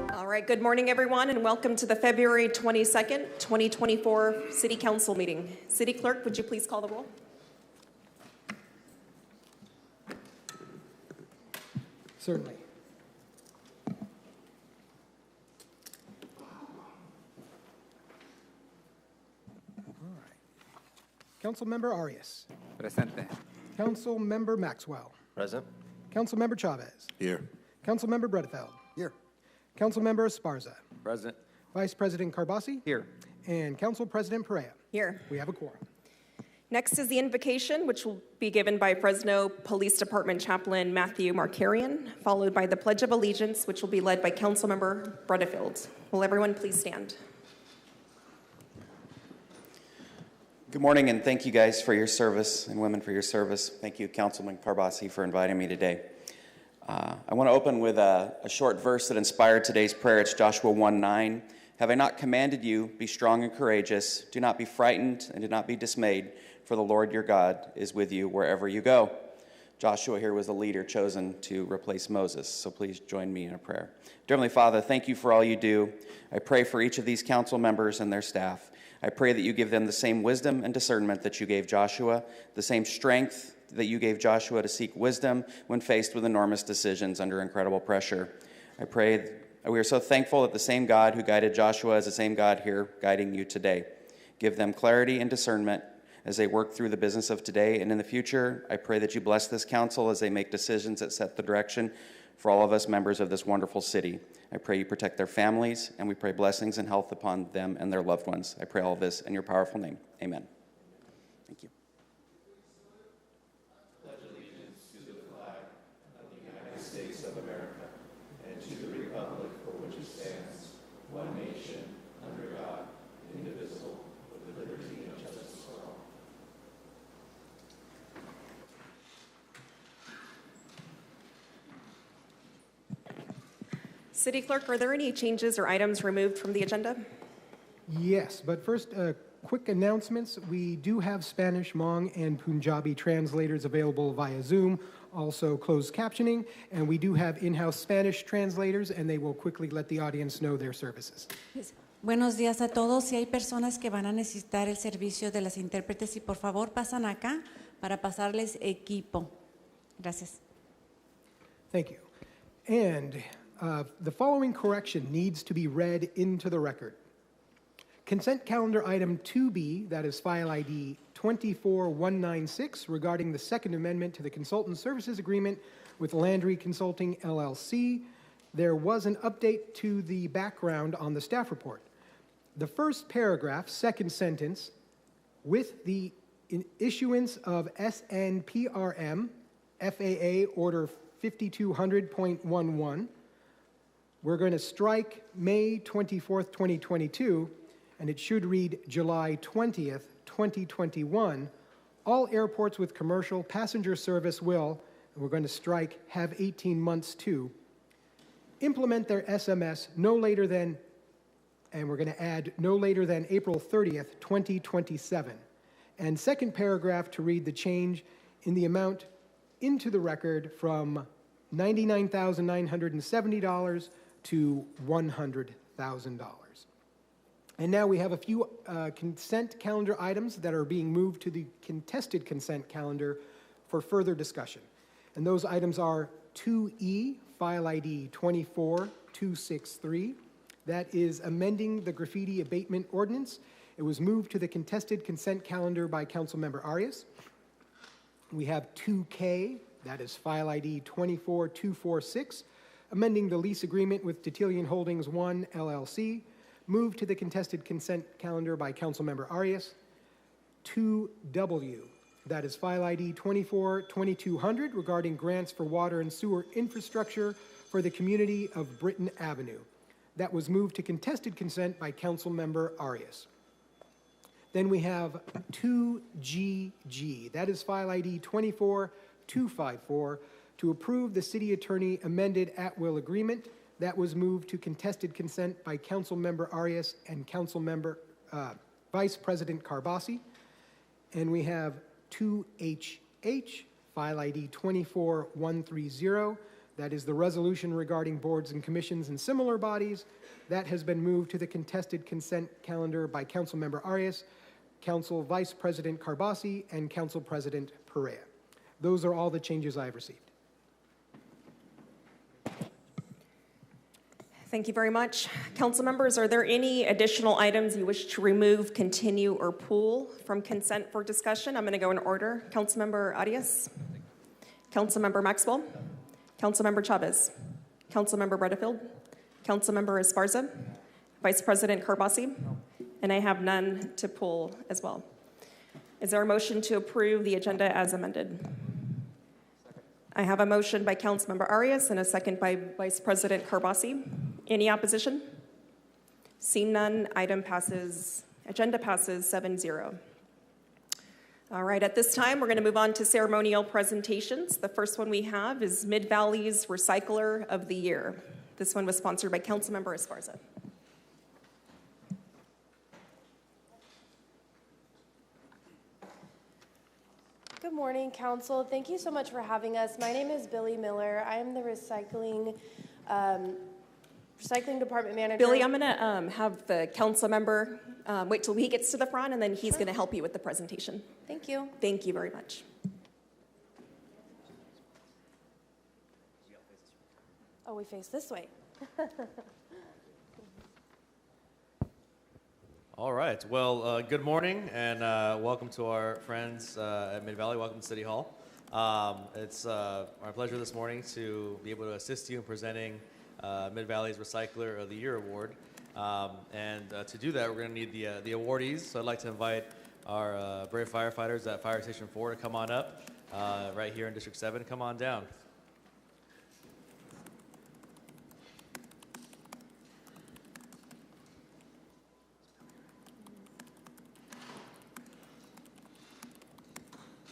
All right, good morning, everyone, and welcome to the February 22nd, 2024 City Council meeting. City Clerk, would you please call the roll? Certainly. All right. Councilmember Arias. Presente. Councilmember Maxwell. Present. Councilmember Chavez. Here. Councilmember Bredefeld. Here. Councilmember Esparza. Present. Vice President Carbasi. Here. And Council President Perea. Here. We have a quorum. Next is the invocation, which will be given by Fresno Police Department Chaplain Matthew Markarian, followed by the Pledge of Allegiance, which will be led by Councilmember Bredefeld. Will everyone please stand? Good morning, and thank you guys for your service, and women for your service. Thank you, Councilman Carbasi, for inviting me today. I want to open with a short verse that inspired today's prayer. It's Joshua 1:9. Have I not commanded you, be strong and courageous. Do not be frightened and do not be dismayed, for the Lord your God is with you wherever you go. Joshua here was the leader chosen to replace Moses, so please join me in a prayer. Dear Heavenly Father, thank you for all you do. I pray for each of these council members and their staff. I pray that you give them the same wisdom and discernment that you gave Joshua, the same strength that you gave Joshua to seek wisdom when faced with enormous decisions under incredible pressure. I pray we are so thankful that the same God who guided Joshua is the same God here guiding you today. Give them clarity and discernment as they work through the business of today and in the future. I pray that you bless this council as they make decisions that set the direction for all of us members of this wonderful city. I pray you protect their families, and we pray blessings and health upon them and their loved ones. I pray all of this in your powerful name. Amen. Thank you. States of America, and to the republic for which it stands, one nation, under God, indivisible, with liberty and justice for all. City Clerk, are there any changes or items removed from the agenda? Yes, but first, quick announcements. We do have Spanish, Hmong, and Punjabi translators available via Zoom, also closed captioning, and we do have in-house Spanish translators, and they will quickly let the audience know their services. Buenos días a todos. Si hay personas que van a necesitar el servicio de las intérpretes, y por favor pasan acá para pasarles equipo. Gracias. Thank you. And the following correction needs to be read into the record. Consent calendar item 2B, that is file ID 24196, regarding the Second Amendment to the Consultant Services Agreement with Landry Consulting, LLC. There was an update to the background on the staff report. The first paragraph, second sentence, with the issuance of SNPRM, FAA Order 5200.11, we're going to strike May 24th, 2022, and it should read July 20th, 2021. All airports with commercial passenger service will, and we're going to strike, have 18 months to implement their SMS no later than, and we're going to add no later than April 30th, 2027. And second paragraph to read the change in the amount into the record from $99,970 to $100,000. And now we have a few consent calendar items that are being moved to the contested consent calendar for further discussion. And those items are 2E, file ID 24263. That is amending the graffiti abatement ordinance. It was moved to the contested consent calendar by Councilmember Arias. We have 2K, that is file ID 24246, amending the lease agreement with Titilian Holdings 1 LLC, moved to the contested consent calendar by Councilmember Arias. 2W, that is file ID 242200, regarding grants for water and sewer infrastructure for the community of Britton Avenue. That was moved to contested consent by Councilmember Arias. Then we have 2GG, that is file ID 24254, to approve the city attorney amended at-will agreement. That was moved to contested consent by Councilmember Arias and Councilmember Vice President Carbasi. And we have 2HH, file ID 24130. That is the resolution regarding boards and commissions and similar bodies. That has been moved to the contested consent calendar by Councilmember Arias, Council Vice President Carbasi, and Council President Perea. Those are all the changes I've received. Thank you very much. Council members, are there any additional items you wish to remove, continue, or pull from consent for discussion? I'm going to go in order. Councilmember Arias, Councilmember Maxwell, Councilmember Chavez, Councilmember Bredefield, Councilmember Esparza, Vice President Carbasi, and I have none to pull as well. Is there a motion to approve the agenda as amended? I have a motion by Councilmember Arias and a second by Vice President Carbasi. Any opposition? Seeing none, agenda passes 7-0. All right, at this time, we're going to move on to ceremonial presentations. The first one we have is Mid-Valley's Recycler of the Year. This one was sponsored by Councilmember Esparza. Good morning, Council. Thank you so much for having us. My name is Billy Miller. I am the recycling department manager. Billy, I'm going to have the council member wait till he gets to the front, and then he's going to help you with the presentation. Thank you. Thank you very much. Oh, we face this way. All right. Well, good morning and welcome to our friends at Mid-Valley. Welcome to City Hall. It's our pleasure this morning to be able to assist you in presenting Mid-Valley's Recycler of the Year Award. To do that, we're going to need the awardees. So I'd like to invite our brave firefighters at Fire Station 4 to come on up right here in District 7. Come on down.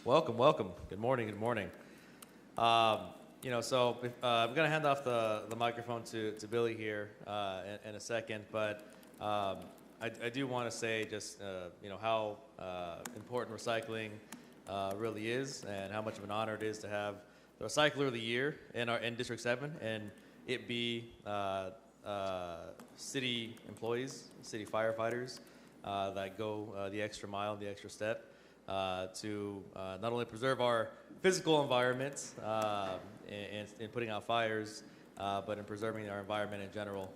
Welcome, welcome. Good morning, good morning. I'm going to hand off the microphone to Billy here in a second, but I do want to say just, how important recycling really is and how much of an honor it is to have the Recycler of the Year in District 7 and it be city employees, city firefighters that go the extra mile, the extra step. To not only preserve our physical environment in putting out fires, but in preserving our environment in general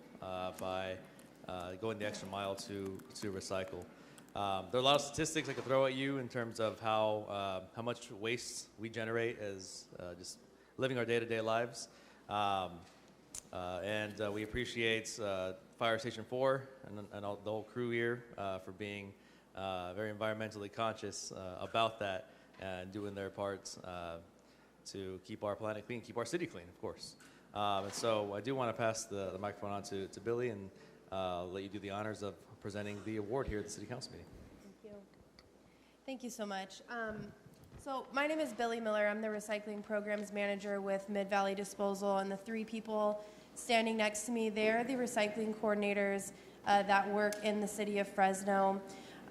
by going the extra mile to recycle. There are a lot of statistics I could throw at you in terms of how much waste we generate as just living our day-to-day lives. We appreciate Fire Station 4 and all, the whole crew here for being very environmentally conscious about that and doing their parts to keep our planet clean, keep our city clean, of course. And so I do want to pass the microphone on to Billy and let you do the honors of presenting the award here at the City Council meeting. Thank you. Thank you so much. So my name is Billy Miller. I'm the Recycling Programs Manager with Mid-Valley Disposal, and the three people standing next to me, they're the recycling coordinators that work in the city of Fresno.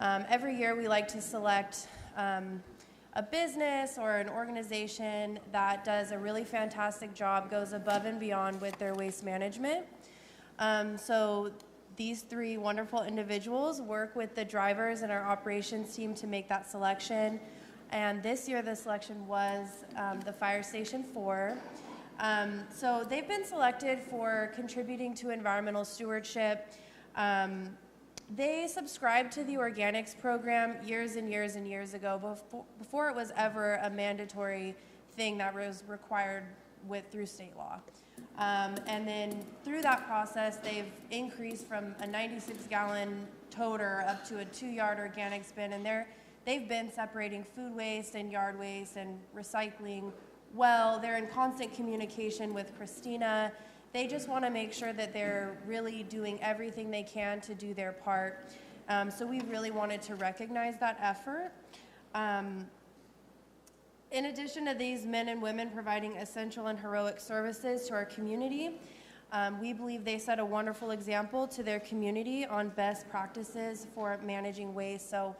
Every year we like to select a business or an organization that does a really fantastic job, goes above and beyond with their waste management. So these three wonderful individuals work with the drivers and our operations team to make that selection. And this year, the selection was the Fire Station 4. So they've been selected for contributing to environmental stewardship. They subscribed to the organics program years and years and years ago, before it was ever a mandatory thing that was required through state law. And then through that process, they've increased from a 96-gallon toter up to a 2-yard organics bin, and they've been separating food waste and yard waste and recycling well. They're in constant communication with Christina. They just want to make sure that they're really doing everything they can to do their part. So we really wanted to recognize that effort. In addition to these men and women providing essential and heroic services to our community, we believe they set a wonderful example to their community on best practices for managing waste. So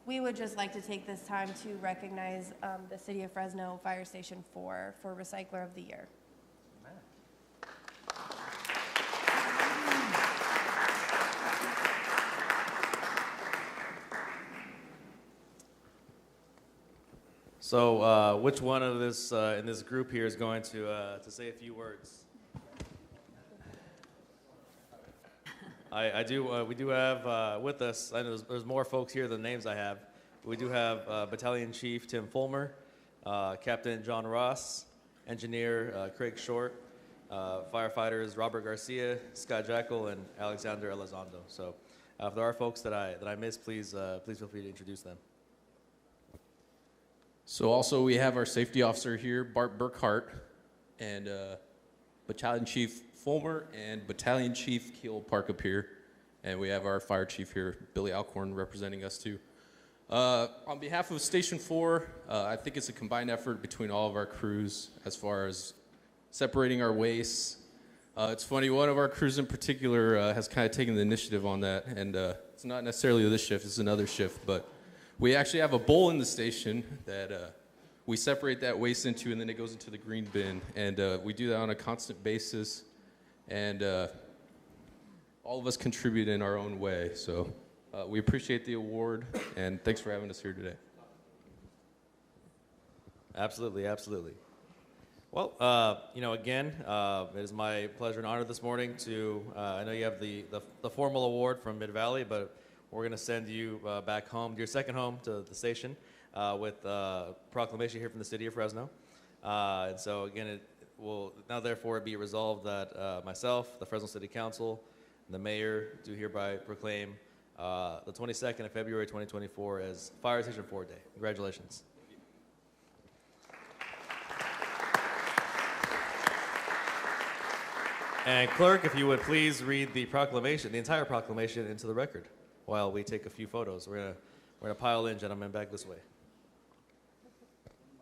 we would just like to take this time to recognize the City of Fresno Fire Station 4 for Recycler of the Year. So, which one of this in this group here is going to say a few words? We do have with us. I know there's more folks here than the names I have. We do have Battalion Chief Tim Fulmer, Captain John Ross, Engineer Craig Short, firefighters Robert Garcia, Scott Jackal, and Alexander Elizondo. So, if there are folks that I missed, please feel free to introduce them. So also we have our safety officer here, Bart Burkhart, and Battalion Chief Fulmer and Battalion Chief Keel Park up here. And we have our fire chief here, Billy Alcorn, representing us too. On behalf of Station 4, I think it's a combined effort between all of our crews as far as separating our waste. It's funny, one of our crews in particular has kind of taken the initiative on that, and it's not necessarily this shift, it's another shift, but we actually have a bowl in the station that we separate that waste into, and then it goes into the green bin. And we do that on a constant basis, and all of us contribute in our own way. So we appreciate the award, and thanks for having us here today. Absolutely, absolutely. Well, again, it is my pleasure and honor this morning to, I know you have the formal award from Mid-Valley, but we're going to send you back home, your second home to the station, with a proclamation here from the City of Fresno. And so, again, it will now therefore be resolved that myself, the Fresno City Council, and the Mayor do hereby proclaim the 22nd of February 2024 as Fire Station 4 Day. Congratulations. And clerk, if you would please read the proclamation, the entire proclamation, into the record while we take a few photos. We're gonna pile in, gentlemen, back this way.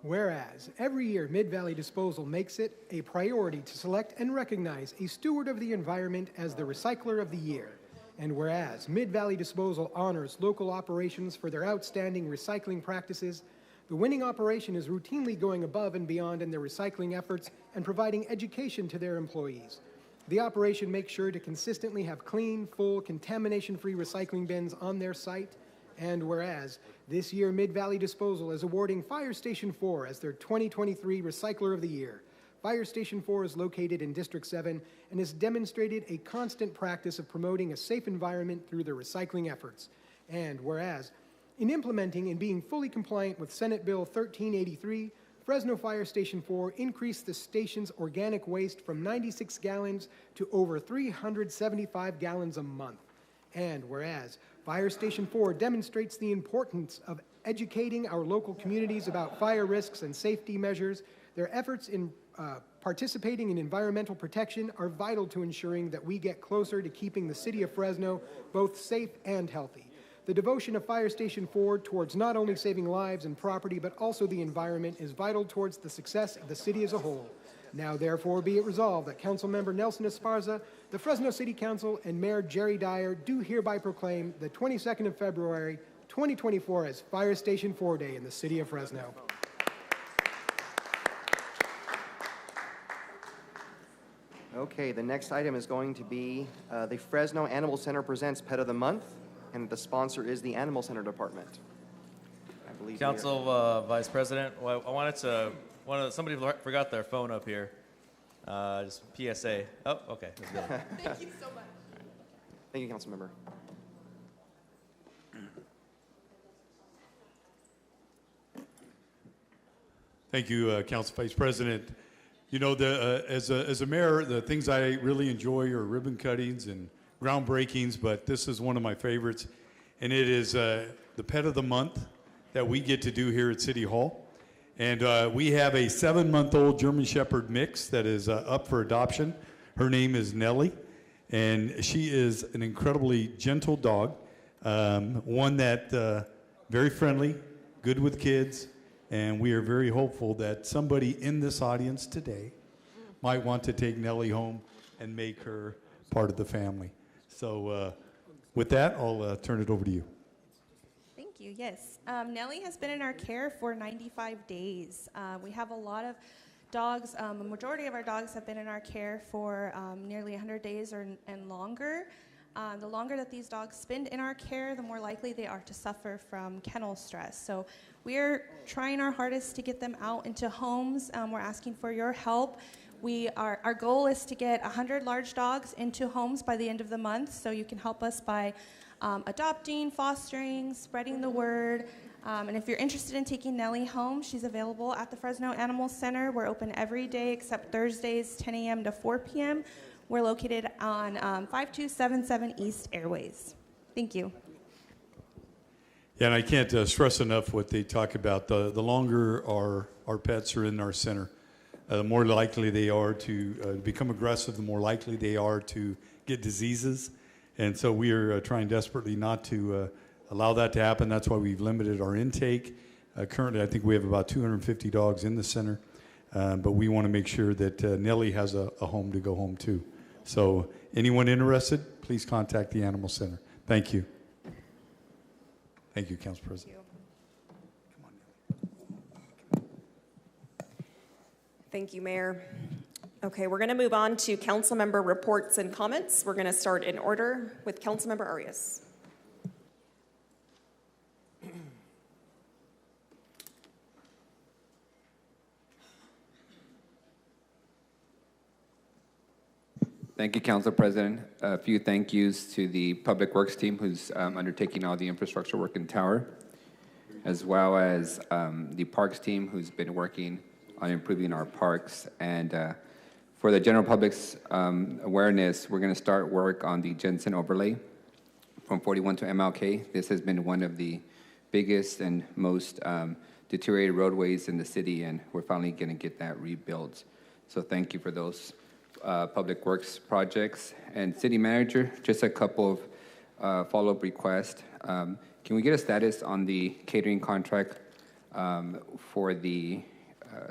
Whereas every year Mid-Valley Disposal makes it a priority to select and recognize a steward of the environment as the Recycler of the Year. And whereas Mid-Valley Disposal honors local operations for their outstanding recycling practices, the winning operation is routinely going above and beyond in their recycling efforts and providing education to their employees. The operation makes sure to consistently have clean, full, contamination-free recycling bins on their site. And whereas this year Mid-Valley Disposal is awarding Fire Station 4 as their 2023 Recycler of the Year. Fire Station 4 is located in District 7 and has demonstrated a constant practice of promoting a safe environment through their recycling efforts. And whereas in implementing and being fully compliant with Senate Bill 1383, Fresno Fire Station 4 increased the station's organic waste from 96 gallons to over 375 gallons a month. And whereas Fire Station 4 demonstrates the importance of educating our local communities about fire risks and safety measures, their efforts in participating in environmental protection are vital to ensuring that we get closer to keeping the city of Fresno both safe and healthy. The devotion of Fire Station 4 towards not only saving lives and property, but also the environment is vital towards the success of the city as a whole. Now, therefore, be it resolved that Councilmember Nelson Esparza, the Fresno City Council, and Mayor Jerry Dyer do hereby proclaim the 22nd of February, 2024 as Fire Station 4 Day in the city of Fresno. Okay, the next item is going to be the Fresno Animal Center presents Pet of the Month, and the sponsor is the Animal Center Department. believe Council Vice President, well, I wanted to, somebody forgot their phone up here. Just PSA. Oh, okay. That's good. Thank you so much. Thank you, Councilmember. Thank you, Council Vice President. You know, as a mayor, the things I really enjoy are ribbon cuttings and groundbreakings, but this is one of my favorites, and it is the Pet of the Month that we get to do here at City Hall. And we have a 7-month-old German Shepherd mix that is up for adoption. Her name is Nellie, and she is an incredibly gentle dog, one that very friendly, good with kids, and we are very hopeful that somebody in this audience today might want to take Nellie home and make her part of the family. So with that, I'll turn it over to you. Thank you. Yes. Nellie has been in our care for 95 days. We have a lot of dogs. A majority of our dogs have been in our care for nearly 100 days and longer. The longer that these dogs spend in our care, the more likely they are to suffer from kennel stress. So we're trying our hardest to get them out into homes. We're asking for your help. Our goal is to get 100 large dogs into homes by the end of the month, so you can help us by adopting, fostering, spreading the word. And if you're interested in taking Nellie home, she's available at the Fresno Animal Center. We're open every day except Thursdays, 10 a.m. to 4 p.m. We're located on 5277 East Airways. Thank you. Yeah, and I can't stress enough what they talk about. The longer our pets are in our center, the more likely they are to become aggressive, the more likely they are to get diseases. And so we are trying desperately not to allow that to happen. That's why we've limited our intake. Currently, I think we have about 250 dogs in the center, but we want to make sure that Nellie has a home to go home to. So anyone interested, please contact the Animal Center. Thank you. Thank you, Council President. Thank you, Mayor. Okay, we're going to move on to council member reports and comments. We're going to start in order with Councilmember Arias. Thank you, Council President. A few thank yous to the Public Works team who's undertaking all the infrastructure work in Tower, as well as the Parks team who's been working on improving our parks. And for the general public's awareness, we're going to start work on the Jensen overlay from 41 to MLK. This has been one of the biggest and most deteriorated roadways in the city, and we're finally going to get that rebuilt. So thank you for those public works projects. And City Manager, just a couple of follow-up requests. Can we get a status on the catering contract for the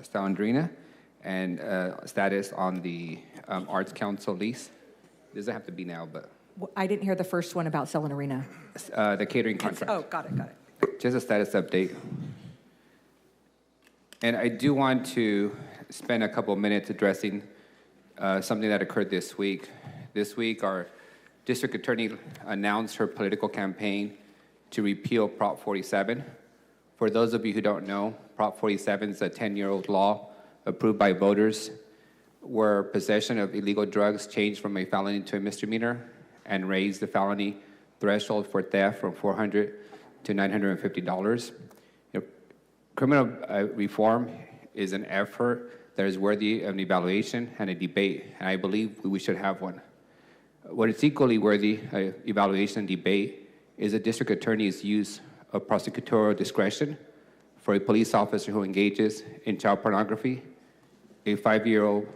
Stalandrina, and status on the Arts Council lease? It doesn't have to be now, but... I didn't hear the first one about Selling Arena. The catering contract. Oh, got it. Just a status update. And I do want to spend a couple of minutes addressing something that occurred this week. This week, our district attorney announced her political campaign to repeal Prop 47. For those of you who don't know, Prop 47 is a 10-year-old law approved by voters where possession of illegal drugs changed from a felony to a misdemeanor and raised the felony threshold for theft from $400 to $950. Criminal reform is an effort that is worthy of an evaluation and a debate, and I believe we should have one. What is equally worthy of evaluation and debate is a district attorney's use of prosecutorial discretion for a police officer who engages in child pornography, a 5-year-old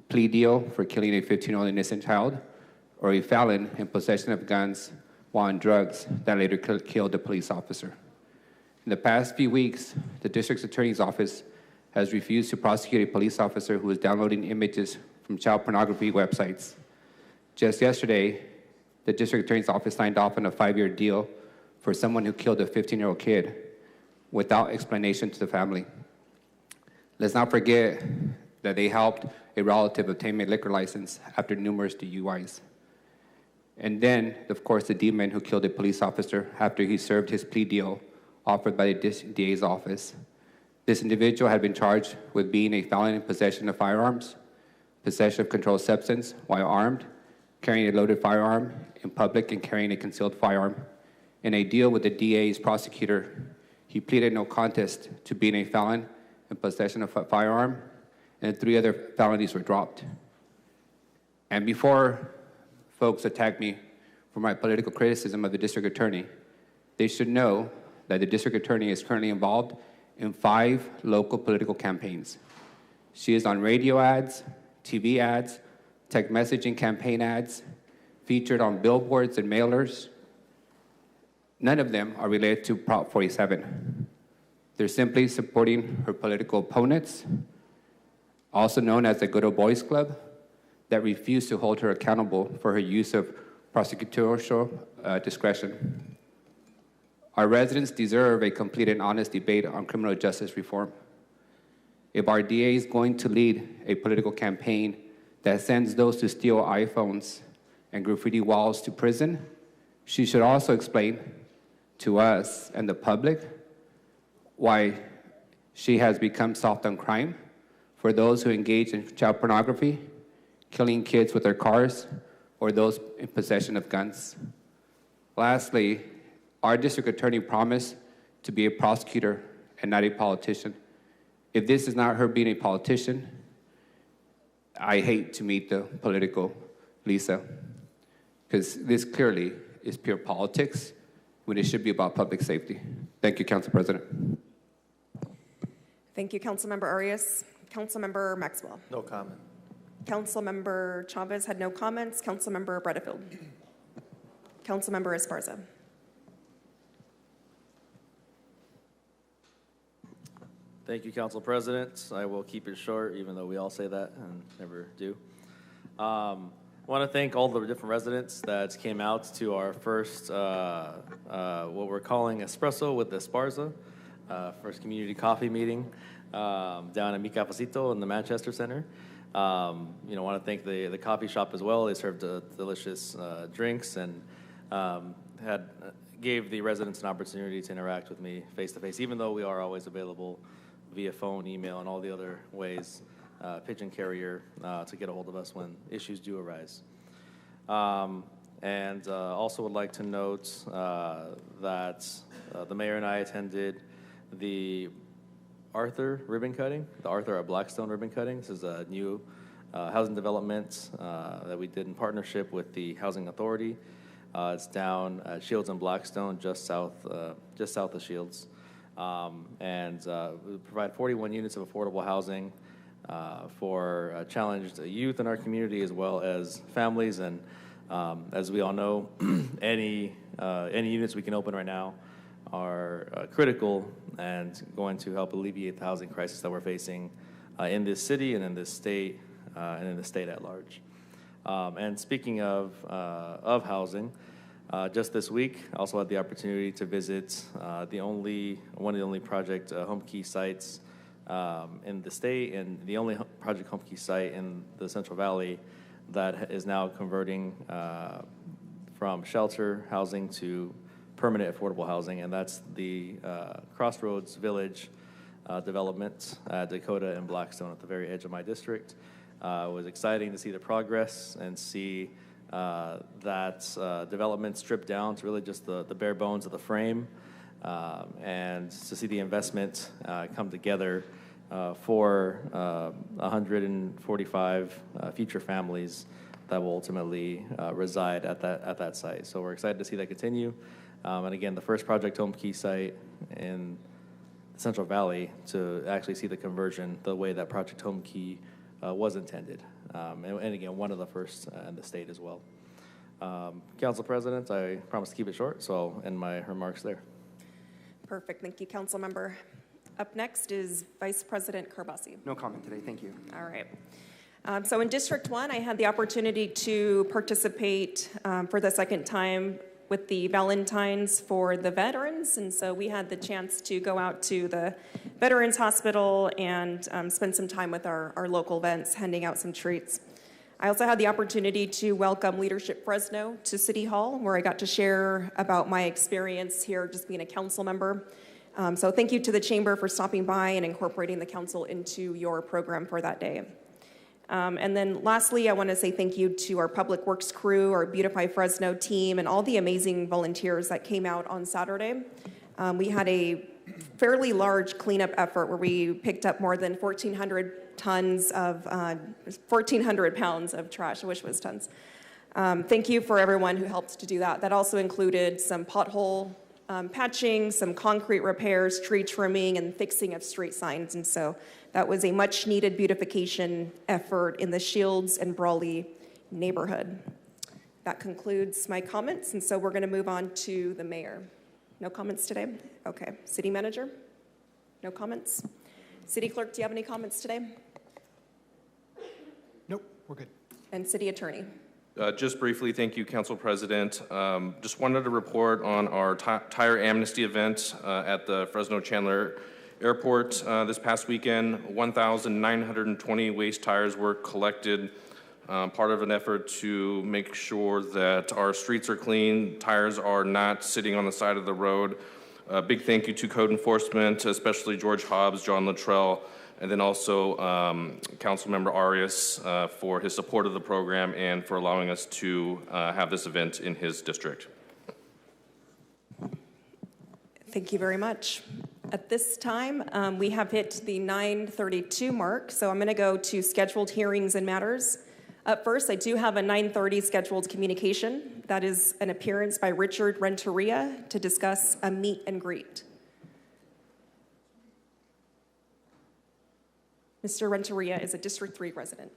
plea deal for killing a 15-year-old innocent child, or a felon in possession of guns while on drugs that later killed a police officer. In the past few weeks, the district attorney's office has refused to prosecute a police officer who was downloading images from child pornography websites. Just yesterday, the district attorney's office signed off on a 5-year deal for someone who killed a 15-year-old kid without explanation to the family. Let's not forget that they helped a relative obtain a liquor license after numerous DUIs. And then, of course, the demon who killed a police officer after he served his plea deal offered by the DA's office. This individual had been charged with being a felon in possession of firearms, possession of controlled substance while armed, carrying a loaded firearm in public, and carrying a concealed firearm. In a deal with the DA's prosecutor, he pleaded no contest to being a felon in possession of a firearm, and 3 other felonies were dropped. And before folks attack me for my political criticism of the district attorney, they should know that the district attorney is currently involved in 5 local political campaigns. She is on radio ads, TV ads, text messaging campaign ads, featured on billboards and mailers. None of them are related to Prop 47. They're simply supporting her political opponents, also known as the Good Old Boys Club, that refuse to hold her accountable for her use of prosecutorial discretion. Our residents deserve a complete and honest debate on criminal justice reform. If our DA is going to lead a political campaign that sends those to steal iPhones and graffiti walls to prison, she should also explain to us and the public why she has become soft on crime for those who engage in child pornography, killing kids with their cars, or those in possession of guns. Lastly, our district attorney promised to be a prosecutor and not a politician. If this is not her being a politician, I hate to meet the political Lisa, because this clearly is pure politics when it should be about public safety. Thank you, Council President. Thank you, Councilmember Arias. Councilmember Maxwell. No comment. Councilmember Chavez had no comments. Councilmember Bredefield. Councilmember Esparza. Thank you, Council President. I will keep it short, even though we all say that and never do. I want to thank all the different residents that came out to our first, what we're calling Espresso with Esparza, first community coffee meeting down at Mi Cafecito in the Manchester Center. I want to thank the coffee shop as well. They served delicious drinks and gave the residents an opportunity to interact with me face to face, even though we are always available via phone, email, and all the other ways, pigeon carrier, to get a hold of us when issues do arise. Also would like to note that the mayor and I attended the Arthur ribbon cutting, the Arthur at Blackstone ribbon cutting. This is a new housing development that we did in partnership with the Housing Authority. It's down at Shields and Blackstone, just south of Shields. We provide 41 units of affordable housing for challenged youth in our community, as well as families. And as we all know, any units we can open right now are critical and going to help alleviate the housing crisis that we're facing in this city and in this state and in the state at large. And speaking of housing, just this week, I also had the opportunity to visit one of the only Project Home Key sites in the state, and the only Project Home Key site in the Central Valley that is now converting from shelter housing to permanent affordable housing, and that's the Crossroads Village development at Dakota and Blackstone at the very edge of my district. It was exciting to see the progress and see that development stripped down to really just the bare bones of the frame, and to see the investment come together for 145 future families that will ultimately reside at that site. So we're excited to see that continue. And again, the first Project Home Key site in the Central Valley to actually see the conversion the way that Project Home Key was intended. And again, one of the first in the state as well. Council President, I promise to keep it short, so I'll end my remarks there. Perfect. Thank you, Council Member. Up next is Vice President Karbasi. No comment today, thank you. All right. So in District 1, I had the opportunity to participate for the second time with the Valentines for the veterans. And so we had the chance to go out to the Veterans Hospital and spend some time with our local vets, handing out some treats. I also had the opportunity to welcome Leadership Fresno to City Hall, where I got to share about my experience here just being a council member, So thank you to the Chamber for stopping by and incorporating the council into your program for that day. And then lastly, I want to say thank you to our Public Works crew, our Beautify Fresno team, and all the amazing volunteers that came out on Saturday. We had a fairly large cleanup effort where we picked up more than 1,400 pounds of trash. I wish it was tons. Thank you for everyone who helped to do that. That also included some pothole patching, some concrete repairs, tree trimming, and fixing of street signs. And so that was a much needed beautification effort in the Shields and Brawley neighborhood. That concludes my comments, and so we're going to move on to the mayor. No comments today? Okay. City manager? No comments? City clerk, do you have any comments today? Nope, we're good. And city attorney? Just briefly, thank you, Council President. Just wanted to report on our tire amnesty event at the Fresno Chandler Airport this past weekend. 1,920 waste tires were collected, part of an effort to make sure that our streets are clean, tires are not sitting on the side of the road. A big thank you to code enforcement, especially George Hobbs, John Luttrell, and then also Councilmember Arias for his support of the program and for allowing us to have this event in his district. Thank you very much. At this time, we have hit the 9:32 mark, so I'm going to go to scheduled hearings and matters. Up first, I do have a 9:30 scheduled communication. That is an appearance by Richard Renteria to discuss a meet and greet. Mr. Renteria is a District 3 resident.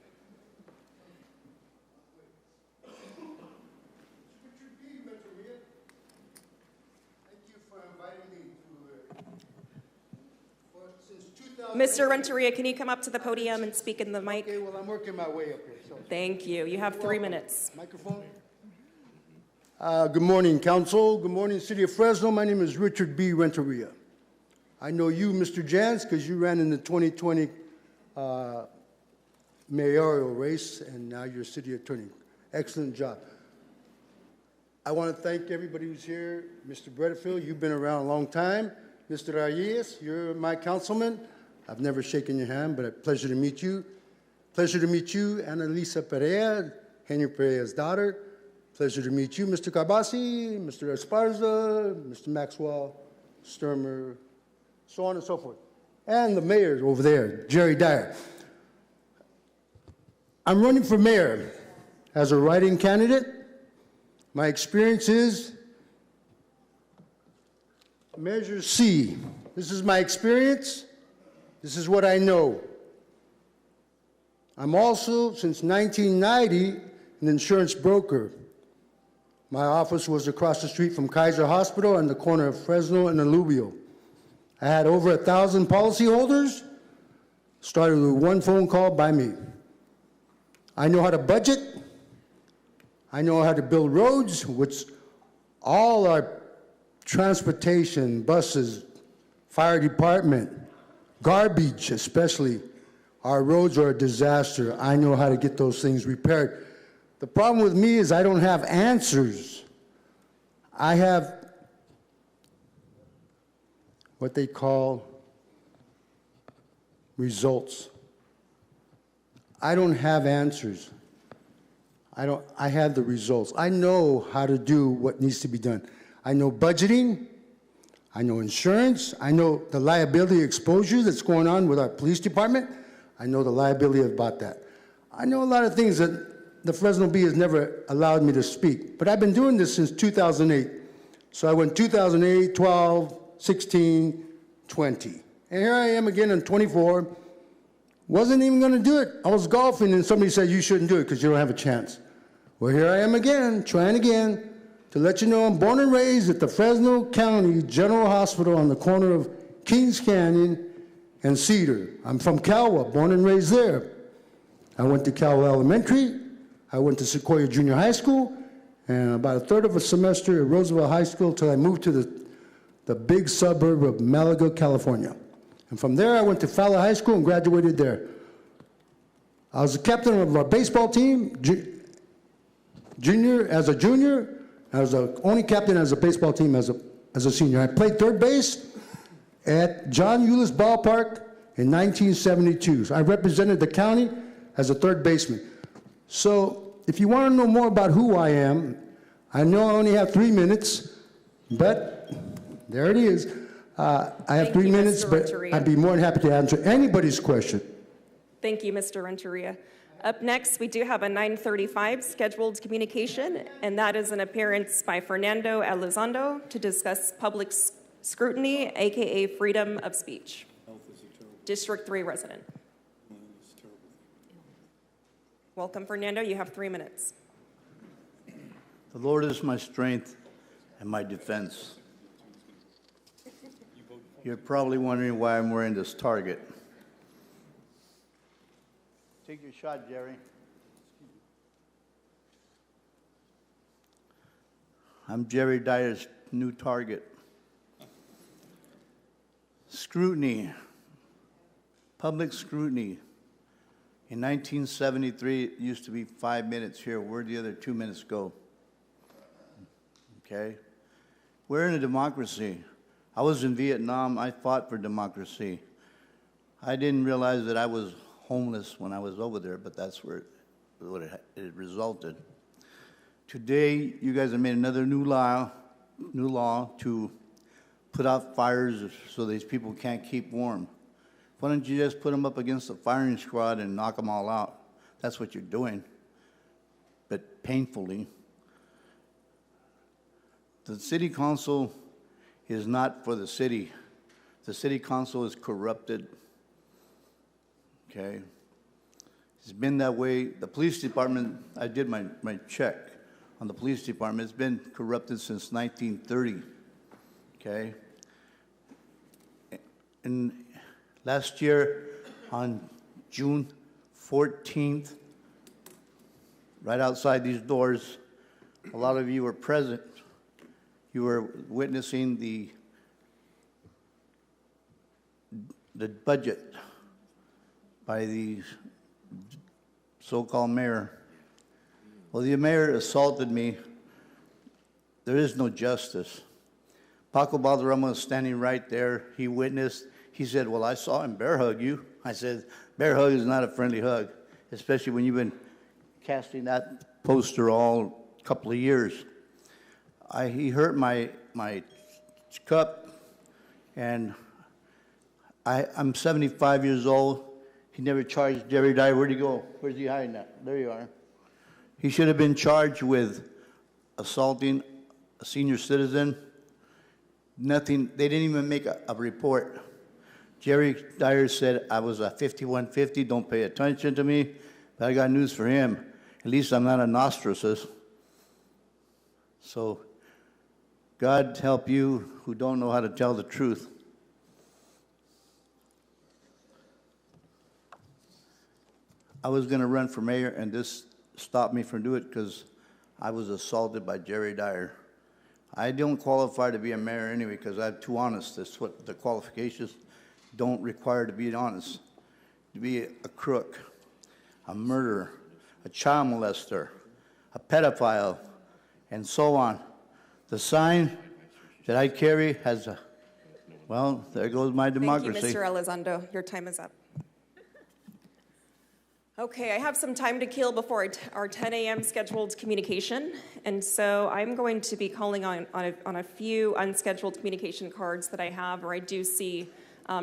Mr. Renteria, can you come up to the podium and speak in the mic? Okay, well, I'm working my way up here. So. Thank you. You have 3 minutes. Microphone. Good morning, Council. Good morning, City of Fresno. My name is Richard B. Renteria. I know you, Mr. Jans, because you ran in the 2020 mayoral race, and now you're city attorney. Excellent job. I want to thank everybody who's here. Mr. Bredfield, you've been around a long time. Mr. Reyes, you're my councilman. I've never shaken your hand, but a pleasure to meet you. Pleasure to meet you, Annalisa Perea, Henry Perea's daughter. Pleasure to meet you, Mr. Carbasi, Mr. Esparza, Mr. Maxwell, Sturmer, so on and so forth. And the mayor over there, Jerry Dyer. I'm running for mayor as a write-in candidate. My experience is Measure C. This is my experience. This is what I know. I'm also, since 1990, an insurance broker. My office was across the street from Kaiser Hospital on the corner of Fresno and Alubio. I had over 1,000 policyholders, started with one phone call by me. I know how to budget. I know how to build roads, which all our transportation, buses, fire department, garbage especially, our roads are a disaster. I know how to get those things repaired. The problem with me is I don't have answers. I have what they call results. I don't have answers. I have the results. I know how to do what needs to be done. I know budgeting. I know insurance. I know the liability exposure that's going on with our police department. I know the liability about that. I know a lot of things that the Fresno Bee has never allowed me to speak. But I've been doing this since 2008. So I went 2008, 12, 16, 20. And here I am again in 24. Wasn't even going to do it. I was golfing and somebody said, you shouldn't do it because you don't have a chance. Well, here I am again, trying again to let you know I'm born and raised at the Fresno County General Hospital on the corner of Kings Canyon and Cedar. I'm from Calwa, born and raised there. I went to Calwa Elementary. I went to Sequoia Junior High School, and about a third of a semester at Roosevelt High School until I moved to the big suburb of Malaga, California. And from there, I went to Fowler High School and graduated there. I was the captain of our baseball team, as a junior. I was the only captain as a baseball team as a senior. I played third base, at John Eulis Ballpark in 1972. So I represented the county as a third baseman. So if you want to know more about who I am, I know I only have 3 minutes, but there it is. I have 3 minutes, but I'd be more than happy to answer anybody's question. Thank you, Mr. Renteria. Up next, we do have a 9:35 scheduled communication, and that is an appearance by Fernando Elizondo to discuss public scrutiny, aka freedom of speech. District 3 resident. Welcome, Fernando. You have 3 minutes. The Lord is my strength and my defense. You're probably wondering why I'm wearing this target. Take your shot, Jerry. I'm Jerry Dyer's new target. Scrutiny, public scrutiny. In 1973, it used to be 5 minutes here. Where'd the other 2 minutes go? Okay? We're in a democracy. I was in Vietnam. I fought for democracy. I didn't realize that I was homeless when I was over there, but that's where it resulted. Today, you guys have made another new law to put out fires so these people can't keep warm. Why don't you just put them up against the firing squad and knock them all out? That's what you're doing, but painfully. The city council is not for the city. The city council is corrupted. Okay? It's been that way. The police department, I did my check on the police department. It's been corrupted since 1930. Okay? And last year, on June 14th, right outside these doors, a lot of you were present. You were witnessing the budget by the so-called mayor. Well, the mayor assaulted me. There is no justice. Paco Balderrama was standing right there. He witnessed. He said, well, I saw him bear hug you. I said, bear hug is not a friendly hug, especially when you've been casting that poster all couple of years. He hurt my cup, and I'm 75 years old. He never charged Jerry Dyer. Where'd he go? Where's he hiding at? There you are. He should have been charged with assaulting a senior citizen. Nothing. They didn't even make a report. Jerry Dyer said, I was a 5150, don't pay attention to me. But I got news for him. At least I'm not a ostracist. So God help you who don't know how to tell the truth. I was going to run for mayor, and this stopped me from doing it because I was assaulted by Jerry Dyer. I don't qualify to be a mayor anyway because I'm too honest. That's what the qualifications don't require to be honest. To be a crook, a murderer, a child molester, a pedophile, and so on. The sign that I carry has a, well, there goes my democracy. Thank you, Mr. Elizondo. Your time is up. Okay, I have some time to kill before our 10 a.m. scheduled communication, and so I'm going to be calling on a few unscheduled communication cards that I have, or I do see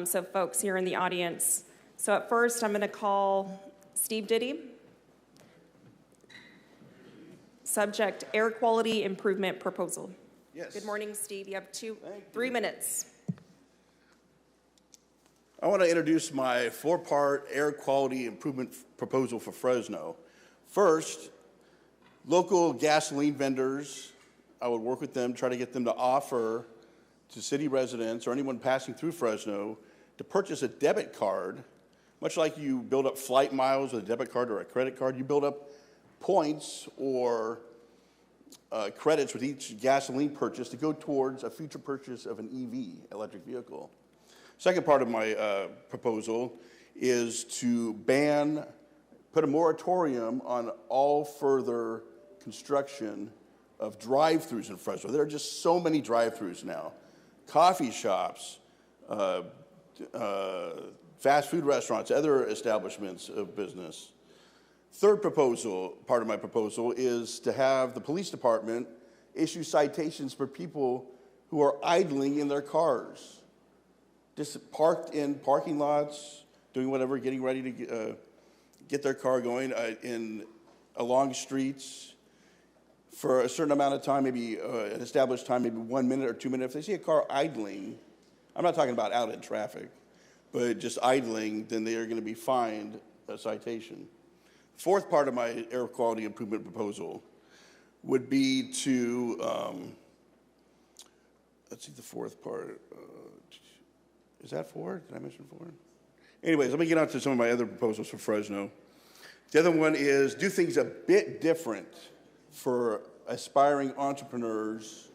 some folks here in the audience. So at first, I'm going to call Steve Diddy. Subject, air quality improvement proposal. Yes. Good morning, Steve. You have 3 minutes. I want to introduce my four-part air quality improvement proposal for Fresno. First, local gasoline vendors, I would work with them, try to get them to offer to city residents or anyone passing through Fresno to purchase a debit card, much like you build up flight miles with a debit card or a credit card, you build up points or credits with each gasoline purchase to go towards a future purchase of an EV, electric vehicle. Second part of my proposal is to put a moratorium on all further construction of drive-throughs in Fresno. There are just so many drive-throughs now. Coffee shops, uh, fast food restaurants, other establishments of business. Third proposal, part of my proposal, is to have the police department issue citations for people who are idling in their cars, just parked in parking lots, doing whatever, getting ready to get their car going along streets for a certain amount of time, maybe an established time, maybe 1 minute or 2 minutes. If they see a car idling, I'm not talking about out in traffic, but just idling, then they are going to be fined a citation. Fourth part of my air quality improvement proposal would be to, let's see the fourth part. Is that four? Did I mention four? Anyways, let me get on to some of my other proposals for Fresno. The other one is do things a bit different for aspiring entrepreneurs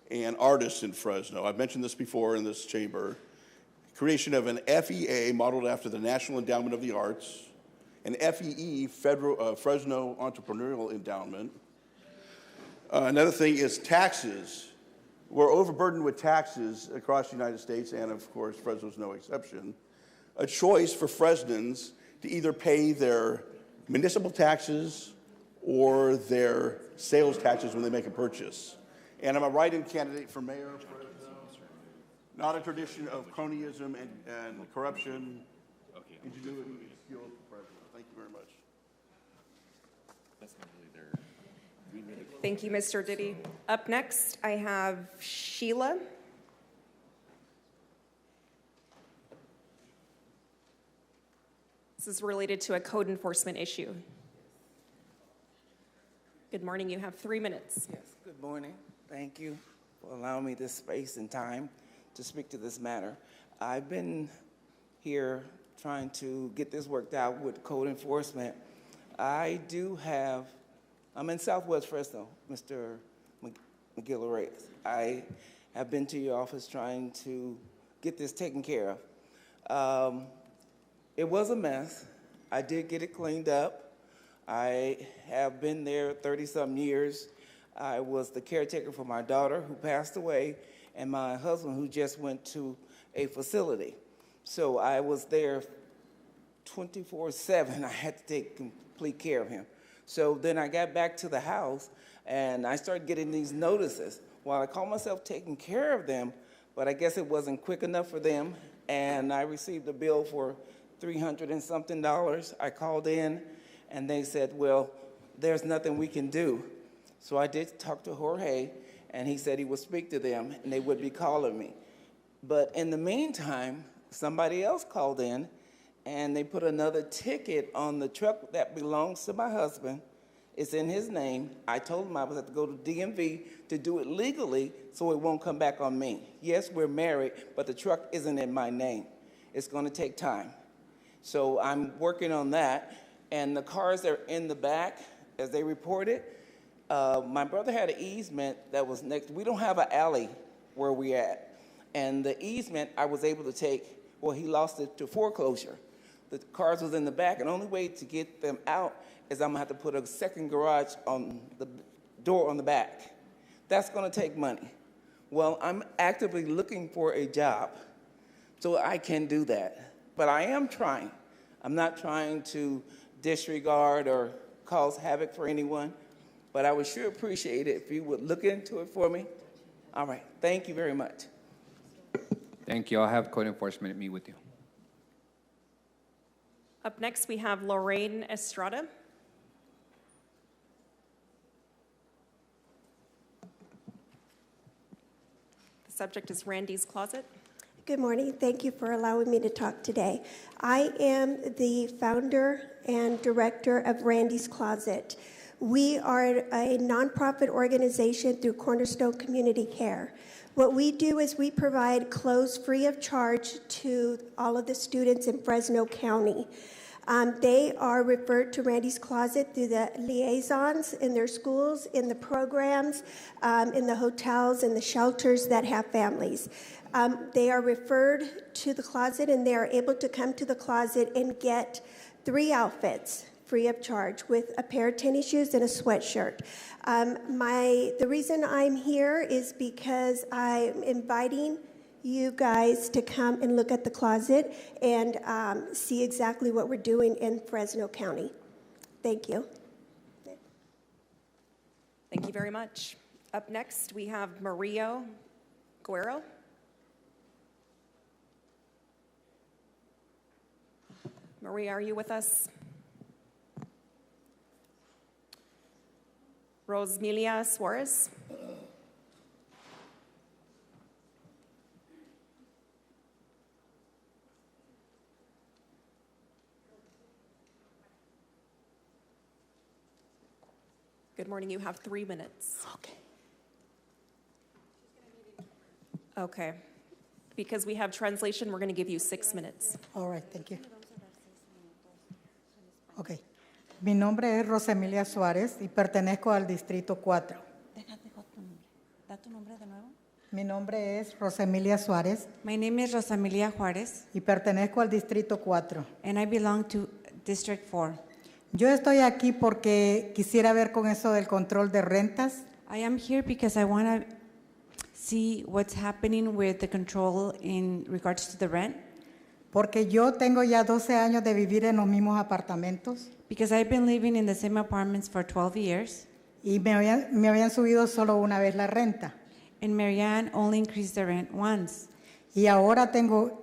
and artists in Fresno. I've mentioned this before in this chamber. Creation of an FEA modeled after the National Endowment of the Arts, an FEE, Fresno Entrepreneurial Endowment. Another thing is taxes. We're overburdened with taxes across the United States, and of course, Fresno's no exception. A choice for Fresnans to either pay their municipal taxes or their sales taxes when they make a purchase. And I'm a write-in candidate for mayor of Fresno. Not a tradition of cronyism and corruption, ingenuity, and skill for Fresno. Thank you very much. Thank you, Mr. Diddy. Up next, I have Sheila. This is related to a code enforcement issue. Good morning. You have 3 minutes. Yes, good morning. Thank you for allowing me this space and time to speak to this matter. I've been here trying to get this worked out with code enforcement. I'm in Southwest Fresno, Mr. McGill-Reyes. I have been to your office trying to get this taken care of. It was a mess. I did get it cleaned up. I have been there 30-some years. I was the caretaker for my daughter who passed away and my husband who just went to a facility. So I was there 24/7. I had to take complete care of him. So then I got back to the house and I started getting these notices. Well, I called myself taking care of them, but I guess it wasn't quick enough for them. And I received a bill for $300 and something. I called in and they said, well, there's nothing we can do. So I did talk to Jorge and he said he would speak to them and they would be calling me. But in the meantime, somebody else called in and they put another ticket on the truck that belongs to my husband. It's in his name. I told him I was have to go to DMV to do it legally so it won't come back on me. Yes, we're married, but the truck isn't in my name. It's going to take time. So I'm working on that. And the cars that are in the back, as they reported, my brother had an easement that was next. We don't have an alley where we're at. And the easement I was able to take, well, he lost it to foreclosure. The cars was in the back, and the only way to get them out is I'm gonna have to put a second garage on the door on the back. That's gonna take money. Well, I'm actively looking for a job, so I can do that. But I am trying. I'm not trying to disregard or cause havoc for anyone, but I would sure appreciate it if you would look into it for me. All right, thank you very much. Thank you. I'll have code enforcement meet with you. Up next, we have Lorraine Estrada. The subject is Randy's Closet. Good morning. Thank you for allowing me to talk today. I am the founder and director of Randy's Closet. We are a nonprofit organization through Cornerstone Community Care. What we do is we provide clothes free of charge to all of the students in Fresno County. They are referred to Randy's Closet through the liaisons in their schools, in the programs, in the hotels, and the shelters that have families. They are referred to the closet, and they are able to come to the closet and get 3 outfits free of charge with a pair of tennis shoes and a sweatshirt. The reason I'm here is because I'm inviting you guys to come and look at the closet and see exactly what we're doing in Fresno County. Thank you. Thank you very much. Up next, we have Maria Guerrero. Maria, are you with us? Rosemilia Suarez. Good morning. You have 3 minutes. Okay. Because we have translation, we're going to give you 6 minutes. All right, thank you. Okay. Mi nombre es Rosemilia Suárez y pertenezco al Distrito 4. Da tu nombre de nuevo. Mi nombre es Rosemilia Suárez. My name is Rosemilia Juárez. Y pertenezco al Distrito 4. And I belong to District 4. Yo estoy aquí porque quisiera ver con eso del control de rentas. I am here because I want to see what's happening with the control in regards to the rent. Porque yo tengo ya 12 años de vivir en los mismos apartamentos. Because I've been living in the same apartments for 12 years. Y me habían subido solo una vez la renta. And Marianne only increased the rent once. Y ahora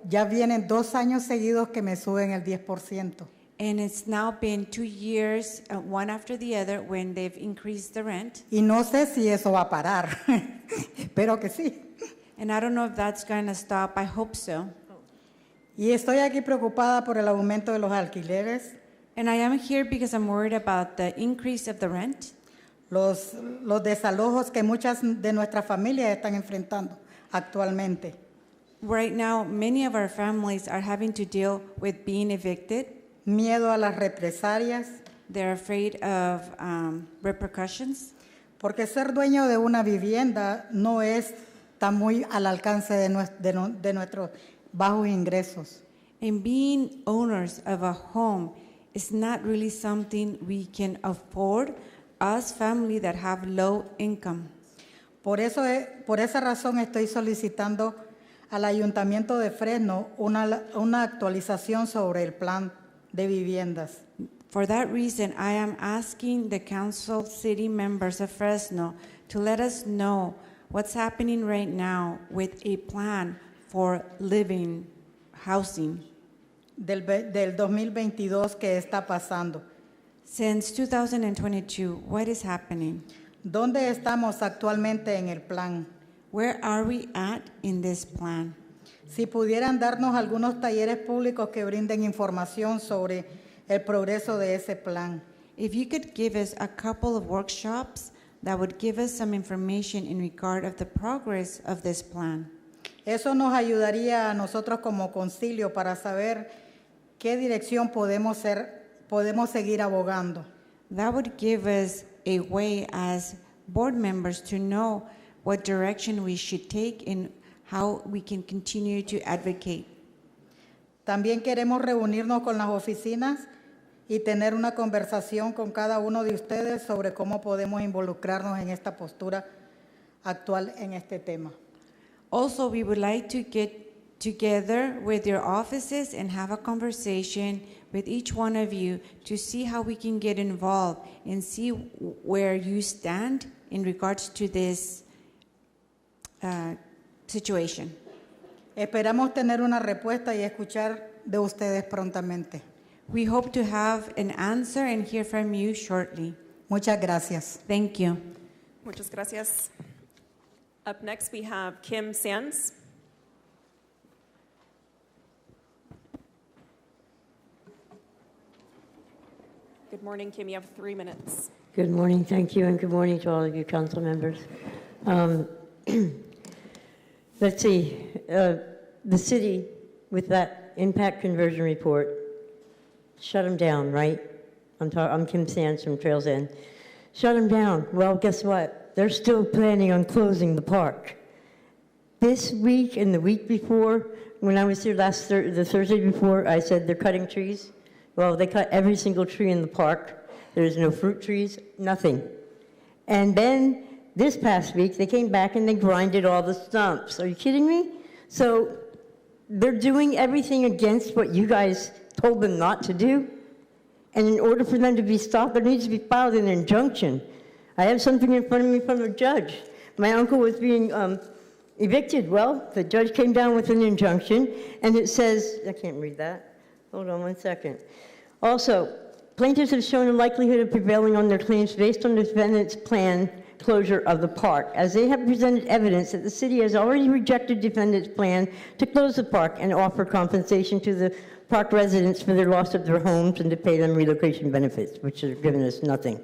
ya vienen 2 años seguidos que me suben el 10%. And it's now been 2 years, one after the other, when they've increased the rent. Y no sé si eso va a parar. Espero que sí. And I don't know if that's going to stop. I hope so. Y estoy aquí preocupada por el aumento de los alquileres. And I am here because I'm worried about the increase of the rent. Los desalojos que muchas de nuestras familias están enfrentando actualmente. Right now, many of our families are having to deal with being evicted. Miedo a las represalias. They're afraid of repercussions. Porque ser dueño de una vivienda no está muy al alcance de nuestros bajos ingresos. And being owners of a home is not really something we can afford, us family that have low income. Por esa razón estoy solicitando al Ayuntamiento de Fresno una actualización sobre el plan de viviendas. For that reason, I am asking the council city members of Fresno to let us know what's happening right now with a plan for living, housing. Del 2022 que está pasando. Since 2022, what is happening? ¿Dónde estamos actualmente en el plan? Where are we at in this plan? Si pudieran darnos algunos talleres públicos que brinden información sobre el progreso de ese plan. If you could give us a couple of workshops that would give us some information in regard of the progress of this plan. Eso nos ayudaría a nosotros como concilio para saber qué dirección podemos seguir abogando. That would give us a way as board members to know what direction we should take and how we can continue to advocate. También queremos reunirnos con las oficinas y tener una conversación con cada uno de ustedes sobre cómo podemos involucrarnos en esta postura actual en este tema. Also, we would like to get together with your offices and have a conversation with each one of you to see how we can get involved and see where you stand in regards to this situation. Esperamos tener una respuesta y escuchar de ustedes prontamente. We hope to have an answer and hear from you shortly. Muchas gracias. Thank you. Muchas gracias. Up next, we have Kim Sands. Good morning, Kim. You have 3 minutes. Good morning. Thank you, and good morning to all of you council members. Let's see. The city, with that impact conversion report, shut them down, right? I'm Kim Sands from Trails End. Shut them down. Well, guess what? They're still planning on closing the park. This week and the week before, when I was here the Thursday before, I said they're cutting trees. Well, they cut every single tree in the park. There's no fruit trees, nothing. And then this past week, they came back and they grinded all the stumps. Are you kidding me? So they're doing everything against what you guys told them not to do. And in order for them to be stopped, there needs to be filed an injunction. I have something in front of me from a judge. My uncle was being evicted. Well, the judge came down with an injunction, and it says, I can't read that. Hold on 1 second. Also, plaintiffs have shown a likelihood of prevailing on their claims based on the defendant's plan closure of the park, as they have presented evidence that the city has already rejected defendant's plan to close the park and offer compensation to the park residents for their loss of their homes and to pay them relocation benefits, which have given us nothing.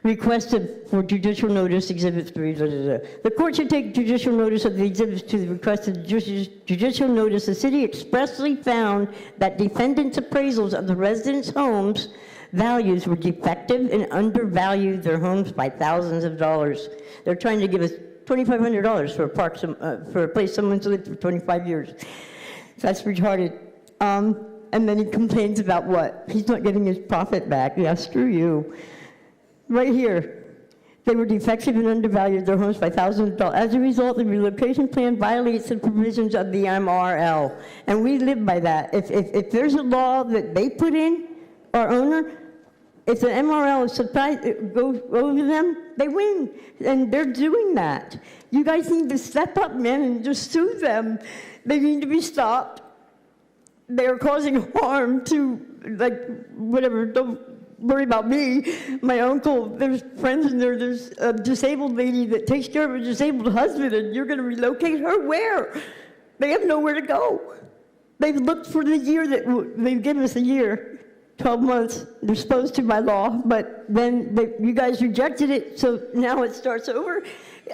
Requested for judicial notice, Exhibit 3, The court should take judicial notice of the exhibits to the requested judicial notice. The city expressly found that defendants' appraisals of the residents' homes values were defective and undervalued their homes by thousands of dollars. They're trying to give us $2,500 for a park, for a place someone's lived for 25 years. That's retarded. And then he complains about what? He's not getting his profit back. Yeah, screw you. Right here. They were defective and undervalued their homes by thousands of dollars. As a result, the relocation plan violates the provisions of the MRL. And we live by that. If there's a law that they put in, our owner, if the MRL is surprised, goes over them, they win. And they're doing that. You guys need to step up, man, and just sue them. They need to be stopped. They're causing harm to, like, whatever, don't worry about me. My uncle, there's friends in there, there's a disabled lady that takes care of a disabled husband, and you're going to relocate her where? They have nowhere to go. They've looked for the year that, they've given us a year, 12 months. They're supposed to by law, but then you guys rejected it, so now it starts over.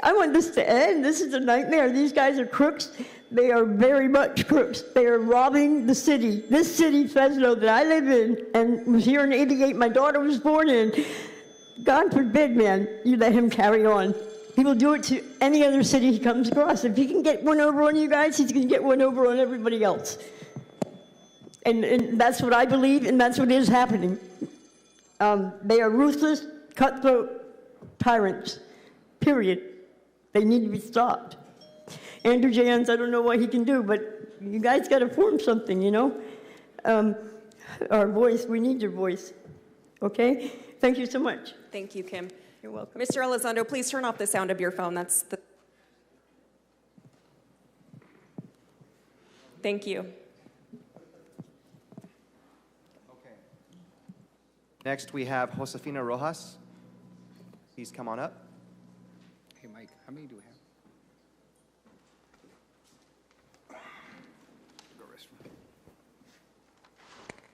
I want this to end. This is a nightmare. These guys are crooks. They are very much crooks. They are robbing the city, this city, Fresno, that I live in, and was here in '88, my daughter was born in. God forbid, man, you let him carry on. He will do it to any other city he comes across. If he can get one over on you guys, he's going to get one over on everybody else. And that's what I believe, and that's what is happening. They are ruthless, cutthroat tyrants, period. They need to be stopped. Andrew Jans, I don't know what he can do, but you guys got to form something, you know? Our voice, we need your voice, okay? Thank you so much. Thank you, Kim. You're welcome. Mr. Elizondo, please turn off the sound of your phone. That's the... Thank you. Okay. Next, we have Josefina Rojas. Please come on up. Hey, Mike, how many do we have?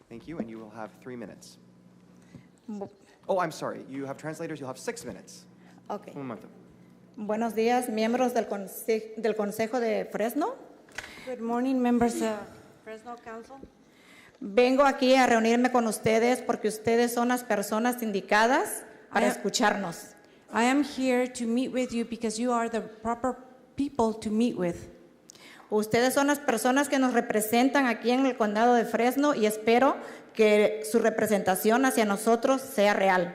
Thank you, and you will have 3 minutes. Oh, I'm sorry. You have translators. You'll have 6 minutes. Okay. Un momento. Buenos días, miembros del Consejo de Fresno. Good morning, members of Fresno Council. Vengo aquí a reunirme con ustedes porque ustedes son las personas indicadas para escucharnos. I am here to meet with you because you are the proper people to meet with. Ustedes son las personas que nos representan aquí en el condado de Fresno y espero que su representación hacia nosotros sea real.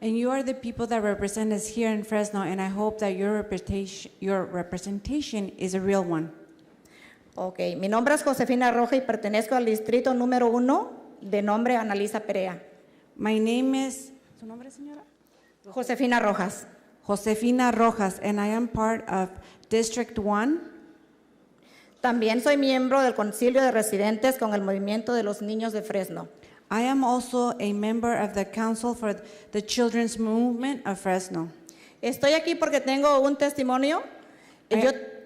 And you are the people that represent us here in Fresno, and I hope that your representation is a real one. Ok, mi nombre es Josefina Rojas y pertenezco al distrito número 1 de nombre Analisa Perea. My name is, ¿su nombre, señora? Josefina Rojas. Josefina Rojas, and I am part of District 1. También soy miembro del Concilio de Residentes con el Movimiento de los Niños de Fresno. I am also a member of the Council for the Children's Movement of Fresno. Estoy aquí porque tengo un testimonio.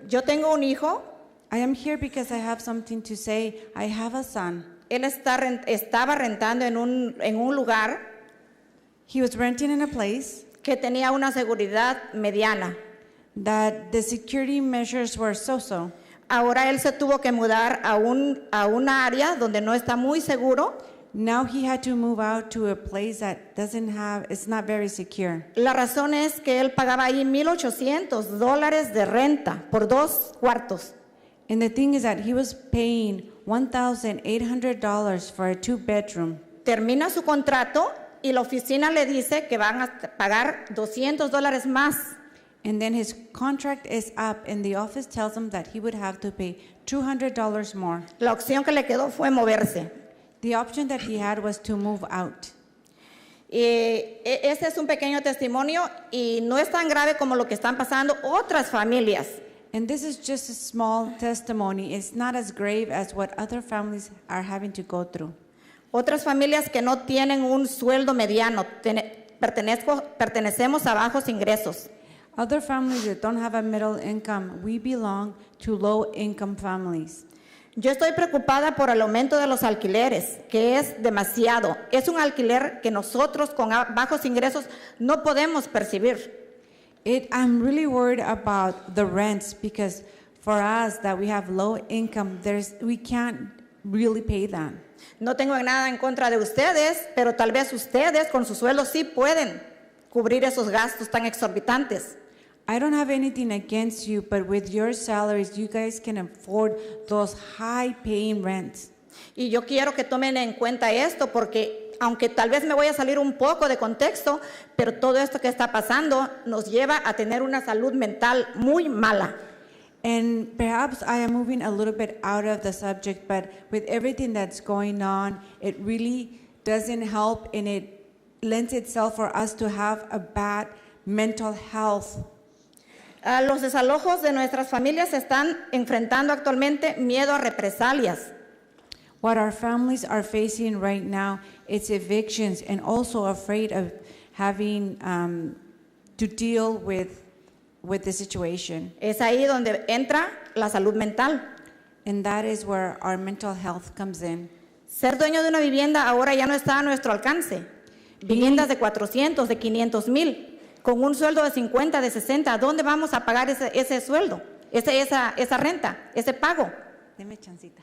Yo tengo un hijo. I am here because I have something to say. I have a son. Él estaba rentando en un lugar. He was renting in a place que tenía una seguridad mediana. That the security measures were so-so. Ahora él se tuvo que mudar a una área donde no está muy seguro. Now he had to move out to a place that it's not very secure. La razón es que él pagaba ahí $1,800 de renta por 2 cuartos. And the thing is that he was paying $1,800 for a 2-bedroom. Termina su contrato y la oficina le dice que van a pagar $200 más. And then his contract is up, and the office tells him that he would have to pay $200 more. La opción que le quedó fue moverse. The option that he had was to move out. Este es un pequeño testimonio y no es tan grave como lo que están pasando otras familias. And this is just a small testimony. It's not as grave as what other families are having to go through. Otras familias que no tienen un sueldo mediano, pertenecemos a bajos ingresos. Other families that don't have a middle income, we belong to low-income families. Yo estoy preocupada por el aumento de los alquileres, que es demasiado. Es un alquiler que nosotros con bajos ingresos no podemos percibir. I'm really worried about the rents because for us that we have low income, we can't really pay that. No tengo nada en contra de ustedes, pero tal vez ustedes con su sueldo sí pueden cubrir esos gastos tan exorbitantes. I don't have anything against you, but with your salaries, you guys can afford those high-paying rents. Y yo quiero que tomen en cuenta esto porque aunque tal vez me voy a salir un poco de contexto, pero todo esto que está pasando nos lleva a tener una salud mental muy mala. And perhaps I am moving a little bit out of the subject, but with everything that's going on, it really doesn't help, and it lends itself for us to have a bad mental health. Los desalojos de nuestras familias están enfrentando actualmente miedo a represalias. What our families are facing right now, it's evictions and also afraid of having to deal with the situation. Es ahí donde entra la salud mental. And that is where our mental health comes in. Ser dueño de una vivienda ahora ya no está a nuestro alcance. Viviendas de 400, de 500,000, con un sueldo de 50, de 60, ¿dónde vamos a pagar ese sueldo? Esa renta, ese pago. Deme chancita.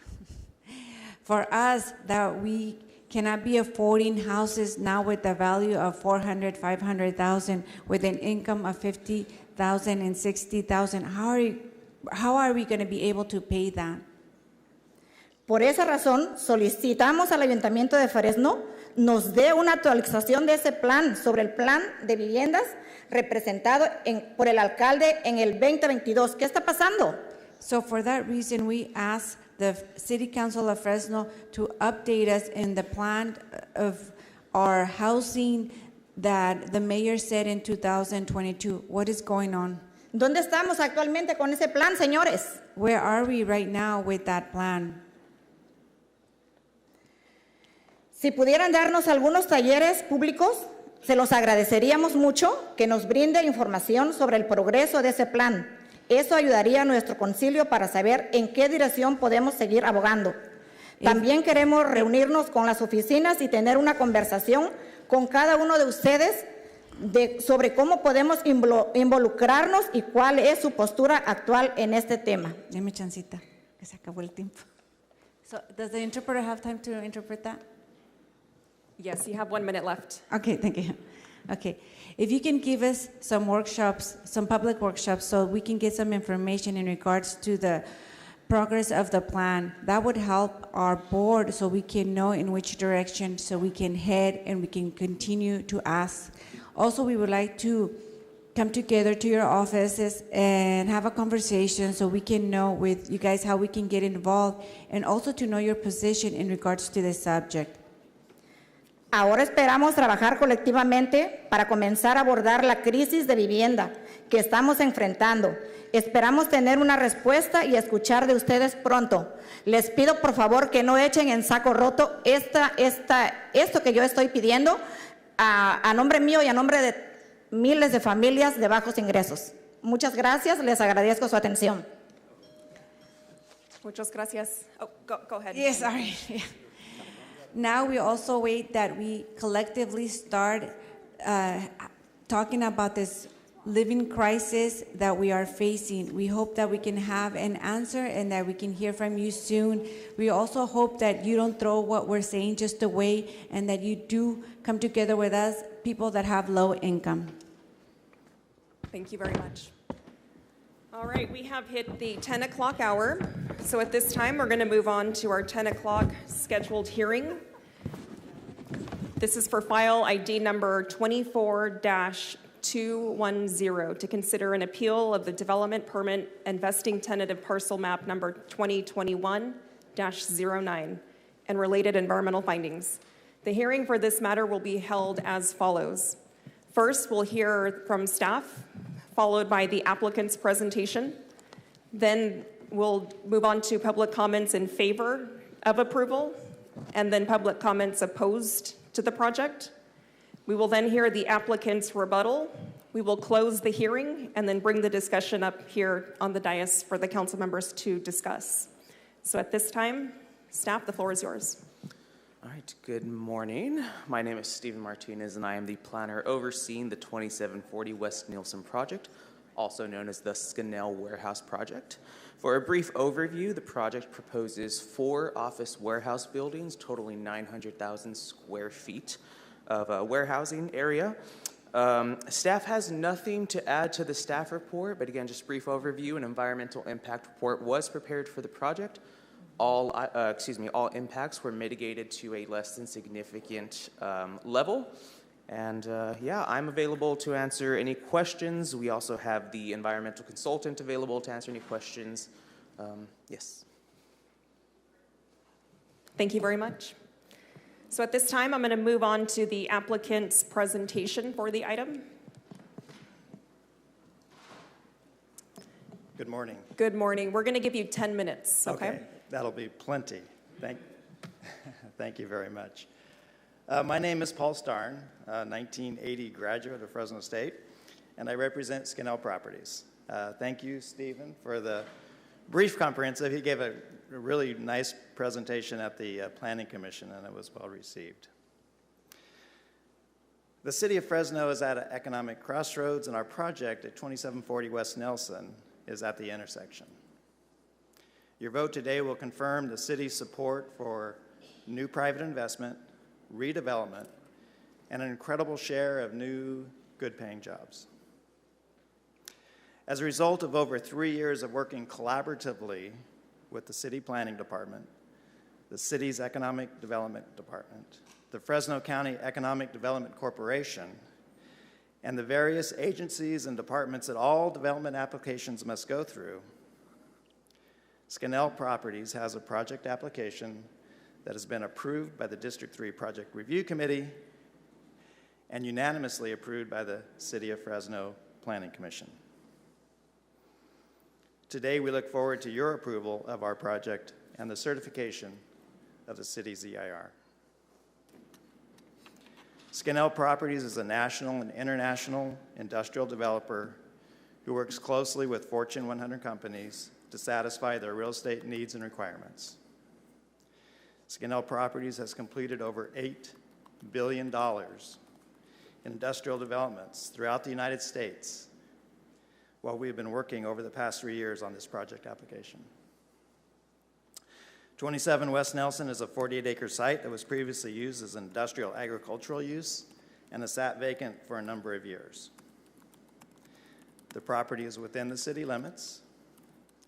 For us, that we cannot be affording houses now with a value of $400,000, $500,000, with an income of $50,000 and $60,000. How are we going to be able to pay that? Por esa razón, solicitamos al Ayuntamiento de Fresno nos dé una actualización de ese plan sobre el plan de viviendas representado por el alcalde en el 2022. ¿Qué está pasando? So for that reason, we ask the City Council of Fresno to update us in the plan of our housing that the mayor said in 2022. What is going on? ¿Dónde estamos actualmente con ese plan, señores? Where are we right now with that plan? Si pudieran darnos algunos talleres públicos, se los agradeceríamos mucho que nos brinde información sobre el progreso de ese plan. Eso ayudaría a nuestro concilio para saber en qué dirección podemos seguir abogando. También queremos reunirnos con las oficinas y tener una conversación con cada uno de ustedes sobre cómo podemos involucrarnos y cuál es su postura actual en este tema. Deme chancita, que se acabó el tiempo. So, does the interpreter have time to interpret that? Yes, you have 1 minute left. Okay, thank you. Okay, if you can give us some workshops, some public workshops, so we can get some information in regards to the progress of the plan, that would help our board so we can know in which direction so we can head and we can continue to ask. Also, we would like to come together to your offices and have a conversation so we can know with you guys how we can get involved and also to know your position in regards to this subject. Ahora esperamos trabajar colectivamente para comenzar a abordar la crisis de vivienda que estamos enfrentando. Esperamos tener una respuesta y escuchar de ustedes pronto. Les pido por favor que no echen en saco roto esto que yo estoy pidiendo a nombre mío y a nombre de miles de familias de bajos ingresos. Muchas gracias, les agradezco su atención. Muchas gracias. Oh, go ahead. Yes, sorry. Yeah. Now we also wait that we collectively start talking about this living crisis that we are facing. We hope that we can have an answer and that we can hear from you soon. We also hope that you don't throw what we're saying just away and that you do come together with us, people that have low income. Thank you very much. All right, we have hit the 10 o'clock hour. So at this time, we're going to move on to our 10 o'clock scheduled hearing. This is for file ID number 24-2 210 to consider an appeal of the development permit and vesting tentative parcel map number 2021-09 and related environmental findings. The hearing for this matter will be held as follows. First, we'll hear from staff, followed by the applicant's presentation. Then we'll move on to public comments in favor of approval, and then public comments opposed to the project. We will then hear the applicant's rebuttal. We will close the hearing and then bring the discussion up here on the dais for the council members to discuss. So at this time, staff, the floor is yours. All right, good morning. My name is Stephen Martinez, and I am the planner overseeing the 2740 West Nielsen project, also known as the Scannell Warehouse Project. For a brief overview, the project proposes 4 office warehouse buildings totaling 900,000 square feet of a warehousing area. Staff has nothing to add to the staff report, but again, just brief overview. An environmental impact report was prepared for the project. All impacts were mitigated to a less than significant level. And yeah, I'm available to answer any questions. We also have the environmental consultant available to answer any questions. Yes. Thank you very much. So at this time, I'm going to move on to the applicant's presentation for the item. Good morning. Good morning. We're going to give you 10 minutes, okay? That'll be plenty. Thank you very much. My name is Paul Starn, 1980 graduate of Fresno State, and I represent Scannell Properties. Thank you, Stephen, for the brief comprehensive. He gave a really nice presentation at the Planning Commission, and it was well received. The city of Fresno is at an economic crossroads, and our project at 2740 West Nelson is at the intersection. Your vote today will confirm the city's support for new private investment, redevelopment, and an incredible share of new, good-paying jobs. As a result of over 3 years of working collaboratively with the City Planning Department, the city's Economic Development Department, the Fresno County Economic Development Corporation, and the various agencies and departments that all development applications must go through, Scannell Properties has a project application that has been approved by the District 3 Project Review Committee and unanimously approved by the City of Fresno Planning Commission. Today, we look forward to your approval of our project and the certification of the city's EIR. Scannell Properties is a national and international industrial developer who works closely with Fortune 100 companies to satisfy their real estate needs and requirements. Scannell Properties has completed over $8 billion in industrial developments throughout the United States while we've been working over the past 3 years on this project application. 27 West Nelson is a 48-acre site that was previously used as industrial agricultural use and has sat vacant for a number of years. The property is within the city limits.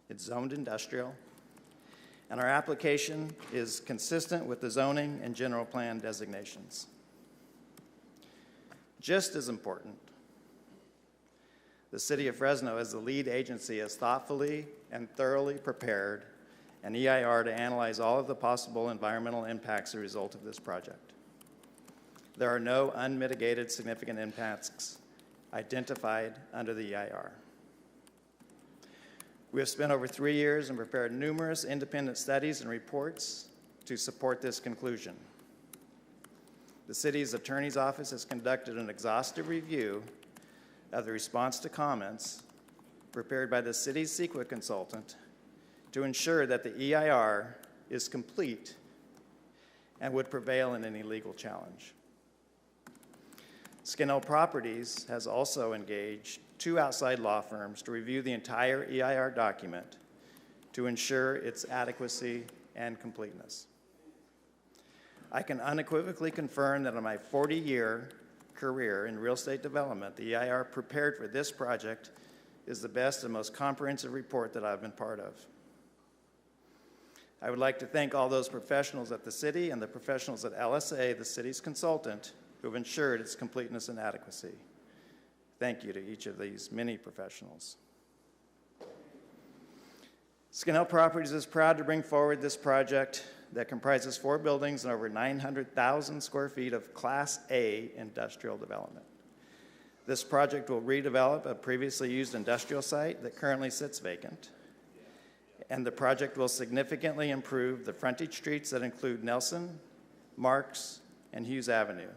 It's zoned industrial, and our application is consistent with the zoning and general plan designations. Just as important, the City of Fresno, as the lead agency, has thoughtfully and thoroughly prepared an EIR to analyze all of the possible environmental impacts as a result of this project. There are no unmitigated significant impacts identified under the EIR. We have spent over 3 years and prepared numerous independent studies and reports to support this conclusion. The city's attorney's office has conducted an exhaustive review of the response to comments prepared by the city's CEQA consultant to ensure that the EIR is complete and would prevail in any legal challenge. Scannell Properties has also engaged 2 outside law firms to review the entire EIR document to ensure its adequacy and completeness. I can unequivocally confirm that in my 40-year career in real estate development, the EIR prepared for this project is the best and most comprehensive report that I've been part of. I would like to thank all those professionals at the city and the professionals at LSA, the city's consultant, who have ensured its completeness and adequacy. Thank you to each of these many professionals. Skinnell Properties is proud to bring forward this project that comprises 4 buildings and over 900,000 square feet of Class A industrial development. This project will redevelop a previously used industrial site that currently sits vacant. And the project will significantly improve the frontage streets that include Nelson, Marks, and Hughes Avenue,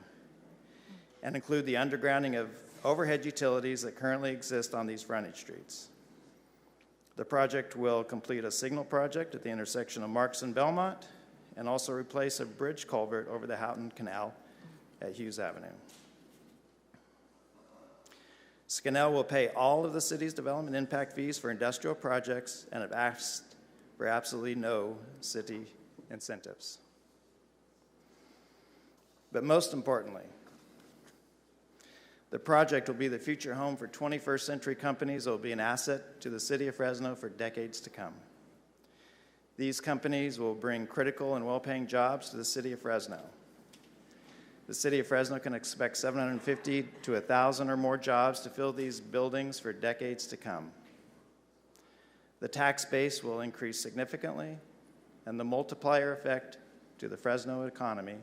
and include the undergrounding of overhead utilities that currently exist on these frontage streets. The project will complete a signal project at the intersection of Marks and Belmont, and also replace a bridge culvert over the Houghton Canal at Hughes Avenue. Skinnell will pay all of the city's development impact fees for industrial projects and have asked for absolutely no city incentives. But most importantly, the project will be the future home for 21st century companies that will be an asset to the city of Fresno for decades to come. These companies will bring critical and well-paying jobs to the city of Fresno. The city of Fresno can expect 750 to 1,000 or more jobs to fill these buildings for decades to come. The tax base will increase significantly, and the multiplier effect to the Fresno economy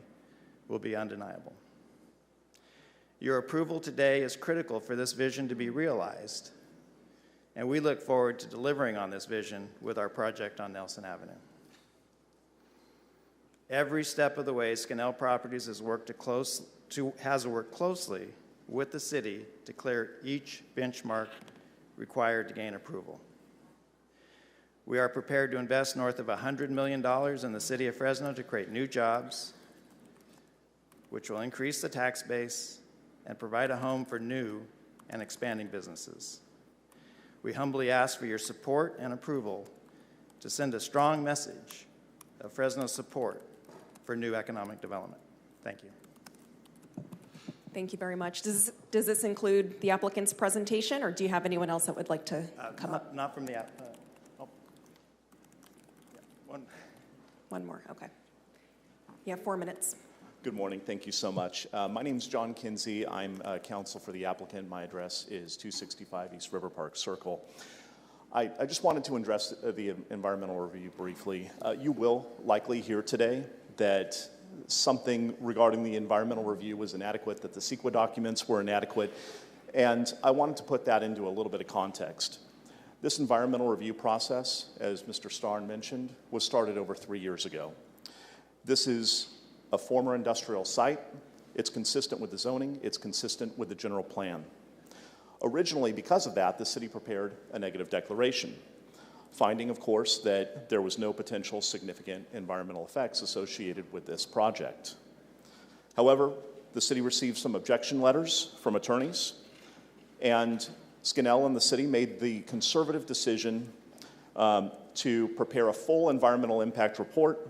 will be undeniable. Your approval today is critical for this vision to be realized, and we look forward to delivering on this vision with our project on Nelson Avenue. Every step of the way, Skinnell Properties has worked closely with the city to clear each benchmark required to gain approval. We are prepared to invest north of $100 million in the city of Fresno to create new jobs, which will increase the tax base and provide a home for new and expanding businesses. We humbly ask for your support and approval to send a strong message of Fresno's support for new economic development. Thank you. Thank you very much. Does this include the applicant's presentation, or do you have anyone else that would like to come up? Not from the app. One more, okay. You have 4 minutes. Good morning. Thank you so much. My name is John Kinsey. I'm counsel for the applicant. My address is 265 East River Park Circle. I just wanted to address the environmental review briefly. You will likely hear today that something regarding the environmental review was inadequate, that the CEQA documents were inadequate, and I wanted to put that into a little bit of context. This environmental review process, as Mr. Starn mentioned, was started over 3 years ago. This is a former industrial site. It's consistent with the zoning. It's consistent with the general plan. Originally, because of that, the city prepared a negative declaration, finding, of course, that there was no potential significant environmental effects associated with this project. However, the city received some objection letters from attorneys, and Skinnell and the city made the conservative decision to prepare a full environmental impact report,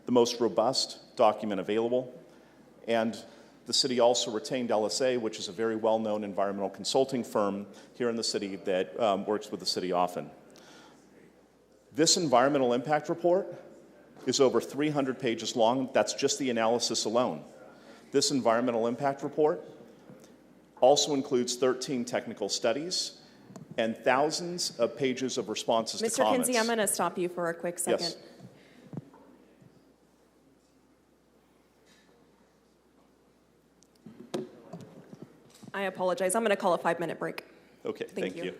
the most robust document available, and the city also retained LSA, which is a very well-known environmental consulting firm here in the city that works with the city often. This environmental impact report is over 300 pages long. That's just the analysis alone. This environmental impact report also includes 13 technical studies and thousands of pages of responses to comments. Mr. Kinsey, I'm going to stop you for a quick second. Yes. I apologize. I'm going to call a 5-minute break. Okay, thank you.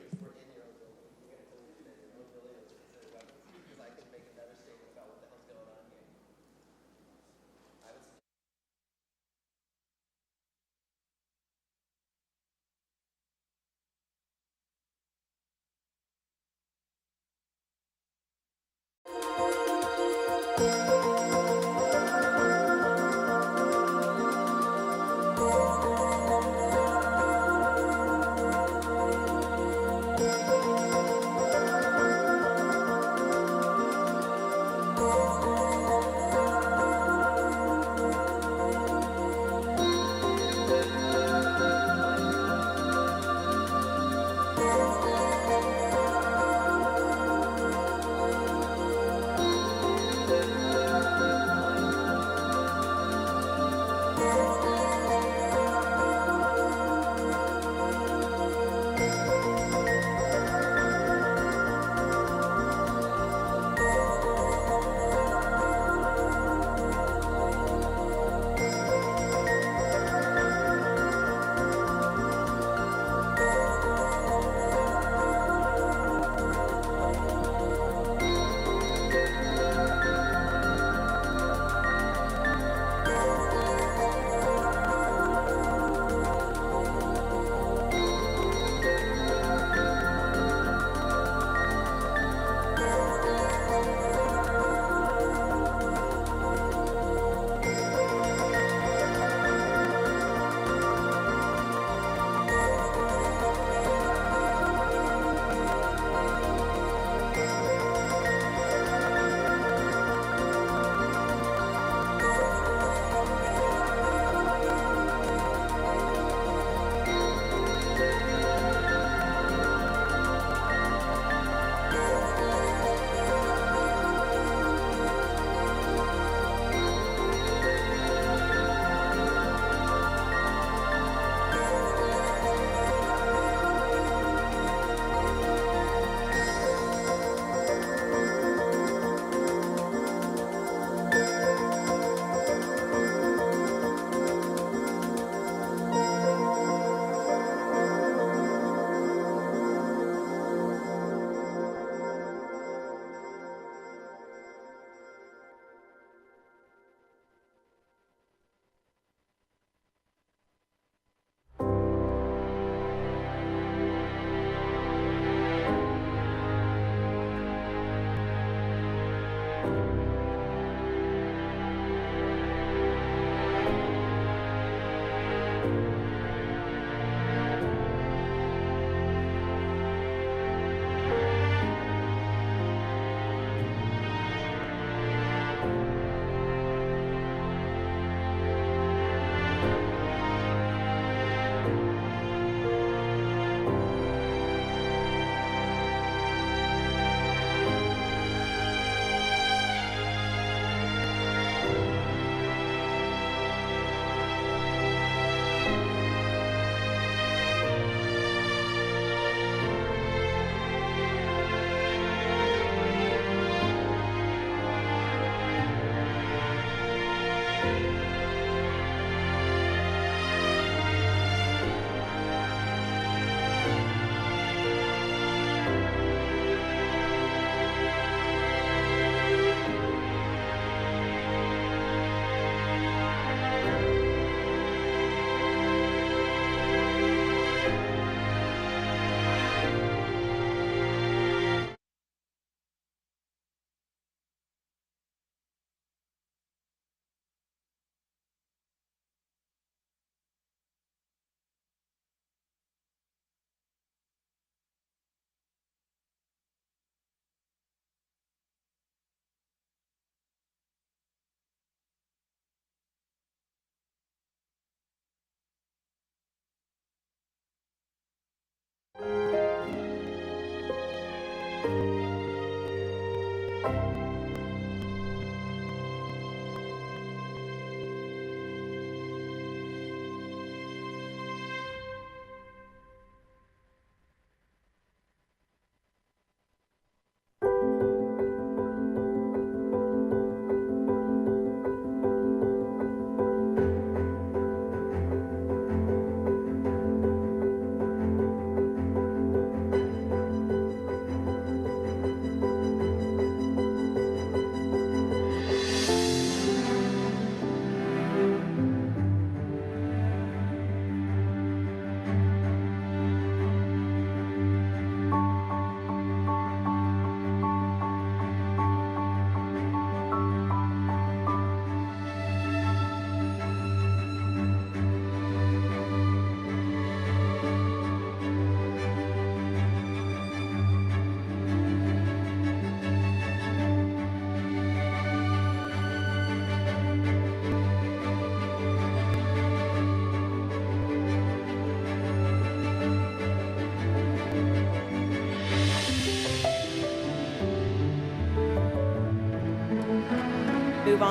move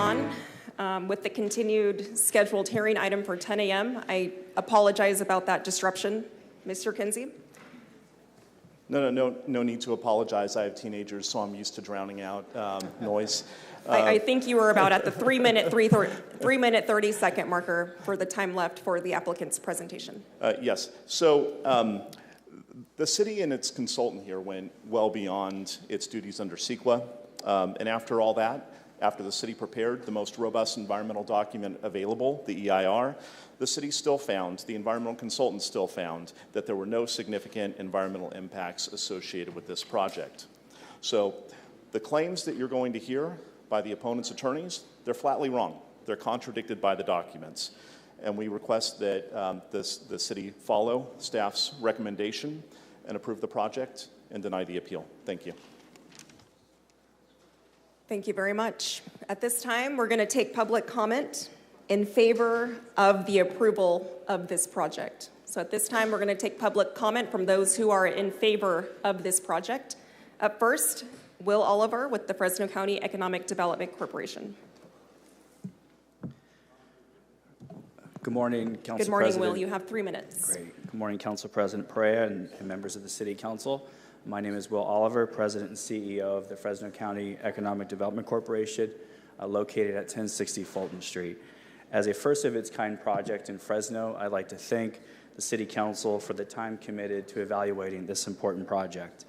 on with the continued scheduled hearing item for 10 a.m. I apologize about that disruption. Mr. Kinsey? No need to apologize. I have teenagers, so I'm used to drowning out noise. I think you were about at the 3 minute 30-second marker for the time left for the applicant's presentation. Yes. So the city and its consultant here went well beyond its duties under CEQA. And after all that, after the city prepared the most robust environmental document available, the EIR, the city still found, the environmental consultant still found, that there were no significant environmental impacts associated with this project. So the claims that you're going to hear by the opponent's attorneys, they're flatly wrong. They're contradicted by the documents. And we request that the city follow staff's recommendation and approve the project and deny the appeal. Thank you. Thank you very much. At this time, we're going to take public comment in favor of the approval of this project. So at this time, we're going to take public comment from those who are in favor of this project. Up first, Will Oliver with the Fresno County Economic Development Corporation. Good morning, Council President. Good morning, Will. You have 3 minutes. Great. Good morning, Council President Perea and members of the City Council. My name is Will Oliver, President and CEO of the Fresno County Economic Development Corporation, located at 1060 Fulton Street. As a first-of-its-kind project in Fresno, I'd like to thank the City Council for the time committed to evaluating this important project.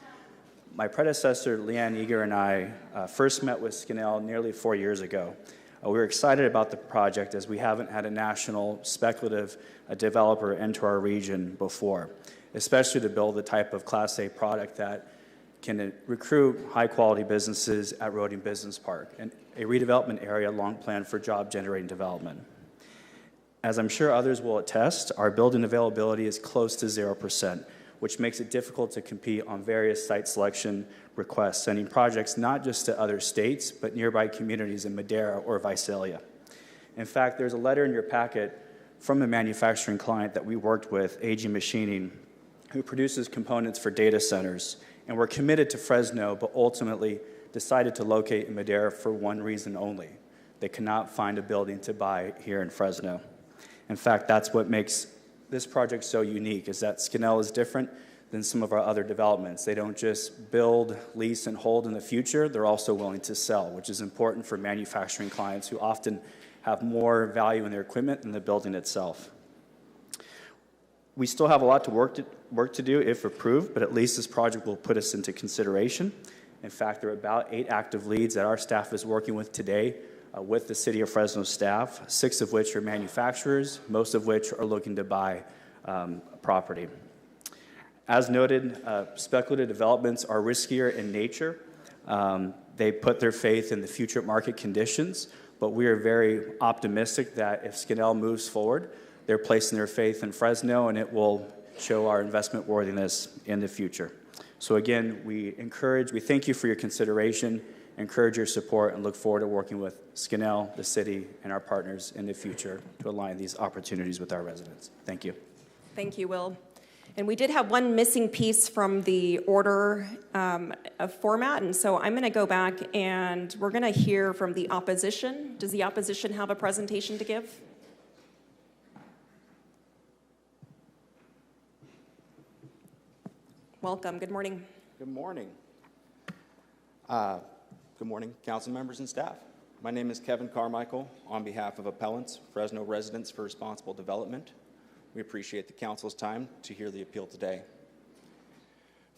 My predecessor, Leanne Eager, and I first met with Skinnell nearly 4 years ago. We were excited about the project as we haven't had a national speculative developer enter our region before, especially to build the type of Class A product that can recruit high-quality businesses at Roding Business Park, and a redevelopment area long planned for job-generating development. As I'm sure others will attest, our building availability is close to 0%, which makes it difficult to compete on various site selection requests, sending projects not just to other states, but nearby communities in Madera or Visalia. In fact, there's a letter in your packet from a manufacturing client that we worked with, AG Machining, who produces components for data centers, and we're committed to Fresno, but ultimately decided to locate in Madera for one reason only. They cannot find a building to buy here in Fresno. In fact, that's what makes this project so unique, is that Skinnell is different than some of our other developments. They don't just build, lease, and hold in the future, they're also willing to sell, which is important for manufacturing clients who often have more value in their equipment than the building itself. We still have a lot to work to do if approved, but at least this project will put us into consideration. In fact, there are about 8 active leads that our staff is working with today with the City of Fresno staff, 6 of which are manufacturers, most of which are looking to buy property. As noted, speculative developments are riskier in nature. They put their faith in the future market conditions, but we are very optimistic that if Skinnell moves forward, they're placing their faith in Fresno, and it will show our investment worthiness in the future. So again, we thank you for your consideration, encourage your support, and look forward to working with Skinnell, the city, and our partners in the future to align these opportunities with our residents. Thank you. Thank you, Will. And we did have one missing piece from the order of format, and so I'm going to go back and we're going to hear from the opposition. Does the opposition have a presentation to give? Welcome. Good morning. Good morning. Good morning, council members and staff. My name is Kevin Carmichael on behalf of appellants, Fresno Residents for Responsible Development. We appreciate the council's time to hear the appeal today.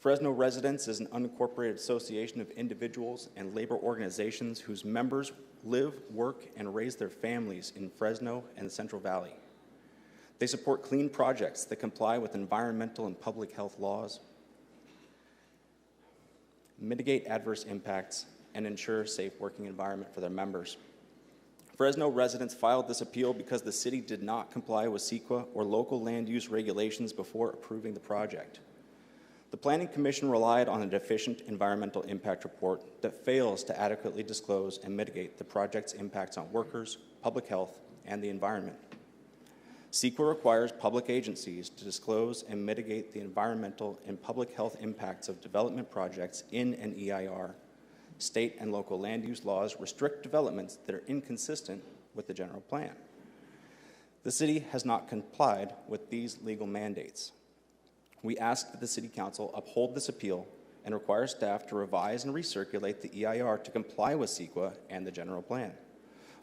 Fresno Residents is an unincorporated association of individuals and labor organizations whose members live, work, and raise their families in Fresno and the Central Valley. They support clean projects that comply with environmental and public health laws, mitigate adverse impacts, and ensure a safe working environment for their members. Fresno residents filed this appeal because the city did not comply with CEQA or local land use regulations before approving the project. The Planning Commission relied on a deficient environmental impact report that fails to adequately disclose and mitigate the project's impacts on workers, public health, and the environment. CEQA requires public agencies to disclose and mitigate the environmental and public health impacts of development projects in an EIR. State and local land use laws restrict developments that are inconsistent with the general plan. The city has not complied with these legal mandates. We ask that the City Council uphold this appeal and require staff to revise and recirculate the EIR to comply with CEQA and the general plan.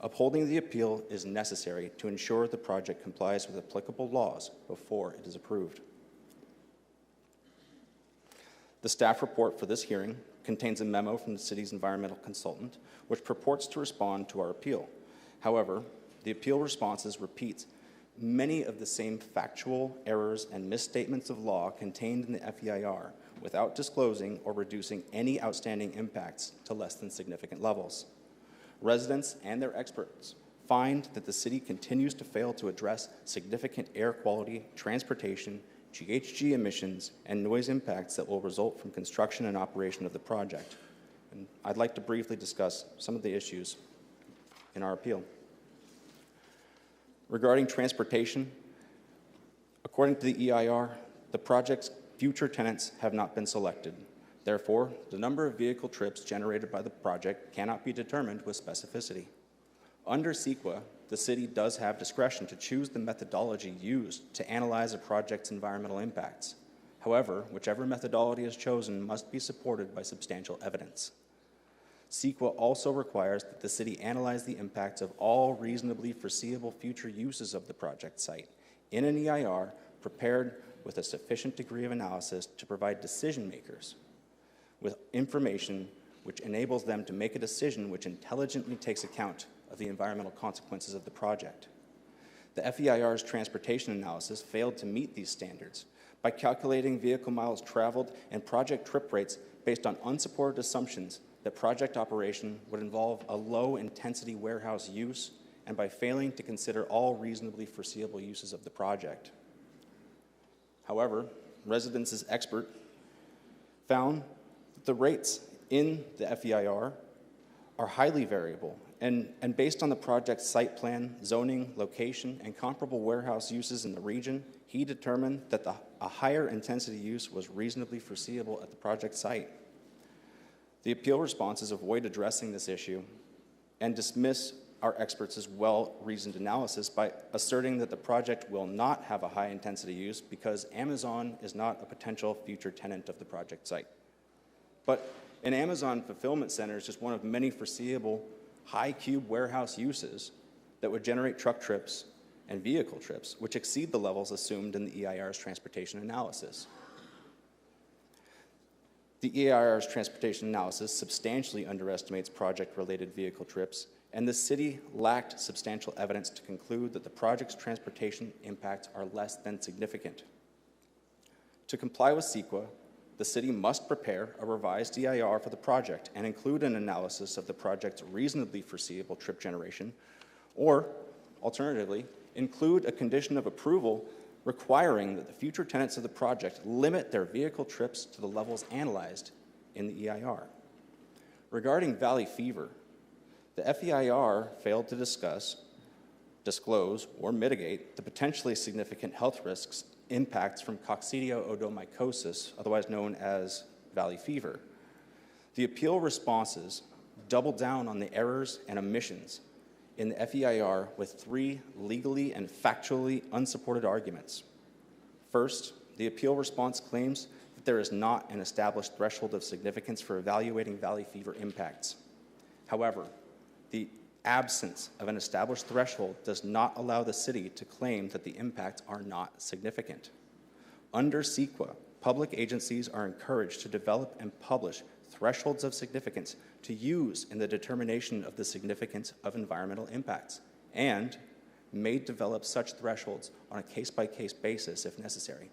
Upholding the appeal is necessary to ensure the project complies with applicable laws before it is approved. The staff report for this hearing contains a memo from the city's environmental consultant, which purports to respond to our appeal. However, the appeal responses repeat many of the same factual errors and misstatements of law contained in the FEIR without disclosing or reducing any outstanding impacts to less than significant levels. Residents and their experts find that the city continues to fail to address significant air quality, transportation, GHG emissions, and noise impacts that will result from construction and operation of the project. And I'd like to briefly discuss some of the issues in our appeal. Regarding transportation, according to the EIR, the project's future tenants have not been selected. Therefore, the number of vehicle trips generated by the project cannot be determined with specificity. Under CEQA, the city does have discretion to choose the methodology used to analyze a project's environmental impacts. However, whichever methodology is chosen must be supported by substantial evidence. CEQA also requires that the city analyze the impacts of all reasonably foreseeable future uses of the project site in an EIR prepared with a sufficient degree of analysis to provide decision makers with information which enables them to make a decision which intelligently takes account of the environmental consequences of the project. The FEIR's transportation analysis failed to meet these standards by calculating vehicle miles traveled and project trip rates based on unsupported assumptions that project operation would involve a low-intensity warehouse use and by failing to consider all reasonably foreseeable uses of the project. However, residents' expert found that the rates in the FEIR are highly variable, and based on the project's site plan, zoning, location, and comparable warehouse uses in the region, he determined that a higher intensity use was reasonably foreseeable at the project site. The appeal responses avoid addressing this issue and dismiss our experts' well-reasoned analysis by asserting that the project will not have a high-intensity use because Amazon is not a potential future tenant of the project site. But an Amazon fulfillment center is just one of many foreseeable high-cube warehouse uses that would generate truck trips and vehicle trips, which exceed the levels assumed in the EIR's transportation analysis. The EIR's transportation analysis substantially underestimates project-related vehicle trips, and the city lacked substantial evidence to conclude that the project's transportation impacts are less than significant. To comply with CEQA, the city must prepare a revised EIR for the project and include an analysis of the project's reasonably foreseeable trip generation, or, alternatively, include a condition of approval requiring that the future tenants of the project limit their vehicle trips to the levels analyzed in the EIR. Regarding valley fever, the FEIR failed to disclose, or mitigate the potentially significant health risks impacts from coccidioidomycosis, otherwise known as valley fever. The appeal responses doubled down on the errors and omissions in the FEIR with 3 legally and factually unsupported arguments. First, the appeal response claims that there is not an established threshold of significance for evaluating valley fever impacts. However, the absence of an established threshold does not allow the city to claim that the impacts are not significant. Under CEQA, public agencies are encouraged to develop and publish thresholds of significance to use in the determination of the significance of environmental impacts, and may develop such thresholds on a case-by-case basis if necessary.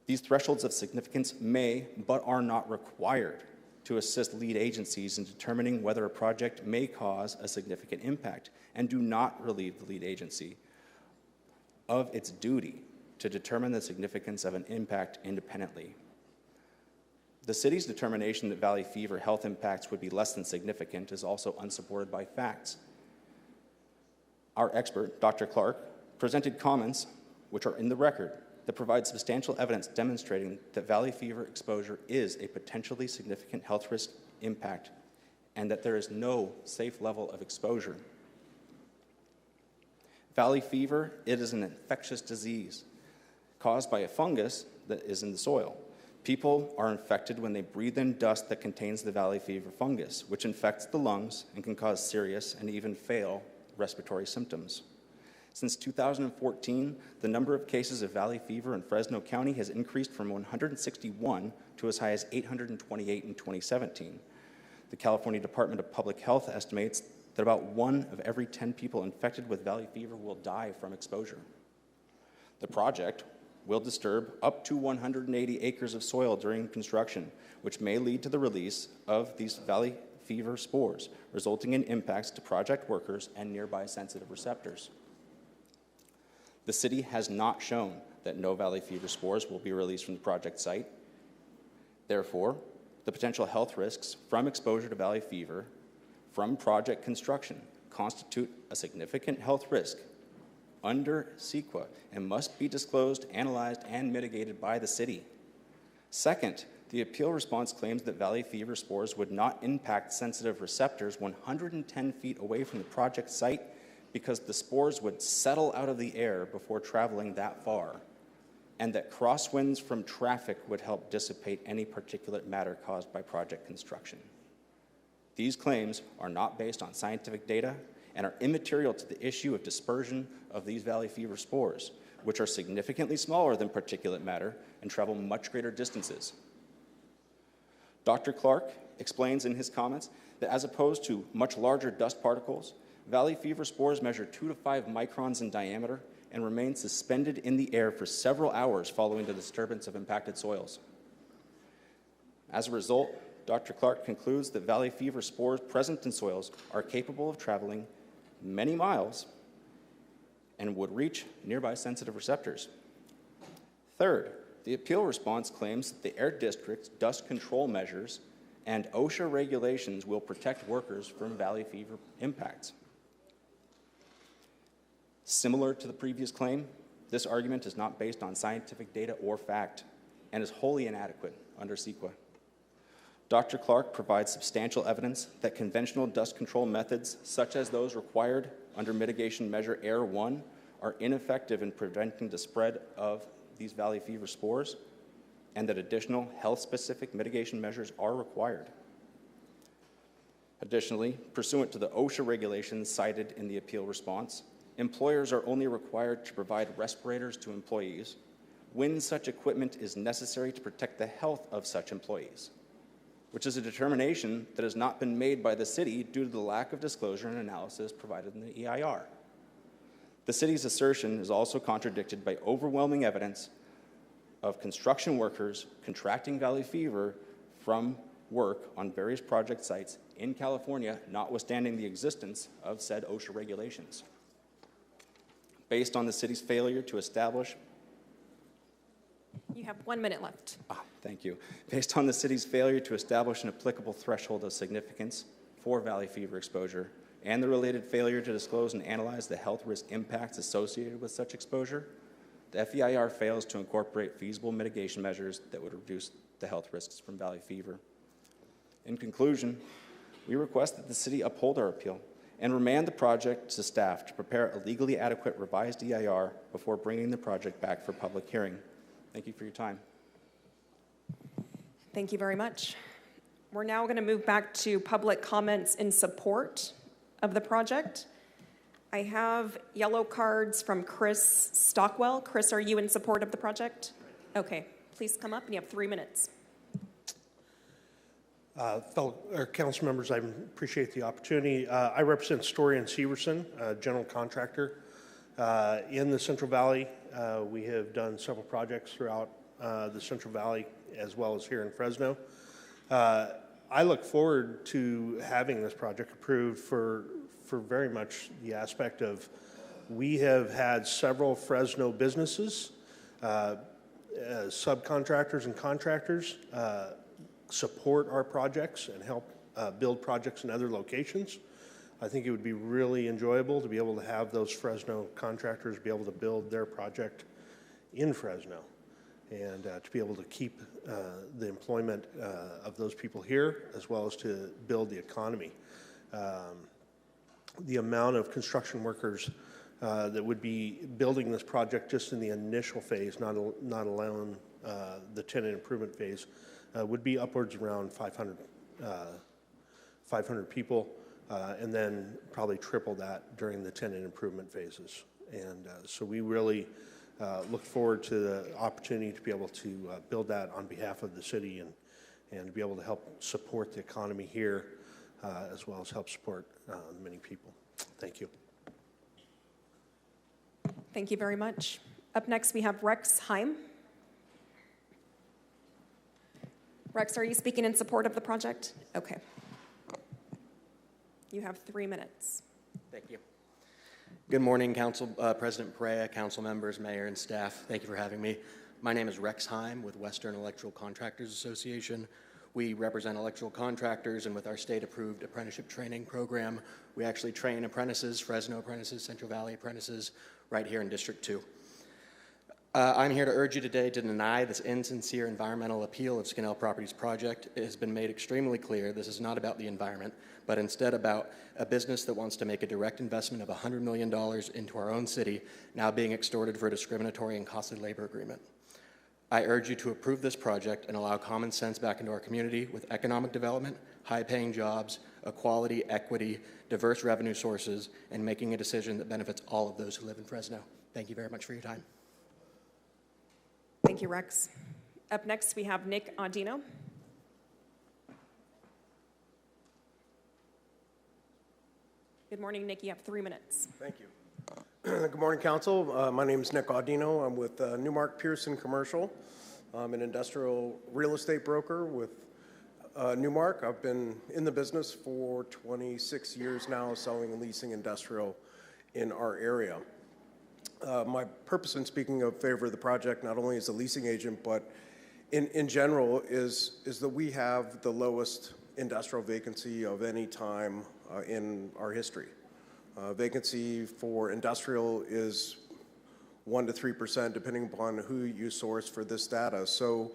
These thresholds of significance may, but are not required, to assist lead agencies in determining whether a project may cause a significant impact, and do not relieve the lead agency of its duty to determine the significance of an impact independently. The city's determination that valley fever health impacts would be less than significant is also unsupported by facts. Our expert, Dr. Clark, presented comments, which are in the record, that provides substantial evidence demonstrating that valley fever exposure is a potentially significant health risk impact and that there is no safe level of exposure. Valley fever, it is an infectious disease caused by a fungus that is in the soil. People are infected when they breathe in dust that contains the valley fever fungus, which infects the lungs and can cause serious and even fatal respiratory symptoms. Since 2014, the number of cases of valley fever in Fresno County has increased from 161 to as high as 828 in 2017. The California Department of Public Health estimates that about 1 of every 10 people infected with valley fever will die from exposure. The project will disturb up to 180 acres of soil during construction, which may lead to the release of these valley fever spores, resulting in impacts to project workers and nearby sensitive receptors. The city has not shown that no valley fever spores will be released from the project site. Therefore, the potential health risks from exposure to valley fever from project construction constitute a significant health risk under CEQA and must be disclosed, analyzed, and mitigated by the city. Second, the appeal response claims that valley fever spores would not impact sensitive receptors 110 feet away from the project site because the spores would settle out of the air before traveling that far, and that crosswinds from traffic would help dissipate any particulate matter caused by project construction. These claims are not based on scientific data and are immaterial to the issue of dispersion of these valley fever spores, which are significantly smaller than particulate matter and travel much greater distances. Dr. Clark explains in his comments that as opposed to much larger dust particles, valley fever spores measure 2 to 5 microns in diameter and remain suspended in the air for several hours following the disturbance of impacted soils. As a result, Dr. Clark concludes that valley fever spores present in soils are capable of traveling many miles and would reach nearby sensitive receptors. Third, the appeal response claims that the Air District's dust control measures and OSHA regulations will protect workers from valley fever impacts. Similar to the previous claim, this argument is not based on scientific data or fact and is wholly inadequate under CEQA. Dr. Clark provides substantial evidence that conventional dust control methods, such as those required under mitigation measure Air 1, are ineffective in preventing the spread of these valley fever spores, and that additional health-specific mitigation measures are required. Additionally, pursuant to the OSHA regulations cited in the appeal response, employers are only required to provide respirators to employees when such equipment is necessary to protect the health of such employees, which is a determination that has not been made by the city due to the lack of disclosure and analysis provided in the EIR. The city's assertion is also contradicted by overwhelming evidence of construction workers contracting valley fever from work on various project sites in California, notwithstanding the existence of said OSHA regulations. Based on the city's failure to establish You have 1 minute left. Thank you. Based on the city's failure to establish an applicable threshold of significance for valley fever exposure and the related failure to disclose and analyze the health risk impacts associated with such exposure, the FEIR fails to incorporate feasible mitigation measures that would reduce the health risks from valley fever. In conclusion, we request that the city uphold our appeal and remand the project to staff to prepare a legally adequate revised EIR before bringing the project back for public hearing. Thank you for your time. Thank you very much. We're now going to move back to public comments in support of the project. I have yellow cards from Chris Stockwell. Chris, are you in support of the project? Okay, please come up and you have 3 minutes. Fellow council members, I appreciate the opportunity. I represent Story and Severson, a general contractor in the Central Valley. We have done several projects throughout the Central Valley as well as here in Fresno. I look forward to having this project approved for very much the aspect of we have had several Fresno businesses, subcontractors and contractors support our projects and help build projects in other locations. I think it would be really enjoyable to be able to have those Fresno contractors be able to build their project in Fresno, and to be able to keep the employment of those people here, as well as to build the economy. The amount of construction workers that would be building this project just in the initial phase, not alone the tenant improvement phase, would be upwards around 500 people, and then probably triple that during the tenant improvement phases. And so we really look forward to the opportunity to be able to build that on behalf of the city and be able to help support the economy here, as well as help support many people. Thank you. Thank you very much. Up next, we have Rex Heim. Rex, are you speaking in support of the project? Okay. You have 3 minutes. Thank you. Good morning, Council President Perea, council members, mayor, and staff. Thank you for having me. My name is Rex Heim with Western Electrical Contractors Association. We represent electrical contractors, and with our state-approved apprenticeship training program, we actually train apprentices, Fresno apprentices, Central Valley apprentices, right here in District 2. I'm here to urge you today to deny this insincere environmental appeal of Skinnell Properties project. It has been made extremely clear this is not about the environment, but instead about a business that wants to make a direct investment of $100 million into our own city, now being extorted for a discriminatory and costly labor agreement. I urge you to approve this project and allow common sense back into our community with economic development, high-paying jobs, equality, equity, diverse revenue sources, and making a decision that benefits all of those who live in Fresno. Thank you very much for your time. Thank you, Rex. Up next, we have Nick Audino. Good morning, Nick. You have 3 minutes. Thank you. Good morning, Council. My name is Nick Audino. I'm with Newmark Pearson Commercial. I'm an industrial real estate broker with Newmark. I've been in the business for 26 years now, selling and leasing industrial in our area. My purpose in speaking in favor of the project, not only as a leasing agent, but in general, is that we have the lowest industrial vacancy of any time in our history. Vacancy for industrial is 1% to 3%, depending upon who you source for this data. So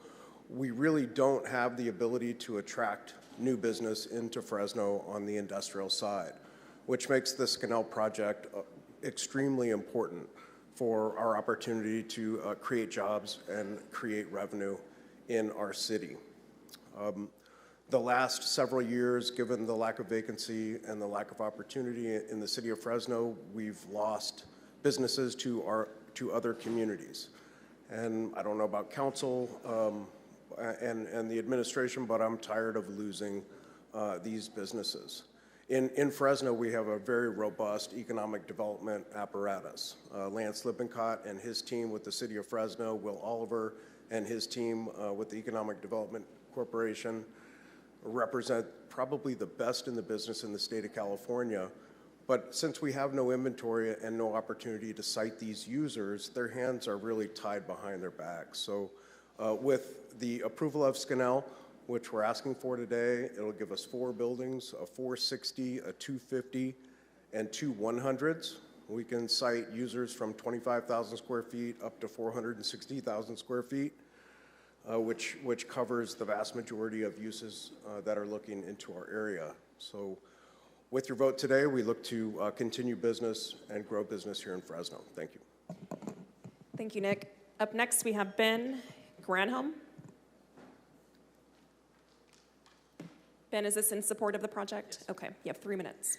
we really don't have the ability to attract new business into Fresno on the industrial side, which makes the Skinnell project extremely important for our opportunity to create jobs and create revenue in our city. The last several years, given the lack of vacancy and the lack of opportunity in the city of Fresno, we've lost businesses to other communities. And I don't know about council and the administration, but I'm tired of losing these businesses. In Fresno, we have a very robust economic development apparatus. Lance Lippincott and his team with the city of Fresno, Will Oliver and his team with the Economic Development Corporation represent probably the best in the business in the state of California. But since we have no inventory and no opportunity to cite these users, their hands are really tied behind their backs. So with the approval of Skinnell, which we're asking for today, it'll give us 4 buildings, a 460, a 250, and 2 100s. We can cite users from 25,000 square feet up to 460,000 square feet, which covers the vast majority of uses that are looking into our area. So with your vote today, we look to continue business and grow business here in Fresno. Thank you. Thank you, Nick. Up next, we have Ben Granholm. Ben, is this in support of the project? Yes. Okay, you have 3 minutes.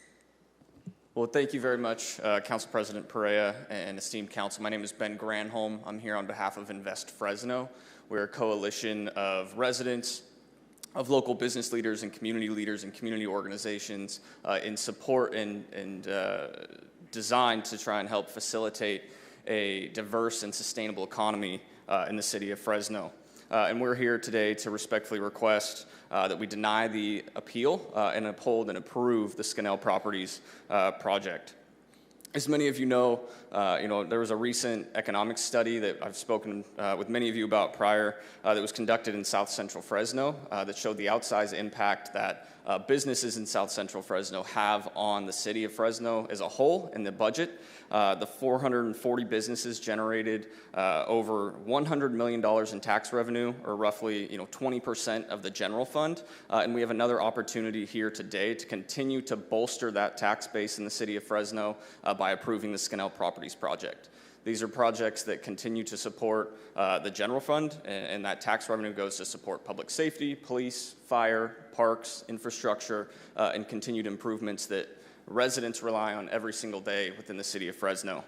Well, thank you very much, Council President Perea and esteemed council. My name is Ben Granholm. I'm here on behalf of Invest Fresno. We're a coalition of residents, of local business leaders and community organizations in support and designed to try and help facilitate a diverse and sustainable economy in the city of Fresno. And we're here today to respectfully request that we deny the appeal and uphold and approve the Skinnell Properties project. As many of you know, there was a recent economic study that I've spoken with many of you about prior that was conducted in South Central Fresno that showed the outsized impact that businesses in South Central Fresno have on the city of Fresno as a whole in the budget. The 440 businesses generated over $100 million in tax revenue, or roughly 20% of the general fund. And we have another opportunity here today to continue to bolster that tax base in the city of Fresno by approving the Skinnell Properties project. These are projects that continue to support the general fund, and that tax revenue goes to support public safety, police, fire, parks, infrastructure, and continued improvements that residents rely on every single day within the city of Fresno.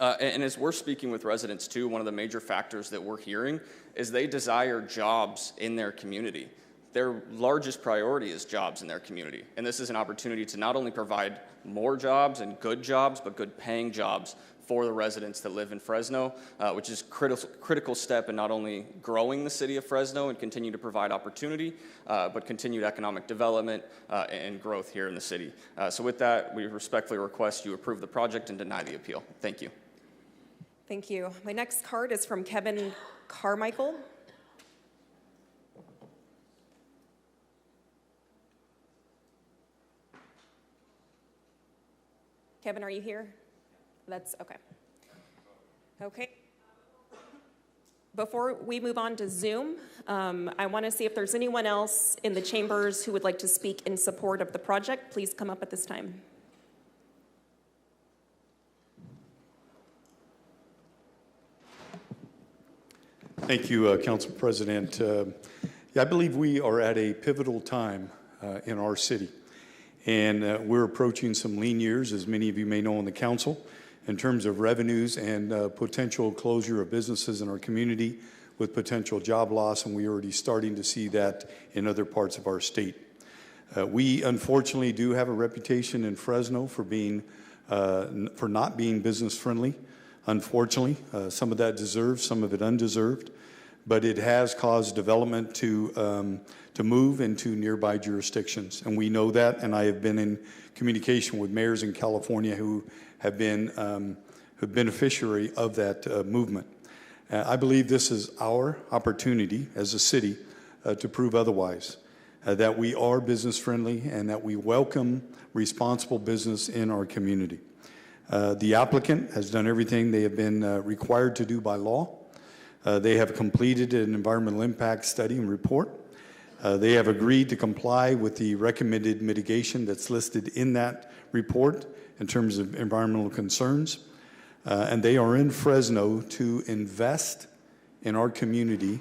And as we're speaking with residents too, one of the major factors that we're hearing is they desire jobs in their community. Their largest priority is jobs in their community. And this is an opportunity to not only provide more jobs and good jobs, but good paying jobs for the residents that live in Fresno, which is critical step in not only growing the city of Fresno and continue to provide opportunity, but continued economic development and growth here in the city. So with that, we respectfully request you approve the project and deny the appeal. Thank you. Thank you. My next card is from Kevin Carmichael. Kevin, are you here? That's okay. Okay. Before we move on to Zoom, I want to see if there's anyone else in the chambers who would like to speak in support of the project. Please come up at this time. Thank you, Council President. I believe we are at a pivotal time in our city, and we're approaching some lean years, as many of you may know on the council, in terms of revenues and potential closure of businesses in our community with potential job loss, and we're already starting to see that in other parts of our state. We unfortunately do have a reputation in Fresno for not being business friendly. Unfortunately, some of that deserved, some of it undeserved, but it has caused development to move into nearby jurisdictions, and we know that. And I have been in communication with mayors in California who have been a beneficiary of that movement. I believe this is our opportunity as a city to prove otherwise, that we are business friendly and that we welcome responsible business in our community. The applicant has done everything they have been required to do by law. They have completed an environmental impact study and report. They have agreed to comply with the recommended mitigation that's listed in that report in terms of environmental concerns. And they are in Fresno to invest in our community,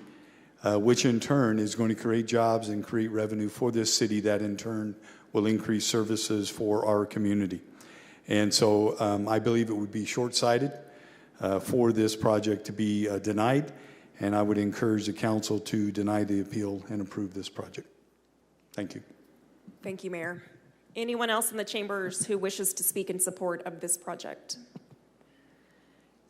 which in turn is going to create jobs and create revenue for this city that in turn will increase services for our community. And so I believe it would be short-sighted for this project to be denied, and I would encourage the council to deny the appeal and approve this project. Thank you. Thank you, Mayor. Anyone else in the chambers who wishes to speak in support of this project?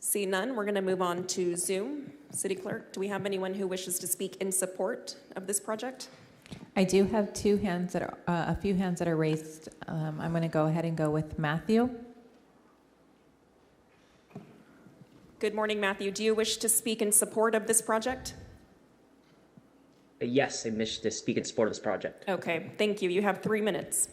See none, we're going to move on to Zoom. City Clerk, do we have anyone who wishes to speak in support of this project? I do have two hands that are, a few hands that are raised. I'm going to go ahead and go with Matthew. Good morning, Matthew. Do you wish to speak in support of this project? Yes, I wish to speak in support of this project. Okay, thank you. You have 3 minutes.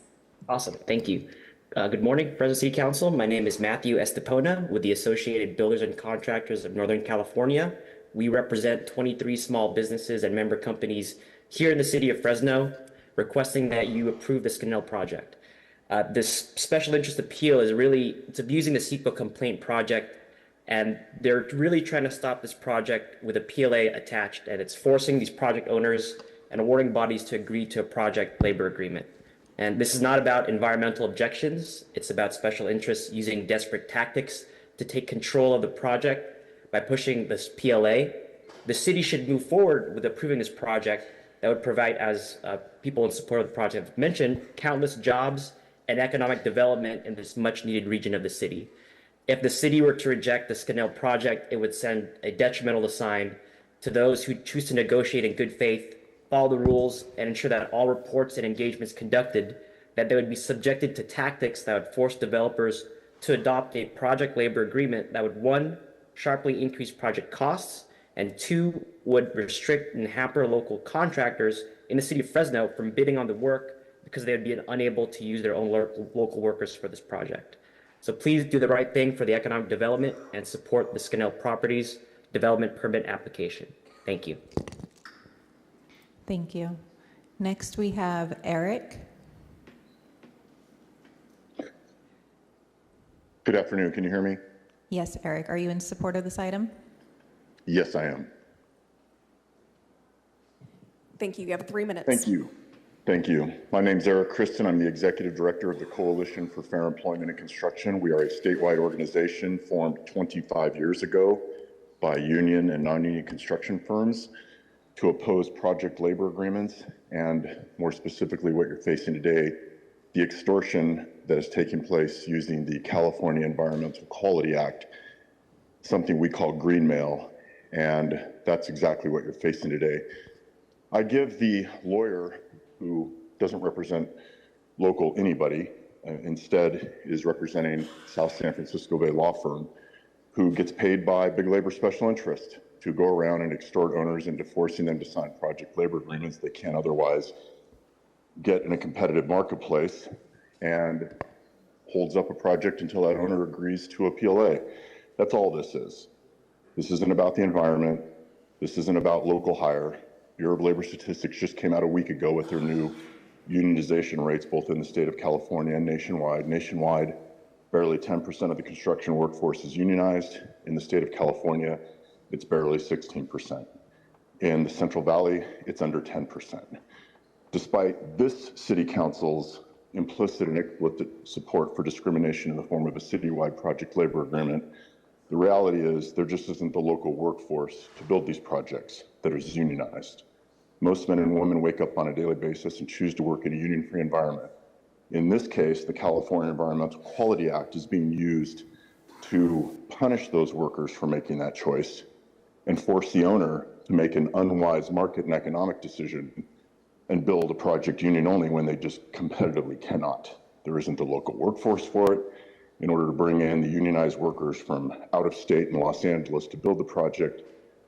Awesome, thank you. Good morning, Fresno City Council. My name is Matthew Estepona with the Associated Builders and Contractors of Northern California. We represent 23 small businesses and member companies here in the city of Fresno, requesting that you approve the Skinnell project. This special interest appeal is it's abusing the CEQA complaint project, and they're really trying to stop this project with a PLA attached, and it's forcing these project owners and awarding bodies to agree to a project labor agreement. And this is not about environmental objections. It's about special interests using desperate tactics to take control of the project by pushing this PLA. The city should move forward with approving this project that would provide, as people in support of the project have mentioned, countless jobs and economic development in this much needed region of the city. If the city were to reject the Skinnell project, it would send a detrimental sign to those who choose to negotiate in good faith, follow the rules, and ensure that all reports and engagements conducted, that they would be subjected to tactics that would force developers to adopt a project labor agreement that would, 1, sharply increase project costs, and 2, would restrict and hamper local contractors in the city of Fresno from bidding on the work because they would be unable to use their own local workers for this project. So please do the right thing for the economic development and support the Scannell Properties development permit application. Thank you. Thank you. Next, we have Eric. Good afternoon. Can you hear me? Yes, Eric. Are you in support of this item? Yes, I am. Thank you. You have 3 minutes. Thank you. Thank you. My name is Eric Christen. I'm the Executive Director of the Coalition for Fair Employment and Construction. We are a statewide organization formed 25 years ago by union and non-union construction firms to oppose project labor agreements and, more specifically, what you're facing today, the extortion that is taking place using the California Environmental Quality Act, something we call green mail, and that's exactly what you're facing today. I give the lawyer who doesn't represent local anybody, instead is representing South San Francisco Bay law firm, who gets paid by big labor special interest to go around and extort owners into forcing them to sign project labor agreements they can't otherwise get in a competitive marketplace, and holds up a project until that owner agrees to a PLA. That's all this is. This isn't about the environment. This isn't about local hire. Bureau of Labor Statistics just came out a week ago with their new unionization rates, both in the state of California and nationwide. Nationwide, barely 10% of the construction workforce is unionized. In the state of California, it's barely 16%. In the Central Valley, it's under 10%. Despite this city council's implicit and explicit support for discrimination in the form of a citywide project labor agreement, the reality is there just isn't the local workforce to build these projects that is unionized. Most men and women wake up on a daily basis and choose to work in a union-free environment. In this case, the California Environmental Quality Act is being used to punish those workers for making that choice and force the owner to make an unwise market and economic decision and build a project union only when they just competitively cannot. There isn't the local workforce for it. In order to bring in the unionized workers from out of state in Los Angeles to build the project,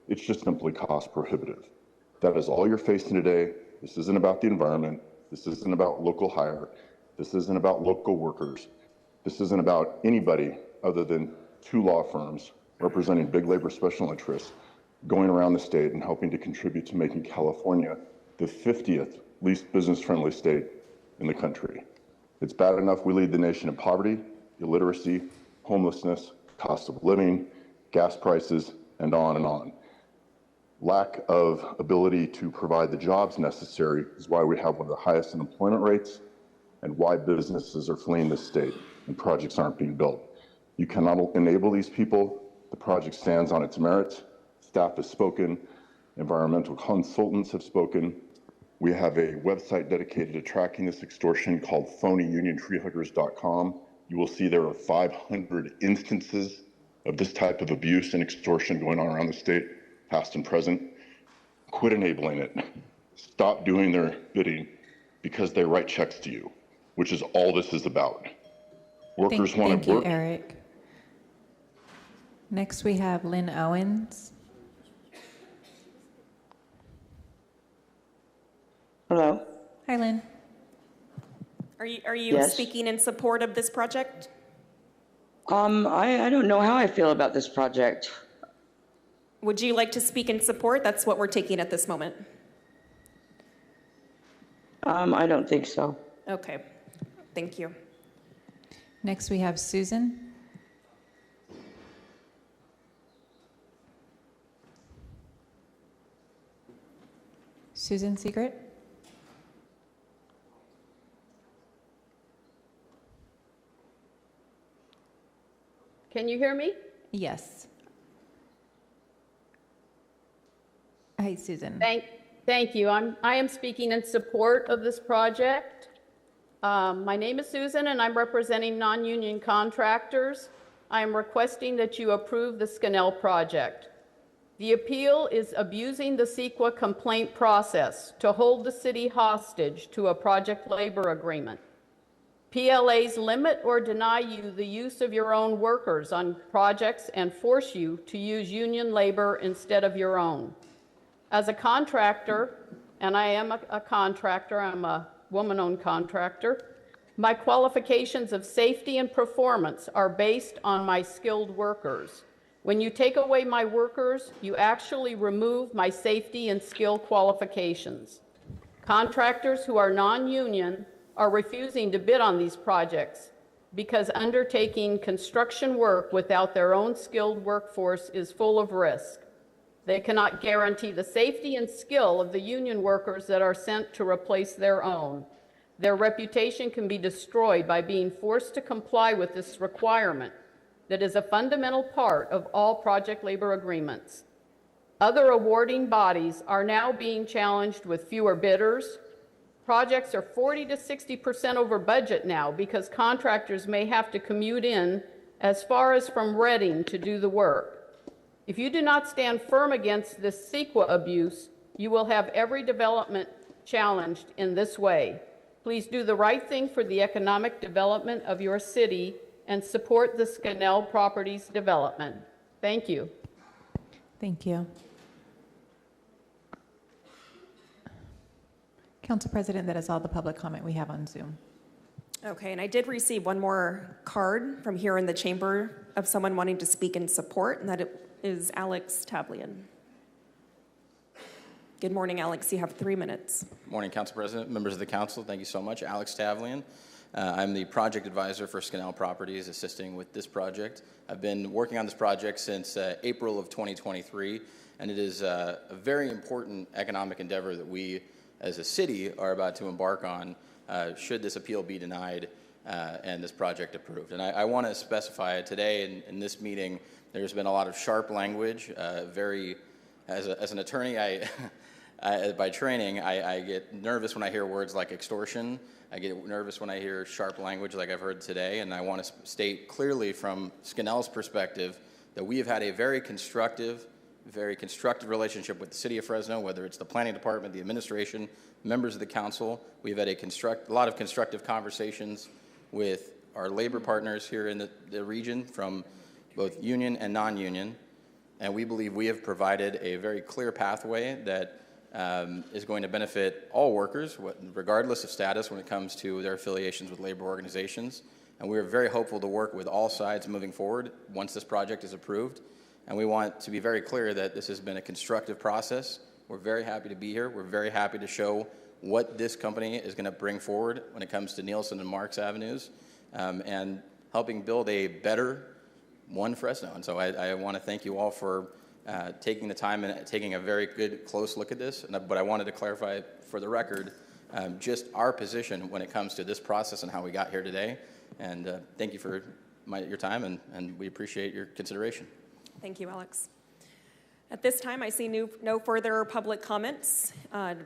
it's just simply cost prohibitive. That is all you're facing today. This isn't about the environment. This isn't about local hire. This isn't about local workers. This isn't about anybody other than two law firms representing big labor special interests going around the state and helping to contribute to making California the 50th least business-friendly state in the country. It's bad enough we lead the nation in poverty, illiteracy, homelessness, cost of living, gas prices, and on and on. Lack of ability to provide the jobs necessary is why we have one of the highest unemployment rates and why businesses are fleeing the state and projects aren't being built. You cannot enable these people. The project stands on its merits. Staff has spoken. Environmental consultants have spoken. We have a website dedicated to tracking this extortion called phonyuniontreehuggers.com. You will see there are 500 instances of this type of abuse and extortion going on around the state, past and present. Quit enabling it. Stop doing their bidding because they write checks to you, which is all this is about. Workers want to work. Thank you, Eric. Next, we have Lynn Owens. Hello. Hi, Lynn. Are you Yes. speaking in support of this project? I don't know how I feel about this project. Would you like to speak in support? That's what we're taking at this moment. I don't think so. Okay. Thank you. Next, we have Susan. Susan Secret. Can you hear me? Yes. Hi, Susan. Thank you. I am speaking in support of this project. My name is Susan, and I'm representing non-union contractors. I am requesting that you approve the Scannell project. The appeal is abusing the CEQA complaint process to hold the city hostage to a project labor agreement. PLAs limit or deny you the use of your own workers on projects and force you to use union labor instead of your own. As a contractor, and I am a contractor, I'm a woman-owned contractor. My qualifications of safety and performance are based on my skilled workers. When you take away my workers, you actually remove my safety and skill qualifications. Contractors who are non-union are refusing to bid on these projects because undertaking construction work without their own skilled workforce is full of risk. They cannot guarantee the safety and skill of the union workers that are sent to replace their own. Their reputation can be destroyed by being forced to comply with this requirement that is a fundamental part of all project labor agreements. Other awarding bodies are now being challenged with fewer bidders. Projects are 40 to 60% over budget now because contractors may have to commute in as far as from Reading to do the work. If you do not stand firm against this CEQA abuse, you will have every development challenged in this way. Please do the right thing for the economic development of your city and support the Scannell Properties development. Thank you. Thank you. Council President, that is all the public comment we have on Zoom. Okay, and I did receive one more card from here in the chamber of someone wanting to speak in support, and that is Alex Tablian. Good morning, Alex. You have 3 minutes. Morning, Council President, members of the council. Thank you so much. Alex Tablian. I'm the project advisor for Scannell Properties, assisting with this project. I've been working on this project since April of 2023, and it is a very important economic endeavor that we, as a city, are about to embark on should this appeal be denied and this project approved. And I want to specify today in this meeting, there's been a lot of sharp language. As an attorney, by training, I get nervous when I hear words like extortion. I get nervous when I hear sharp language like I've heard today, and I want to state clearly from Scannell's perspective that we have had a very constructive relationship with the City of Fresno, whether it's the planning department, the administration, members of the council. We've had a lot of constructive conversations with our labor partners here in the region from both union and non-union, and we believe we have provided a very clear pathway that is going to benefit all workers, regardless of status when it comes to their affiliations with labor organizations. And we are very hopeful to work with all sides moving forward once this project is approved. And we want to be very clear that this has been a constructive process. We're very happy to be here. We're very happy to show what this company is going to bring forward when it comes to Nielsen and Marks Avenues and helping build a better One Fresno. And so I want to thank you all for taking the time and taking a very good, close look at this. But I wanted to clarify for the record just our position when it comes to this process and how we got here today. And thank you for your time, and we appreciate your consideration. Thank you, Alex. At this time, I see no further public comments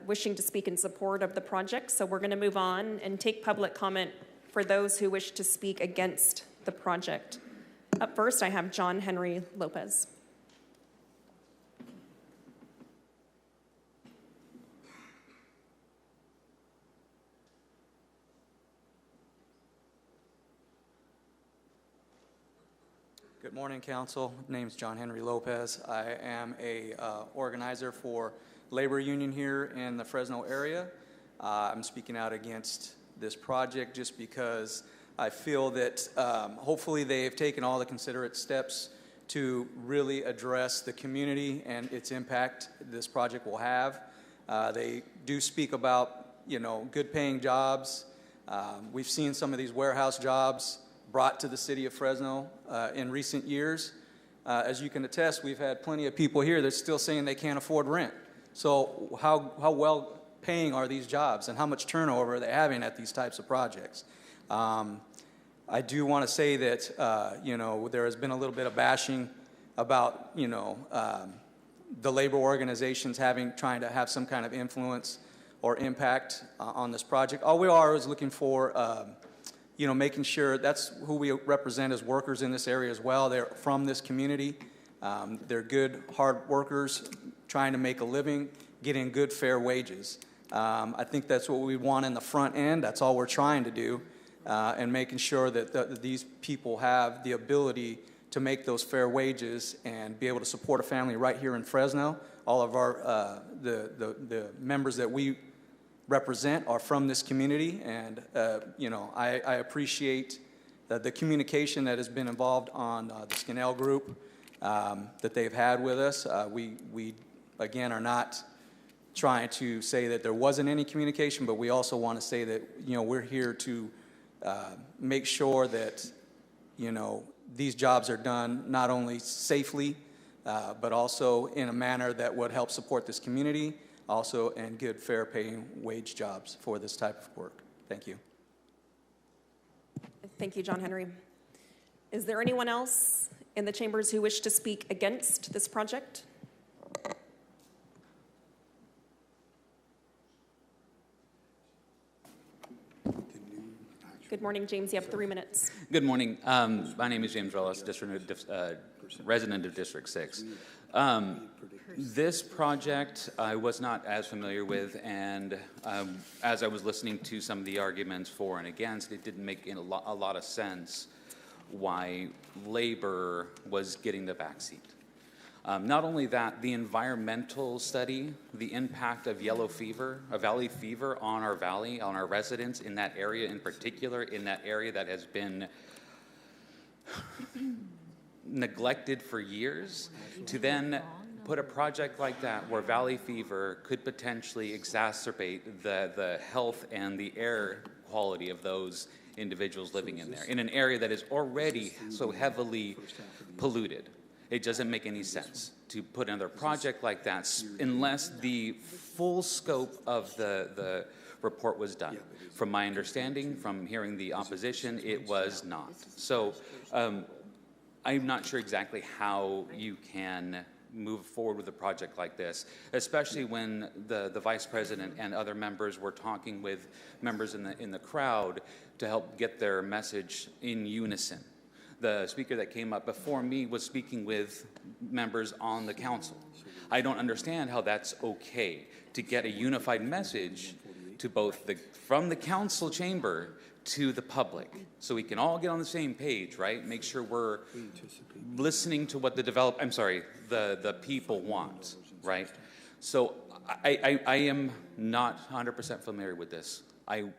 wishing to speak in support of the project, so we're going to move on and take public comment for those who wish to speak against the project. Up first, I have John Henry Lopez. Good morning, Council. My name is John Henry Lopez. I am a organizer for labor union here in the Fresno area. I'm speaking out against this project just because I feel that hopefully they've taken all the considerate steps to really address the community and its impact this project will have. They do speak about, good paying jobs. We've seen some of these warehouse jobs brought to the city of Fresno in recent years. As you can attest, we've had plenty of people here that's still saying they can't afford rent. So how well paying are these jobs, and how much turnover are they having at these types of projects? I do want to say that there has been a little bit of bashing about the labor organizations trying to have some kind of influence or impact on this project. All we are is looking for making sure that's who we represent as workers in this area as well. They're from this community. They're good, hard workers trying to make a living, getting good, fair wages. I think that's what we want in the front end. That's all we're trying to do, and making sure that these people have the ability to make those fair wages and be able to support a family right here in Fresno. All of our the members that we represent are from this community, and you know, I appreciate the communication that has been involved on the Skinnell group that they've had with us. We again are not trying to say that there wasn't any communication, but we also want to say that, you know, we're here to make sure that, you know, these jobs are done not only safely, but also in a manner that would help support this community, also in good, fair paying wage jobs for this type of work. Thank you. Thank you, John Henry. Is there anyone else in the chambers who wish to speak against this project? Good morning, James. You have 3 minutes. Good morning. My name is James Rellis, resident of District 6. This project I was not as familiar with, and as I was listening to some of the arguments for and against, it didn't make a lot of sense why labor was getting the backseat. Not only that, the environmental study, the impact of yellow fever, valley fever on our valley, on our residents in that area in particular, in that area that has been neglected for years, to then put a project like that where valley fever could potentially exacerbate the health and the air quality of those individuals living in there, in an area that is already so heavily polluted. It doesn't make any sense to put another project like that unless the full scope of the report was done. From my understanding, from hearing the opposition, it was not. So I'm not sure exactly how you can move forward with a project like this, especially when the vice president and other members were talking with members in the crowd to help get their message in unison. The speaker that came up before me was speaking with members on the council. I don't understand how that's okay to get a unified message to both from the council chamber to the public, so we can all get on the same page, right? Make sure we're listening to what the people want, right? So I am not 100% familiar with this.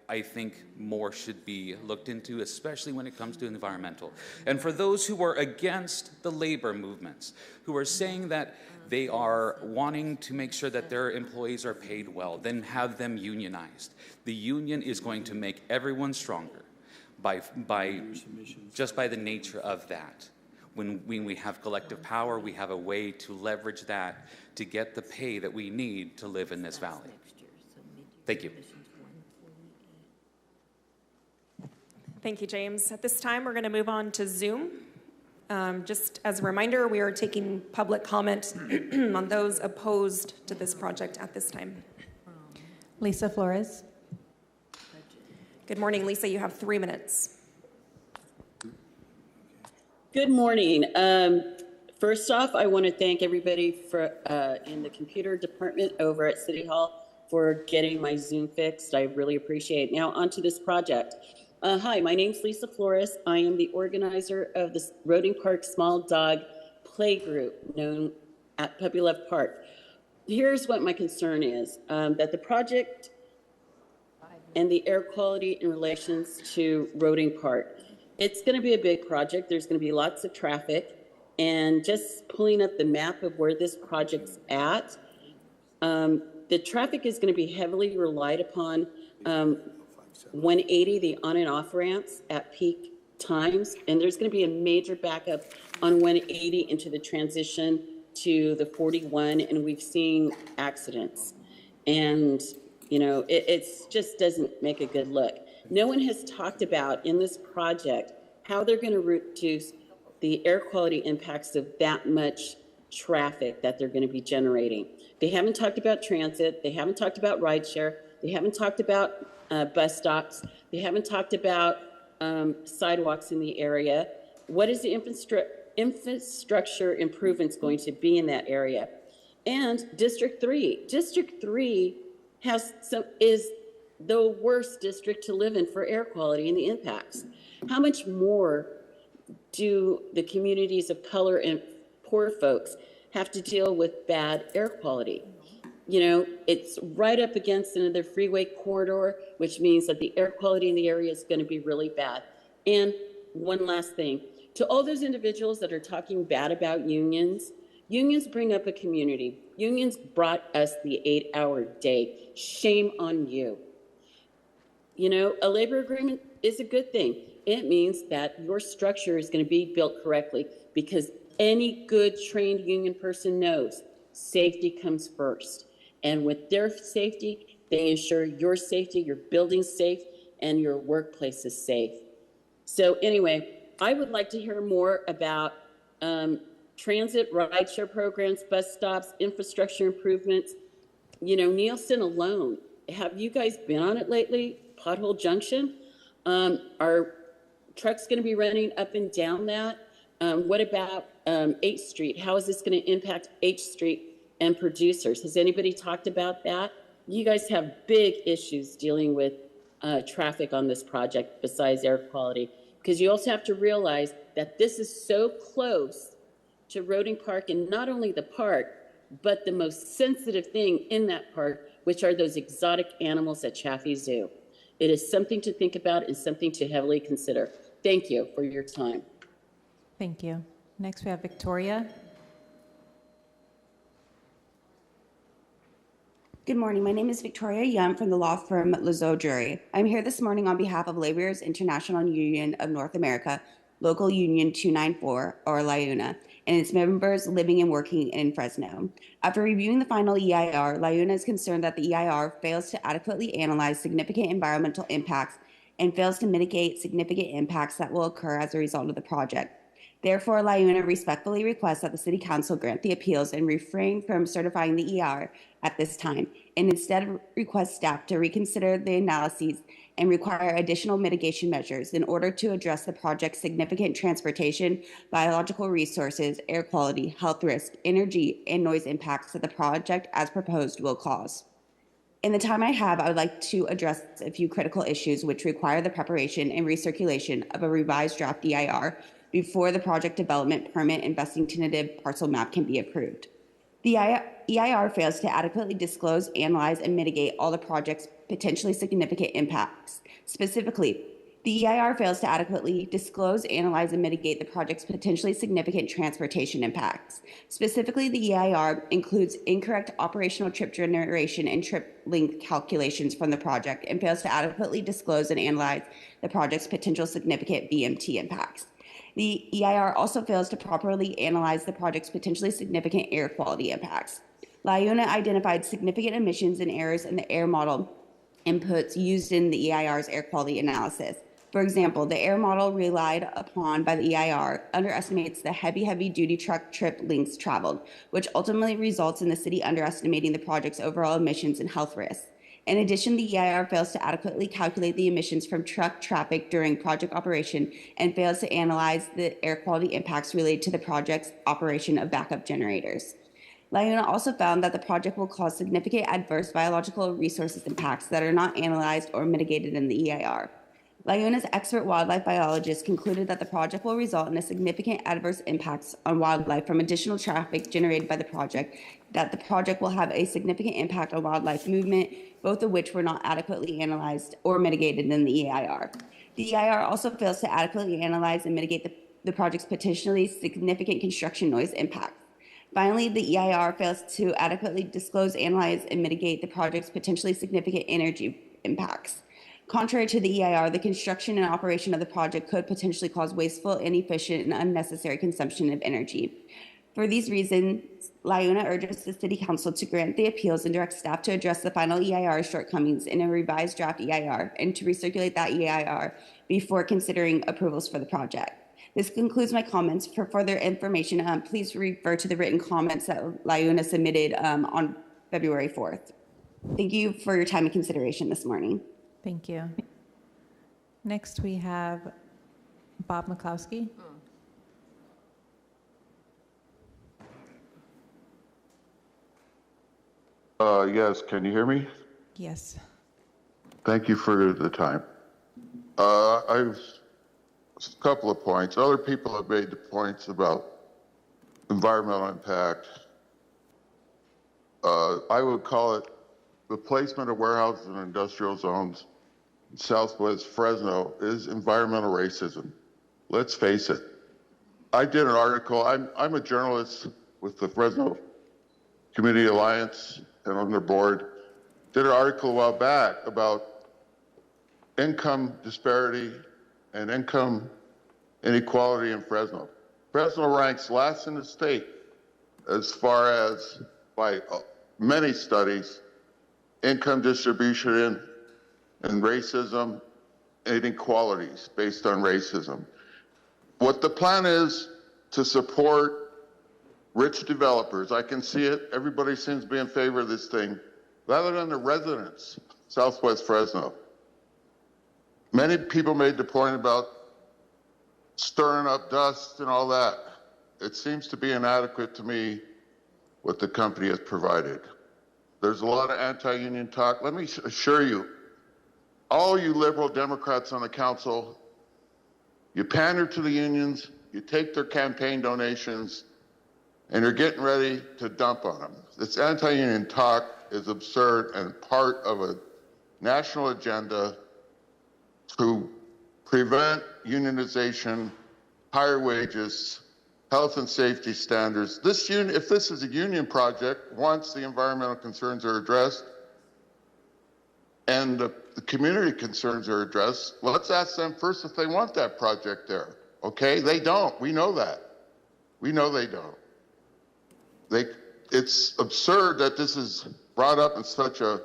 I think more should be looked into, especially when it comes to environmental. And for those who are against the labor movements, who are saying that they are wanting to make sure that their employees are paid well, then have them unionized. The union is going to make everyone stronger just by the nature of that. When we have collective power, we have a way to leverage that to get the pay that we need to live in this valley. Thank you. Thank you, James. At this time, we're going to move on to Zoom. Just as a reminder, we are taking public comment on those opposed to this project at this time. Lisa Flores. Good morning, Lisa. You have 3 minutes. Good morning. First off, I want to thank everybody in the computer department over at City Hall for getting my Zoom fixed. I really appreciate it. Now, onto this project. Hi, my name's Lisa Flores. I am the organizer of the Roding Park Small Dog Play Group, known at Puppy Love Park. Here's what my concern is, that the project and the air quality in relations to Roding Park. It's going to be a big project. There's going to be lots of traffic. And just pulling up the map of where this project's at, the traffic is going to be heavily relied upon 180, the on and off ramps at peak times, and there's going to be a major backup on 180 into the transition to the 41, and we've seen accidents. And, you know, it just doesn't make a good look. No one has talked about in this project how they're going to reduce the air quality impacts of that much traffic that they're going to be generating. They haven't talked about transit. They haven't talked about rideshare. They haven't talked about bus stops. They haven't talked about sidewalks in the area. What is the infrastructure improvements going to be in that area? And District 3. District 3 is the worst district to live in for air quality and the impacts. How much more do the communities of color and poor folks have to deal with bad air quality? It's right up against another freeway corridor, which means that the air quality in the area is going to be really bad. And one last thing, to all those individuals that are talking bad about unions, unions bring up a community. Unions brought us the 8-hour day. Shame on you. A labor agreement is a good thing. It means that your structure is going to be built correctly, because any good trained union person knows safety comes first. And with their safety, they ensure your safety, your building's safe, and your workplace is safe. So anyway, I would like to hear more about transit, rideshare programs, bus stops, infrastructure improvements. Nielsen alone, have you guys been on it lately? Pothole Junction? Are trucks going to be running up and down that? What about 8th Street? How is this going to impact 8th Street and producers? Has anybody talked about that? You guys have big issues dealing with traffic on this project besides air quality, because you also have to realize that this is so close to Roding Park, and not only the park, but the most sensitive thing in that park, which are those exotic animals at Chaffee Zoo. It is something to think about and something to heavily consider. Thank you for your time. Thank you. Next, we have Victoria. Good morning. My name is Victoria Young from the law firm Lazo Jury. I'm here this morning on behalf of Laborers International Union of North America, Local Union 294, or LIUNA, and its members living and working in Fresno. After reviewing the final EIR, LIUNA is concerned that the EIR fails to adequately analyze significant environmental impacts and fails to mitigate significant impacts that will occur as a result of the project. Therefore, LIUNA respectfully requests that the City Council grant the appeals and refrain from certifying the EIR at this time, and instead request staff to reconsider the analyses and require additional mitigation measures in order to address the project's significant transportation, biological resources, air quality, health risk, energy, and noise impacts that the project as proposed will cause. In the time I have, I would like to address a few critical issues which require the preparation and recirculation of a revised draft EIR before the project development permit investing tentative parcel map can be approved. The EIR fails to adequately disclose, analyze, and mitigate all the project's potentially significant impacts. Specifically, the EIR fails to adequately disclose, analyze, and mitigate the project's potentially significant transportation impacts. Specifically, the EIR includes incorrect operational trip generation and trip length calculations from the project and fails to adequately disclose and analyze the project's potential significant VMT impacts. The EIR also fails to properly analyze the project's potentially significant air quality impacts. LIUNA identified significant emissions and errors in the air model inputs used in the EIR's air quality analysis. For example, the air model relied upon by the EIR underestimates the heavy-duty truck trip lengths traveled, which ultimately results in the city underestimating the project's overall emissions and health risks. In addition, the EIR fails to adequately calculate the emissions from truck traffic during project operation and fails to analyze the air quality impacts related to the project's operation of backup generators. LIUNA also found that the project will cause significant adverse biological resources impacts that are not analyzed or mitigated in the EIR. LIUNA's expert wildlife biologist concluded that the project will result in a significant adverse impacts on wildlife from additional traffic generated by the project, that the project will have a significant impact on wildlife movement, both of which were not adequately analyzed or mitigated in the EIR. The EIR also fails to adequately analyze and mitigate the project's potentially significant construction noise impacts. Finally, the EIR fails to adequately disclose, analyze, and mitigate the project's potentially significant energy impacts. Contrary to the EIR, the construction and operation of the project could potentially cause wasteful, inefficient, and unnecessary consumption of energy. For these reasons, LIUNA urges the City Council to grant the appeals and direct staff to address the final EIR shortcomings in a revised draft EIR and to recirculate that EIR before considering approvals for the project. This concludes my comments. For further information, please refer to the written comments that LIUNA submitted on February 4th. Thank you for your time and consideration this morning. Thank you. Next, we have Bob McCloskey. Yes, can you hear me? Yes. Thank you for the time. I've a couple of points. Other people have made the points about environmental impact. I would call it the placement of warehouses and industrial zones in Southwest Fresno is environmental racism. Let's face it. I did an article. I'm a journalist with the Fresno Community Alliance and on their board. Did an article a while back about income disparity and income inequality in Fresno. Fresno ranks last in the state as far as, by many studies, income distribution and racism and inequalities based on racism. What the plan is to support rich developers, I can see it, everybody seems to be in favor of this thing, rather than the residents, Southwest Fresno. Many people made the point about stirring up dust and all that. It seems to be inadequate to me what the company has provided. There's a lot of anti-union talk. Let me assure you, all you liberal Democrats on the council, you pander to the unions, you take their campaign donations, and you're getting ready to dump on them. This anti-union talk is absurd and part of a national agenda to prevent unionization, higher wages, health and safety standards. If this is a union project, once the environmental concerns are addressed and the community concerns are addressed, let's ask them first if they want that project there. Okay, they don't. We know that. We know they don't. It's absurd that this is brought up in such a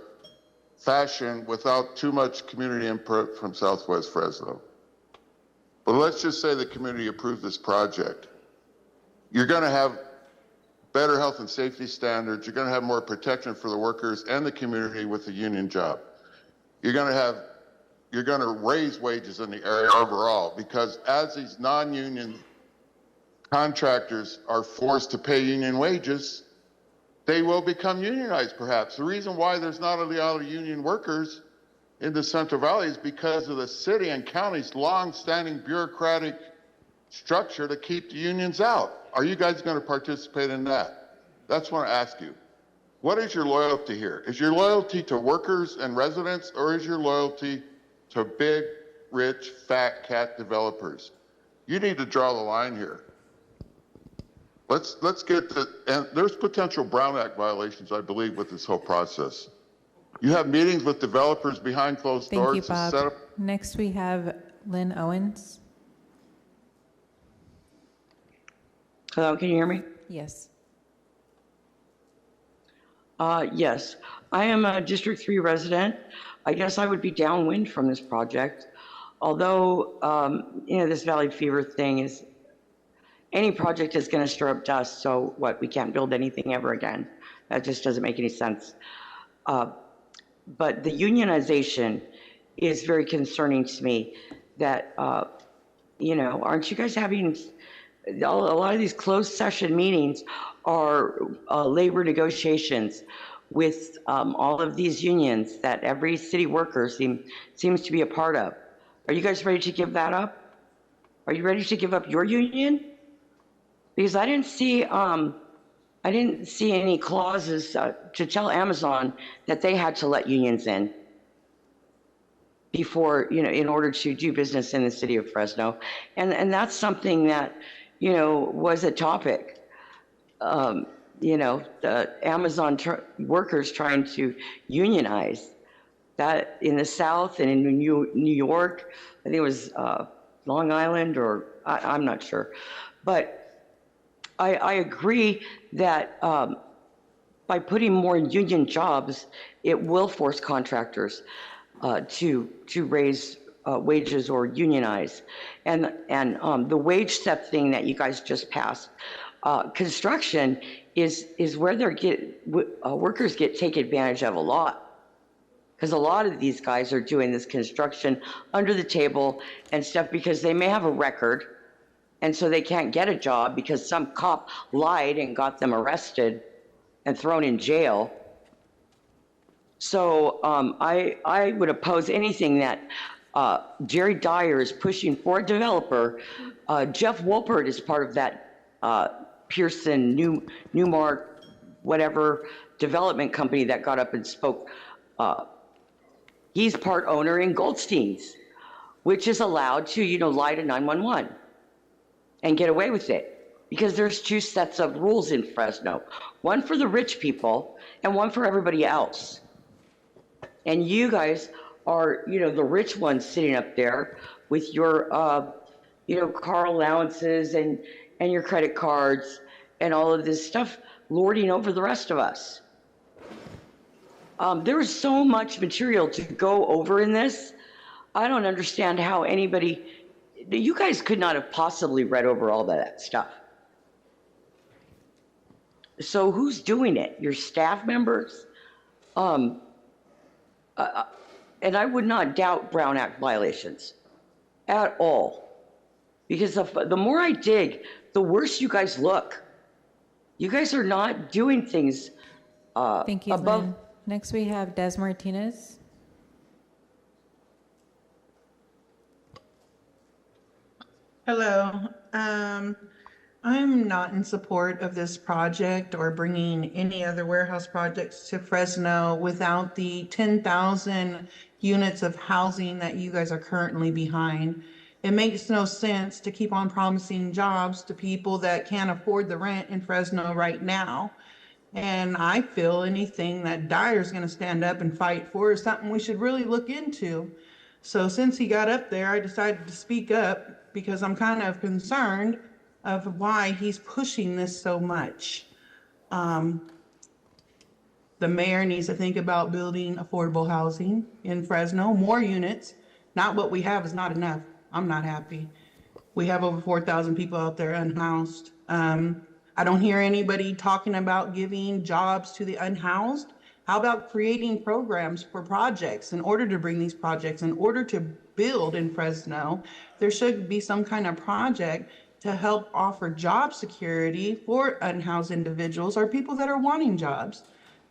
fashion without too much community input from Southwest Fresno. But let's just say the community approved this project. You're going to have better health and safety standards. You're going to have more protection for the workers and the community with the union job. You're going to raise wages in the area overall, because as these non-union contractors are forced to pay union wages, they will become unionized perhaps. The reason why there's not a lot of union workers in the Central Valley is because of the city and county's long-standing bureaucratic structure to keep the unions out. Are you guys going to participate in that? That's what I ask you. What is your loyalty here? Is your loyalty to workers and residents, or is your loyalty to big, rich, fat cat developers? You need to draw the line here. Let's get and there's potential Brown Act violations, I believe, with this whole process. You have meetings with developers behind closed doors. Thank you, Bob. To set up. Next, we have Lynn Owens. Hello, can you hear me? Yes. Yes, I am a District 3 resident. I guess I would be downwind from this project. Although, this Valley Fever thing is, any project is going to stir up dust, so what, we can't build anything ever again. That just doesn't make any sense. But the unionization is very concerning to me that, aren't you guys having, a lot of these closed session meetings are labor negotiations with all of these unions that every city worker seems to be a part of. Are you guys ready to give that up? Are you ready to give up your union? Because I didn't see any clauses to tell Amazon that they had to let unions in before, in order to do business in the city of Fresno. And that's something that, was a topic. The Amazon workers trying to unionize that in the South and in New York. I think it was Long Island, or I'm not sure. But I agree that by putting more union jobs, it will force contractors to raise wages or unionize. And the wage step thing that you guys just passed, construction is where workers get taken advantage of a lot. Because a lot of these guys are doing this construction under the table and stuff because they may have a record, and so they can't get a job because some cop lied and got them arrested and thrown in jail. So I would oppose anything that Jerry Dyer is pushing for a developer. Jeff Wolpert is part of that Pearson, Newmark, whatever development company that got up and spoke. He's part owner in Goldstein's, which is allowed to, lie to 911 and get away with it. Because there's two sets of rules in Fresno, one for the rich people and one for everybody else. And you guys are, the rich ones sitting up there with your, car allowances and your credit cards and all of this stuff lording over the rest of us. There is so much material to go over in this. I don't understand how you guys could not have possibly read over all that stuff. So who's doing it? Your staff members? And I would not doubt Brown Act violations at all. Because the more I dig, the worse you guys look. You guys are not doing things Thank you, above. Lynn. Next we have Des Martinez. Hello. I'm not in support of this project or bringing any other warehouse projects to Fresno without the 10,000 units of housing that you guys are currently behind. It makes no sense to keep on promising jobs to people that can't afford the rent in Fresno right now. And I feel anything that Dyer's going to stand up and fight for is something we should really look into. So since he got up there, I decided to speak up because I'm kind of concerned of why he's pushing this so much. The mayor needs to think about building affordable housing in Fresno, more units. Not what we have is not enough. I'm not happy. We have over 4,000 people out there unhoused. I don't hear anybody talking about giving jobs to the unhoused. How about creating programs for projects in order to bring these projects, in order to build in Fresno? There should be some kind of project to help offer job security for unhoused individuals or people that are wanting jobs.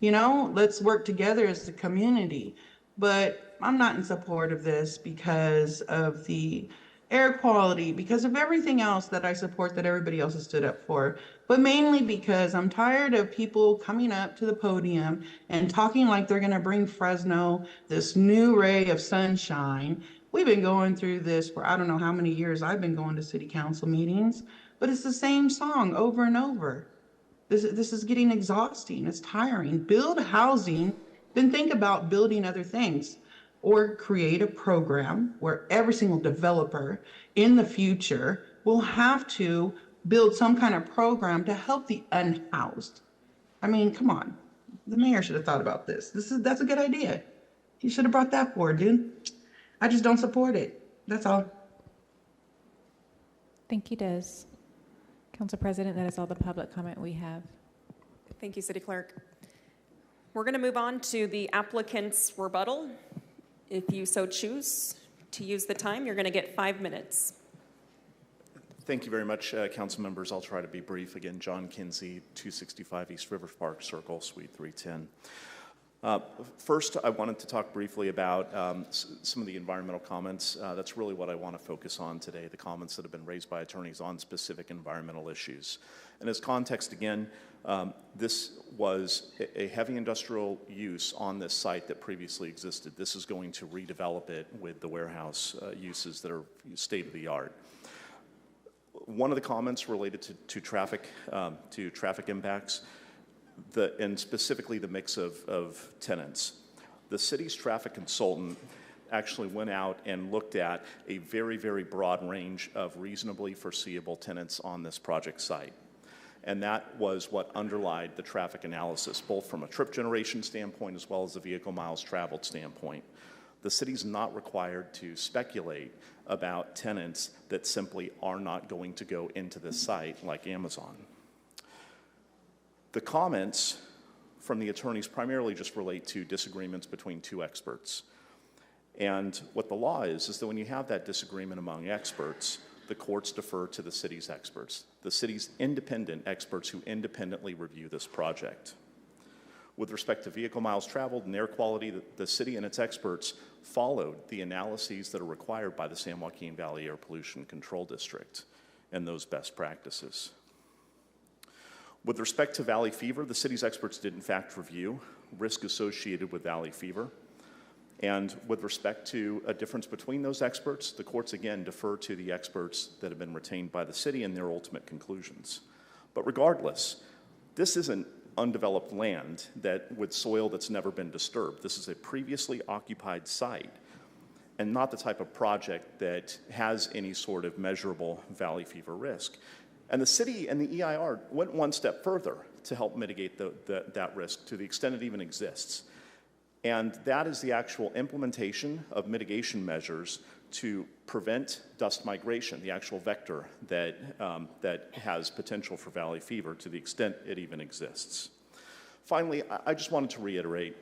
Let's work together as a community. But I'm not in support of this because of the air quality, because of everything else that I support that everybody else has stood up for, but mainly because I'm tired of people coming up to the podium and talking like they're going to bring Fresno this new ray of sunshine. We've been going through this for I don't know how many years I've been going to city council meetings, but it's the same song over and over. This is getting exhausting. It's tiring. Build housing, then think about building other things. Or create a program where every single developer in the future will have to build some kind of program to help the unhoused. I mean, come on. The mayor should have thought about this. That's a good idea. He should have brought that forward, dude. I just don't support it. That's all. Thank you, Des. Council President, that is all the public comment we have. Thank you, City Clerk. We're going to move on to the applicant's rebuttal. If you so choose to use the time, you're going to get 5 minutes. Thank you very much, council members. I'll try to be brief. Again, John Kinsey, 265 East River Park Circle, Suite 310. First, I wanted to talk briefly about some of the environmental comments. That's really what I want to focus on today, the comments that have been raised by attorneys on specific environmental issues. And as context, again, this was a heavy industrial use on this site that previously existed. This is going to redevelop it with the warehouse uses that are state-of-the-art. One of the comments related to traffic impacts, and specifically the mix of tenants. The city's traffic consultant actually went out and looked at a very, very broad range of reasonably foreseeable tenants on this project site. And that was what underlied the traffic analysis, both from a trip generation standpoint as well as a vehicle miles traveled standpoint. The city's not required to speculate about tenants that simply are not going to go into this site like Amazon. The comments from the attorneys primarily just relate to disagreements between two experts. And what the law is that when you have that disagreement among experts, the courts defer to the city's experts, the city's independent experts who independently review this project. With respect to vehicle miles traveled and air quality, the city and its experts followed the analyses that are required by the San Joaquin Valley Air Pollution Control District and those best practices. With respect to valley fever, the city's experts did in fact review risk associated with valley fever. And with respect to a difference between those experts, the courts again defer to the experts that have been retained by the city and their ultimate conclusions. But regardless, this isn't undeveloped land with soil that's never been disturbed. This is a previously occupied site and not the type of project that has any sort of measurable valley fever risk. And the city and the EIR went one step further to help mitigate that risk to the extent it even exists. And that is the actual implementation of mitigation measures to prevent dust migration, the actual vector that has potential for valley fever to the extent it even exists. Finally, I just wanted to reiterate,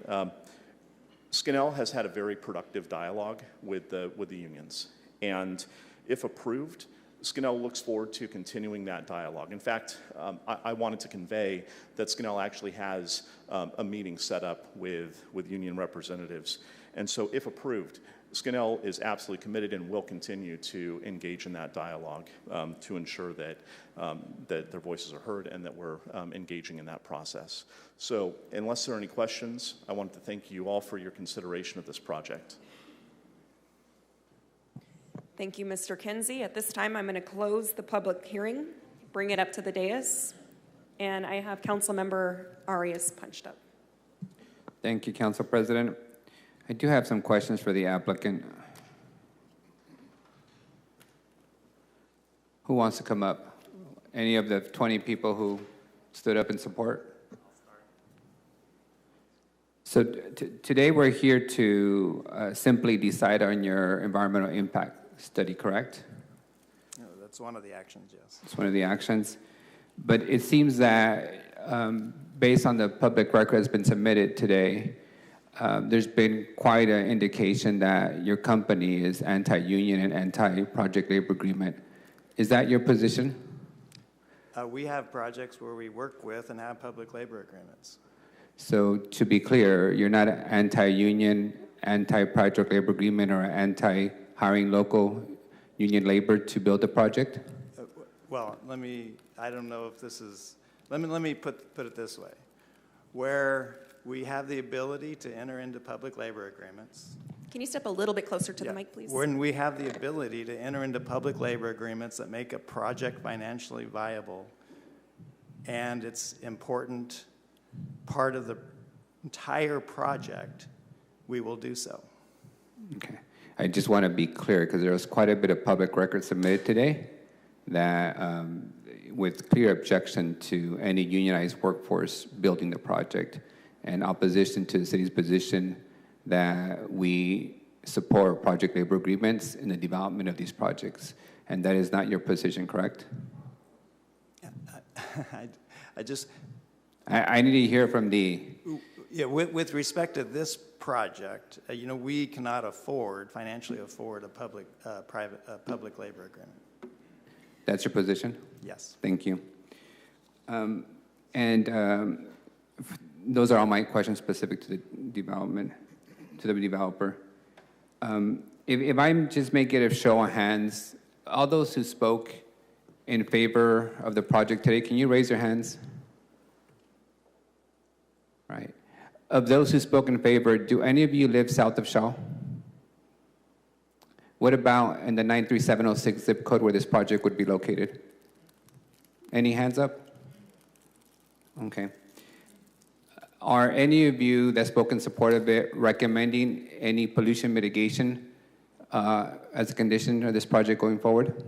Skanel has had a very productive dialogue with the unions. And if approved, Skanel looks forward to continuing that dialogue. In fact, I wanted to convey that Skanel actually has a meeting set up with union representatives. And so if approved, Skanel is absolutely committed and will continue to engage in that dialogue to ensure that their voices are heard and that we're engaging in that process. So unless there are any questions, I wanted to thank you all for your consideration of this project. Thank you, Mr. Kinsey. At this time, I'm going to close the public hearing, bring it up to the dais, and I have Councilmember Arias punched up. Thank you, Council President. I do have some questions for the applicant. Who wants to come up? Any of the 20 people who stood up in support? So today we're here to simply decide on your environmental impact study, correct? No, that's one of the actions, yes. It's one of the actions. But it seems that based on the public record that's been submitted today, there's been quite an indication that your company is anti-union and anti-project labor agreement. Is that your position? We have projects where we work with and have public labor agreements. So to be clear, you're not anti-union, anti-project labor agreement, or anti-hiring local union labor to build the project? Well, I don't know if this is, let me put it this way. Where we have the ability to enter into public labor agreements. Can you step a little bit closer to the mic, please? When we have the ability to enter into public labor agreements that make a project financially viable, and it's important part of the entire project, we will do so. Okay. I just want to be clear because there was quite a bit of public record submitted today that with clear objection to any unionized workforce building the project and opposition to the city's position that we support project labor agreements in the development of these projects. And that is not your position, correct? I need to hear from the... Yeah, with respect to this project, we cannot financially afford a public labor agreement. That's your position? Yes. Thank you. Those are all my questions specific to the development, to the developer. If I just may get a show of hands, all those who spoke in favor of the project today, can you raise your hands? Right. Of those who spoke in favor, do any of you live south of Shaw? What about in the 93706 zip code where this project would be located? Any hands up? Okay. Are any of you that spoke in support of it recommending any pollution mitigation as a condition of this project going forward?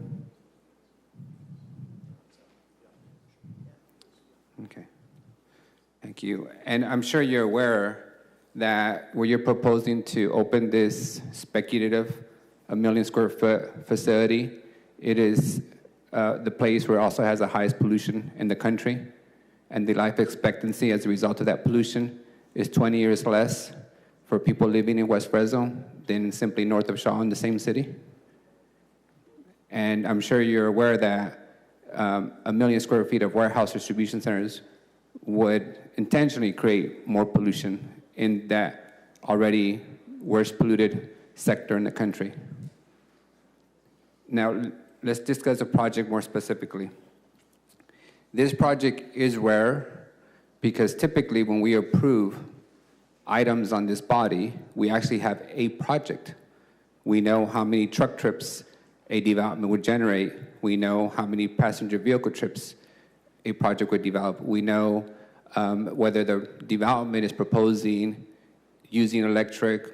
Okay. Thank you. And I'm sure you're aware that where you're proposing to open this speculative 1 million square foot facility, it is the place where it also has the highest pollution in the country. And the life expectancy as a result of that pollution is 20 years less for people living in West Fresno than simply north of Shaw in the same city. And I'm sure you're aware that 1 million square feet of warehouse distribution centers would intentionally create more pollution in that already worst polluted sector in the country. Now, let's discuss the project more specifically. This project is rare because typically when we approve items on this body, we actually have a project. We know how many truck trips a development would generate. We know how many passenger vehicle trips a project would develop. We know whether the development is proposing using electric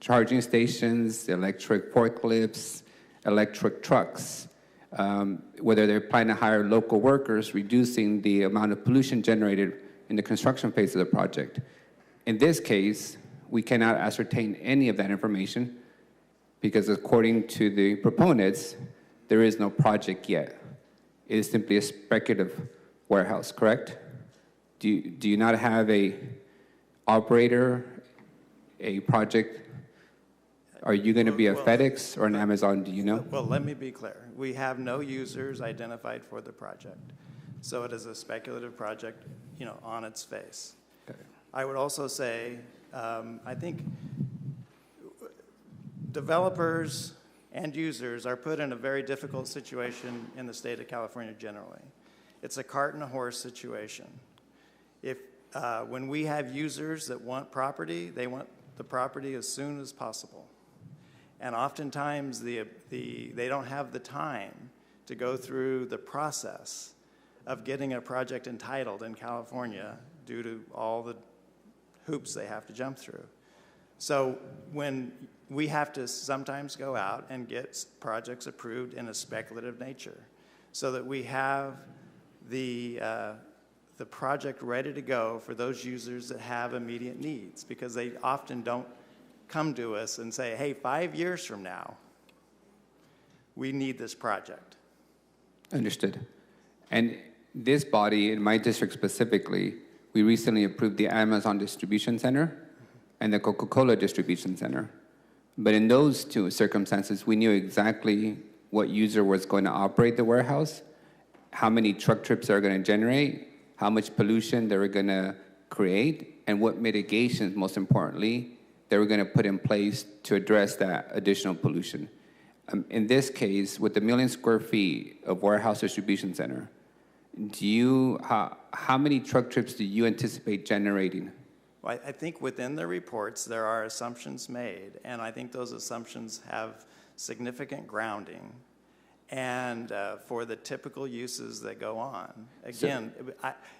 charging stations, electric forklifts, electric trucks, whether they're planning to hire local workers, reducing the amount of pollution generated in the construction phase of the project. In this case, we cannot ascertain any of that information because according to the proponents, there is no project yet. It is simply a speculative warehouse, correct? Do you not have a operator, a project? Are you going to be a FedEx or an Amazon, do you know? Well, let me be clear. We have no users identified for the project. So it is a speculative project, on its face. Okay. I would also say, I think developers and users are put in a very difficult situation in the state of California generally. It's a cart and a horse situation. When we have users that want property, they want the property as soon as possible. And oftentimes they don't have the time to go through the process of getting a project entitled in California due to all the hoops they have to jump through. So when we have to sometimes go out and get projects approved in a speculative nature so that we have the project ready to go for those users that have immediate needs, because they often don't come to us and say, hey, 5 years from now, we need this project. Understood. And this body, in my district specifically, we recently approved the Amazon Distribution Center and the Coca-Cola Distribution Center. But in those two circumstances, we knew exactly what user was going to operate the warehouse, how many truck trips they're going to generate, how much pollution they were going to create, and what mitigations, most importantly, they were going to put in place to address that additional pollution. In this case, with the 1 million square feet of warehouse distribution center, how many truck trips do you anticipate generating? Well, I think within the reports there are assumptions made, and I think those assumptions have significant grounding. And for the typical uses that go on, again,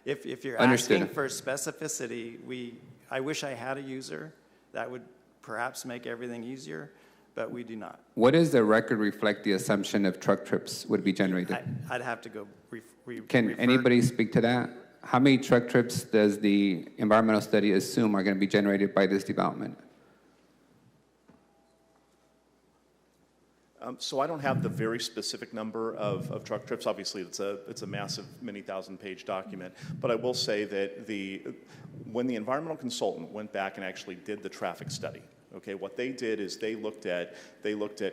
if you're asking for specificity, I wish I had a user that would perhaps make everything easier, but we do not. What does the record reflect the assumption of truck trips would be generated? I'd have to go Can anybody speak to that? How many truck trips does the environmental study assume are going to be generated by this development? So I don't have the very specific number of truck trips. Obviously, it's a massive, many thousand-page document. But I will say that when the environmental consultant went back and actually did the traffic study, okay, what they did is they looked at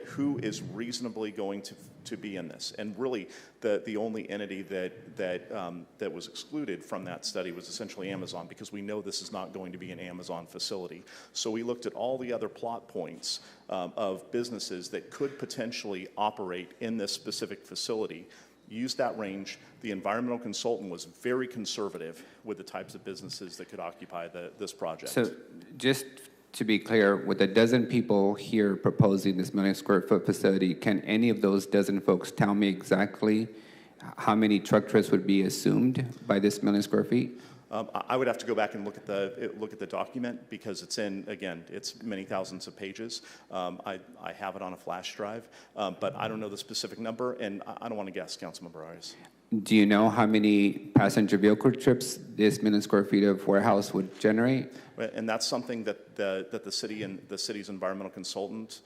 who is reasonably going to be in this, and really the only entity that was excluded from that study was essentially Amazon, because we know this is not going to be an Amazon facility. So we looked at all the other plot points of businesses that could potentially operate in this specific facility. Used that range. The environmental consultant was very conservative with the types of businesses that could occupy this project. So just to be clear, with a dozen people here proposing this 1 million square foot facility, can any of those dozen folks tell me exactly how many truck trips would be assumed by this 1 million square feet? I would have to go back and look at the document, because it's it's many thousands of pages. I have it on a flash drive, but I don't know the specific number, and I don't want to guess, Councilmember Arias. Do you know how many passenger vehicle trips this 1 million square feet of warehouse would generate? And that's something that the city and the city's environmental consultant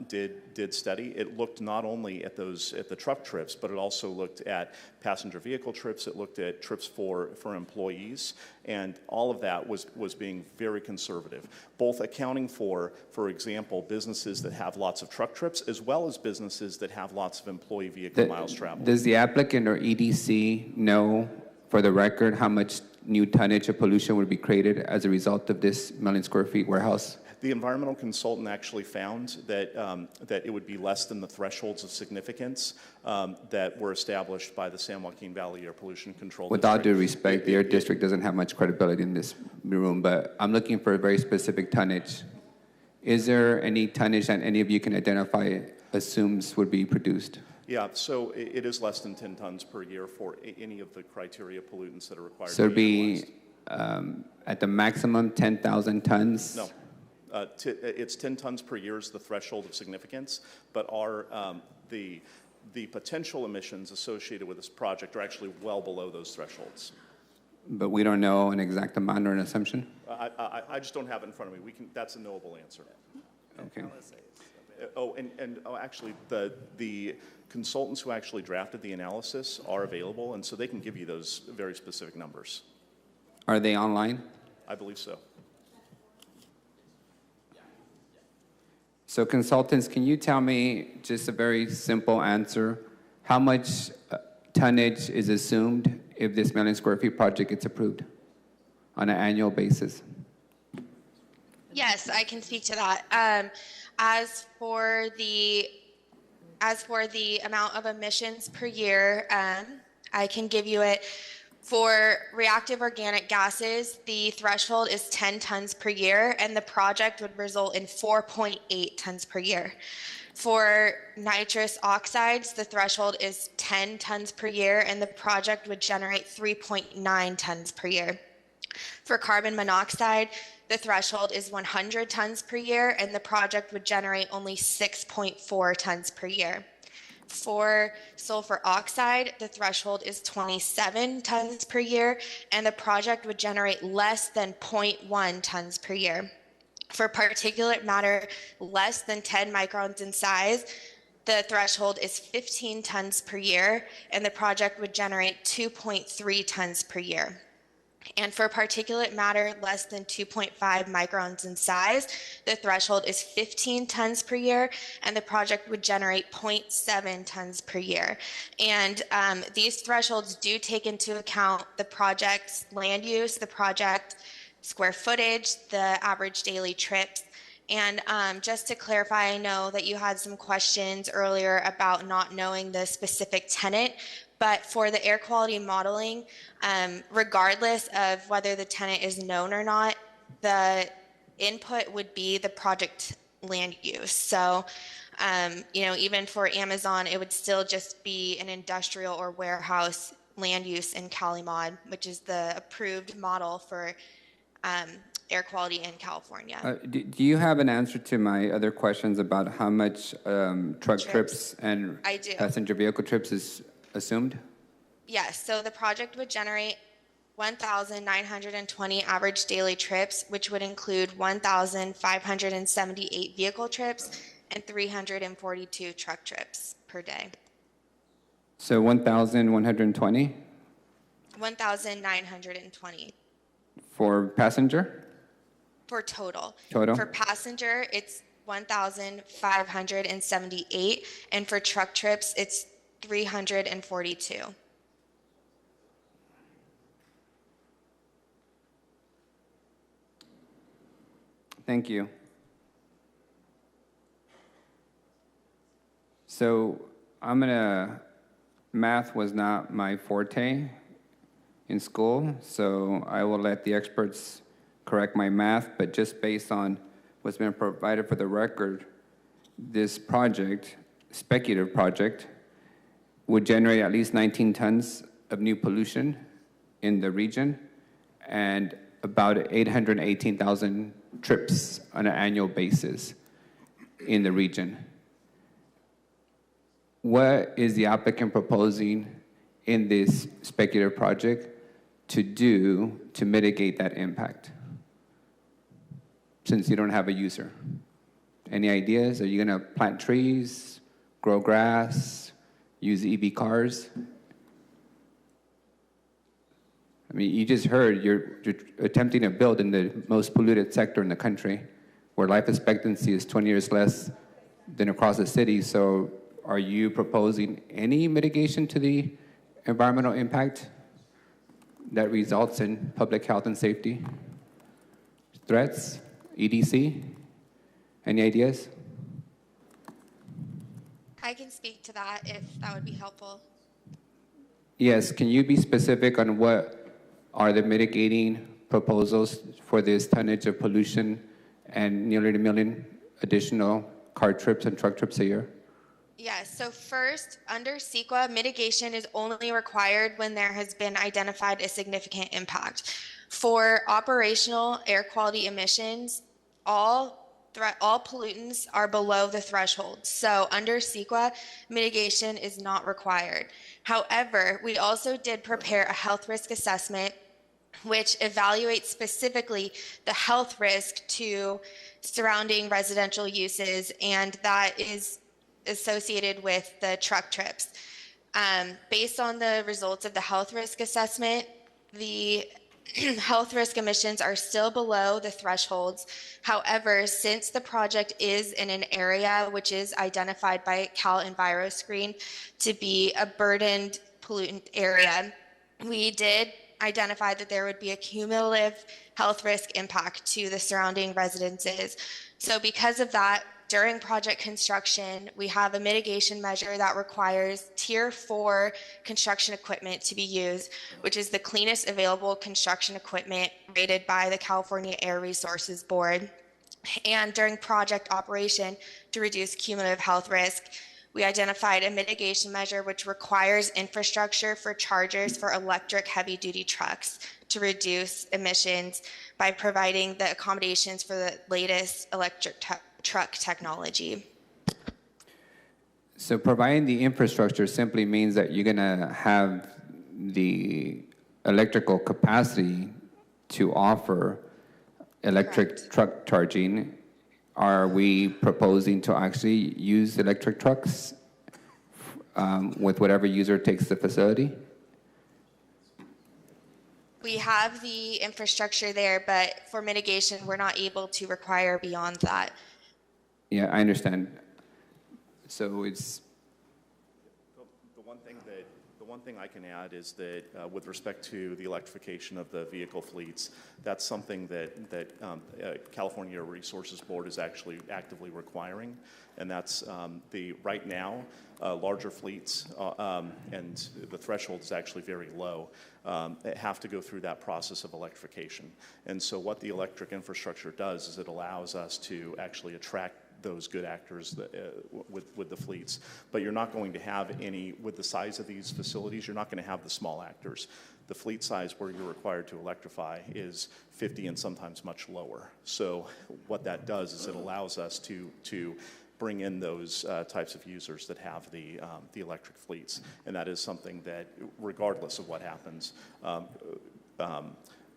did study. It looked not only at the truck trips, but it also looked at passenger vehicle trips. It looked at trips for employees, and all of that was being very conservative, both accounting for example, businesses that have lots of truck trips, as well as businesses that have lots of employee vehicle miles traveled. Does the applicant or EDC know, for the record, how much new tonnage of pollution would be created as a result of this million square feet warehouse? The environmental consultant actually found that, that it would be less than the thresholds of significance that were established by the San Joaquin Valley Air Pollution Control With all District. due respect, the air district doesn't have much credibility in this room, but I'm looking for a very specific tonnage. Is there any tonnage that any of you can identify assumes would be produced? Yeah, so it is less than 10 tons per year for any of the criteria pollutants that are required So to it'd be be at the maximum 10,000 tons? No. It's 10 tons per year is the threshold of significance, but the potential emissions associated with this project are actually well below those thresholds. But we don't know an exact amount or an assumption? I just don't have it in front of me. That's a knowable answer. Okay. Actually, the consultants who actually drafted the analysis are available, and so they can give you those very specific numbers. Are they online? I believe so. So consultants, can you tell me just a very simple answer? How much tonnage is assumed if this million square feet project gets approved on an annual basis? Yes, I can speak to that. As for the amount of emissions per year, I can give you it. For reactive organic gases, the threshold is 10 tons per year, and the project would result in 4.8 tons per year. For nitrous oxides, the threshold is 10 tons per year, and the project would generate 3.9 tons per year. For carbon monoxide, the threshold is 100 tons per year, and the project would generate only 6.4 tons per year. For sulfur oxide, the threshold is 27 tons per year, and the project would generate less than 0.1 tons per year. For particulate matter less than 10 microns in size, the threshold is 15 tons per year, and the project would generate 2.3 tons per year. And for particulate matter less than 2.5 microns in size, the threshold is 15 tons per year, and the project would generate 0.7 tons per year. And these thresholds do take into account the project's land use, the project square footage, the average daily trips. And just to clarify, I know that you had some questions earlier about not knowing the specific tenant, but for the air quality modeling, regardless of whether the tenant is known or not, the input would be the project land use. So, even for Amazon, it would still just be an industrial or warehouse land use in CaliMod, which is the approved model for air quality in California. Do you have an answer to my other questions about how much truck trips and I do. passenger vehicle trips is assumed? Yes, so the project would generate 1,920 average daily trips, which would include 1,578 vehicle trips and 342 truck trips per day. So 1,120 1,920 for passenger? for total. Total. For passenger, it's 1,578, and for truck trips, it's 342. Thank you. So math was not my forte in school, so I will let the experts correct my math, but just based on what's been provided for the record, this project, speculative project, would generate at least 19 tons of new pollution in the region and about 818,000 trips on an annual basis in the region. What is the applicant proposing in this speculative project to do to mitigate that impact? Since you don't have a user. Any ideas? Are you going to plant trees, grow grass, use EV cars? I mean, you just heard you're attempting to build in the most polluted sector in the country, where life expectancy is 20 years less than across the city. So are you proposing any mitigation to the environmental impact that results in public health and safety? Threats? EDC? Any ideas? I can speak to that if that would be helpful. Yes, can you be specific on what are the mitigating proposals for this tonnage of pollution and nearly 1 million additional car trips and truck trips a year? Yes, so first, under CEQA, mitigation is only required when there has been identified a significant impact. For operational air quality emissions, all pollutants are below the threshold. So under CEQA, mitigation is not required. However, we also did prepare a health risk assessment which evaluates specifically the health risk to surrounding residential uses, and that is associated with the truck trips. Based on the results of the health risk assessment, the health risk emissions are still below the thresholds. However, since the project is in an area which is identified by Cal EnviroScreen to be a burdened pollutant area, we did identify that there would be a cumulative health risk impact to the surrounding residences. So because of that, during project construction, we have a mitigation measure that requires Tier 4 construction equipment to be used, which is the cleanest available construction equipment rated by the California Air Resources Board. And during project operation, to reduce cumulative health risk, we identified a mitigation measure which requires infrastructure for chargers for electric heavy-duty trucks to reduce emissions by providing the accommodations for the latest electric truck technology. So providing the infrastructure simply means that you're going to have the electrical capacity to offer electric truck charging. Are we proposing to actually use electric trucks with whatever user takes the facility? We have the infrastructure there, but for mitigation, we're not able to require beyond that. Yeah, I understand. So it's The one thing I can add is that with respect to the electrification of the vehicle fleets, that's something that California Air Resources Board is actually actively requiring, and that's right now larger fleets and the threshold is actually very low. Have to go through that process of electrification, and so what the electric infrastructure does is it allows us to actually attract those good actors that, with the fleets. But you're not going to have any, with the size of these facilities, you're not going to have the small actors. The fleet size where you're required to electrify is 50 and sometimes much lower. So what that does is it allows us to bring in those types of users that have the electric fleets. And that is something that, regardless of what happens,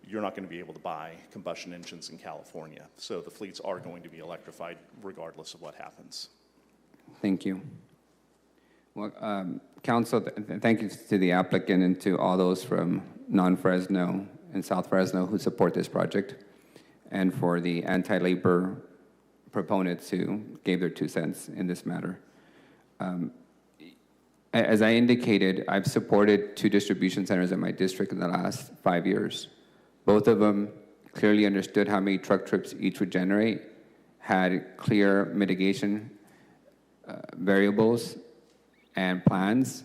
you're not going to be able to buy combustion engines in California. So the fleets are going to be electrified regardless of what happens. Thank you. Well, Council, thank you to the applicant and to all those from non-Fresno and South Fresno who support this project, and for the anti-labor proponents who gave their 2 cents in this matter. As I indicated, I've supported 2 distribution centers in my district in the last 5 years. Both of them clearly understood how many truck trips each would generate, had clear mitigation variables and plans.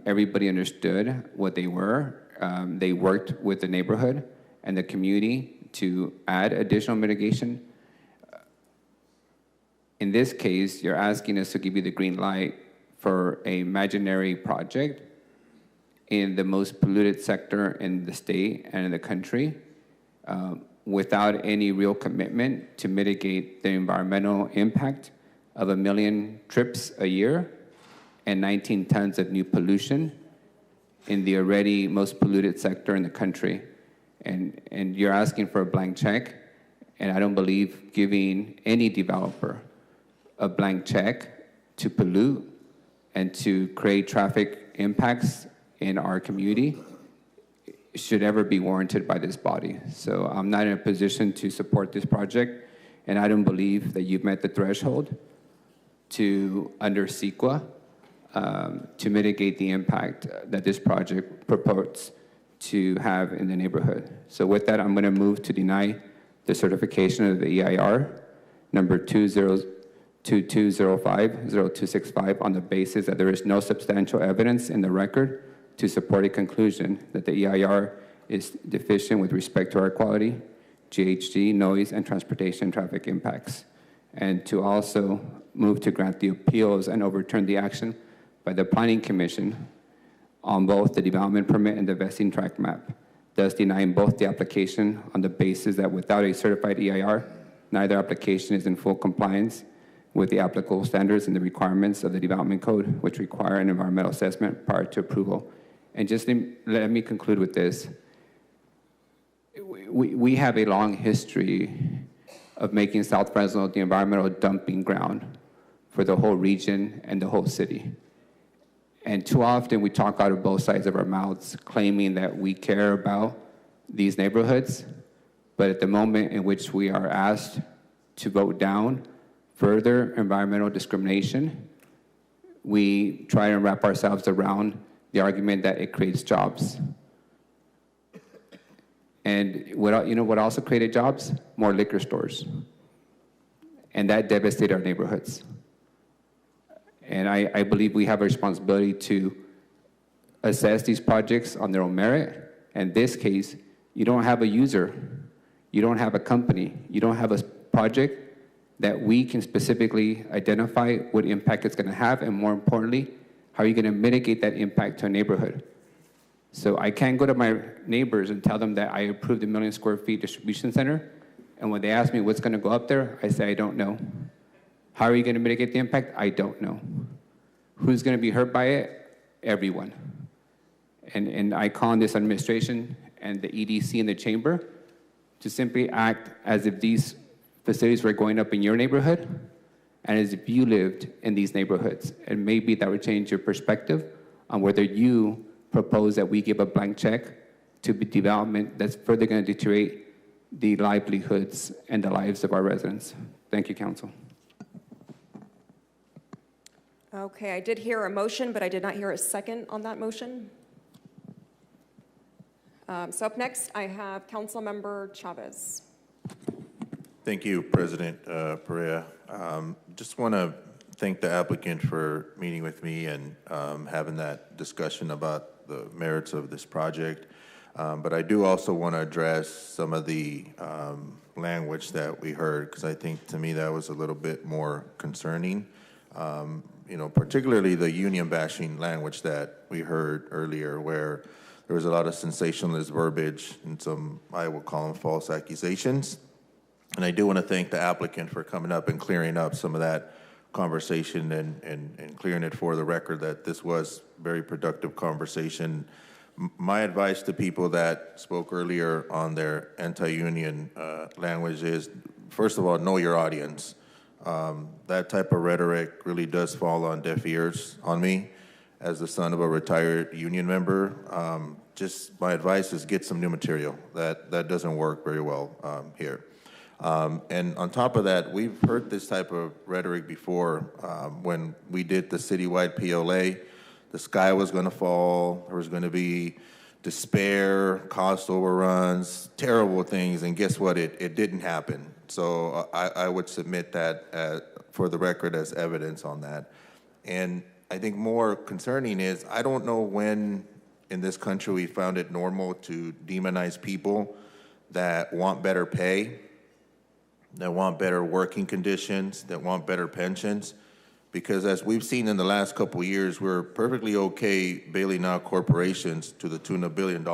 Everybody understood what they were. They worked with the neighborhood and the community to add additional mitigation. In this case, you're asking us to give you the green light for an imaginary project in the most polluted sector in the state and in the country, without any real commitment to mitigate the environmental impact of 1 million trips a year and 19 tons of new pollution in the already most polluted sector in the country. And you're asking for a blank check, and I don't believe giving any developer a blank check to pollute and to create traffic impacts in our community should ever be warranted by this body. So I'm not in a position to support this project, and I don't believe that you've met the threshold under CEQA to mitigate the impact that this project purports to have in the neighborhood. So with that, I'm going to move to deny the certification of the EIR number 202205-0265 on the basis that there is no substantial evidence in the record to support a conclusion that the EIR is deficient with respect to air quality, GHG, noise, and transportation traffic impacts. And to also move to grant the appeals and overturn the action by the Planning Commission on both the development permit and the vesting tract map, thus denying both the application on the basis that without a certified EIR, neither application is in full compliance with the applicable standards and the requirements of the development code, which require an environmental assessment prior to approval. And just let me conclude with this. We have a long history of making South Fresno the environmental dumping ground for the whole region and the whole city. And too often we talk out of both sides of our mouths, claiming that we care about these neighborhoods, but at the moment in which we are asked to vote down further environmental discrimination, we try and wrap ourselves around the argument that it creates jobs. And what also created jobs? More liquor stores. And that devastated our neighborhoods. And I believe we have a responsibility to assess these projects on their own merit. In this case, you don't have a user, you don't have a company, you don't have a project that we can specifically identify what impact it's going to have, and more importantly, how are you going to mitigate that impact to a neighborhood? So I can't go to my neighbors and tell them that I approved a 1 million square feet distribution center, and when they ask me what's going to go up there, I say I don't know. How are you going to mitigate the impact? I don't know. Who's going to be hurt by it? Everyone. And I call on this administration and the EDC and the chamber to simply act as if these facilities were going up in your neighborhood and as if you lived in these neighborhoods. And maybe that would change your perspective on whether you propose that we give a blank check to development that's further going to deteriorate the livelihoods and the lives of our residents. Thank you, Council. Okay, I did hear a motion, but I did not hear a second on that motion. So up next, I have Councilmember Chavez. Thank you, President Perea. Just want to thank the applicant for meeting with me and having that discussion about the merits of this project. But I do also want to address some of the language that we heard, because I think to me that was a little bit more concerning. Particularly the union bashing language that we heard earlier, where there was a lot of sensationalist verbiage and some, I will call them, false accusations. And I do want to thank the applicant for coming up and clearing up some of that conversation and clearing it for the record that this was very productive conversation. My advice to people that spoke earlier on their anti-union language is, first of all, know your audience. That type of rhetoric really does fall on deaf ears on me as the son of a retired union member. Just my advice is get some new material. That doesn't work very well here. And on top of that, we've heard this type of rhetoric before. When we did the citywide PLA, the sky was going to fall, there was going to be despair, cost overruns, terrible things, and guess what? It didn't happen. So I would submit that for the record as evidence on that. And I think more concerning is, I don't know when in this country we found it normal to demonize people that want better pay, that want better working conditions, that want better pensions. Because as we've seen in the last couple of years, we're perfectly okay bailing out corporations to the tune of $1 billion,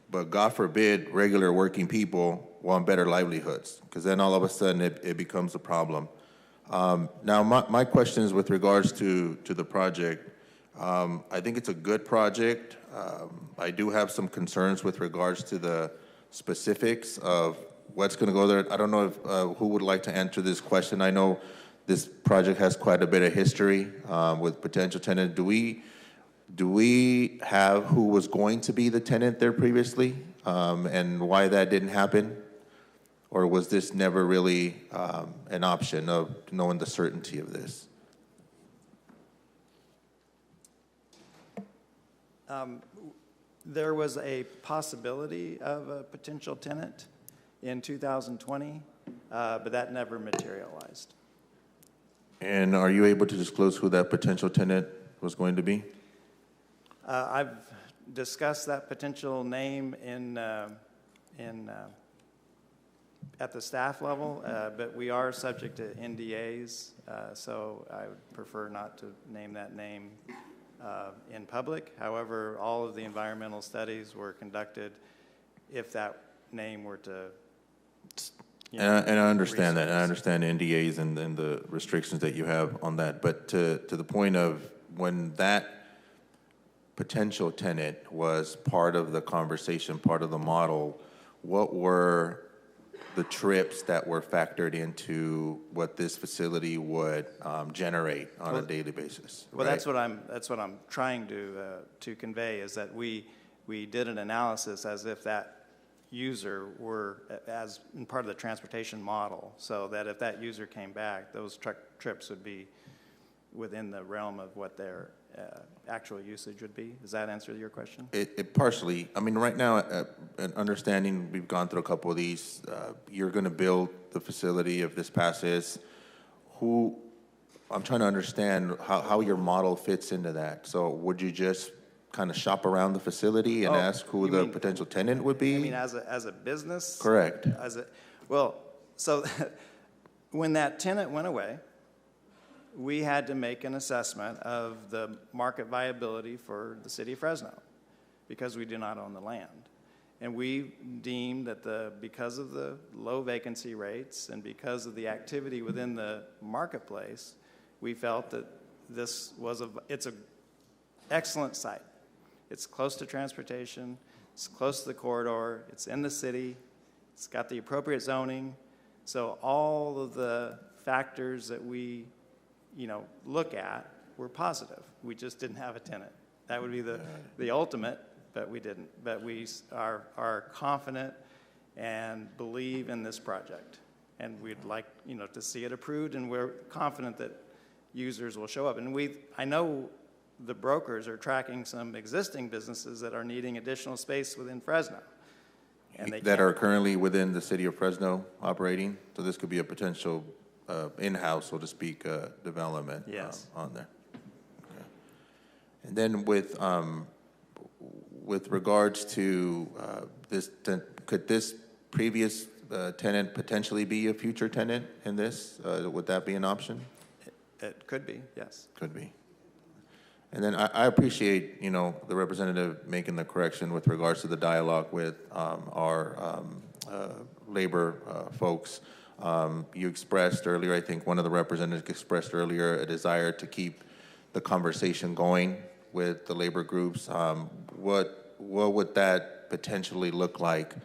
but God forbid regular working people want better livelihoods, because then all of a sudden it becomes a problem. Now, my question is with regards to the project. I think it's a good project. I do have some concerns with regards to the specifics of what's going to go there. I don't know if, who would like to answer this question. I know this project has quite a bit of history with potential tenants. Do we have who was going to be the tenant there previously and why that didn't happen? Or was this never really an option of knowing the certainty of this? There was a possibility of a potential tenant in 2020, but that never materialized. And are you able to disclose who that potential tenant was going to be? I've discussed that potential name at the staff level, but we are subject to NDAs, so I would prefer not to name that name in public. However, all of the environmental studies were conducted if that name were to, And I understand that. I understand NDAs and the restrictions that you have on that. But to the point of when that potential tenant was part of the conversation, part of the model, what were the trips that were factored into what this facility would generate on a daily basis? Well, right? that's what I'm trying to convey, is that we did an analysis as if that user were as in part of the transportation model, so that if that user came back, those truck trips would be within the realm of what their actual usage would be. Does that answer your question? It partially. I mean, right now, an understanding, we've gone through a couple of these. You're going to build the facility if this passes. I'm trying to understand how your model fits into that. So would you just kind of shop around the facility and ask who the potential tenant would be? I mean, as a business? Correct. So when that tenant went away, we had to make an assessment of the market viability for the city of Fresno because we do not own the land. And we deemed that because of the low vacancy rates and because of the activity within the marketplace, we felt that it's an excellent site. It's close to transportation, it's close to the corridor, it's in the city, it's got the appropriate zoning. So all of the factors that we look at were positive. We just didn't have a tenant. That would be the ultimate, but we didn't. But we are confident and believe in this project. And we'd like, to see it approved, and we're confident that users will show up. And I know the brokers are tracking some existing businesses that are needing additional space within Fresno. And that are currently within the city of Fresno operating? So this could be a potential in-house, so to speak, development on there. Okay. And then with regards to this, could this previous tenant potentially be a future tenant in this? Would that be an option? It could be, yes. Could be. And then I appreciate, the representative making the correction with regards to the dialogue with our labor folks. You expressed earlier, I think one of the representatives expressed earlier, a desire to keep the conversation going with the labor groups. What would that potentially look like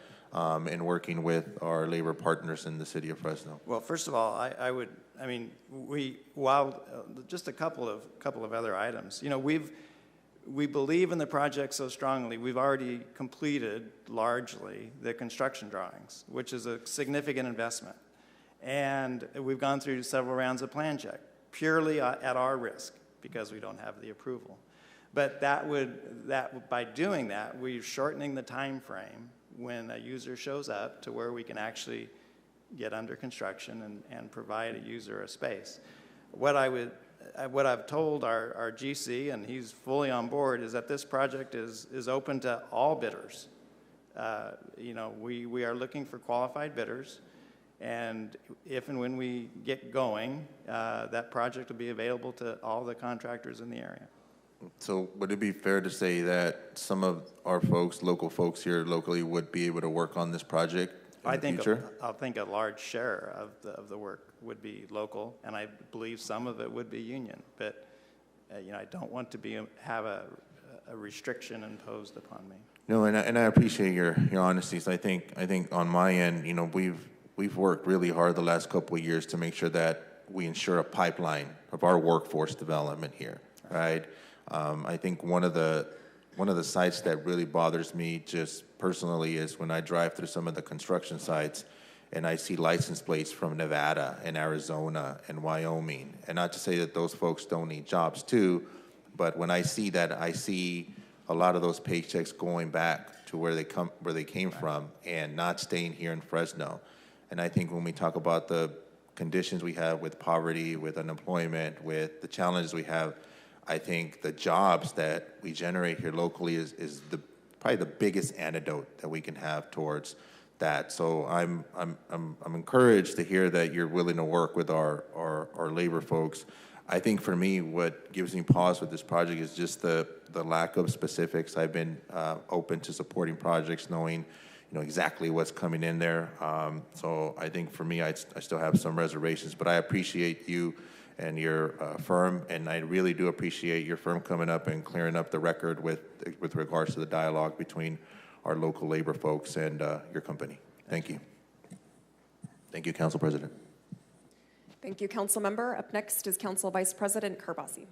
in working with our labor partners in the city of Fresno? Well, first of all, just a couple of other items. We believe in the project so strongly, we've already completed largely the construction drawings, which is a significant investment. And we've gone through several rounds of plan check, purely at our risk, because we don't have the approval. But by doing that, we're shortening the time frame when a user shows up to where we can actually get under construction and provide a user a space. What I've told our GC, and he's fully on board, is that this project is open to all bidders. We are looking for qualified bidders, and if and when we get going, that project will be available to all the contractors in the area. So would it be fair to say that some of our folks, local folks here locally, would be able to work on this project in the future? I think a large share of the work would be local, and I believe some of it would be union. But I don't want to have a restriction imposed upon me. No, and I appreciate your honesty. So I think on my end, we've worked really hard the last couple of years to make sure that we ensure a pipeline of our workforce development here, right? I think one of the sites that really bothers me just personally is when I drive through some of the construction sites and I see license plates from Nevada and Arizona and Wyoming. And not to say that those folks don't need jobs too, but when I see that, I see a lot of those paychecks going back to where they came from and not staying here in Fresno. And I think when we talk about the conditions we have with poverty, with unemployment, with the challenges we have, I think the jobs that we generate here locally is probably the biggest antidote that we can have towards that. So I'm encouraged to hear that you're willing to work with our labor folks. I think for me, what gives me pause with this project is just the lack of specifics. I've been open to supporting projects, knowing exactly what's coming in there. So I think for me, I still have some reservations, but I appreciate you and your firm, and I really do appreciate your firm coming up and clearing up the record with regards to the dialogue between our local labor folks and your company. Thank you. Thank you, Council President. Thank you, Council Member. Up next is Council Vice President Karbasi.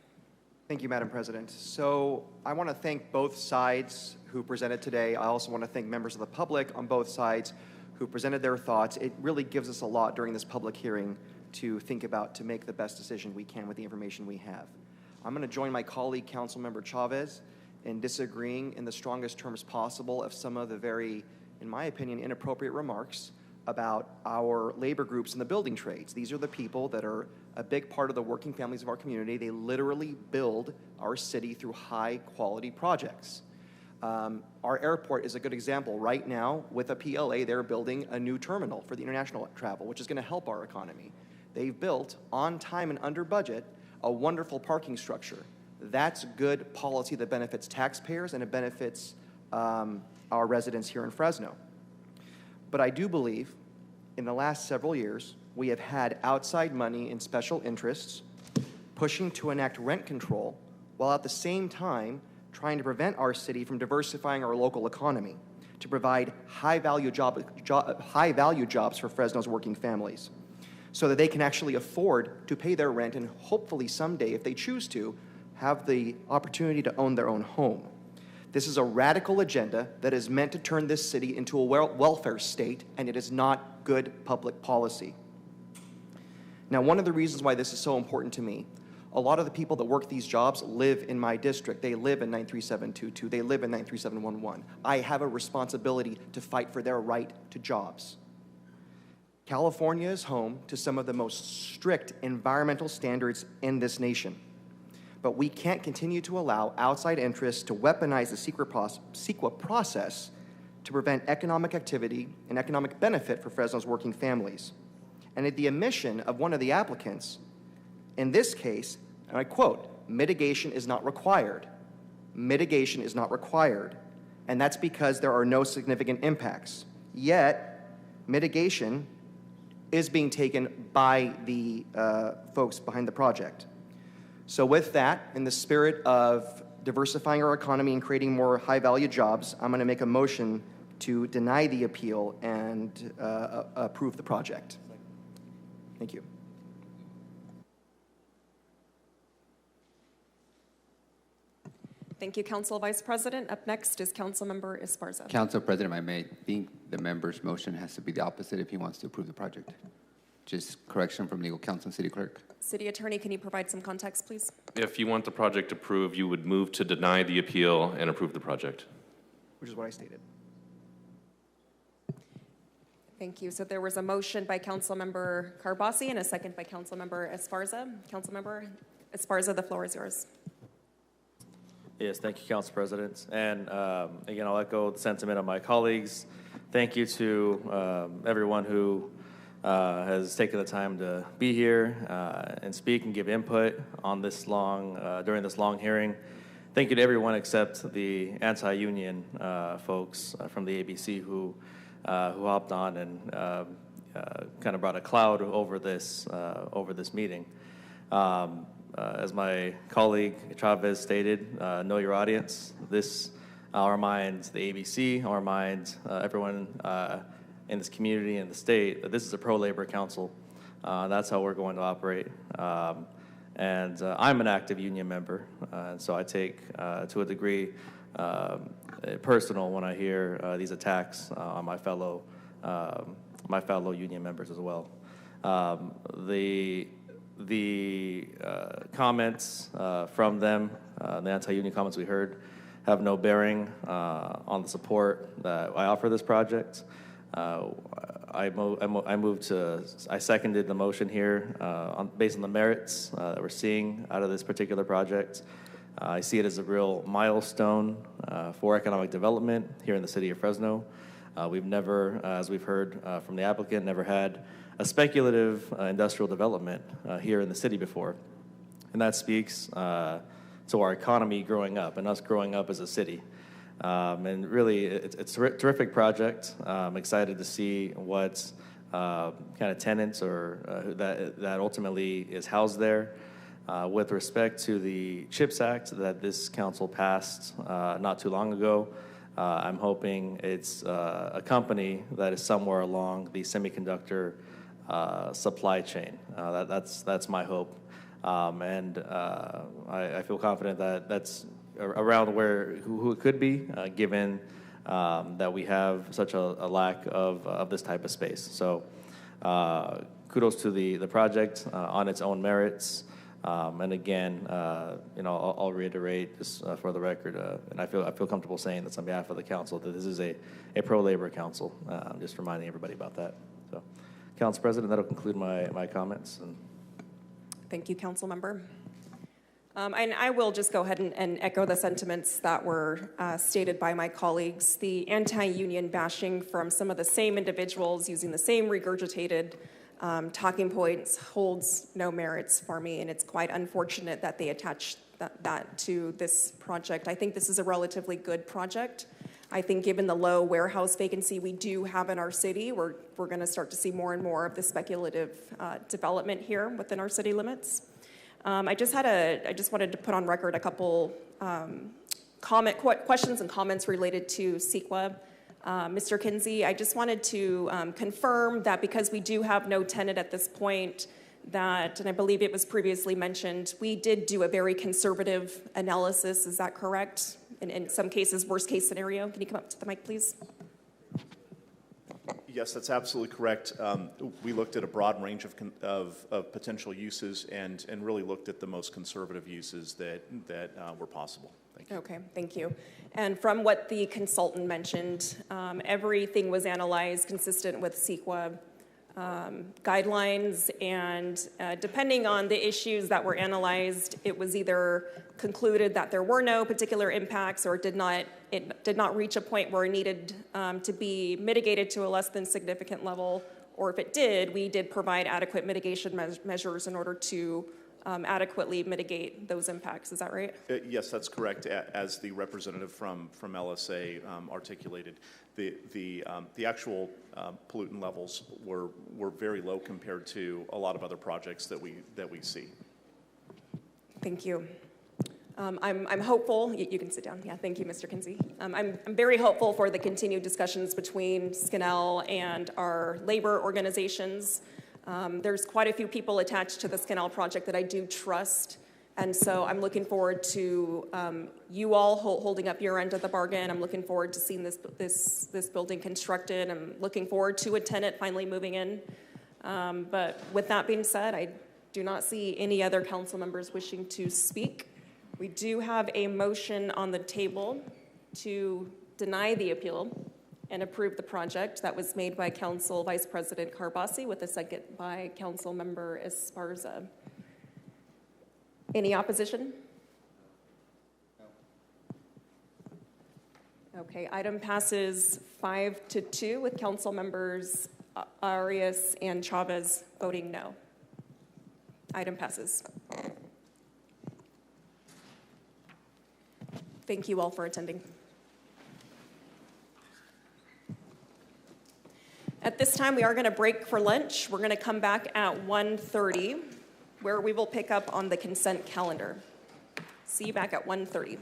Thank you, Madam President. So I want to thank both sides who presented today. I also want to thank members of the public on both sides who presented their thoughts. It really gives us a lot during this public hearing to think about to make the best decision we can with the information we have. I'm going to join my colleague, Councilmember Chavez, in disagreeing in the strongest terms possible of some of the very, in my opinion, inappropriate remarks about our labor groups in the building trades. These are the people that are a big part of the working families of our community. They literally build our city through high-quality projects. Our airport is a good example. Right now, with a PLA, they're building a new terminal for the international travel, which is going to help our economy. They've built, on time and under budget, a wonderful parking structure. That's good policy that benefits taxpayers and it benefits our residents here in Fresno. But I do believe in the last several years, we have had outside money and special interests pushing to enact rent control while at the same time trying to prevent our city from diversifying our local economy to provide high-value jobs for Fresno's working families so that they can actually afford to pay their rent and hopefully someday, if they choose to, have the opportunity to own their own home. This is a radical agenda that is meant to turn this city into a welfare state, and it is not good public policy. Now, one of the reasons why this is so important to me, a lot of the people that work these jobs live in my district. They live in 93722. They live in 93711. I have a responsibility to fight for their right to jobs. California is home to some of the most strict environmental standards in this nation. But we can't continue to allow outside interests to weaponize the CEQA process to prevent economic activity and economic benefit for Fresno's working families. And at the admission of one of the applicants, in this case, and I quote, mitigation is not required. Mitigation is not required. And that's because there are no significant impacts. Yet, mitigation is being taken by the folks behind the project. So with that, in the spirit of diversifying our economy and creating more high-value jobs, I'm going to make a motion to deny the appeal and approve the project. Thank you. Thank you, Council Vice President. Up next is Councilmember Esparza. Council President, I may think the member's motion has to be the opposite if he wants to approve the project. Just correction from legal counsel and city clerk. City Attorney, can you provide some context, please? If you want the project approved, you would move to deny the appeal and approve the project. Which is what I stated. Thank you. So there was a motion by Councilmember Karbasi and a second by Councilmember Esparza. Councilmember Esparza, the floor is yours. Yes, thank you, Council President. And again, I'll echo the sentiment of my colleagues. Thank you to everyone who has taken the time to be here and speak and give input on this during this long hearing. Thank you to everyone except the anti-union folks from the ABC who hopped on and kind of brought a cloud over this meeting. As my colleague Chavez stated, know your audience. Our minds, the ABC, our minds, everyone in this community and the state, that this is a pro-labor council. That's how we're going to operate. And I'm an active union member, and so I take, to a degree, personal when I hear these attacks on my fellow union members as well. The comments from them, the anti-union comments we heard, have no bearing on the support that I offer this project. I seconded the motion here based on the merits that we're seeing out of this particular project. I see it as a real milestone for economic development here in the city of Fresno. We've never, as we've heard from the applicant, never had a speculative industrial development here in the city before. And that speaks to our economy growing up and us growing up as a city. And really, it's a terrific project. I'm excited to see what kind of tenants or that ultimately is housed there. With respect to the CHIPS Act that this council passed not too long ago, I'm hoping it's a company that is somewhere along the semiconductor supply chain. That's my hope. And I feel confident that that's around who it could be, given that we have such a lack of this type of space. So kudos to the project on its own merits. And again, I'll reiterate just for the record, and I feel comfortable saying this on behalf of the council, that this is a pro-labor council. I'm just reminding everybody about that. So, Council President, that'll conclude my comments. And thank you, Council Member. And I will just go ahead and echo the sentiments that were stated by my colleagues. The anti-union bashing from some of the same individuals using the same regurgitated talking points holds no merits for me, and it's quite unfortunate that they attach that to this project. I think this is a relatively good project. I think given the low warehouse vacancy we do have in our city, we're going to start to see more and more of the speculative development here within our city limits. I just wanted to put on record a couple questions and comments related to CEQA. Mr. Kinsey, I just wanted to confirm that because we do have no tenant at this point, that, and I believe it was previously mentioned, we did do a very conservative analysis. Is that correct? In some cases, worst case scenario. Can you come up to the mic, please? Yes, that's absolutely correct. We looked at a broad range of potential uses and really looked at the most conservative uses that were possible. Thank you. Okay, thank you. And from what the consultant mentioned, everything was analyzed consistent with CEQA guidelines, and depending on the issues that were analyzed, it was either concluded that there were no particular impacts, or it did not reach a point where it needed to be mitigated to a less than significant level, or if it did, we did provide adequate mitigation measures in order to adequately mitigate those impacts. Is that right? Yes, that's correct. As the representative from LSA articulated, the actual pollutant levels were very low compared to a lot of other projects that we see. Thank you. I'm hopeful. You can sit down. Yeah, thank you, Mr. Kinsey. I'm very hopeful for the continued discussions between SCNL and our labor organizations. There's quite a few people attached to the SCNL project that I do trust, and so I'm looking forward to you all holding up your end of the bargain. I'm looking forward to seeing this building constructed. I'm looking forward to a tenant finally moving in. But with that being said, I do not see any other council members wishing to speak. We do have a motion on the table to deny the appeal and approve the project. That was made by Council Vice President Carbasi with a second by Council Member Esparza. Any opposition? No. Okay, item passes 5-2 with Council Members Arias and Chavez voting no. Item passes. Thank you all for attending. At this time, we are going to break for lunch. We're going to come back at 1:30, where we will pick up on the consent calendar. See you back at 1:30.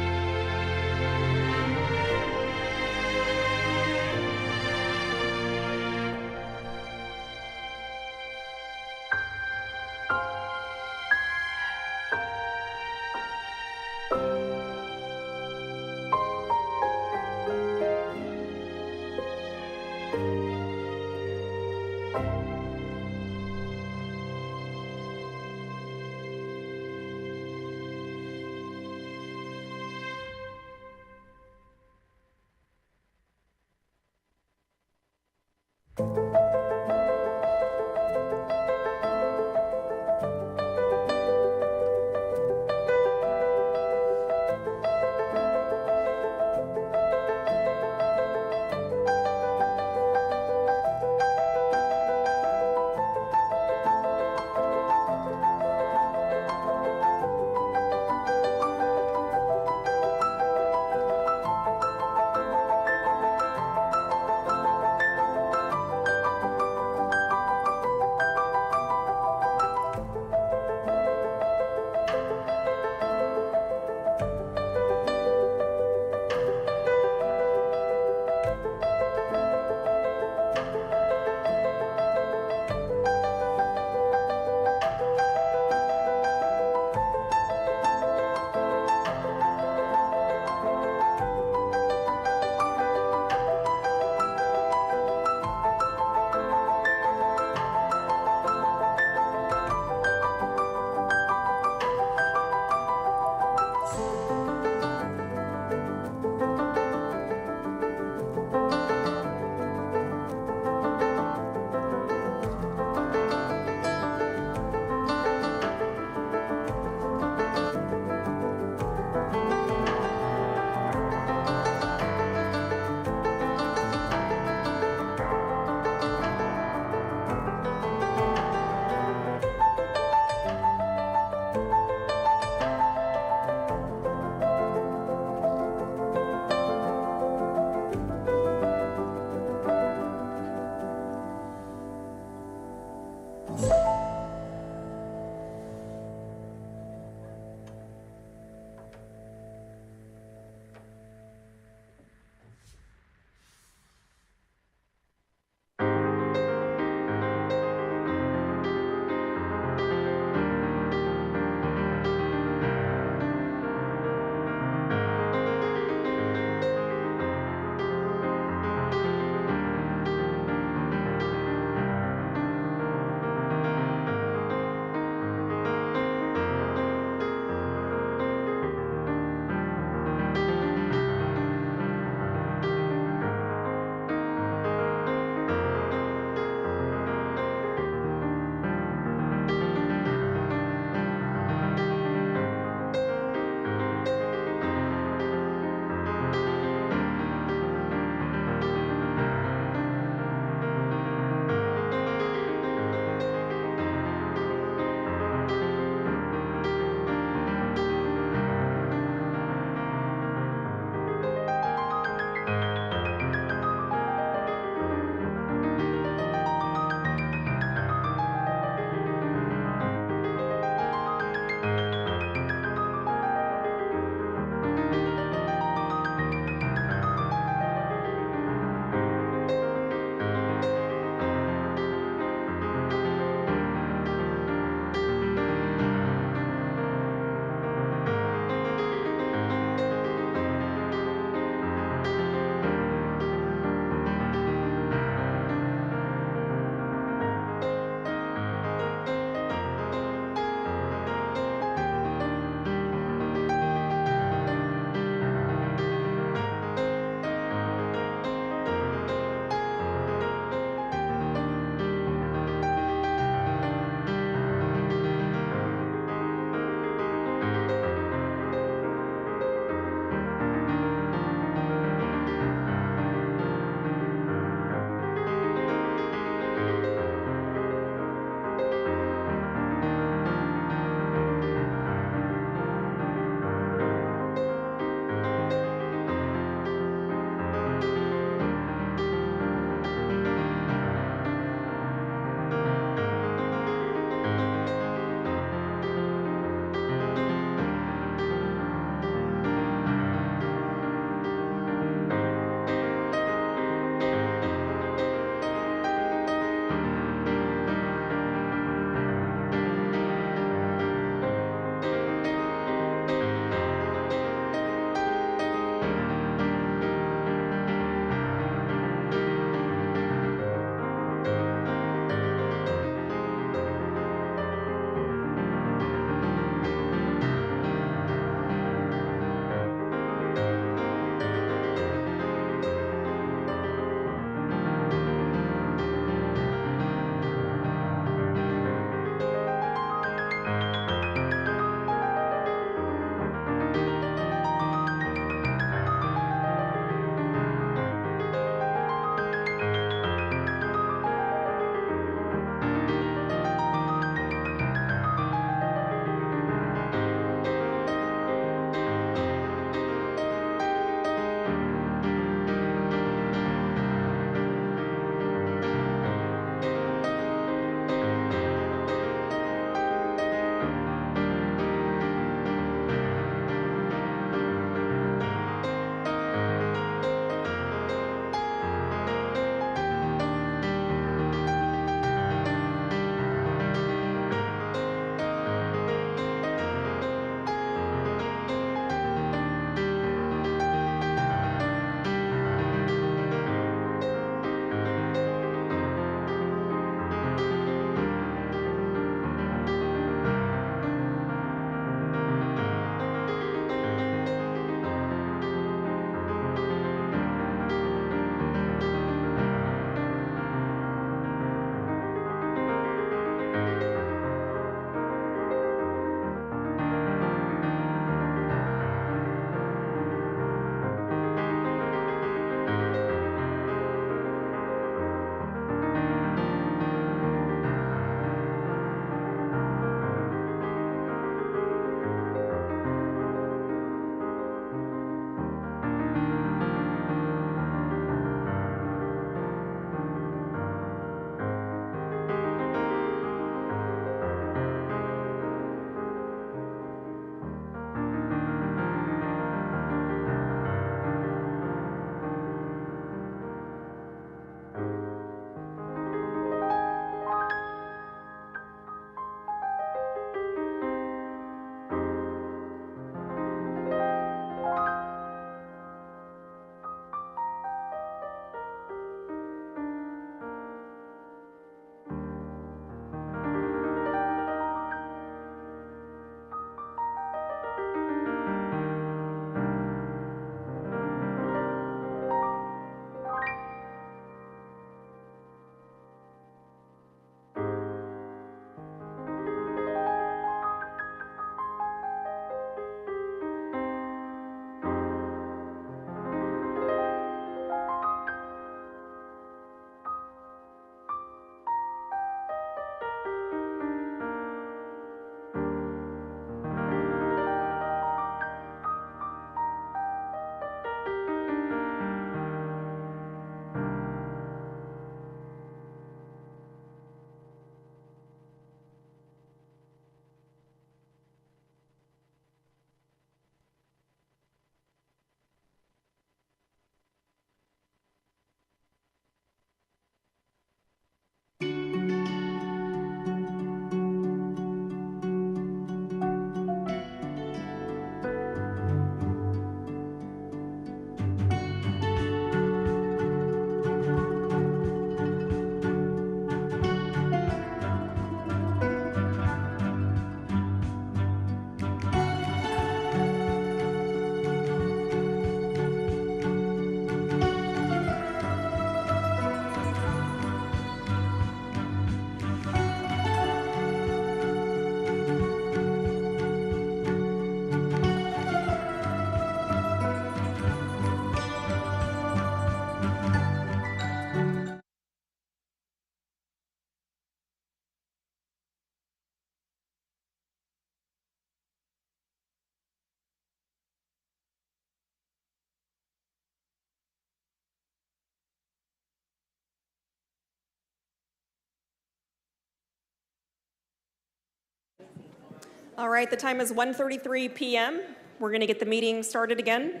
All right, the time is 1:33 p.m. We're going to get the meeting started again.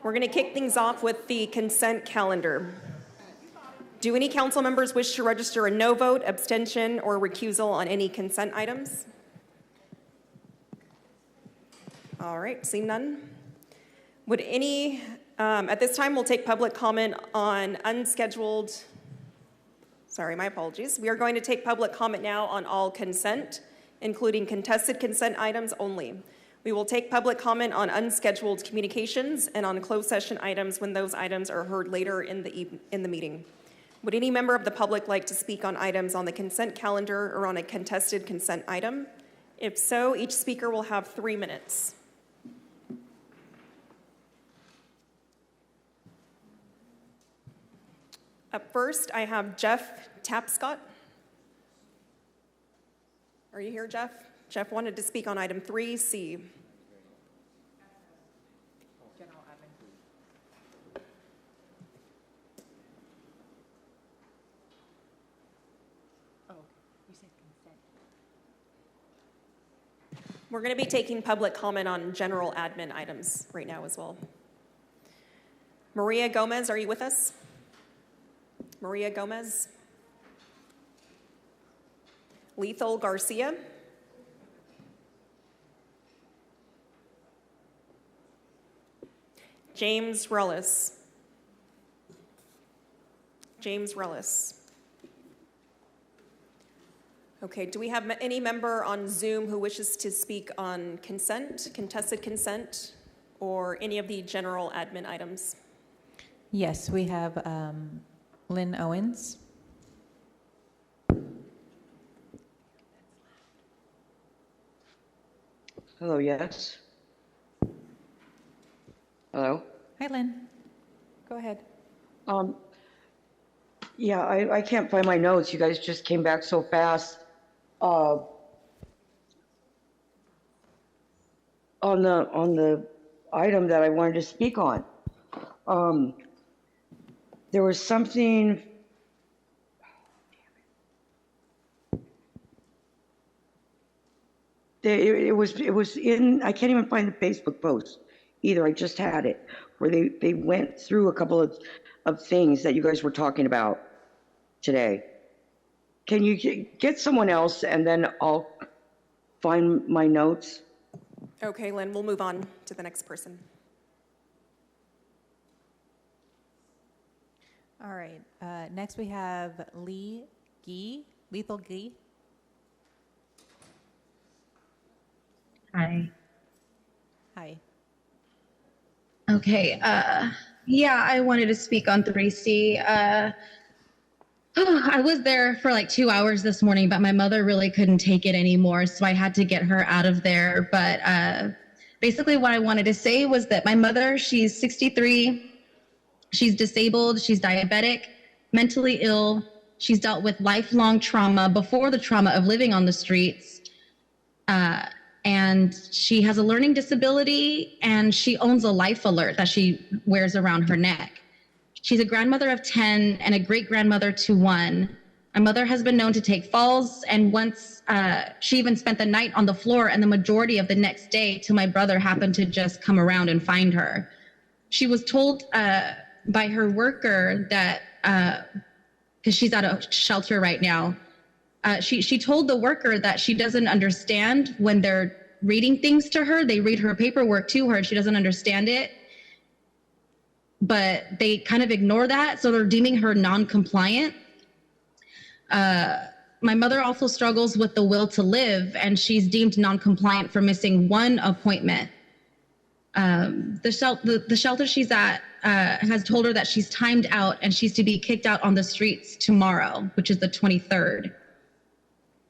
We're going to kick things off with the consent calendar. Do any council members wish to register a no vote, abstention, or recusal on any consent items? All right, seeing none. Would any, at this time, we'll take public comment on unscheduled, sorry, my apologies. We are going to take public comment now on all consent, including contested consent items only. We will take public comment on unscheduled communications and on closed session items when those items are heard later in the meeting. Would any member of the public like to speak on items on the consent calendar or on a contested consent item? If so, each speaker will have 3 minutes. Up first, I have Jeff Tapscott. Are you here, Jeff? Jeff wanted to speak on item 3C. We're going to be taking public comment on general admin items right now as well. Maria Gomez, are you with us? Maria Gomez. Lethal Garcia. James Rellis. James Rellis. Okay, do we have any member on Zoom who wishes to speak on consent, contested consent, or any of the general admin items? Yes, we have Lynn Owens. Hello, yes. Hello. Hi, Lynn. Go ahead. Yeah, I can't find my notes. You guys just came back so fast. On the item that I wanted to speak on, there was something. It was in. I can't even find the Facebook post either. I just had it where they went through a couple of things that you guys were talking about today. Can you get someone else and then I'll find my notes? Okay, Lynn, we'll move on to the next person. All right, next we have Lethal Gee. Hi. Hi. Okay, yeah, I wanted to speak on 3C. I was there for like 2 hours this morning, but my mother really couldn't take it anymore, so I had to get her out of there. But basically what I wanted to say was that my mother, she's 63, she's disabled, she's diabetic, mentally ill, she's dealt with lifelong trauma before the trauma of living on the streets, and she has a learning disability, and she owns a life alert that she wears around her neck. She's a grandmother of 10 and a great-grandmother to 1. My mother has been known to take falls, and once she even spent the night on the floor and the majority of the next day till my brother happened to just come around and find her. She was told by her worker that, because she's at a shelter right now, she told the worker that she doesn't understand when they're reading things to her. They read her paperwork to her, and she doesn't understand it. But they kind of ignore that, so they're deeming her non-compliant. My mother also struggles with the will to live, and she's deemed non-compliant for missing 1 appointment. The shelter she's at has told her that she's timed out and she's to be kicked out on the streets tomorrow, which is the 23rd.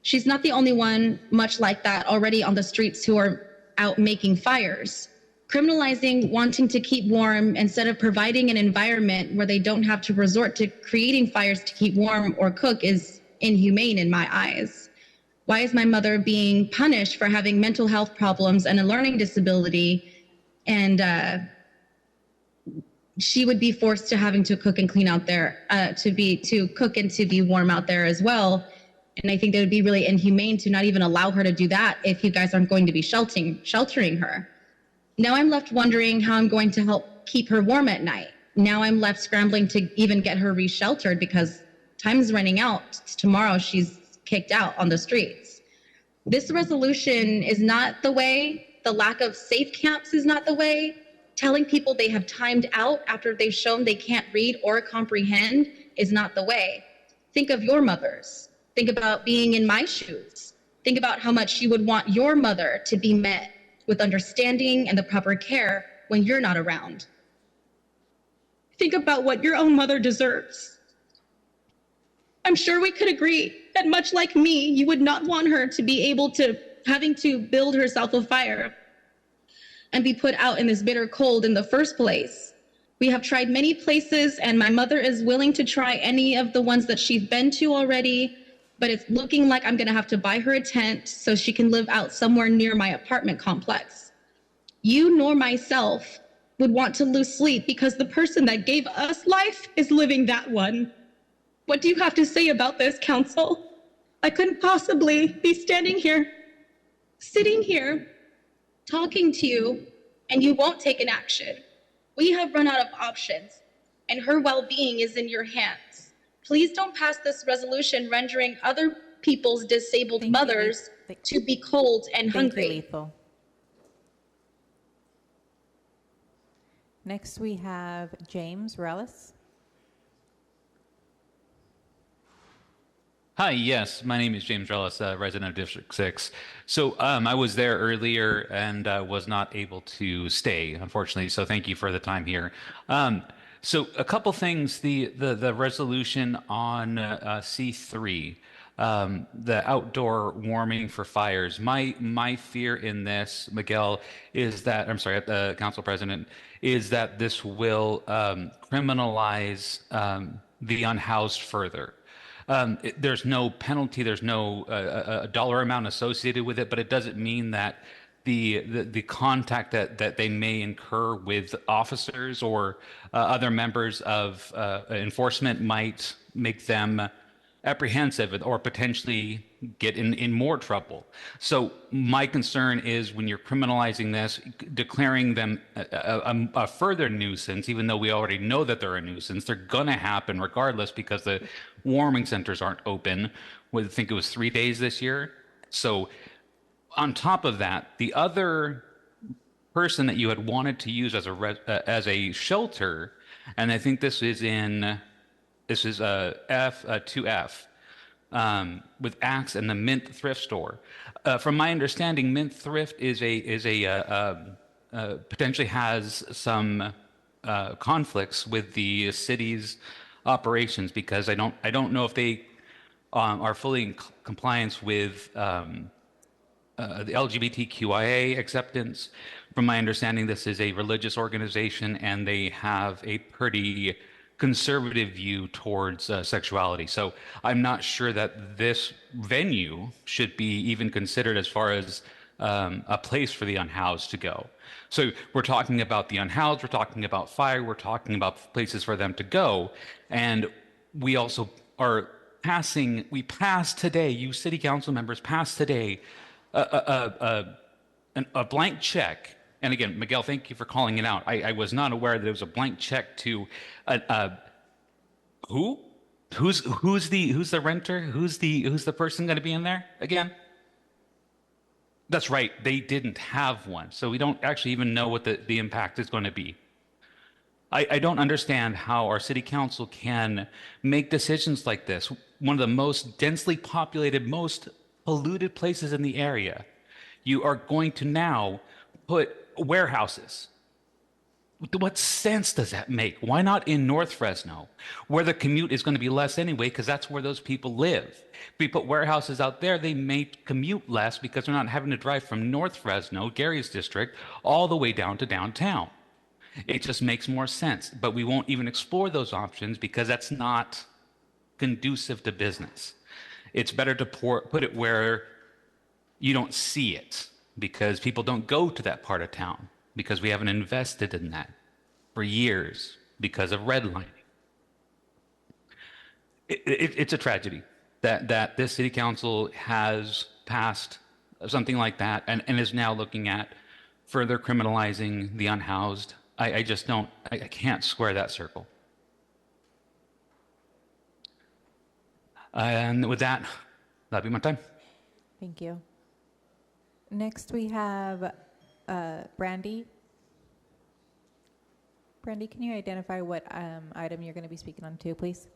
She's not the only one, much like that, already on the streets who are out making fires. Criminalizing wanting to keep warm instead of providing an environment where they don't have to resort to creating fires to keep warm or cook is inhumane in my eyes. Why is my mother being punished for having mental health problems and a learning disability, and she would be forced to having to cook and clean out there, to cook and to be warm out there as well? And I think that would be really inhumane to not even allow her to do that if you guys aren't going to be sheltering her. Now I'm left wondering how I'm going to help keep her warm at night. Now I'm left scrambling to even get her resheltered because time's running out. Tomorrow she's kicked out on the streets. This resolution is not the way. The lack of safe camps is not the way. Telling people they have timed out after they've shown they can't read or comprehend is not the way. Think of your mothers. Think about being in my shoes. Think about how much you would want your mother to be met with understanding and the proper care when you're not around. Think about what your own mother deserves. I'm sure we could agree that much like me, you would not want her to be having to build herself a fire and be put out in this bitter cold in the first place. We have tried many places and my mother is willing to try any of the ones that she's been to already, but it's looking like I'm gonna have to buy her a tent so she can live out somewhere near my apartment complex. You nor myself would want to lose sleep because the person that gave us life is living that one. What do you have to say about this, council? I couldn't possibly be standing here, sitting here, talking to you, and you won't take an action. We have run out of options, and her well-being is in your hands. Please don't pass this resolution rendering other people's disabled mothers to be cold and hungry. Thank you, Lethal. Next, we have James Relis. Hi, yes, my name is James Relis, resident of District 6. So I was there earlier and was not able to stay, unfortunately, so thank you for the time here. So a couple things, the resolution on C3, the outdoor warming for fires. My fear in this, Miguel, is that, I'm sorry, Council President, is that this will criminalize the unhoused further. There's no penalty, there's no a dollar amount associated with it, but it doesn't mean that the contact that they may incur with officers or other members of enforcement might make them apprehensive or potentially get in more trouble. So my concern is when you're criminalizing this, declaring them a further nuisance, even though we already know that they're a nuisance, they're going to happen regardless because the warming centers aren't open. I think it was 3 days this year. So on top of that, the other person that you had wanted to use as a shelter, and I think this is F2F, with Axe and the Mint thrift store. From my understanding, Mint thrift is potentially has some conflicts with the city's operations because I don't know if they are fully in compliance with the LGBTQIA acceptance. From my understanding, this is a religious organization and they have a pretty conservative view towards sexuality. So I'm not sure that this venue should be even considered as far as a place for the unhoused to go. So we're talking about the unhoused, we're talking about fire, we're talking about places for them to go. And we also are we passed today, you city council members passed today a blank check. And again, Miguel, thank you for calling it out. I was not aware that it was a blank check to who's the renter? Who's the person going to be in there again? That's right. They didn't have one, so we don't actually even know what the impact is going to be. I don't understand how our city council can make decisions like this. One of the most densely populated, most polluted places in the area. You are going to now put warehouses. What sense does that make? Why not in North Fresno, where the commute is going to be less anyway, because that's where those people live. If we put warehouses out there, they may commute less because they're not having to drive from North Fresno, Gary's district, all the way down to downtown. It just makes more sense, but we won't even explore those options because that's not conducive to business. It's better to put it where you don't see it because people don't go to that part of town because we haven't invested in that for years because of redlining. It's a tragedy. that this city council has passed something like that and is now looking at further criminalizing the unhoused. I just don't, I can't square that circle. And with that, that'll be my time. Thank you. Next, we have Brandy. Brandy, can you identify what item you're going to be speaking on to, please?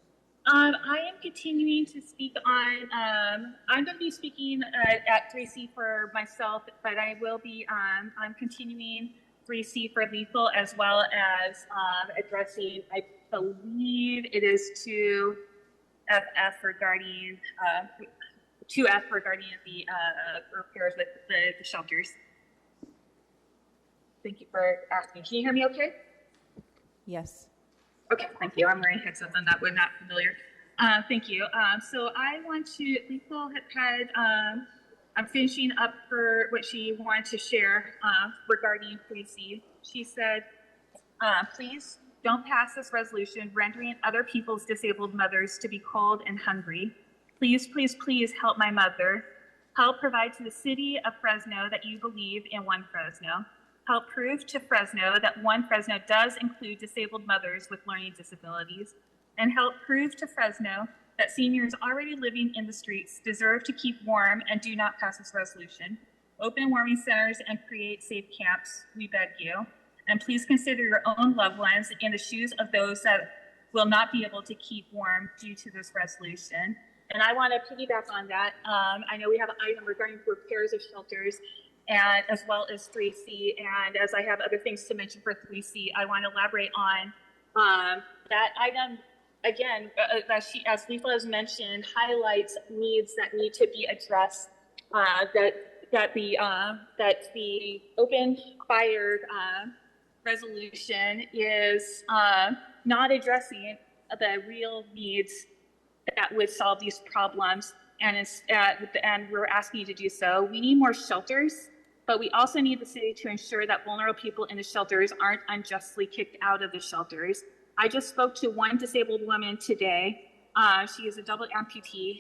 I am continuing to speak on, I'm going to be speaking at 3C for myself, but I will be, I'm continuing 3C for lethal as well as addressing, I believe it is 2FF regarding, 2F regarding the repairs with the shelters. Thank you for asking. Can you hear me okay? Yes. Okay, thank you. I'm wearing headsets on that. We're not familiar. Thank you. So I want to, Lethal had, I'm finishing up for what she wanted to share regarding 3C. She said, please don't pass this resolution rendering other people's disabled mothers to be cold and hungry. Please, please, please help my mother. Help provide to the city of Fresno that you believe in one Fresno. Help prove to Fresno that one Fresno does include disabled mothers with learning disabilities. And help prove to Fresno that seniors already living in the streets deserve to keep warm and do not pass this resolution. Open warming centers and create safe camps, we beg you. And please consider your own loved ones in the shoes of those that will not be able to keep warm due to this resolution. And I want to piggyback on that. I know we have an item regarding repairs of shelters, and as well as 3C. And as I have other things to mention for 3C, I want to elaborate on that item. Again, as Lethal has mentioned, highlights needs that need to be addressed. That the open fire resolution is not addressing the real needs that would solve these problems, and we're asking you to do so. We need more shelters, but we also need the city to ensure that vulnerable people in the shelters aren't unjustly kicked out of the shelters. I just spoke to one disabled woman today. She is a double amputee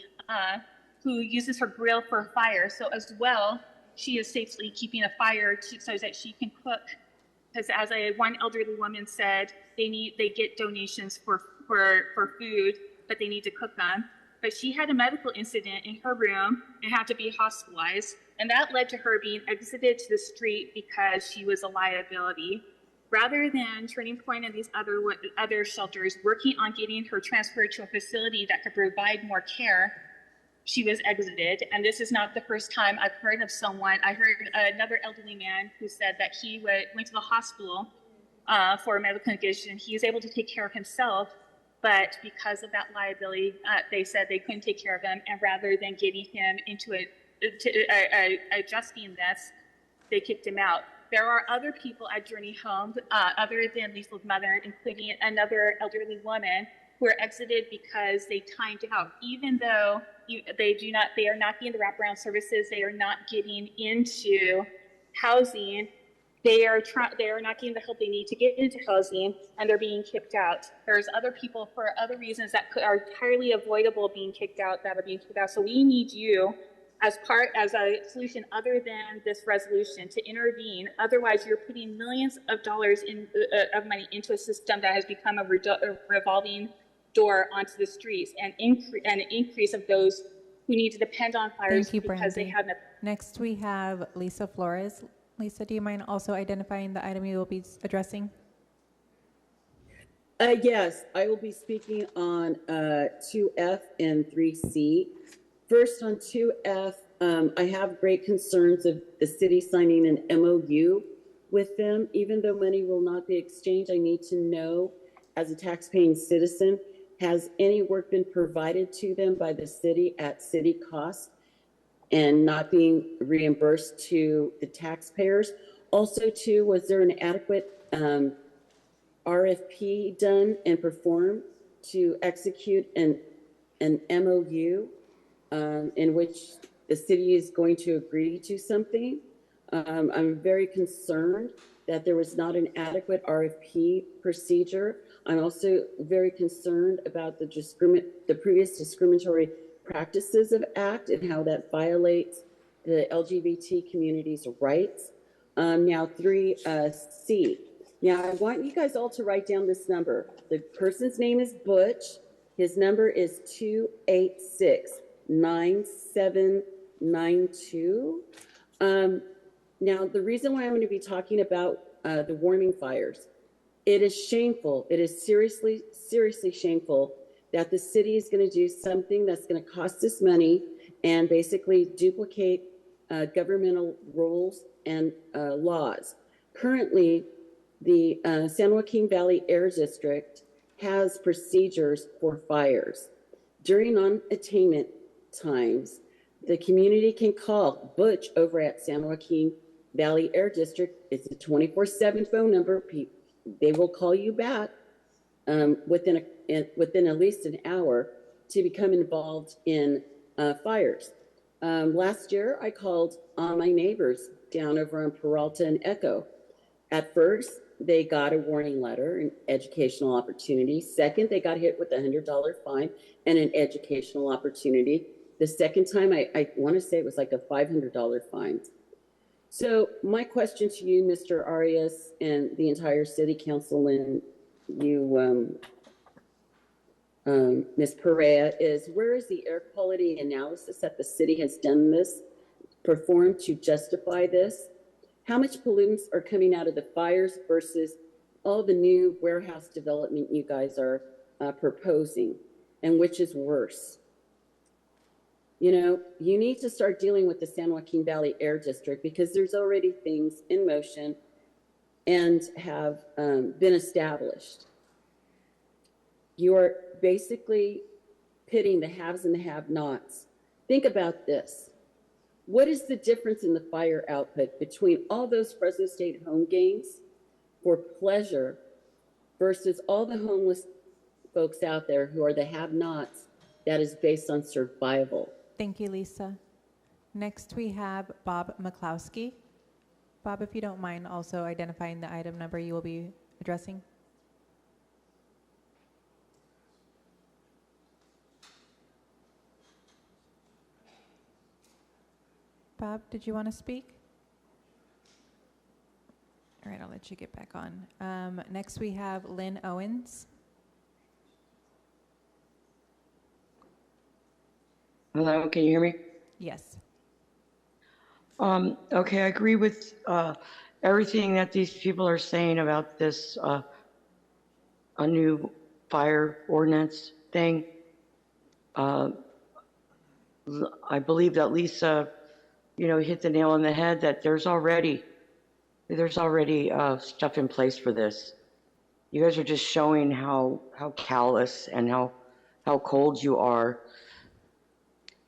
who uses her grill for a fire. So as well, she is safely keeping a fire so that she can cook. Because as one elderly woman said, they get donations for food, but they need to cook them. But she had a medical incident in her room and had to be hospitalized. And that led to her being exited to the street because she was a liability. Rather than Turning Point and these other shelters working on getting her transferred to a facility that could provide more care, she was exited. And this is not the first time I've heard of someone. I heard another elderly man who said that he went to the hospital for a medical condition. He was able to take care of himself, but because of that liability, they said they couldn't take care of him. And rather than getting him into adjusting this, they kicked him out. There are other people at Journey Home, other than Lethal's mother, including another elderly woman, who are exited because they timed out. Even though they are not getting the wraparound services, they are not getting into housing, they are not getting the help they need to get into housing, and they're being kicked out. There's other people for other reasons that are entirely avoidable being kicked out that are being kicked out. So we need you as a solution other than this resolution to intervene. Otherwise, you're putting millions of dollars of money into a system that has become a revolving door onto the streets, and an increase of those who need to depend on fires because they have no. Next, we have Lisa Flores. Lisa, do you mind also identifying the item you will be addressing? Yes, I will be speaking on 2F and 3C. First on 2F, I have great concerns of the city signing an MOU with them. Even though money will not be exchanged, I need to know, as a taxpaying citizen, has any work been provided to them by the city at city cost and not being reimbursed to the taxpayers? Also, too, was there an adequate RFP done and performed to execute an MOU in which the city is going to agree to something? I'm very concerned that there was not an adequate RFP procedure. I'm also very concerned about the previous discriminatory Practices of Act and how that violates the LGBT community's rights. Now 3C. Now I want you guys all to write down this number. The person's name is Butch. His number is 286-9792. Now the reason why I'm going to be talking about the warming fires, it is shameful. It is seriously, seriously shameful that the city is going to do something that's going to cost us money and basically duplicate governmental rules and laws. Currently, the San Joaquin Valley Air District has procedures for fires. During non-attainment times, the community can call Butch over at San Joaquin Valley Air District. It's a 24/7 phone number. They will call you back within at least an hour to become involved in fires. Last year, I called on my neighbors down over on Peralta and Echo. At first, they got a warning letter, an educational opportunity. Second, they got hit with a $100 fine and an educational opportunity. The second time, I want to say it was like a $500 fine. So my question to you, Mr. Arias, and the entire city council, and you, Ms. Perea, is where is the air quality analysis that the city has performed to justify this? How much pollutants are coming out of the fires versus all the new warehouse development you guys are proposing, and which is worse? You know, you need to start dealing with the San Joaquin Valley Air District because there's already things in motion and have been established. You are basically pitting the haves and the have-nots. Think about this. What is the difference in the fire output between all those Fresno State home games for pleasure versus all the homeless folks out there who are the have-nots that is based on survival? Thank you, Lisa. Next, we have Bob McCloskey. Bob, if you don't mind also identifying the item number you will be addressing. Bob, did you want to speak? All right, I'll let you get back on. Next, we have Lynn Owens. Hello, can you hear me? Yes. Okay, I agree with everything that these people are saying about this a new fire ordinance thing. I believe that Lisa, hit the nail on the head that there's already stuff in place for this. You guys are just showing how callous and how cold you are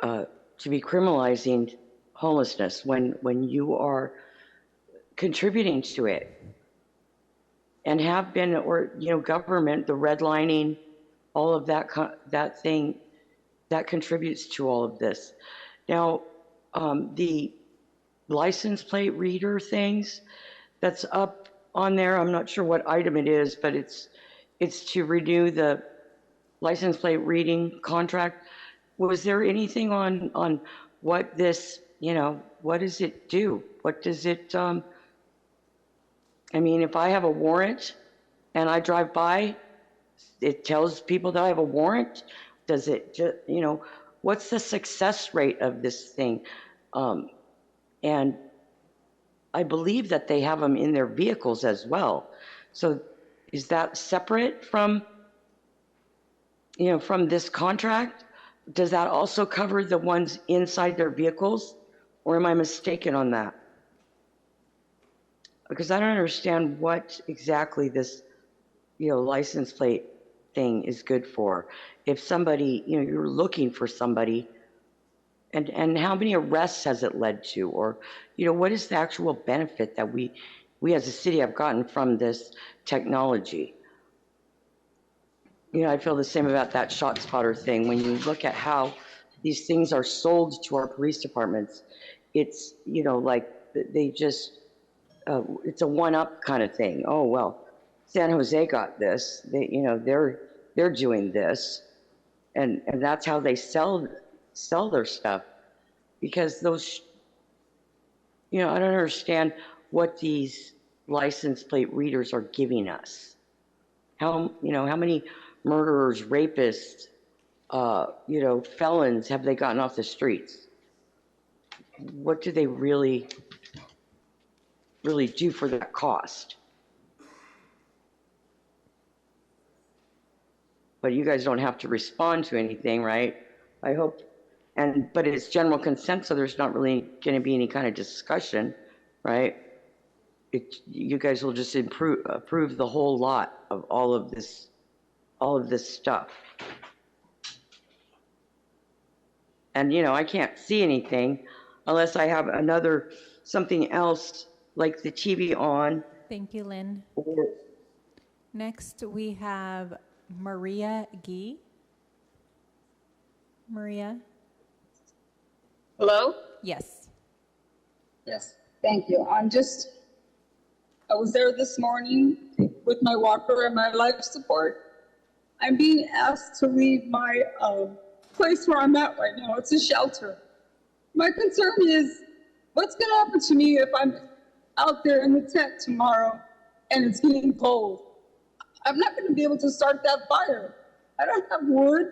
to be criminalizing homelessness when you are contributing to it and have been, or government, the redlining, all of that thing that contributes to all of this. Now, the license plate reader things that's up on there, I'm not sure what item it is, but it's to renew the license plate reading contract. Was there anything on what this, what does it do? What does it, I mean, if I have a warrant and I drive by, it tells people that I have a warrant. Does it just, what's the success rate of this thing? And I believe that they have them in their vehicles as well. So is that separate from, from this contract? Does that also cover the ones inside their vehicles? Or am I mistaken on that? Because I don't understand what exactly this, license plate thing is good for. If somebody, you're looking for somebody, and how many arrests has it led to? Or, what is the actual benefit that we as a city have gotten from this technology? I feel the same about that shot spotter thing. When you look at how these things are sold to our police departments, it's, like they just, it's a one-up kind of thing. Oh, well, San Jose got this. They, they're doing this. And that's how they sell sell their stuff, because those, I don't understand what these license plate readers are giving us. How many murderers, rapists, felons have they gotten off the streets? What do they really do for that cost? But you guys don't have to respond to anything, right? I hope. But it's general consent, so there's not really going to be any kind of discussion, right? You guys will just approve the whole lot of all of this stuff. And I can't see anything unless I have something else like the TV on. Thank you, Lynn. Next, we have Maria Gee. Maria? Hello? Yes. Yes, thank you. I was there this morning with my walker and my life support. I'm being asked to leave my place where I'm at right now. It's a shelter. My concern is, what's going to happen to me if I'm out there in the tent tomorrow and it's getting cold? I'm not going to be able to start that fire. I don't have wood.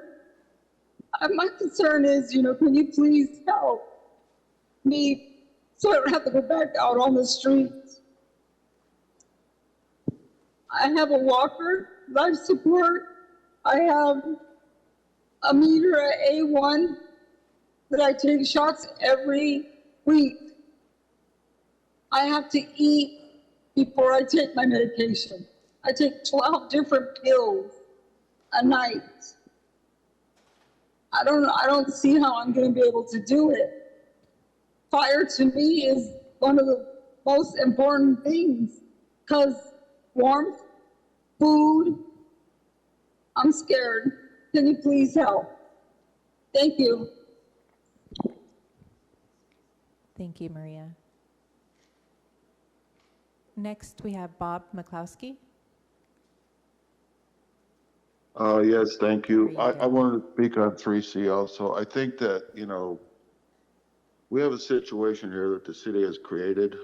My concern is, can you please help me so I don't have to go back out on the streets? I have a walker, life support. I have a meter at A1 that I take shots every week. I have to eat before I take my medication. I take 12 different pills a night. I don't see how I'm going to be able to do it. Fire to me is one of the most important things, because warmth, food, I'm scared. Can you please help? Thank you. Thank you, Maria. Next, we have Bob McCloskey. Yes, thank you. I wanted to speak on 3C also. I think that, we have a situation here that the city has created.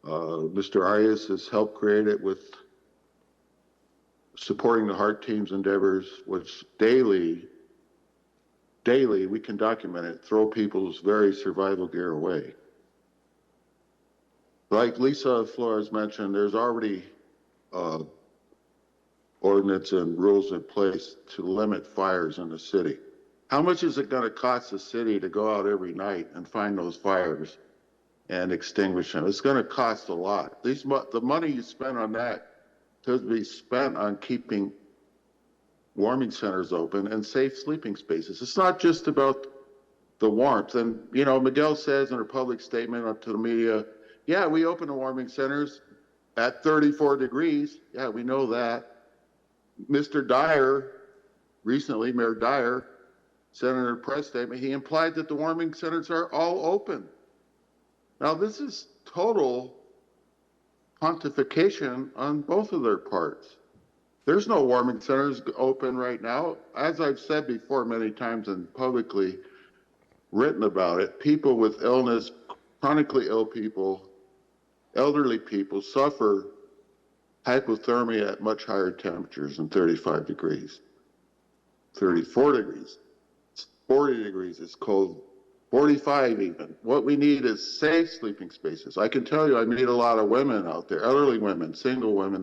Mr. Arias has helped create it with supporting the Heart Team's endeavors, which daily, we can document it, throw people's very survival gear away. Like Lisa Flores mentioned, there's already ordinance and rules in place to limit fires in the city. How much is it going to cost the city to go out every night and find those fires and extinguish them? It's going to cost a lot. The money you spend on that could be spent on keeping warming centers open and safe sleeping spaces. It's not just about the warmth. And, Miguel says in her public statement to the media, yeah, we open the warming centers at 34 degrees. Yeah, we know that. Mr. Dyer, recently, Mayor Dyer, said in a press statement, he implied that the warming centers are all open. Now, this is total pontification on both of their parts. There's no warming centers open right now. As I've said before many times and publicly written about it, people with illness, chronically ill people, elderly people suffer hypothermia at much higher temperatures than 35 degrees, 34 degrees, 40 degrees, it's cold, 45 even. What we need is safe sleeping spaces. I can tell you, I meet a lot of women out there, elderly women, single women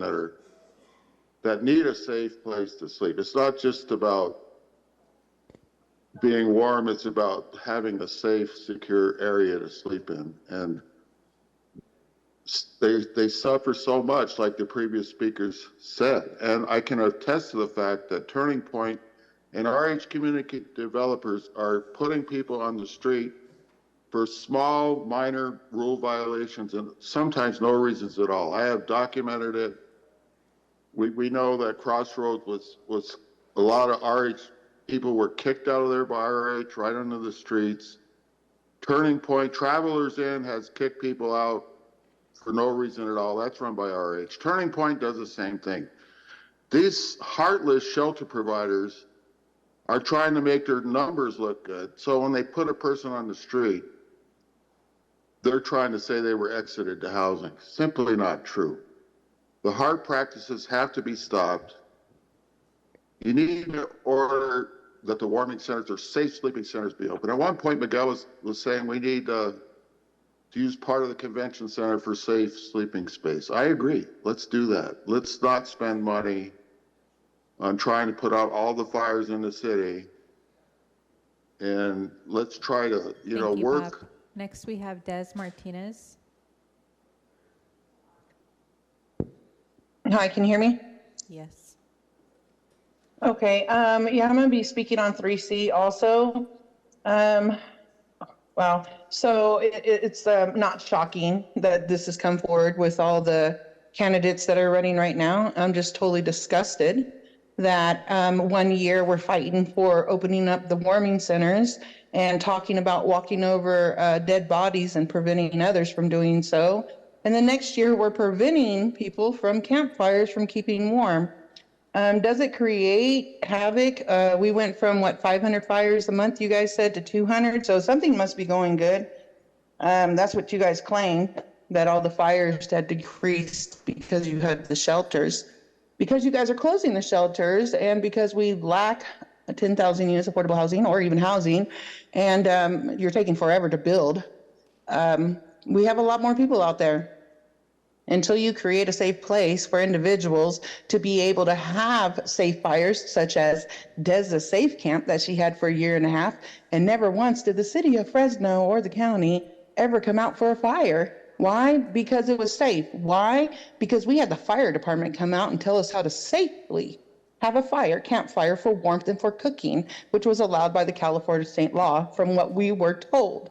that need a safe place to sleep. It's not just about being warm, it's about having a safe, secure area to sleep in. And they suffer so much, like the previous speakers said. And I can attest to the fact that Turning Point and RH community developers are putting people on the street for small, minor rule violations and sometimes no reasons at all. I have documented it. We know that Crossroads was a lot of RH people were kicked out of there by RH right onto the streets. Turning Point, Travelers Inn has kicked people out for no reason at all. That's run by RH. Turning Point does the same thing. These heartless shelter providers are trying to make their numbers look good. So when they put a person on the street, they're trying to say they were exited to housing. Simply not true. The hard practices have to be stopped. You need to order that the warming centers or safe sleeping centers be open. At one point, Miguel was saying we need to use part of the convention center for safe sleeping space. I agree. Let's do that. Let's not spend money on trying to put out all the fires in the city. And let's try to, Thank you, work. Bob. Next, we have Des Martinez. Hi, can you hear me? Yes. Okay, yeah, I'm gonna be speaking on 3C also. Wow, so it's not shocking that this has come forward with all the candidates that are running right now. I'm just totally disgusted that 1 year we're fighting for opening up the warming centers and talking about walking over dead bodies and preventing others from doing so. And the next year we're preventing people from campfires from keeping warm. Does it create havoc? We went from 500 fires a month, you guys said, to 200. So something must be going good. That's what you guys claim, that all the fires had decreased because you had the shelters. Because you guys are closing the shelters and because we lack 10,000 units of affordable housing or even housing, and you're taking forever to build. We have a lot more people out there. Until you create a safe place for individuals to be able to have safe fires, such as Dez's Safe Camp that she had for a year and a half, and never once did the city of Fresno or the county ever come out for a fire. Why? Because it was safe. Why? Because we had the fire department come out and tell us how to safely have a campfire for warmth and for cooking, which was allowed by the California state law from what we were told.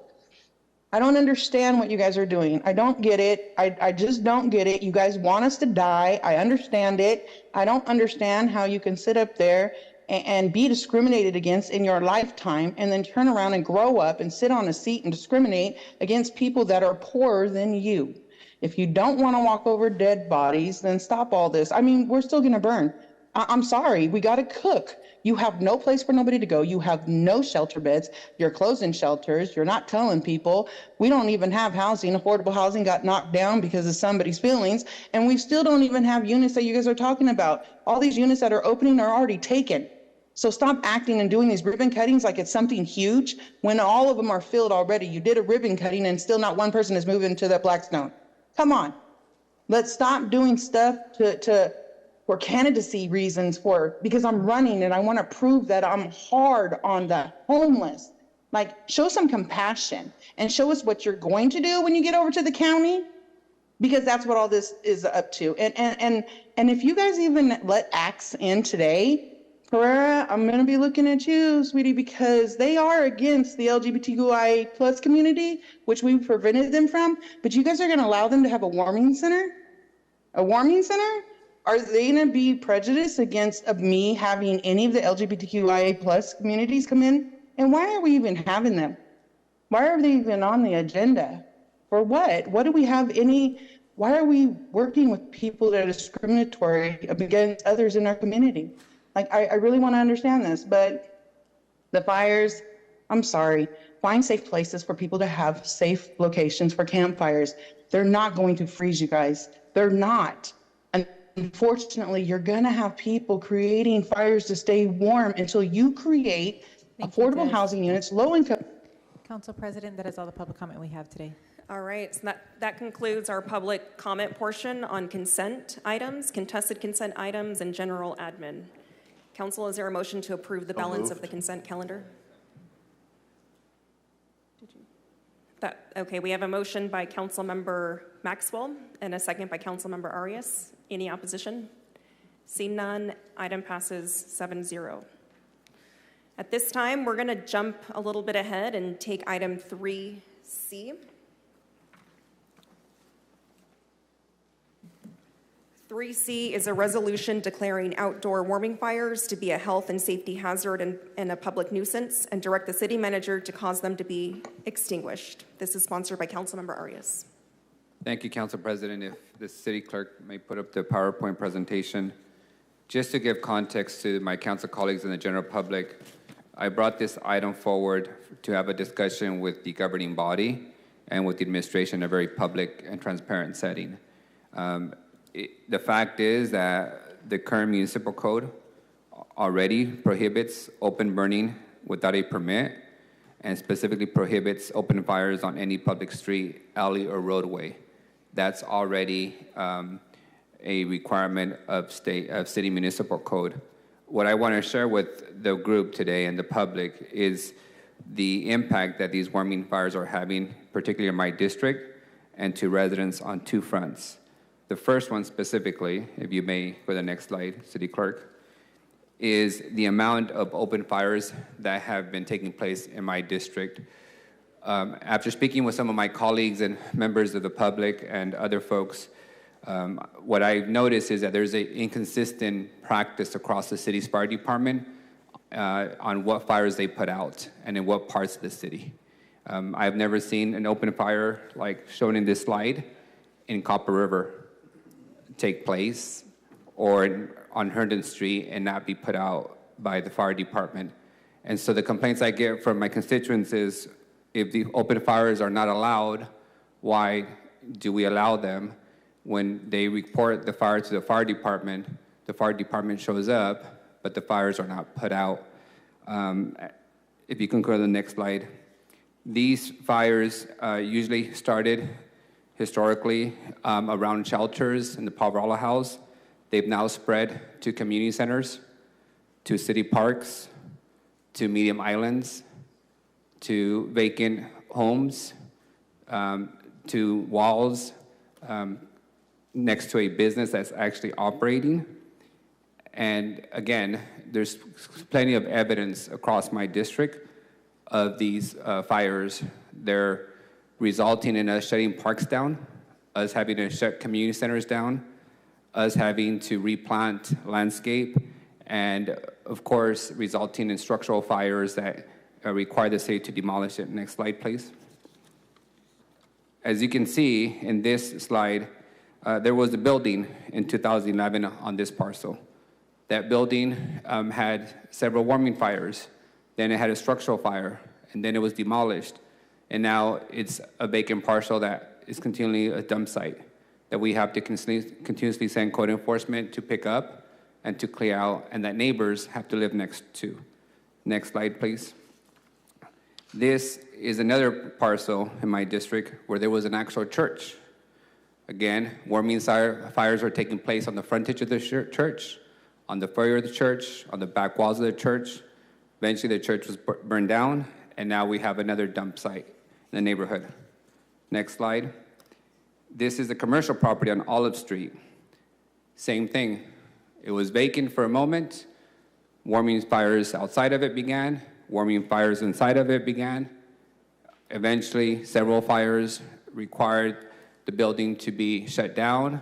I don't understand what you guys are doing. I don't get it. I just don't get it. You guys want us to die. I understand it. I don't understand how you can sit up there and be discriminated against in your lifetime and then turn around and grow up and sit on a seat and discriminate against people that are poorer than you. If you don't want to walk over dead bodies, then stop all this. I mean, we're still going to burn. I'm sorry. We got to cook. You have no place for nobody to go. You have no shelter beds. You're closing shelters. You're not telling people. We don't even have housing. Affordable housing got knocked down because of somebody's feelings. And we still don't even have units that you guys are talking about. All these units that are opening are already taken. So stop acting and doing these ribbon cuttings like it's something huge when all of them are filled already. You did a ribbon cutting and still not one person is moving to that Blackstone. Come on. Let's stop doing stuff for candidacy reasons, because I'm running and I want to prove that I'm hard on the homeless. Like, show some compassion and show us what you're going to do when you get over to the county, because that's what all this is up to. And if you guys even let ACTS in today, Pereira, I'm going to be looking at you, sweetie, because they are against the LGBTQI plus community, which we prevented them from. But you guys are going to allow them to have a warming center? A warming center? Are they going to be prejudiced against me having any of the LGBTQIA plus communities come in? And why are we even having them? Why are they even on the agenda? For what? What do we have why are we working with people that are discriminatory against others in our community? Like, I really want to understand this, but the fires, I'm sorry, find safe places for people to have safe locations for campfires. They're not going to freeze you guys. They're not. Unfortunately, you're going to have people creating fires to stay warm until you create affordable housing units, low income. Council President, that is all the public comment we have today. All right, so that concludes our public comment portion on consent items, contested consent items, and general admin. Council, is there a motion to approve the balance of the consent calendar? Okay, we have a motion by Councilmember Maxwell and a second by Councilmember Arias. Any opposition? Seeing none, item passes 7-0. At this time, we're going to jump a little bit ahead and take item 3C. 3C is a resolution declaring outdoor warming fires to be a health and safety hazard and a public nuisance, and direct the city manager to cause them to be extinguished. This is sponsored by Councilmember Arias. Thank you, Council President. If the city clerk may put up the PowerPoint presentation. Just to give context to my council colleagues and the general public, I brought this item forward to have a discussion with the governing body and with the administration in a very public and transparent setting. The fact is that the current municipal code already prohibits open burning without a permit, and specifically prohibits open fires on any public street, alley, or roadway. That's already a requirement of city municipal code. What I want to share with the group today and the public is the impact that these warming fires are having, particularly in my district, and to residents on two fronts. The first one specifically, if you may, for the next slide, City Clerk, is the amount of open fires that have been taking place in my district. After speaking with some of my colleagues and members of the public and other folks, what I've noticed is that there's an inconsistent practice across the city's fire department on what fires they put out and in what parts of the city. I've never seen an open fire like shown in this slide in Copper River take place, or on Herndon Street, and not be put out by the fire department. And so the complaints I get from my constituents is, if the open fires are not allowed, why do we allow them? When they report the fire to the fire department shows up, but the fires are not put out. If you can go to the next slide. These fires usually started historically around shelters in the Poverello House. They've now spread to community centers, to city parks, to medium islands, to vacant homes, to walls next to a business that's actually operating. And again, there's plenty of evidence across my district of these fires. They're resulting in us shutting parks down, us having to shut community centers down, us having to replant landscape, and of course, resulting in structural fires that require the city to demolish it. Next slide, please. As you can see in this slide, there was a building in 2011 on this parcel. That building had several warming fires. Then it had a structural fire, and then it was demolished. And now it's a vacant parcel that is continually a dump site that we have to continuously send code enforcement to pick up and to clear out, and that neighbors have to live next to. Next slide, please. This is another parcel in my district where there was an actual church. Again, warming fires are taking place on the frontage of the church, on the foyer of the church, on the back walls of the church. Eventually, the church was burned down, and now we have another dump site in the neighborhood. Next slide. This is a commercial property on Olive Street. Same thing. It was vacant for a moment. Warming fires outside of it began. Warming fires inside of it began. Eventually, several fires required the building to be shut down.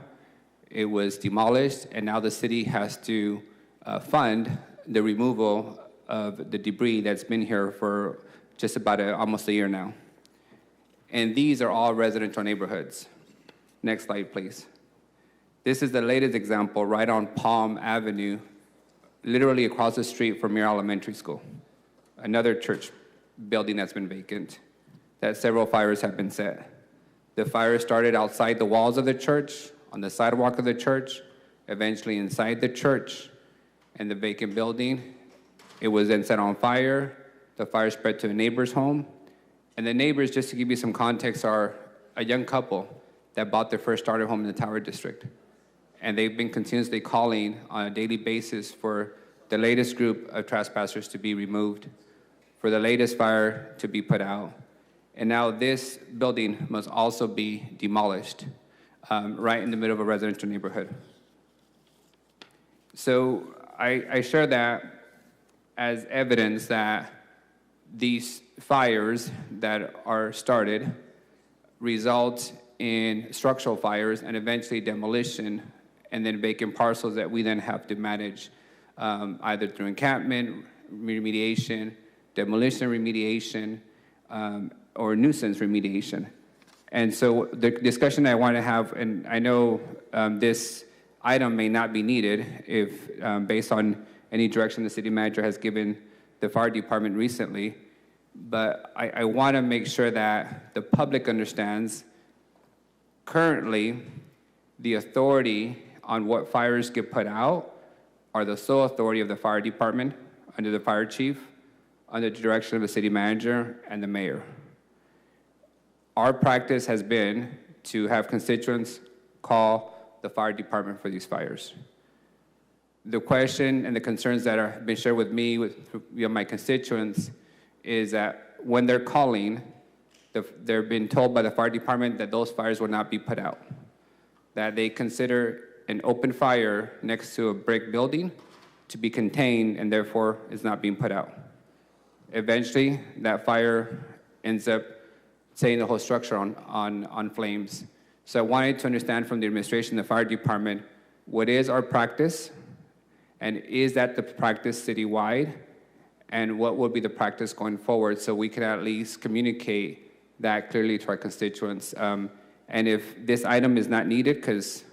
It was demolished, and now the city has to fund the removal of the debris that's been here for just about almost a year now. And these are all residential neighborhoods. Next slide, please. This is the latest example right on Palm Avenue, literally across the street from Muir Elementary School. Another church building that's been vacant, that several fires have been set. The fire started outside the walls of the church, on the sidewalk of the church, eventually inside the church and the vacant building. It was then set on fire. The fire spread to a neighbor's home. And the neighbors, just to give you some context, are a young couple that bought their first starter home in the Tower District. And they've been continuously calling on a daily basis for the latest group of trespassers to be removed, for the latest fire to be put out. And now this building must also be demolished right in the middle of a residential neighborhood. So I share that as evidence that these fires that are started result in structural fires and eventually demolition, and then vacant parcels that we then have to manage either through encampment remediation, demolition remediation, or nuisance remediation. And so the discussion I want to have, and I know this item may not be needed if based on any direction the city manager has given the fire department recently, but I want to make sure that the public understands currently the authority on what fires get put out are the sole authority of the fire department under the fire chief, under the direction of the city manager and the mayor. Our practice has been to have constituents call the fire department for these fires. The question and the concerns that have been shared with me, with my constituents, is that when they're calling, they're being told by the fire department that those fires will not be put out, that they consider an open fire next to a brick building to be contained and therefore is not being put out. Eventually, that fire ends up setting the whole structure on flames. So I wanted to understand from the administration, the fire department, what is our practice, and is that the practice citywide, and what will be the practice going forward so we can at least communicate that clearly to our constituents. And if this item is not needed because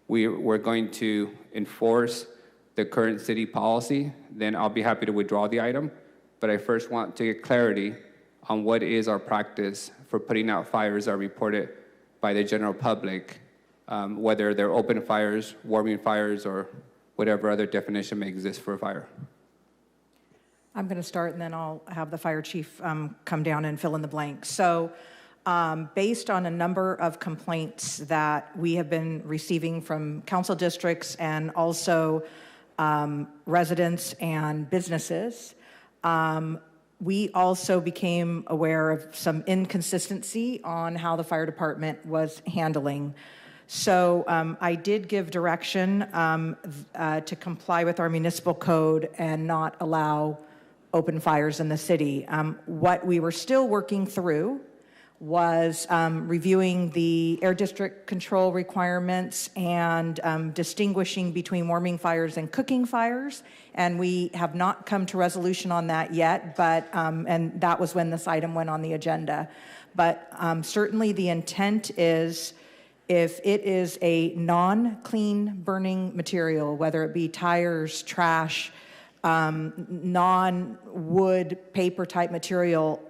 we're going to enforce the current city policy, then I'll be happy to withdraw the item. But I first want to get clarity on what is our practice for putting out fires that are reported by the general public, whether they're open fires, warming fires, or whatever other definition may exist for a fire. I'm going to start, and then I'll have the fire chief come down and fill in the blank. So based on a number of complaints that we have been receiving from council districts and also residents and businesses, we also became aware of some inconsistency on how the fire department was handling. So I did give direction to comply with our municipal code and not allow open fires in the city. What we were still working through was reviewing the air district control requirements and distinguishing between warming fires and cooking fires. And we have not come to resolution on that yet, but, and that was when this item went on the agenda. But certainly the intent is, if it is a non-clean burning material, whether it be tires, trash, non-wood, paper type material,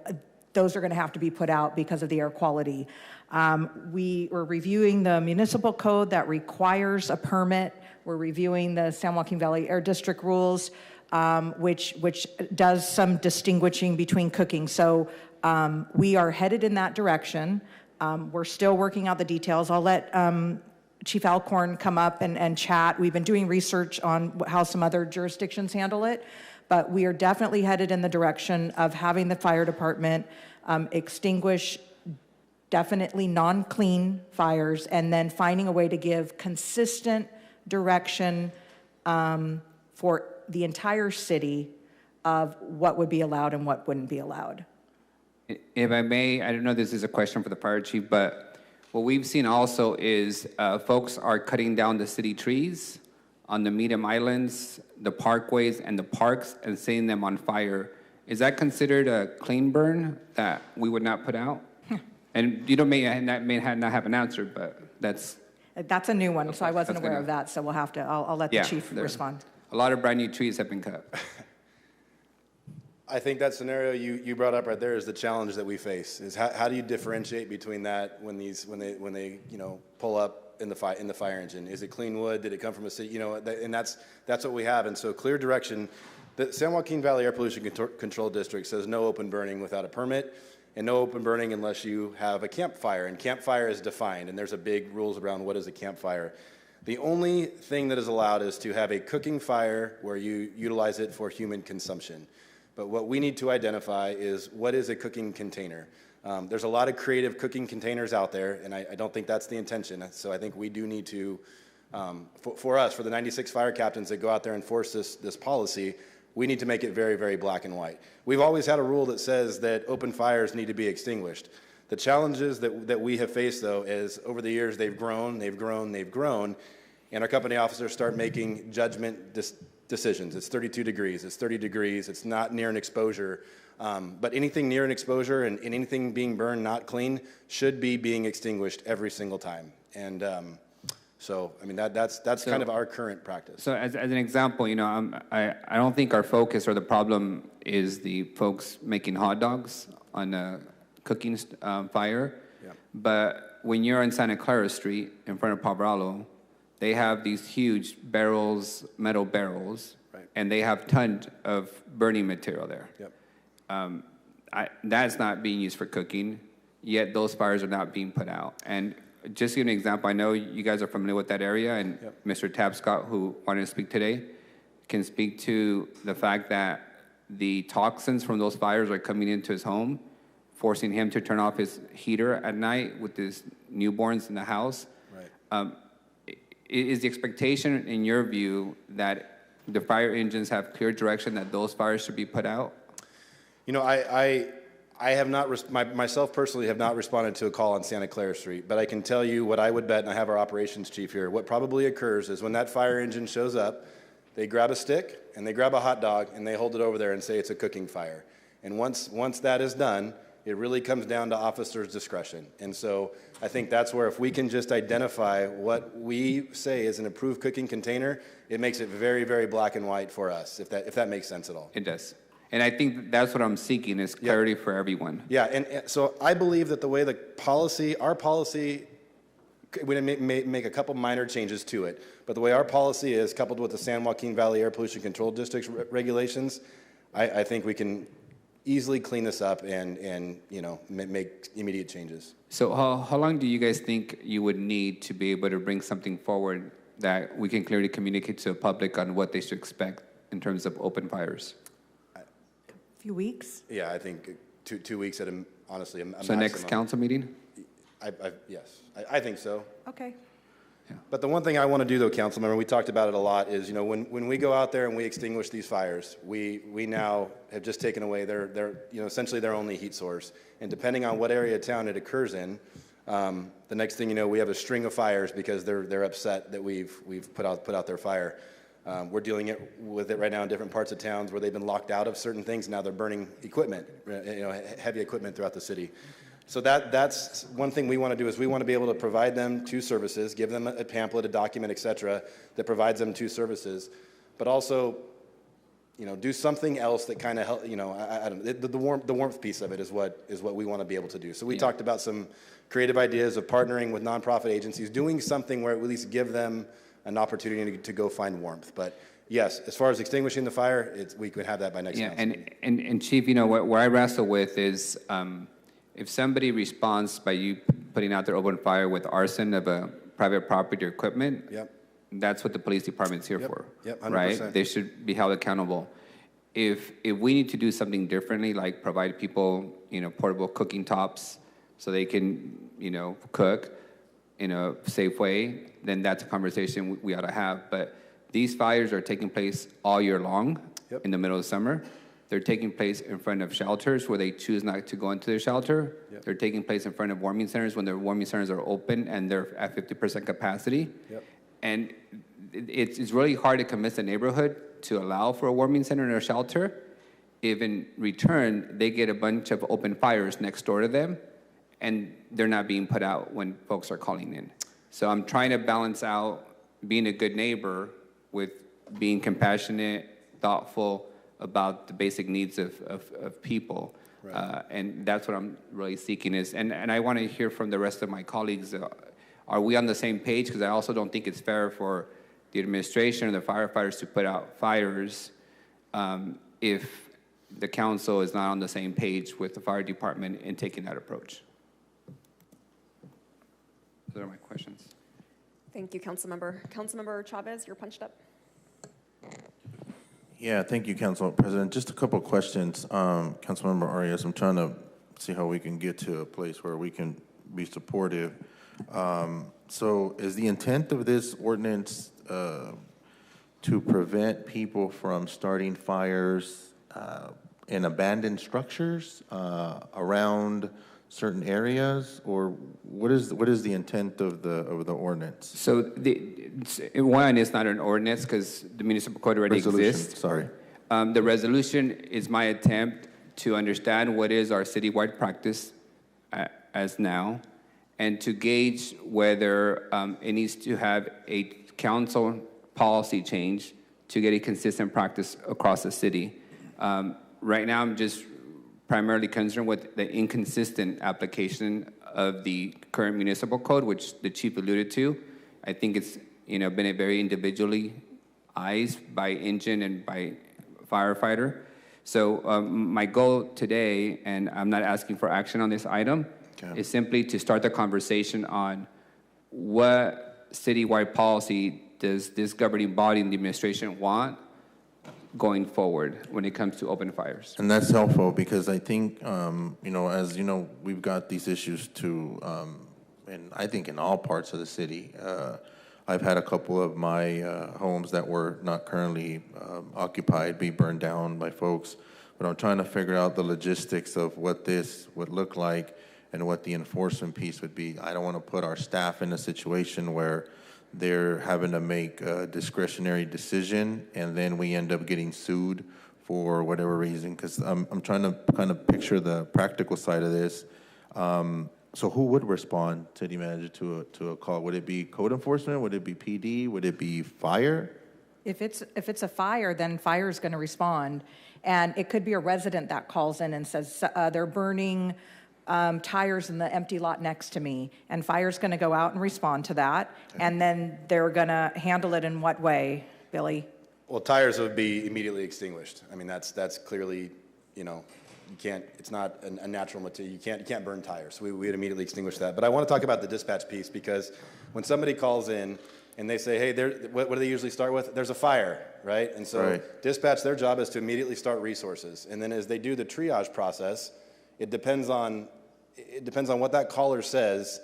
those are going to have to be put out because of the air quality. We were reviewing the municipal code that requires a permit. We're reviewing the San Joaquin Valley Air District rules, which does some distinguishing between cooking. So we are headed in that direction. We're still working out the details. I'll let Chief Alcorn come up and chat. We've been doing research on how some other jurisdictions handle it, but we are definitely headed in the direction of having the fire department extinguish definitely non-clean fires and then finding a way to give consistent direction for the entire city of what would be allowed and what wouldn't be allowed. If I may, I don't know if this is a question for the fire chief, but what we've seen also is folks are cutting down the city trees on the medium islands, the parkways, and the parks and setting them on fire. Is that considered a clean burn that we would not put out? And you may not have an answer, but that's a new one, so I wasn't aware of that. So we'll have to. I'll let the chief respond. A lot of brand new trees have been cut. I think that scenario you brought up right there is the challenge that we face. Is how do you differentiate between that when they pull up in the fire engine? Is it clean wood? Did it come from a city? And that's what we have. And so clear direction. The San Joaquin Valley Air Pollution Control District says no open burning without a permit, and no open burning unless you have a campfire. And campfire is defined, and there's a big rules around what is a campfire. The only thing that is allowed is to have a cooking fire where you utilize it for human consumption. But what we need to identify is what is a cooking container. There's a lot of creative cooking containers out there, and I don't think that's the intention. So I think we do need to, for the 96 fire captains that go out there and enforce this policy, we need to make it very, very black and white. We've always had a rule that says that open fires need to be extinguished. The challenges that we have faced, though, is over the years they've grown, and our company officers start making judgment decisions. It's 32 degrees, it's 30 degrees, it's not near an exposure. But anything near an exposure and anything being burned not clean should be being extinguished every single time. And So, I mean, that's kind of our current practice. So as an example, I don't think our focus or the problem is the folks making hot dogs on a cooking fire. Yeah. But when you're on Santa Clara Street in front of Poveralo, they have these huge barrels, metal barrels, Right. and they have tons of burning material there. Yep. That's not being used for cooking, yet those fires are not being put out. And just to give an example, I know you guys are familiar with that area, and Mr. Tapscott, who wanted to speak today, can speak to the fact that the toxins from those fires are coming into his home, forcing him to turn off his heater at night with his newborns in the house. Right. Is the expectation, in your view, that the fire engines have clear direction that those fires should be put out? I have not, myself personally have not responded to a call on Santa Clara Street, but I can tell you what I would bet, and I have our operations chief here, what probably occurs is when that fire engine shows up, they grab a stick and they grab a hot dog and they hold it over there and say it's a cooking fire. And once that is done, it really comes down to officers' discretion. And so I think that's where if we can just identify what we say is an approved cooking container, it makes it very, very black and white for us, if that makes sense at all. It does. And I think that's what I'm seeking is clarity for everyone. Yeah, and so I believe that the way our policy, we may make a couple minor changes to it, but the way our policy is, coupled with the San Joaquin Valley Air Pollution Control District's regulations, I think we can easily clean this up and make immediate changes. So how long do you guys think you would need to be able to bring something forward that we can clearly communicate to the public on what they should expect in terms of open fires? Few weeks? Yeah, I think two weeks at honestly a So maximum. next council meeting? Yes, I think so. Okay. But the one thing I want to do, though, council member, we talked about it a lot, is when we go out there and we extinguish these fires, we now have just taken away their essentially their only heat source. And depending on what area of town it occurs in, the next thing you know, we have a string of fires because they're upset that we've put out their fire. We're dealing with it right now in different parts of towns where they've been locked out of certain things. Now they're burning equipment, heavy equipment throughout the city. So that's one thing we want to do is we want to be able to provide them two services, give them a pamphlet, a document, et cetera, that provides them two services, but also, do something else that kind of help. I don't know. The warmth piece of it is what we want to be able to do. So we talked about some creative ideas of partnering with nonprofit agencies, doing something where at least give them an opportunity to go find warmth. But yes, as far as extinguishing the fire, we could have that by next council meeting. And Chief, where I wrestle with is if somebody responds by you putting out their open fire with arson of a private property or equipment, that's what the police department's here for, Yep, 100%. right? They should be held accountable. If we need to do something differently, like provide people, portable cooking tops so they can, cook in a safe way, then that's a conversation we ought to have. But these fires are taking place all year long in the middle of summer. They're taking place in front of shelters where they choose not to go into their shelter. Yep. They're taking place in front of warming centers when their warming centers are open and they're at 50% capacity. Yep. And it's really hard to convince the neighborhood to allow for a warming center in their shelter if in return they get a bunch of open fires next door to them and they're not being put out when folks are calling in. So I'm trying to balance out being a good neighbor with being compassionate, thoughtful about the basic needs of people. Right. And that's what I'm really seeking is, and I want to hear from the rest of my colleagues, are we on the same page? Because I also don't think it's fair for the administration or the firefighters to put out fires if the council is not on the same page with the fire department in taking that approach. Those are my questions. Thank you, Councilmember. Councilmember Chavez, you're punched up. Yeah, thank you, Council President. Just a couple of questions. Councilmember Arias, I'm trying to see how we can get to a place where we can be supportive. So is the intent of this ordinance to prevent people from starting fires in abandoned structures around certain areas, or what is the intent of the ordinance? So one, it's not an ordinance because the municipal code already exists. Sorry. The resolution is my attempt to understand what is our citywide practice as now, and to gauge whether it needs to have a council policy change to get a consistent practice across the city. Right now, I'm just primarily concerned with the inconsistent application of the current municipal code, which the chief alluded to. I think it's been a very individually eyed by engine and by firefighter. So my goal today, and I'm not asking for action on this item, is simply to start the conversation on what citywide policy does this governing body and the administration want going forward when it comes to open fires. And that's helpful because I think, as you know, we've got these issues too, and I think in all parts of the city. I've had a couple of my homes that were not currently occupied be burned down by folks, but I'm trying to figure out the logistics of what this would look like and what the enforcement piece would be. I don't want to put our staff in a situation where they're having to make a discretionary decision and then we end up getting sued for whatever reason, because I'm trying to kind of picture the practical side of this. So who would respond, city manager, to a call? Would it be code enforcement? Would it be PD? Would it be fire? If it's a fire, then fire is going to respond. And it could be a resident that calls in and says, they're burning tires in the empty lot next to me. And fire's going to go out and respond to that. Okay. And then they're going to handle it in what way, Billy? Well, tires would be immediately extinguished. I mean, that's clearly, you can't, it's not a natural material. You can't burn tires. So we would immediately extinguish that. But I want to talk about the dispatch piece, because when somebody calls in and they say, hey, what do they usually start with? There's a fire, right? And so dispatch, their job is to immediately start resources. And then as they do the triage process, it depends on what that caller says.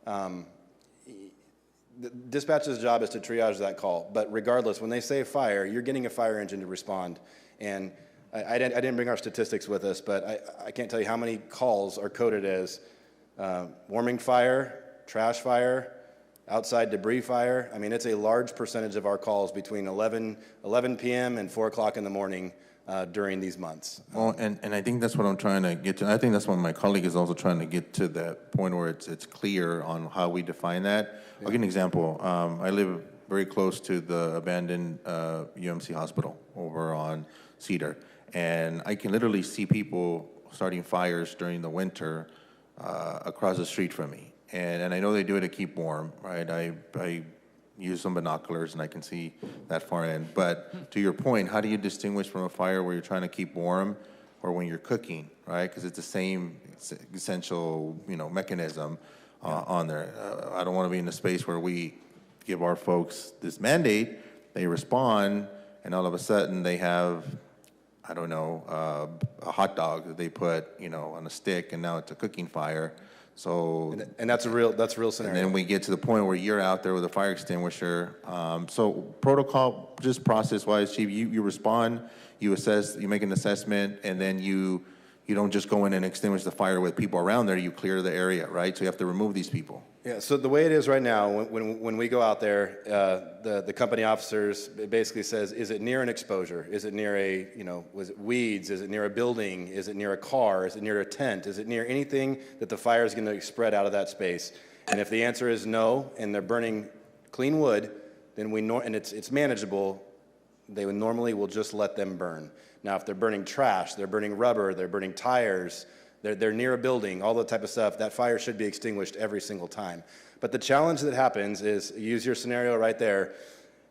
The dispatch's job is to triage that call. But regardless, when they say fire, you're getting a fire engine to respond. And I didn't bring our statistics with us, but I can't tell you how many calls are coded as warming fire, trash fire, outside debris fire. I mean, it's a large percentage of our calls between 11 p.m. and 4 o'clock in the morning during these months. Well, and I think that's what I'm trying to get to. I think that's what my colleague is also trying to get to, that point where it's clear on how we define that. I'll give an example. I live very close to the abandoned UMC hospital over on Cedar. And I can literally see people starting fires during the winter across the street from me. And I know they do it to keep warm, right? I use some binoculars and I can see that far in. But to your point, how do you distinguish from a fire where you're trying to keep warm or when you're cooking, right? Because it's the same essential, mechanism on there. I don't want to be in a space where we give our folks this mandate, they respond, and all of a sudden they have, I don't know, a hot dog that they put, on a stick, and now it's a cooking fire. So and that's a real scenario. And then we get to the point where you're out there with a fire extinguisher. So protocol, just process-wise, Chief, you respond, you assess, you make an assessment, and then you don't just go in and extinguish the fire with people around there. You clear the area, right? So you have to remove these people. Yeah, so the way it is right now, when we go out there, the company officers, it basically says, is it near an exposure? Is it near was it weeds? Is it near a building? Is it near a car? Is it near a tent? Is it near anything that the fire is going to spread out of that space? And if the answer is no, and they're burning clean wood, then and it's manageable, they will just let them burn. Now, if they're burning trash, they're burning rubber, they're burning tires, they're near a building, all that type of stuff, that fire should be extinguished every single time. But the challenge that happens is, use your scenario right there,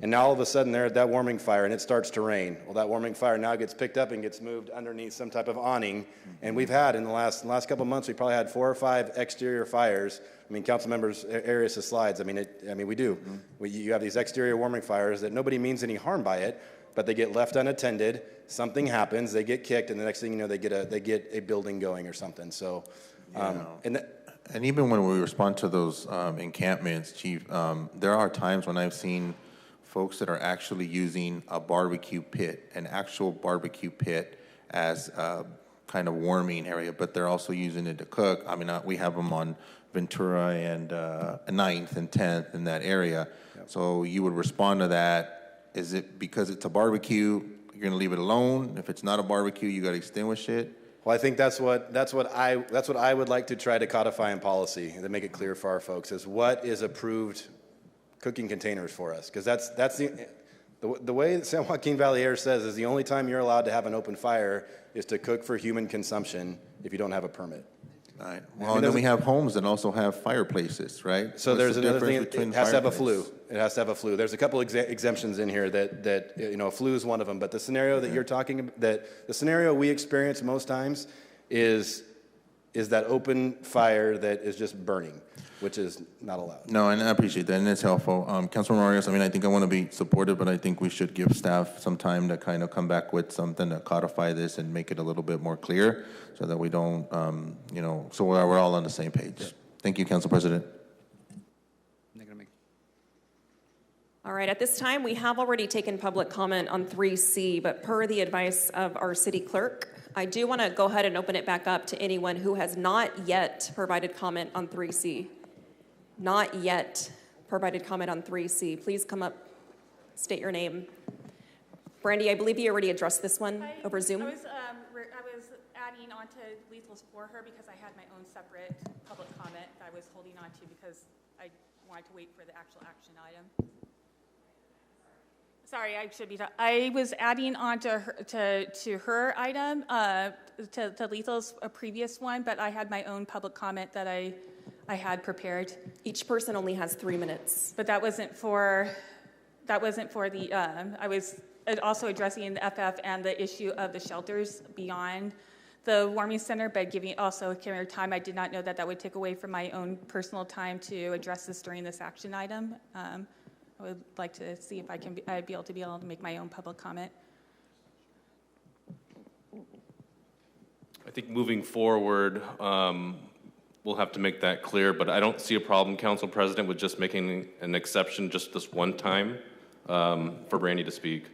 and now all of a sudden they're at that warming fire and it starts to rain. Well, that warming fire now gets picked up and gets moved underneath some type of awning. And we've had, in the last couple of months, we probably had 4 or 5 exterior fires. I mean, council members, Arias' slides, we do. You have these exterior warming fires that nobody means any harm by it, but they get left unattended, something happens, they get kicked, and the next thing you know, they get a building going or something. So, and even when we respond to those encampments, Chief, there are times when I've seen folks that are actually using a barbecue pit, an actual barbecue pit, as a kind of warming area, but they're also using it to cook. I mean, we have them on Ventura and 9th and 10th in that area. Yep. So you would respond to that. Is it because it's a barbecue, you're going to leave it alone? If it's not a barbecue, you got to extinguish it? Well, I think that's what I would like to try to codify in policy and to make it clear for our folks is what is approved cooking containers for us, because that's the way that San Joaquin Valley Air says is the only time you're allowed to have an open fire is to cook for human consumption if you don't have a permit. All right. Well, and then we have homes that also have fireplaces, right? So there's another thing. It has to have a flue. It has to have a flue. There's a couple exemptions in here that a flue is one of them. But the scenario that you're talking about, the scenario we experience most times is that open fire that is just burning, which is not allowed. No, and I appreciate that, and it's helpful. Councilman Arias, I think I want to be supportive, but I think we should give staff some time to kind of come back with something to codify this and make it a little bit more clear so that we don't, so we're all on the same page. Yeah. Thank you, Council President. All right, at this time, we have already taken public comment on 3C, but per the advice of our city clerk, I do want to go ahead and open it back up to anyone who has not yet provided comment on 3C. Not yet provided comment on 3C. Please come up, state your name. Brandy, I believe you already addressed this one over Zoom. I was adding on to Lethal's for her because I had my own separate public comment that I was holding on to because I wanted to wait for the actual action item. Sorry, I should be. I was adding on to her item, to Lethal's previous one, but I had my own public comment that I had prepared. Each person only has 3 minutes. But that wasn't for the. I was also addressing the FF and the issue of the shelters beyond the warming center, but giving time. I did not know that would take away from my own personal time to address this during this action item. I would like to see if I'd be able to make my own public comment. I think moving forward, we'll have to make that clear, but I don't see a problem, Council President, with just making an exception just this one time for Brandy to speak.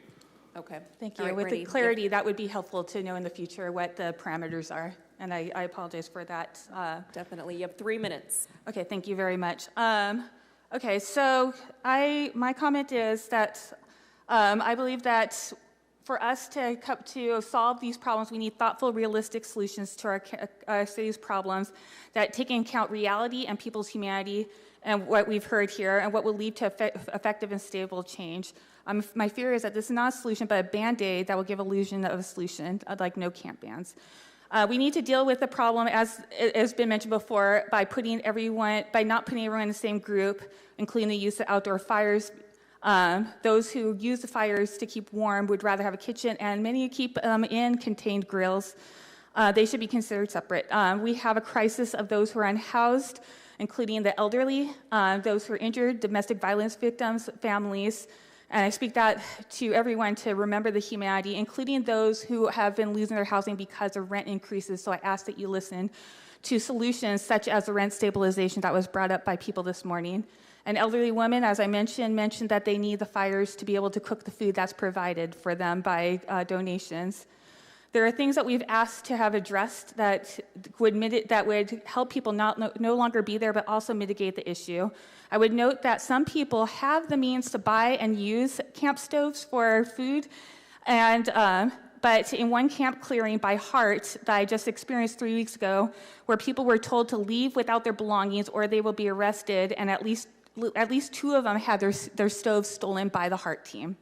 Okay. Thank you. Right, With Brandy, the clarity, that would be helpful to know in the future what the parameters are, and I apologize for that. Definitely. You have 3 minutes. Okay, thank you very much. Okay, so my comment is that I believe that for us to solve these problems, we need thoughtful, realistic solutions to our city's problems that take into account reality and people's humanity and what we've heard here and what will lead to effective and stable change. My fear is that this is not a solution, but a Band-Aid that will give illusion of a solution, like no camp bans. We need to deal with the problem, as has been mentioned before, by not putting everyone in the same group, including the use of outdoor fires. Those who use the fires to keep warm would rather have a kitchen, and many keep in contained grills. They should be considered separate. We have a crisis of those who are unhoused, including the elderly, those who are injured, domestic violence victims, families. And I speak that to everyone to remember the humanity, including those who have been losing their housing because of rent increases. So I ask that you listen to solutions such as the rent stabilization that was brought up by people this morning. An elderly woman, as I mentioned that they need the fires to be able to cook the food that's provided for them by donations. There are things that we've asked to have addressed that would help people no longer be there, but also mitigate the issue. I would note that some people have the means to buy and use camp stoves for food, but in one camp clearing by Hart that I just experienced 3 weeks ago, where people were told to leave without their belongings or they will be arrested, and at least 2 of them had their stoves stolen by the Hart team.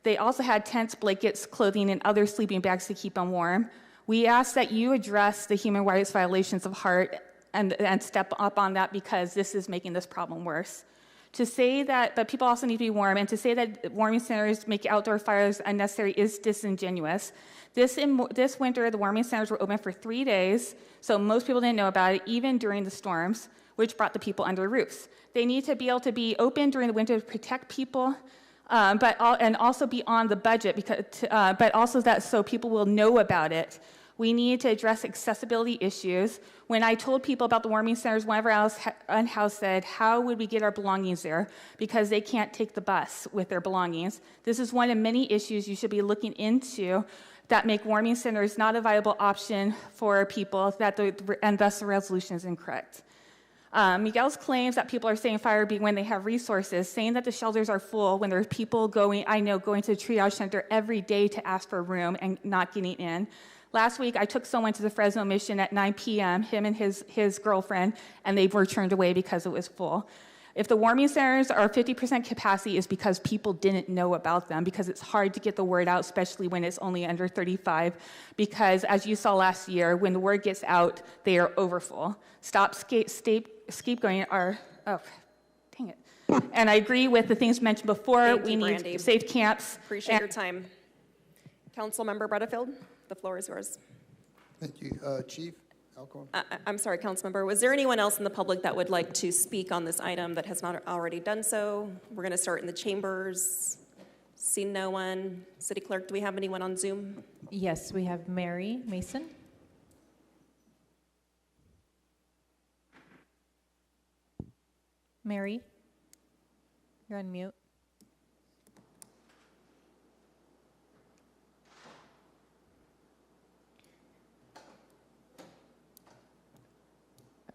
They also had tents, blankets, clothing, and other sleeping bags to keep them warm. We ask that you address the human rights violations of Hart and step up on that, because this is making this problem worse. To say that, but people also need to be warm, and to say that warming centers make outdoor fires unnecessary is disingenuous. This winter, the warming centers were open for 3 days, so most people didn't know about it, even during the storms, which brought the people under roofs. They need to be able to be open during the winter to protect people, and also be on the budget, but also that so people will know about it. We need to address accessibility issues. When I told people about the warming centers, one of our unhoused said, how would we get our belongings there? Because they can't take the bus with their belongings. This is one of many issues you should be looking into that make warming centers not a viable option for people, and thus the resolution is incorrect. Miguel's claims that people are staying fire when they have resources, saying that the shelters are full when there are people going to the triage center every day to ask for a room and not getting in. Last week, I took someone to the Fresno mission at 9 p.m., him and his girlfriend, and they were turned away because it was full. If the warming centers are 50% capacity, it's because people didn't know about them, because it's hard to get the word out, especially when it's only under 35. Because as you saw last year, when the word gets out, they are overfull. Scapegoating are, oh, dang it. And I agree with the things mentioned before. We need Brandy. safe camps. Appreciate your time. Councilmember Butterfield, the floor is yours. Thank you. Chief Alcorn? I'm sorry, Councilmember. Was there anyone else in the public that would like to speak on this item that has not already done so? We're going to start in the chambers. See no one. City Clerk, do we have anyone on Zoom? Yes, we have Mary Mason. Mary, you're on mute.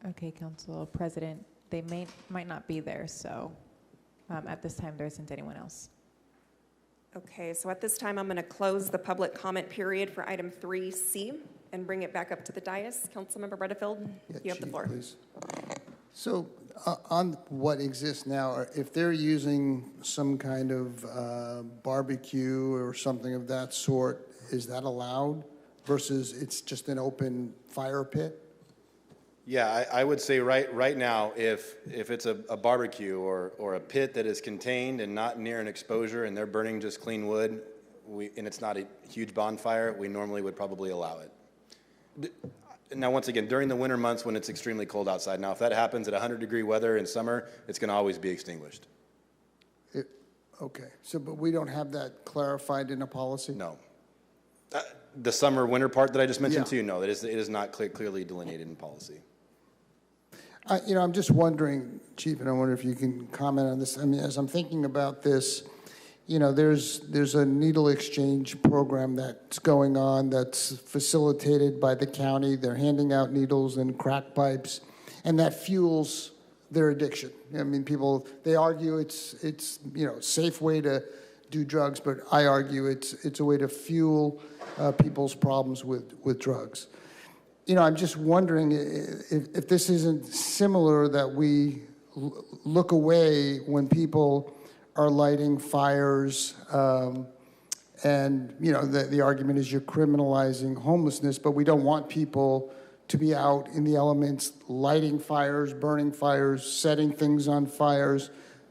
Okay, Council President, they might not be there, so at this time there isn't anyone else. Okay, so at this time I'm going to close the public comment period for item 3C and bring it back up to the dais. Councilmember Butterfield, you have the floor. Please. So on what exists now, if they're using some kind of barbecue or something of that sort, is that allowed versus it's just an open fire pit? Yeah, I would say right now, if it's a barbecue or a pit that is contained and not near an exposure and they're burning just clean wood, and it's not a huge bonfire, we normally would probably allow it. Now, once again, during the winter months when it's extremely cold outside, now if that happens at 100-degree weather in summer, it's going to always be extinguished. Okay, so but we don't have that clarified in a policy? No. The summer-winter part that I just mentioned to you, no, it is not clearly delineated in policy. I'm just wondering, Chief, and I wonder if you can comment on this. I mean, as I'm thinking about this, there's a needle exchange program that's going on that's facilitated by the county. They're handing out needles and crack pipes, and that fuels their addiction. I mean, people, they argue it's a safe way to do drugs, but I argue it's a way to fuel people's problems with drugs. I'm just wondering if this isn't similar, that we look away when people are lighting fires, and the argument is you're criminalizing homelessness, but we don't want people to be out in the elements lighting fires, burning fires, setting things on fires,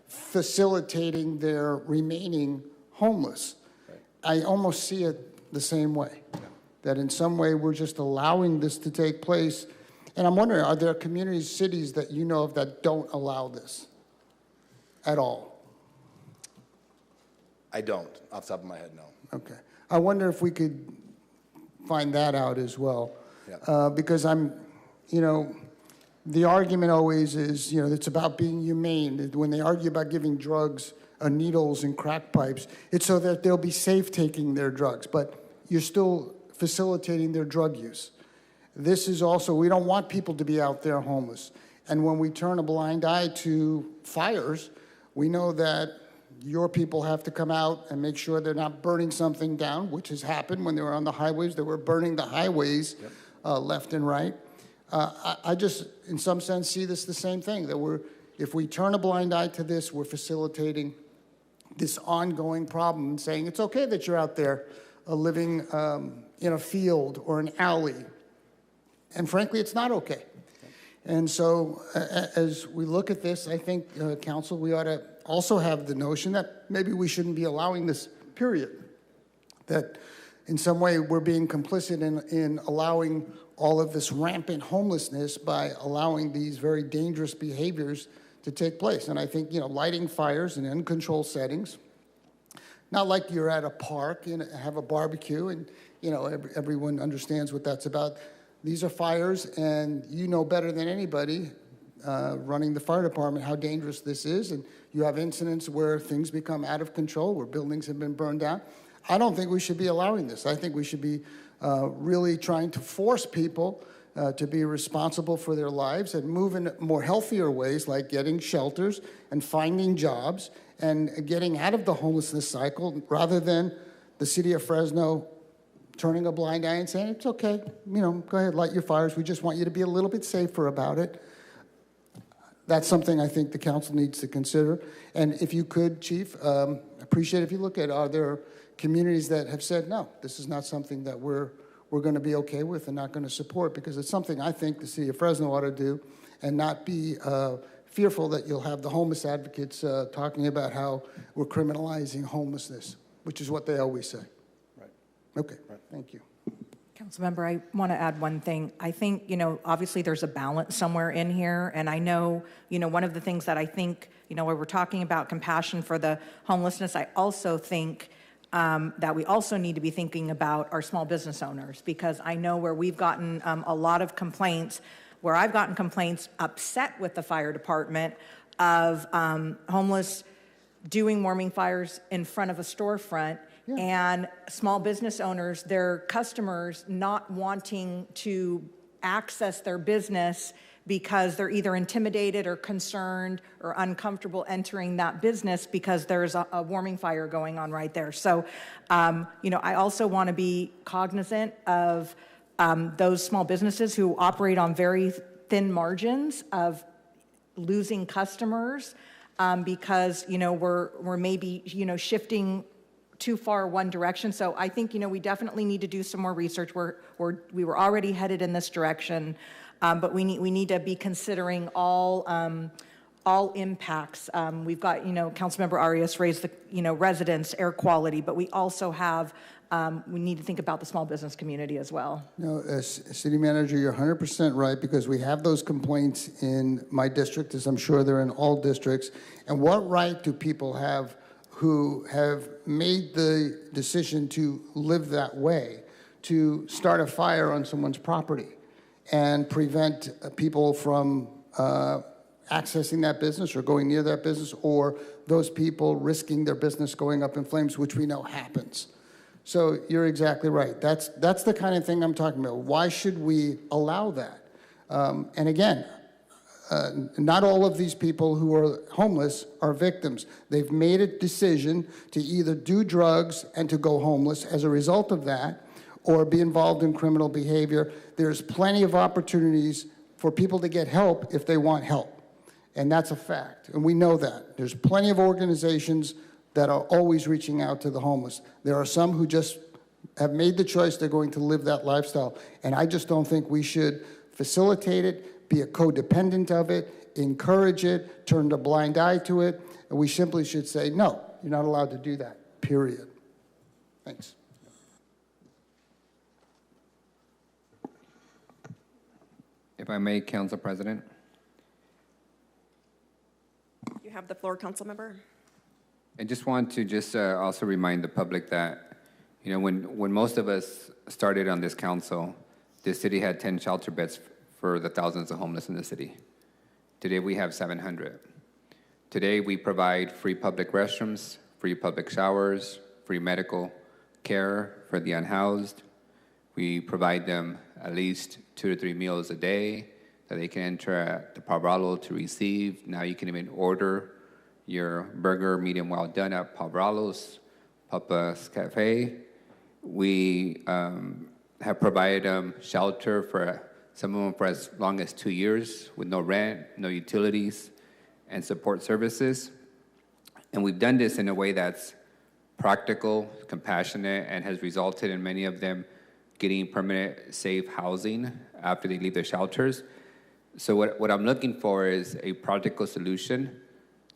facilitating their remaining homeless. Right. I almost see it the same way. Yeah. That in some way we're just allowing this to take place. And I'm wondering, are there communities, cities that you know of that don't allow this at all? I don't, off the top of my head, no. Okay. I wonder if we could find that out as well. Yeah. Because the argument always is, it's about being humane. When they argue about giving drugs, needles and crack pipes, it's so that they'll be safe taking their drugs, but you're still facilitating their drug use. This is also, we don't want people to be out there homeless. And when we turn a blind eye to fires, we know that your people have to come out and make sure they're not burning something down, which has happened when they were on the highways. They were burning the highways left and right. I just, in some sense, see this the same thing, that if we turn a blind eye to this, we're facilitating this ongoing problem and saying it's okay that you're out there living in a field or an alley. And frankly, it's not okay. And so as we look at this, I think, Council, we ought to also have the notion that maybe we shouldn't be allowing this, period. That in some way we're being complicit in allowing all of this rampant homelessness by allowing these very dangerous behaviors to take place. And I think, lighting fires in uncontrolled settings, not like you're at a park and have a barbecue and, everyone understands what that's about. These are fires, and you know better than anybody running the fire department how dangerous this is. And you have incidents where things become out of control, where buildings have been burned down. I don't think we should be allowing this. I think we should be really trying to force people to be responsible for their lives and move in more healthier ways, like getting shelters and finding jobs and getting out of the homelessness cycle, rather than the city of Fresno turning a blind eye and saying, it's okay, go ahead, light your fires. We just want you to be a little bit safer about it. That's something I think the council needs to consider. And if you could, Chief, appreciate if you look at, are there communities that have said, no, this is not something that we're going to be okay with and not going to support, because it's something I think the city of Fresno ought to do, and not be fearful that you'll have the homeless advocates talking about how we're criminalizing homelessness, which is what they always say. Right. Okay, right. Thank you. Councilmember, I want to add one thing. I think, obviously there's a balance somewhere in here. And I know, one of the things that I think, where we're talking about compassion for the homelessness, I also think that we also need to be thinking about our small business owners, because I know where we've gotten a lot of complaints, where I've gotten complaints upset with the fire department of homeless doing warming fires in front of a storefront. And small business owners, their customers not wanting to access their business because they're either intimidated or concerned or uncomfortable entering that business because there's a warming fire going on right there. So, I also want to be cognizant of those small businesses who operate on very thin margins of losing customers because, we're maybe, shifting too far one direction. So I think, we definitely need to do some more research. We were already headed in this direction, but we need to be considering all impacts. We've got, Councilmember Arias raised the, residents, air quality, but we also have, we need to think about the small business community as well. No, as city manager, you're 100% right, because we have those complaints in my district, as I'm sure they're in all districts. And what right do people have who have made the decision to live that way, to start a fire on someone's property and prevent people from accessing that business or going near that business, or those people risking their business going up in flames, which we know happens. So you're exactly right. That's the kind of thing I'm talking about. Why should we allow that? And again, not all of these people who are homeless are victims. They've made a decision to either do drugs and to go homeless as a result of that, or be involved in criminal behavior. There's plenty of opportunities for people to get help if they want help. And that's a fact. And we know that. There's plenty of organizations that are always reaching out to the homeless. There are some who just have made the choice they're going to live that lifestyle. And I just don't think we should facilitate it, be a codependent of it, encourage it, turn a blind eye to it, and we simply should say, no, you're not allowed to do that, period. Thanks. If I may, Council President. You have the floor, council member. I just want to also remind the public that, when most of us started on this council, this city had 10 shelter beds for the thousands of homeless in the city. Today we have 700. Today we provide free public restrooms, free public showers, free medical care for the unhoused. We provide them at least 2 to 3 meals a day that they can enter at the Pablo to receive. Now you can even order your burger medium well done at Pablo's, Papa's Cafe. We have provided them shelter for some of them for as long as 2 years with no rent, no utilities, and support services. And we've done this in a way that's practical, compassionate, and has resulted in many of them getting permanent, safe housing after they leave their shelters. So what I'm looking for is a practical solution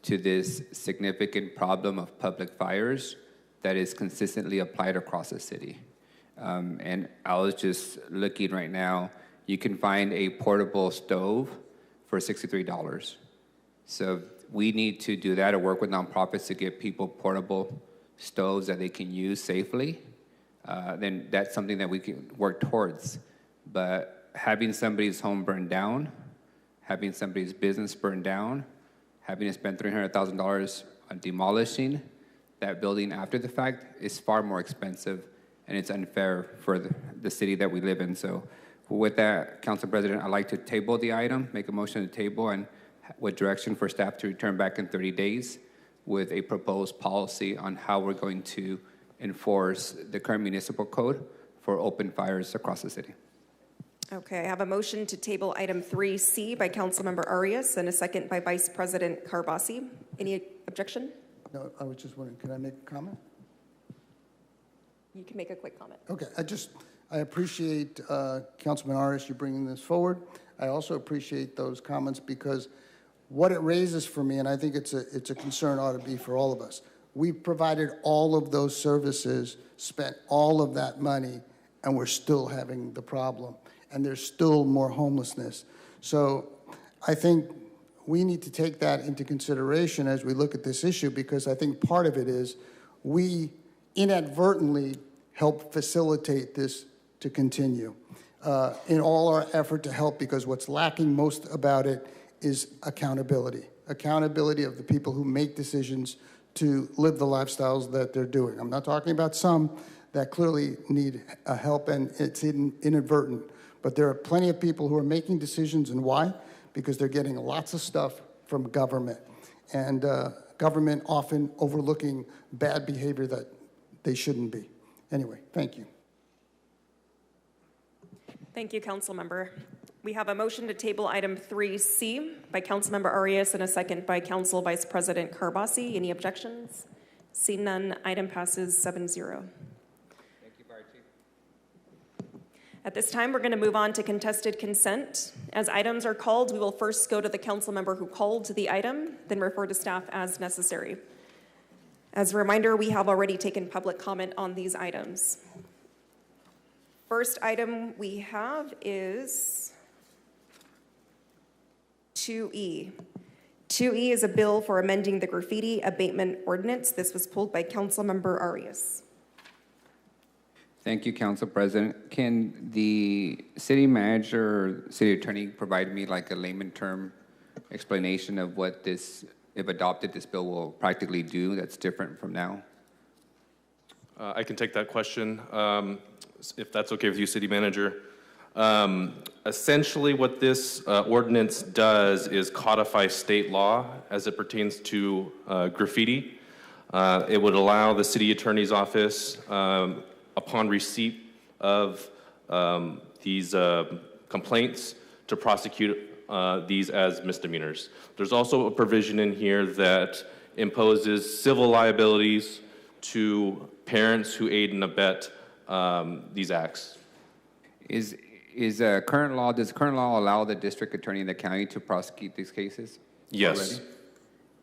to this significant problem of public fires that is consistently applied across the city. And I was just looking right now, you can find a portable stove for $63. So we need to do that or work with nonprofits to get people portable stoves that they can use safely. Then that's something that we can work towards. But having somebody's home burned down, having somebody's business burned down, having to spend $300,000 on demolishing that building after the fact is far more expensive, and it's unfair for the city that we live in. So with that, Council President, I'd like to table the item, make a motion to table, and with direction for staff to return back in 30 days with a proposed policy on how we're going to enforce the current municipal code for open fires across the city. Okay, I have a motion to table item 3C by Councilmember Arias and a second by Vice President Carbasi. Any objection? No, I was just wondering, can I make a comment? You can make a quick comment. Okay, I appreciate Councilman Arias, you bringing this forward. I also appreciate those comments because what it raises for me, and I think it's a concern ought to be for all of us, we've provided all of those services, spent all of that money, and we're still having the problem. And there's still more homelessness. So I think we need to take that into consideration as we look at this issue, because I think part of it is we inadvertently help facilitate this to continue in all our effort to help, because what's lacking most about it is accountability of the people who make decisions to live the lifestyles that they're doing. I'm not talking about some that clearly need help and it's inadvertent, but there are plenty of people who are making decisions, and why? Because they're getting lots of stuff from government, and government often overlooking bad behavior that they shouldn't be. Anyway, thank you. Thank you, Council Member. We have a motion to table item 3C by Councilmember Arias and a second by Council Vice President Carbasi. Any objections? Seeing none, item passes 7-0. At this time, we're going to move on to contested consent. As items are called, we will first go to the council member who called the item, then refer to staff as necessary. As a reminder, we have already taken public comment on these items. First item we have is 2E. 2E is a bill for amending the graffiti abatement ordinance. This was pulled by Councilmember Arias. Thank you, Council President. Can the city manager or city attorney provide me like a layman term explanation of what this, if adopted, this bill will practically do that's different from now? I can take that question, if that's okay with you, city manager. Essentially what this ordinance does is codify state law as it pertains to graffiti. It would allow the city attorney's office, upon receipt of these complaints, to prosecute these as misdemeanors. There's also a provision in here that imposes civil liabilities to parents who aid and abet these acts. Does current law allow the district attorney in the county to prosecute these cases? Yes. Already?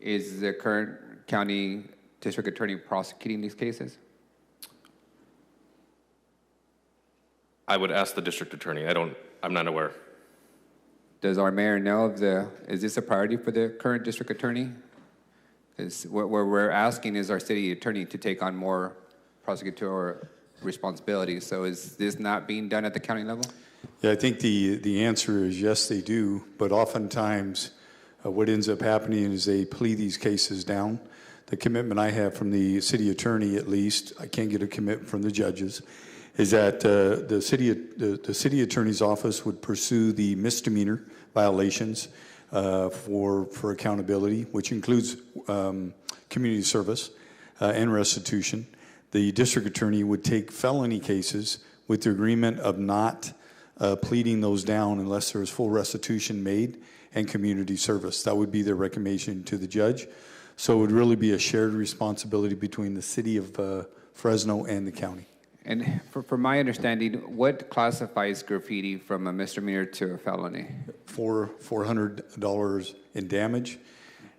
Is the current county district attorney prosecuting these cases? I would ask the district attorney. I'm not aware. Does our mayor know is this a priority for the current district attorney? Because what we're asking is our city attorney to take on more prosecutorial responsibilities. So is this not being done at the county level? Yeah, I think the answer is yes, they do. But oftentimes what ends up happening is they plea these cases down. The commitment I have from the city attorney, at least, I can't get a commitment from the judges, is that the city attorney's office would pursue the misdemeanor violations for accountability, which includes community service and restitution. The district attorney would take felony cases with the agreement of not pleading those down unless there is full restitution made and community service. That would be their recommendation to the judge. So it would really be a shared responsibility between the city of Fresno and the county. And from my understanding, what classifies graffiti from a misdemeanor to a felony? $400 in damage,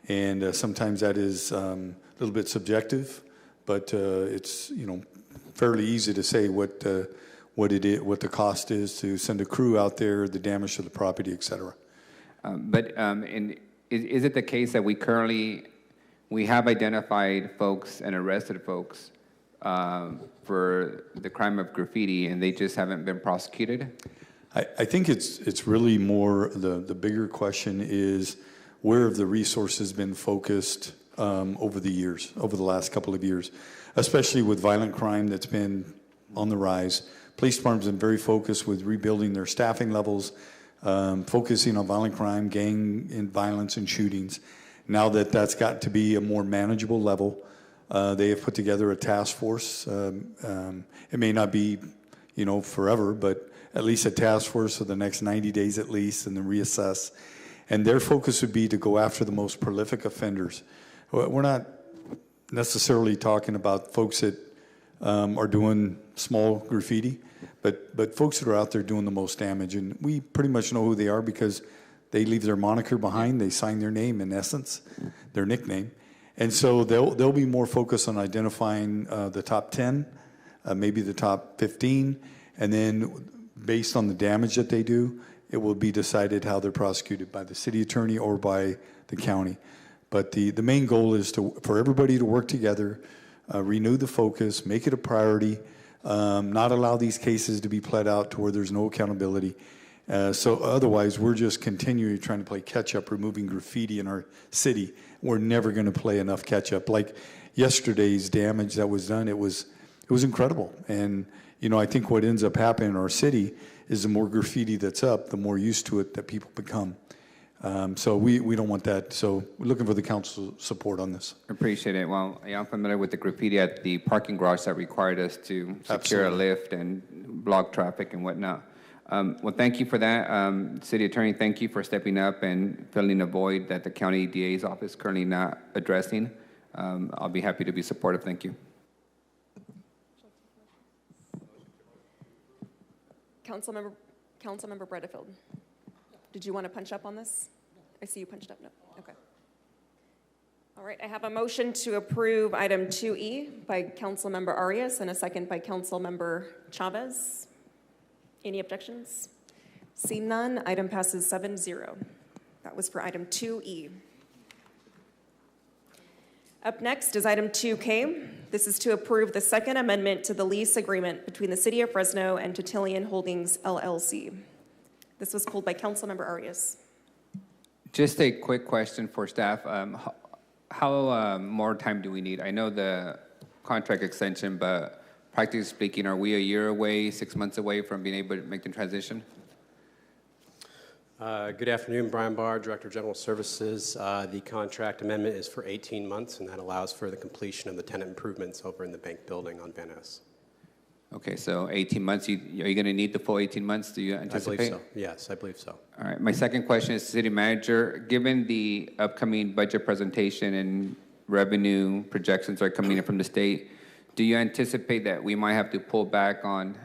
and sometimes that is a little bit subjective, but it's fairly easy to say what the cost is to send a crew out there, the damage to the property, et cetera. Is it the case that we have identified folks and arrested folks for the crime of graffiti, and they just haven't been prosecuted? I think it's really more, the bigger question is, where have the resources been focused over the last couple of years, especially with violent crime that's been on the rise. Police departments have been very focused with rebuilding their staffing levels, focusing on violent crime, gang and violence and shootings. Now that that's got to be a more manageable level, they have put together a task force. It may not be, forever, but at least a task force for the next 90 days at least, and then reassess. And their focus would be to go after the most prolific offenders. We're not necessarily talking about folks that are doing small graffiti, but folks that are out there doing the most damage. And we pretty much know who they are because they leave their moniker behind. They sign their name, in essence, their nickname. And so they'll be more focused on identifying the top 10, maybe the top 15, and then based on the damage that they do, it will be decided how they're prosecuted by the city attorney or by the county. But the main goal is for everybody to work together, renew the focus, make it a priority, not allow these cases to be pled out to where there's no accountability. So otherwise, we're just continually trying to play catch-up, removing graffiti in our city. We're never going to play enough catch-up. Like yesterday's damage that was done, it was incredible. And I think what ends up happening in our city is the more graffiti that's up, the more used to it that people become. So we don't want that. So we're looking for the council support on this. Appreciate it. Well, I'm familiar with the graffiti at the parking garage that required us to secure a lift and block traffic and whatnot. Well, thank you for that. City Attorney, thank you for stepping up and filling a void that the County DA's office currently not addressing. I'll be happy to be supportive. Thank you. Councilmember Bredefield, did you want to punch up on this? I see you punched up. No. Okay. All right. I have a motion to approve item 2E by Councilmember Arias and a second by Councilmember Chavez. Any objections? Seeing none, item passes 7-0. That was for item 2E. Up next is item 2K. This is to approve the second amendment to the lease agreement between the City of Fresno and Totillion Holdings, LLC. This was pulled by Councilmember Arias. Just a quick question for staff. How more time do we need? I know the contract extension, but practically speaking, are we a year away, 6 months away from being able to make the transition? Good afternoon, Brian Barr, Director of General Services. The contract amendment is for 18 months, and that allows for the completion of the tenant improvements over in the bank building on Van Ness. Okay, so 18 months. Are you going to need the full 18 months? Do you anticipate? I believe so. Yes, I believe so. All right. My second question is, City Manager, given the upcoming budget presentation and revenue projections are coming in from the state, do you anticipate that we might have to pull back on,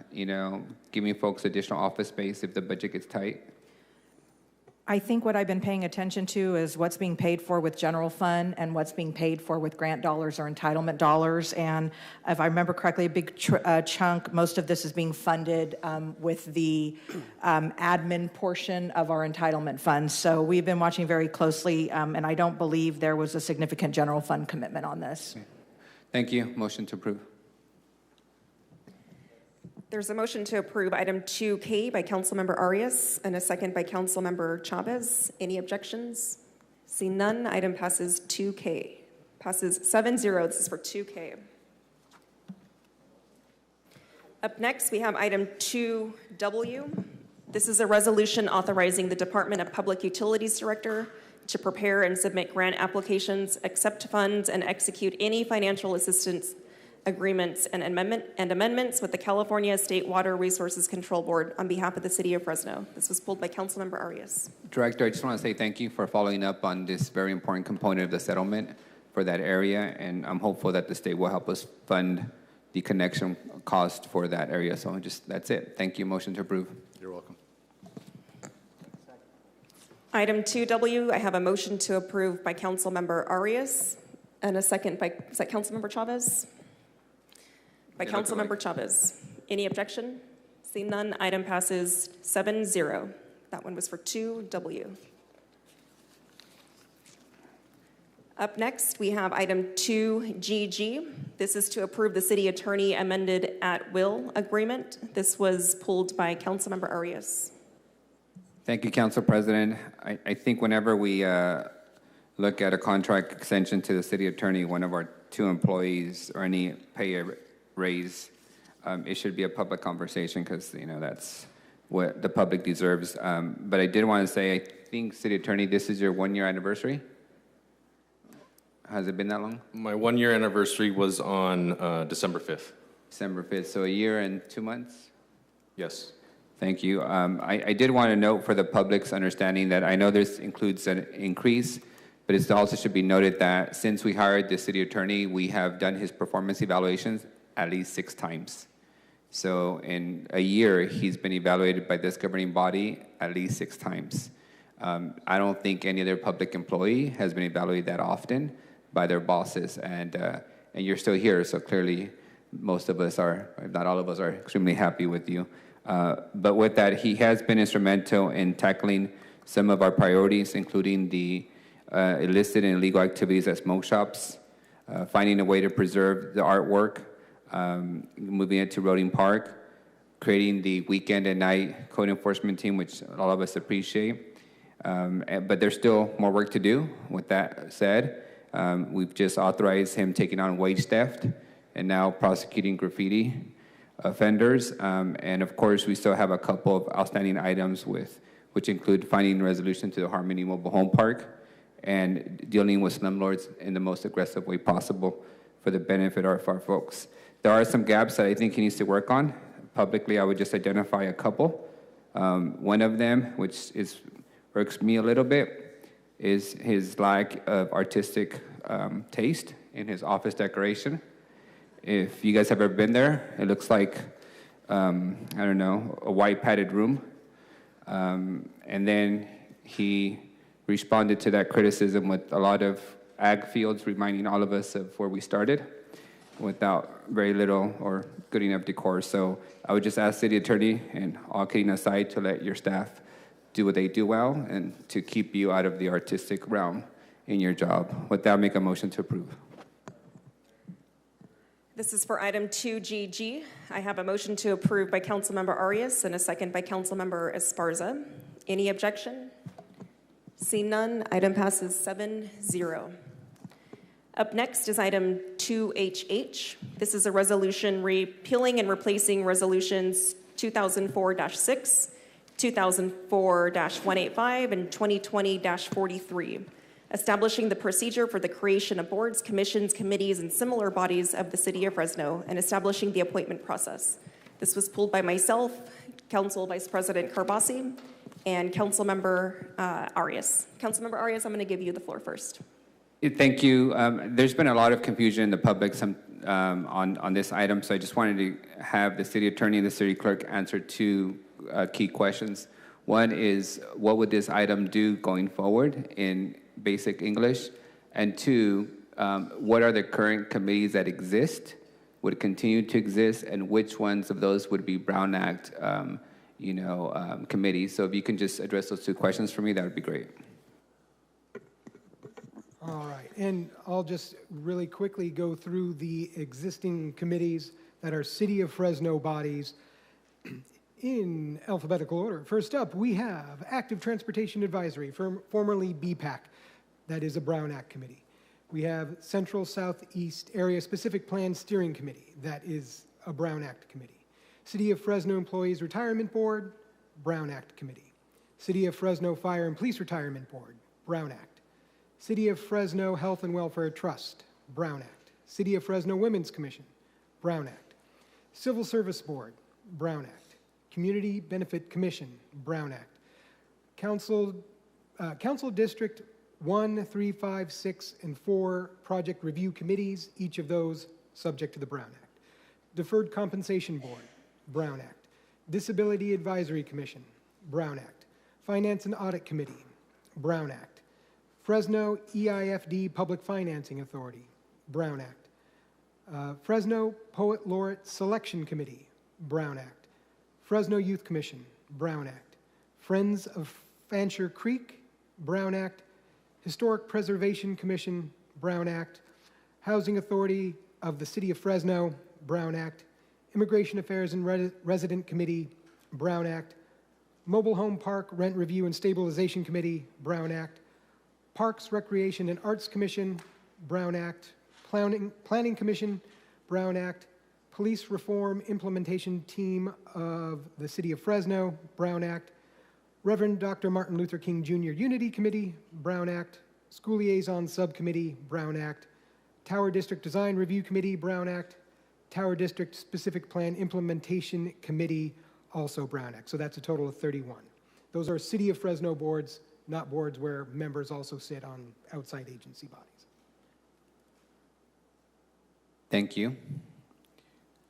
giving folks additional office space if the budget gets tight? I think what I've been paying attention to is what's being paid for with general fund and what's being paid for with grant dollars or entitlement dollars. And if I remember correctly, a big chunk, most of this is being funded with the admin portion of our entitlement funds. So we've been watching very closely, and I don't believe there was a significant general fund commitment on this. Okay. Thank you. Motion to approve. There's a motion to approve item 2K by Councilmember Arias and a second by Councilmember Chavez. Any objections? Seeing none, item passes 2K. Passes 7-0. This is for 2K. Up next, we have item 2W. This is a resolution authorizing the Department of Public Utilities Director to prepare and submit grant applications, accept funds, and execute any financial assistance agreements and amendments with the California State Water Resources Control Board on behalf of the City of Fresno. This was pulled by Councilmember Arias. Director, I just want to say thank you for following up on this very important component of the settlement for that area, and I'm hopeful that the state will help us fund the connection cost for that area. So that's it. Thank you. Motion to approve. You're welcome. Item 2W, I have a motion to approve by Councilmember Arias and a second by, is that Councilmember Chavez? By Councilmember Chavez. Any objection? Seeing none, item passes 7-0. That one was for 2W. Up next, we have item 2GG. This is to approve the city attorney amended at-will agreement. This was pulled by Councilmember Arias. Thank you, Council President. I think whenever we look at a contract extension to the city attorney, one of our two employees or any pay raise, it should be a public conversation because that's what the public deserves. But I did want to say, I think, City Attorney, this is your 1-year anniversary. Has it been that long? My 1-year anniversary was on December 5th. December 5th, so a year and 2 months? Yes. Thank you. I did want to note for the public's understanding that I know this includes an increase, but it also should be noted that since we hired the city attorney, we have done his performance evaluations at least 6 times. So in a year, he's been evaluated by this governing body at least 6 times. I don't think any other public employee has been evaluated that often by their bosses, and you're still here, so clearly most of us are, if not all of us, are extremely happy with you. But with that, he has been instrumental in tackling some of our priorities, including the illicit and illegal activities at smoke shops, finding a way to preserve the artwork, moving it to Roding Park, creating the weekend and night code enforcement team, which all of us appreciate. But there's still more work to do. With that said, we've just authorized him taking on wage theft and now prosecuting graffiti offenders. And of course, we still have a couple of outstanding items which include finding resolution to the Harmony Mobile Home Park and dealing with slumlords in the most aggressive way possible for the benefit of our folks. There are some gaps that I think he needs to work on. Publicly, I would just identify a couple. One of them, which irks me a little bit, is his lack of artistic taste in his office decoration. If you guys have ever been there, it looks like, I don't know, a white padded room. And then he responded to that criticism with a lot of ag fields, reminding all of us of where we started, without very little or good enough decor. So I would just ask city attorney, and all kidding aside, to let your staff do what they do well and to keep you out of the artistic realm in your job. With that, make a motion to approve. This is for item 2GG. I have a motion to approve by Councilmember Arias and a second by Councilmember Esparza. Any objection? Seeing none, item passes 7-0. Up next is item 2HH. This is a resolution repealing and replacing resolutions 2004-6, 2004-185, and 2020-43. Establishing the procedure for the creation of boards, commissions, committees, and similar bodies of the City of Fresno, and establishing the appointment process. This was pulled by myself, Council Vice President Carbasi, and Councilmember Arias. Councilmember Arias, I'm going to give you the floor first. Thank you. There's been a lot of confusion in the public on this item, so I just wanted to have the city attorney and the city clerk answer 2 key questions. One is, what would this item do going forward in basic English? And 2, what are the current committees that exist, would continue to exist, and which ones of those would be Brown Act committees? So if you can just address those 2 questions for me, that would be great. All right, and I'll just really quickly go through the existing committees that are City of Fresno bodies in alphabetical order. First up, we have Active Transportation Advisory, formerly BPAC. That is a Brown Act committee. We have Central Southeast Area Specific Plan Steering Committee. That is a Brown Act committee. City of Fresno Employees Retirement Board, Brown Act committee. City of Fresno Fire and Police Retirement Board, Brown Act. City of Fresno Health and Welfare Trust, Brown Act. City of Fresno Women's Commission, Brown Act. Civil Service Board, Brown Act. Community Benefit Commission, Brown Act. Council District 1, 3, 5, 6, and 4 project review committees, each of those subject to the Brown Act. Deferred Compensation Board, Brown Act. Disability Advisory Commission, Brown Act. Finance and Audit Committee, Brown Act. Fresno EIFD Public Financing Authority, Brown Act. Fresno Poet Laureate Selection Committee, Brown Act. Fresno Youth Commission, Brown Act. Friends of Fancher Creek, Brown Act. Historic Preservation Commission, Brown Act. Housing Authority of the City of Fresno, Brown Act. Immigration Affairs and Resident Committee, Brown Act. Mobile Home Park Rent Review and Stabilization Committee, Brown Act. Parks, Recreation and Arts Commission, Brown Act. Planning Commission, Brown Act. Police Reform Implementation Team of the City of Fresno, Brown Act. Reverend Dr. Martin Luther King Jr. Unity Committee, Brown Act. School Liaison Subcommittee, Brown Act. Tower District Design Review Committee, Brown Act. Tower District Specific Plan Implementation Committee, also Brown Act. So that's a total of 31. Those are City of Fresno boards, not boards where members also sit on outside agency bodies. Thank you.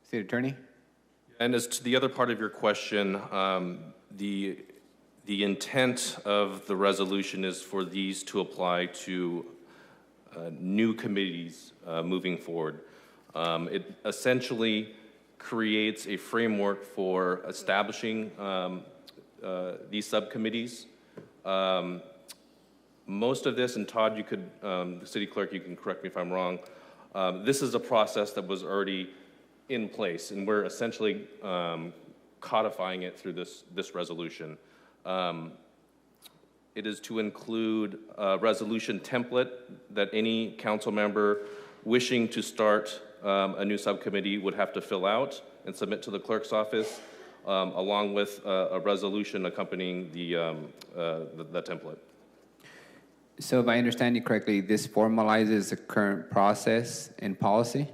City Attorney? And as to the other part of your question, the intent of the resolution is for these to apply to new committees moving forward. It essentially creates a framework for establishing these subcommittees. Most of this, and Todd, you could, the city clerk, you can correct me if I'm wrong, this is a process that was already in place, and we're essentially codifying it through this resolution. It is to include a resolution template that any council member wishing to start a new subcommittee would have to fill out and submit to the clerk's office, along with a resolution accompanying the template. So if I understand you correctly, this formalizes the current process and policy?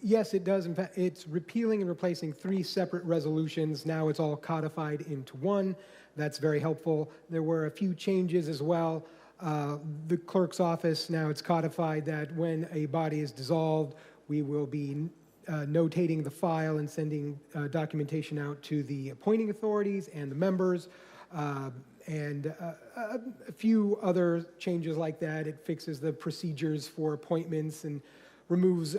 Yes, it does. In fact, it's repealing and replacing 3 separate resolutions. Now it's all codified into one. That's very helpful. There were a few changes as well. The clerk's office, now it's codified that when a body is dissolved, we will be notating the file and sending documentation out to the appointing authorities and the members. And a few other changes like that. It fixes the procedures for appointments and removes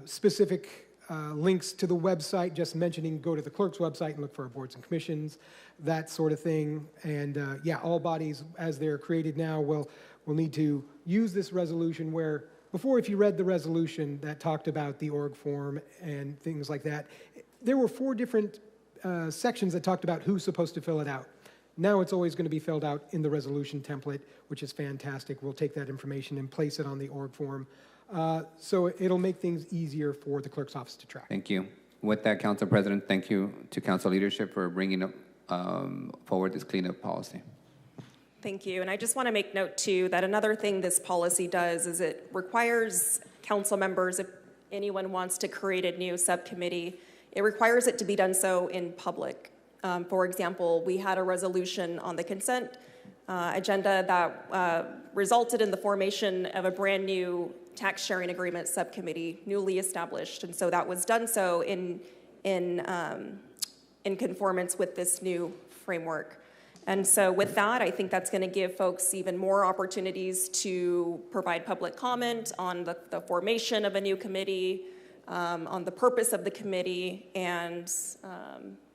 specific links to the website, just mentioning go to the clerk's website and look for our boards and commissions, that sort of thing. And yeah, all bodies as they're created now will need to use this resolution where before, if you read the resolution that talked about the org form and things like that, there were 4 different sections that talked about who's supposed to fill it out. Now it's always going to be filled out in the resolution template, which is fantastic. We'll take that information and place it on the org form. So it'll make things easier for the clerk's office to track. Thank you. With that, Council President, thank you to council leadership for bringing up, forward this cleanup policy. Thank you. And I just want to make note, too, that another thing this policy does is it requires council members, if anyone wants to create a new subcommittee, it requires it to be done so in public. For example, we had a resolution on the consent agenda that resulted in the formation of a brand new tax sharing agreement subcommittee, newly established. And so that was done so in conformance with this new framework. And so with that, I think that's going to give folks even more opportunities to provide public comment on the formation of a new committee, on the purpose of the committee, and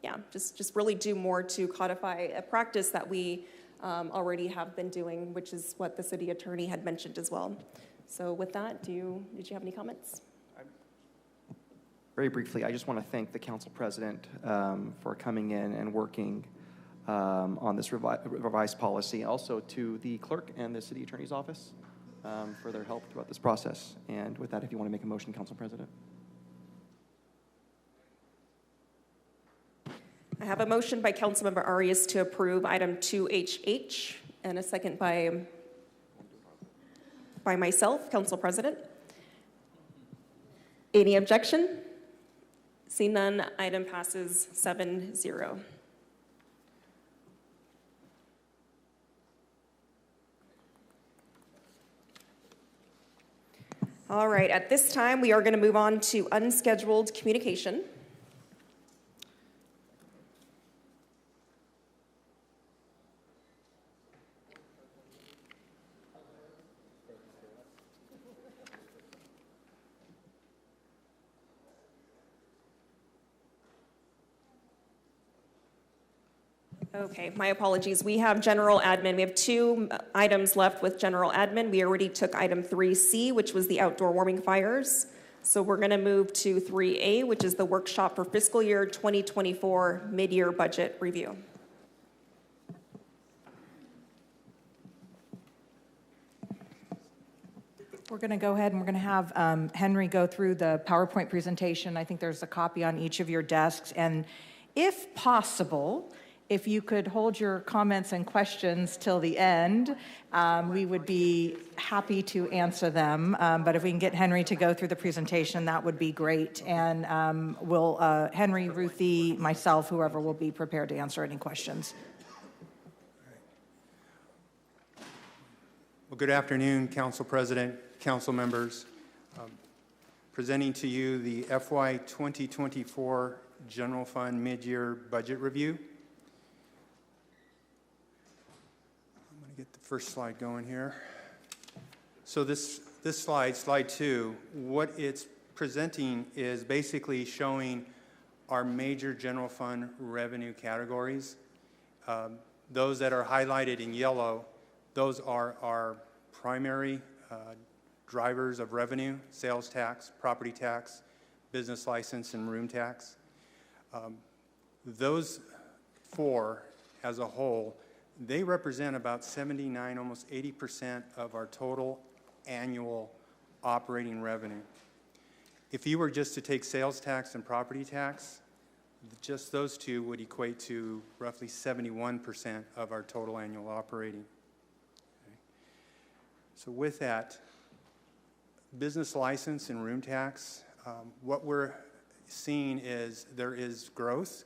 yeah, just really do more to codify a practice that we already have been doing, which is what the city attorney had mentioned as well. So with that, did you have any comments? Very briefly, I just want to thank the council president for coming in and working on this revised policy. Also to the clerk and the city attorney's office for their help throughout this process. And with that, if you want to make a motion, council president. I have a motion by Councilmember Arias to approve item 2HH and a second by myself, Council President. Any objection? See none, item passes 7-0. All right, at this time, we are going to move on to unscheduled communication. Okay, my apologies. We have general admin. We have 2 items left with general admin. We already took item 3C, which was the outdoor warming fires. So we're going to move to 3A, which is the workshop for fiscal year 2024 mid-year budget review. We're going to go ahead and we're going to have Henry go through the PowerPoint presentation. I think there's a copy on each of your desks. And if possible, if you could hold your comments and questions till the end, we would be happy to answer them. But if we can get Henry to go through the presentation, that would be great. And Henry, Ruthie, myself, whoever will be prepared to answer any questions. Well, good afternoon, Council President, Council members. Presenting to you the FY 2024 General Fund Mid-Year Budget Review. I'm going to get the first slide going here. So this slide, slide 2, what it's presenting is basically showing our major general fund revenue categories. Those that are highlighted in yellow, those are our primary drivers of revenue: sales tax, property tax, business license, and room tax. Those four as a whole, they represent about 79, almost 80% of our total annual operating revenue. If you were just to take sales tax and property tax, just those two would equate to roughly 71% of our total annual operating. Okay. So with that, business license and room tax, what we're seeing is there is growth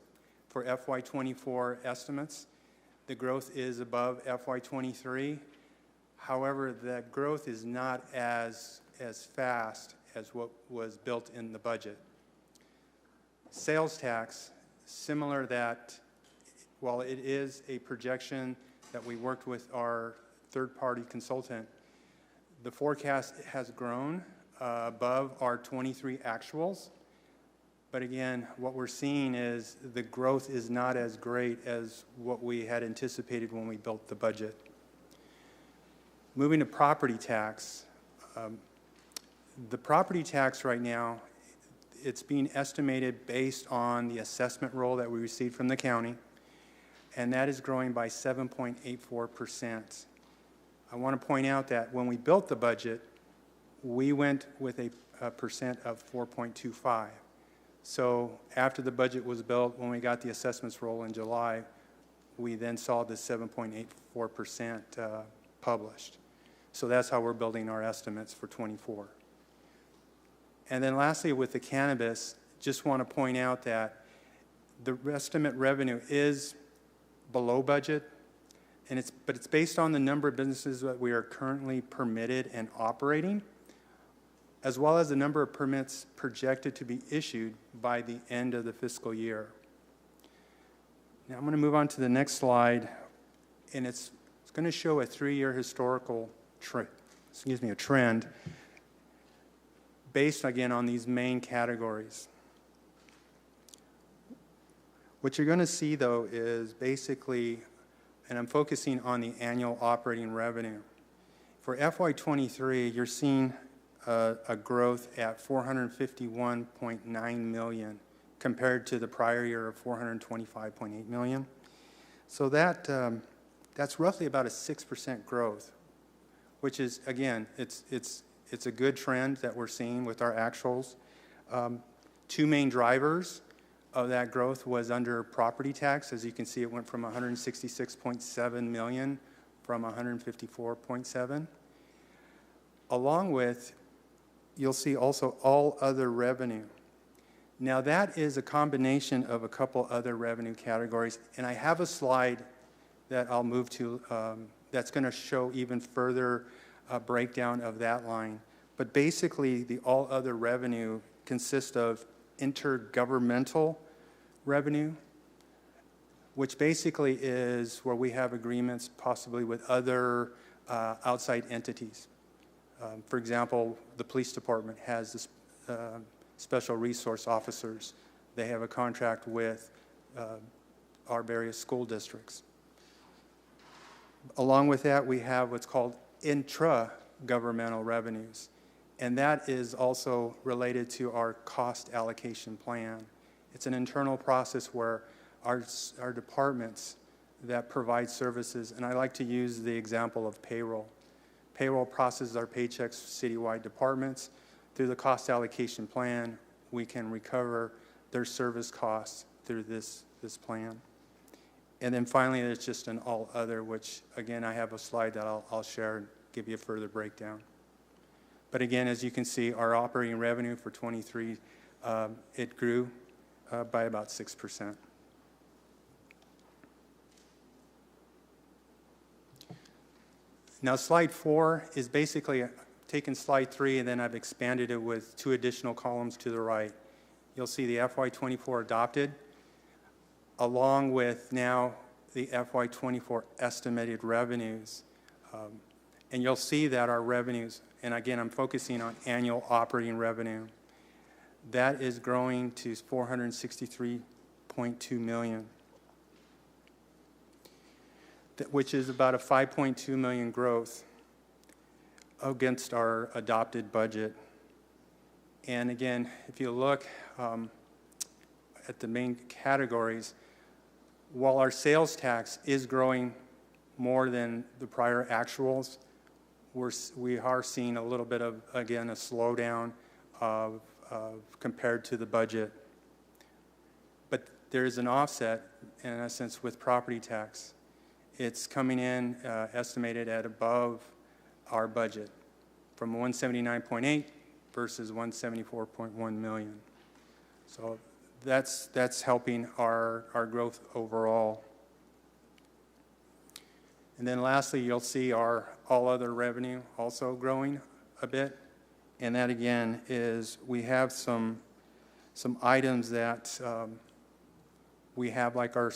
for FY24 estimates. The growth is above FY23. However, that growth is not as fast as what was built in the budget. Sales tax, similar that while it is a projection that we worked with our third-party consultant, the forecast has grown above our 23 actuals. But again, what we're seeing is the growth is not as great as what we had anticipated when we built the budget. Moving to property tax, the property tax right now, it's being estimated based on the assessment roll that we received from the county, and that is growing by 7.84%. I want to point out that when we built the budget, we went with a percent of 4.25. So after the budget was built, when we got the assessments roll in July, we then saw the 7.84% published. So that's how we're building our estimates for 24. And then lastly, with the cannabis, just want to point out that the estimate revenue is below budget, but it's based on the number of businesses that we are currently permitted and operating, as well as the number of permits projected to be issued by the end of the fiscal year. Now I'm going to move on to the next slide, and it's going to show a 3-year historical trend based again on these main categories. What you're going to see though is basically, and I'm focusing on the annual operating revenue. For FY23, you're seeing a growth at $451.9 million compared to the prior year of $425.8 million. So that's roughly about a 6% growth, which is, again, it's a good trend that we're seeing with our actuals. Two main drivers of that growth was under property tax. As you can see, it went from $166.7 million from $154.7. Along with, you'll see also all other revenue. Now that is a combination of a couple other revenue categories, and I have a slide that I'll move to that's going to show even further breakdown of that line. But basically, the all other revenue consists of intergovernmental revenue, which basically is where we have agreements possibly with other outside entities. For example, the police department has this, special resource officers. They have a contract with our various school districts. Along with that, we have what's called intra-governmental revenues, and that is also related to our cost allocation plan. It's an internal process where our departments that provide services, and I like to use the example of payroll. Payroll processes our paychecks for citywide departments. Through the cost allocation plan, we can recover their service costs through this plan. And then finally, there's just an all other, which again, I have a slide that I'll share and give you a further breakdown. But again, as you can see, our operating revenue for 23, it grew by about 6%. Now, slide 4 is basically taken slide 3 and then I've expanded it with 2 additional columns to the right. You'll see the FY24 adopted, along with now the FY24 estimated revenues. And you'll see that our revenues, and again, I'm focusing on annual operating revenue, that is growing to $463.2 million, which is about a 5.2 million growth against our adopted budget. And again, if you look at the main categories, while our sales tax is growing more than the prior actuals, we are seeing a little bit of, again, a slowdown of compared to the budget. But there is an offset, in essence, with property tax. It's coming in estimated at above our budget, from 179.8 versus 174.1 million. So that's helping our growth overall. And then lastly, you'll see our all other revenue also growing a bit. And that again is, we have some items that we have, like our,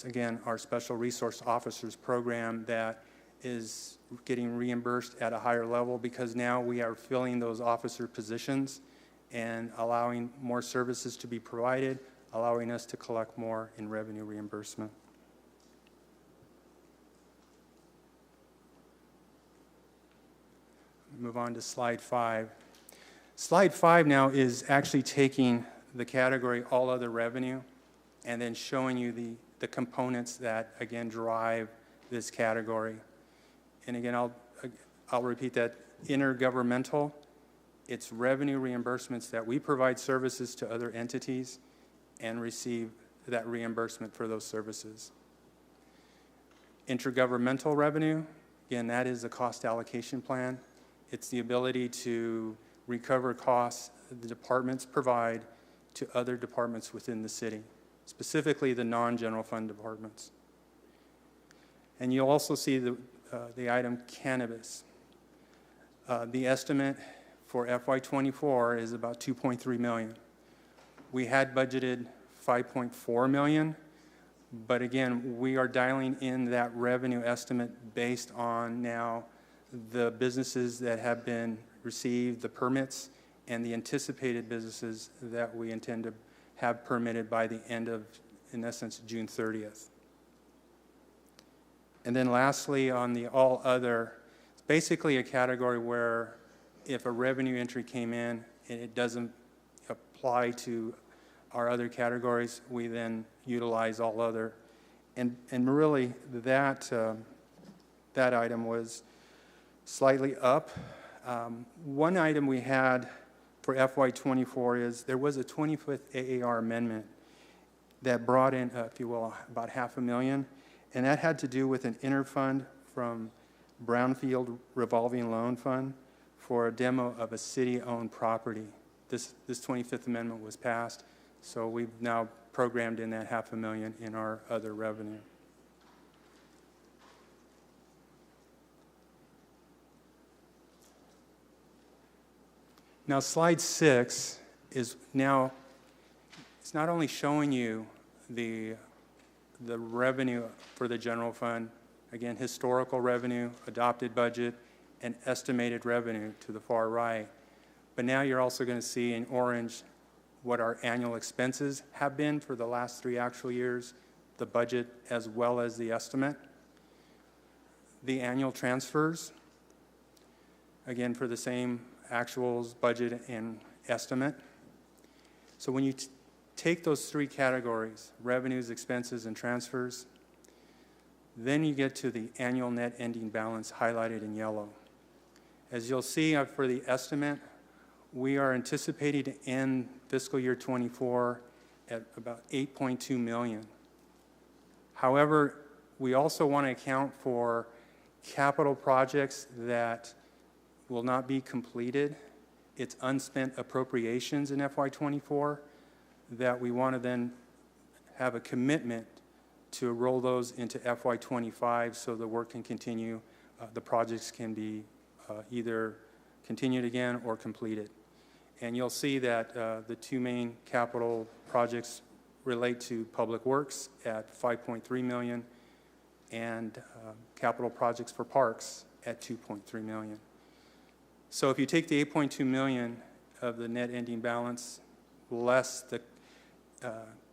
again, our special resource officers program that is getting reimbursed at a higher level because now we are filling those officer positions and allowing more services to be provided, allowing us to collect more in revenue reimbursement. Move on to slide 5. Slide 5 now is actually taking the category all other revenue and then showing you the components that, again, drive this category. And again, I'll repeat that. Intergovernmental, it's revenue reimbursements that we provide services to other entities and receive that reimbursement for those services. Intergovernmental revenue, again, that is a cost allocation plan. It's the ability to recover costs the departments provide to other departments within the city, specifically the non-general fund departments. And you'll also see the item cannabis. The estimate for FY24 is about 2.3 million. We had budgeted 5.4 million, but again, we are dialing in that revenue estimate based on now the businesses that have been received the permits and the anticipated businesses that we intend to have permitted by the end of, in essence, June 30th. And then lastly, on the all other, it's basically a category where if a revenue entry came in and it doesn't apply to our other categories, we then utilize all other. And really, that item was slightly up. One item we had for FY24 is there was a 25th AAR amendment that brought in, if you will, about $500,000, and that had to do with an interfund from Brownfield Revolving Loan Fund for a demo of a city-owned property. This 25th amendment was passed, so we've now programmed in that $500,000 in our other revenue. Now, slide 6 is now, it's not only showing you the revenue for the general fund, again, historical revenue, adopted budget, and estimated revenue to the far right, but now you're also going to see in orange what our annual expenses have been for the last 3 actual years, the budget as well as the estimate. The annual transfers, again, for the same actuals, budget, and estimate. So when you take those 3 categories, revenues, expenses, and transfers, then you get to the annual net ending balance highlighted in yellow. As you'll see for the estimate, we are anticipating to end fiscal year 24 at about 8.2 million. However, we also want to account for capital projects that will not be completed. It's unspent appropriations in FY24 that we want to then have a commitment to roll those into FY25 so the work can continue, the projects can be either continued again or completed. And you'll see that the two main capital projects relate to public works at $5.3 million and capital projects for parks at $2.3 million. So if you take the $8.2 million of the net ending balance less the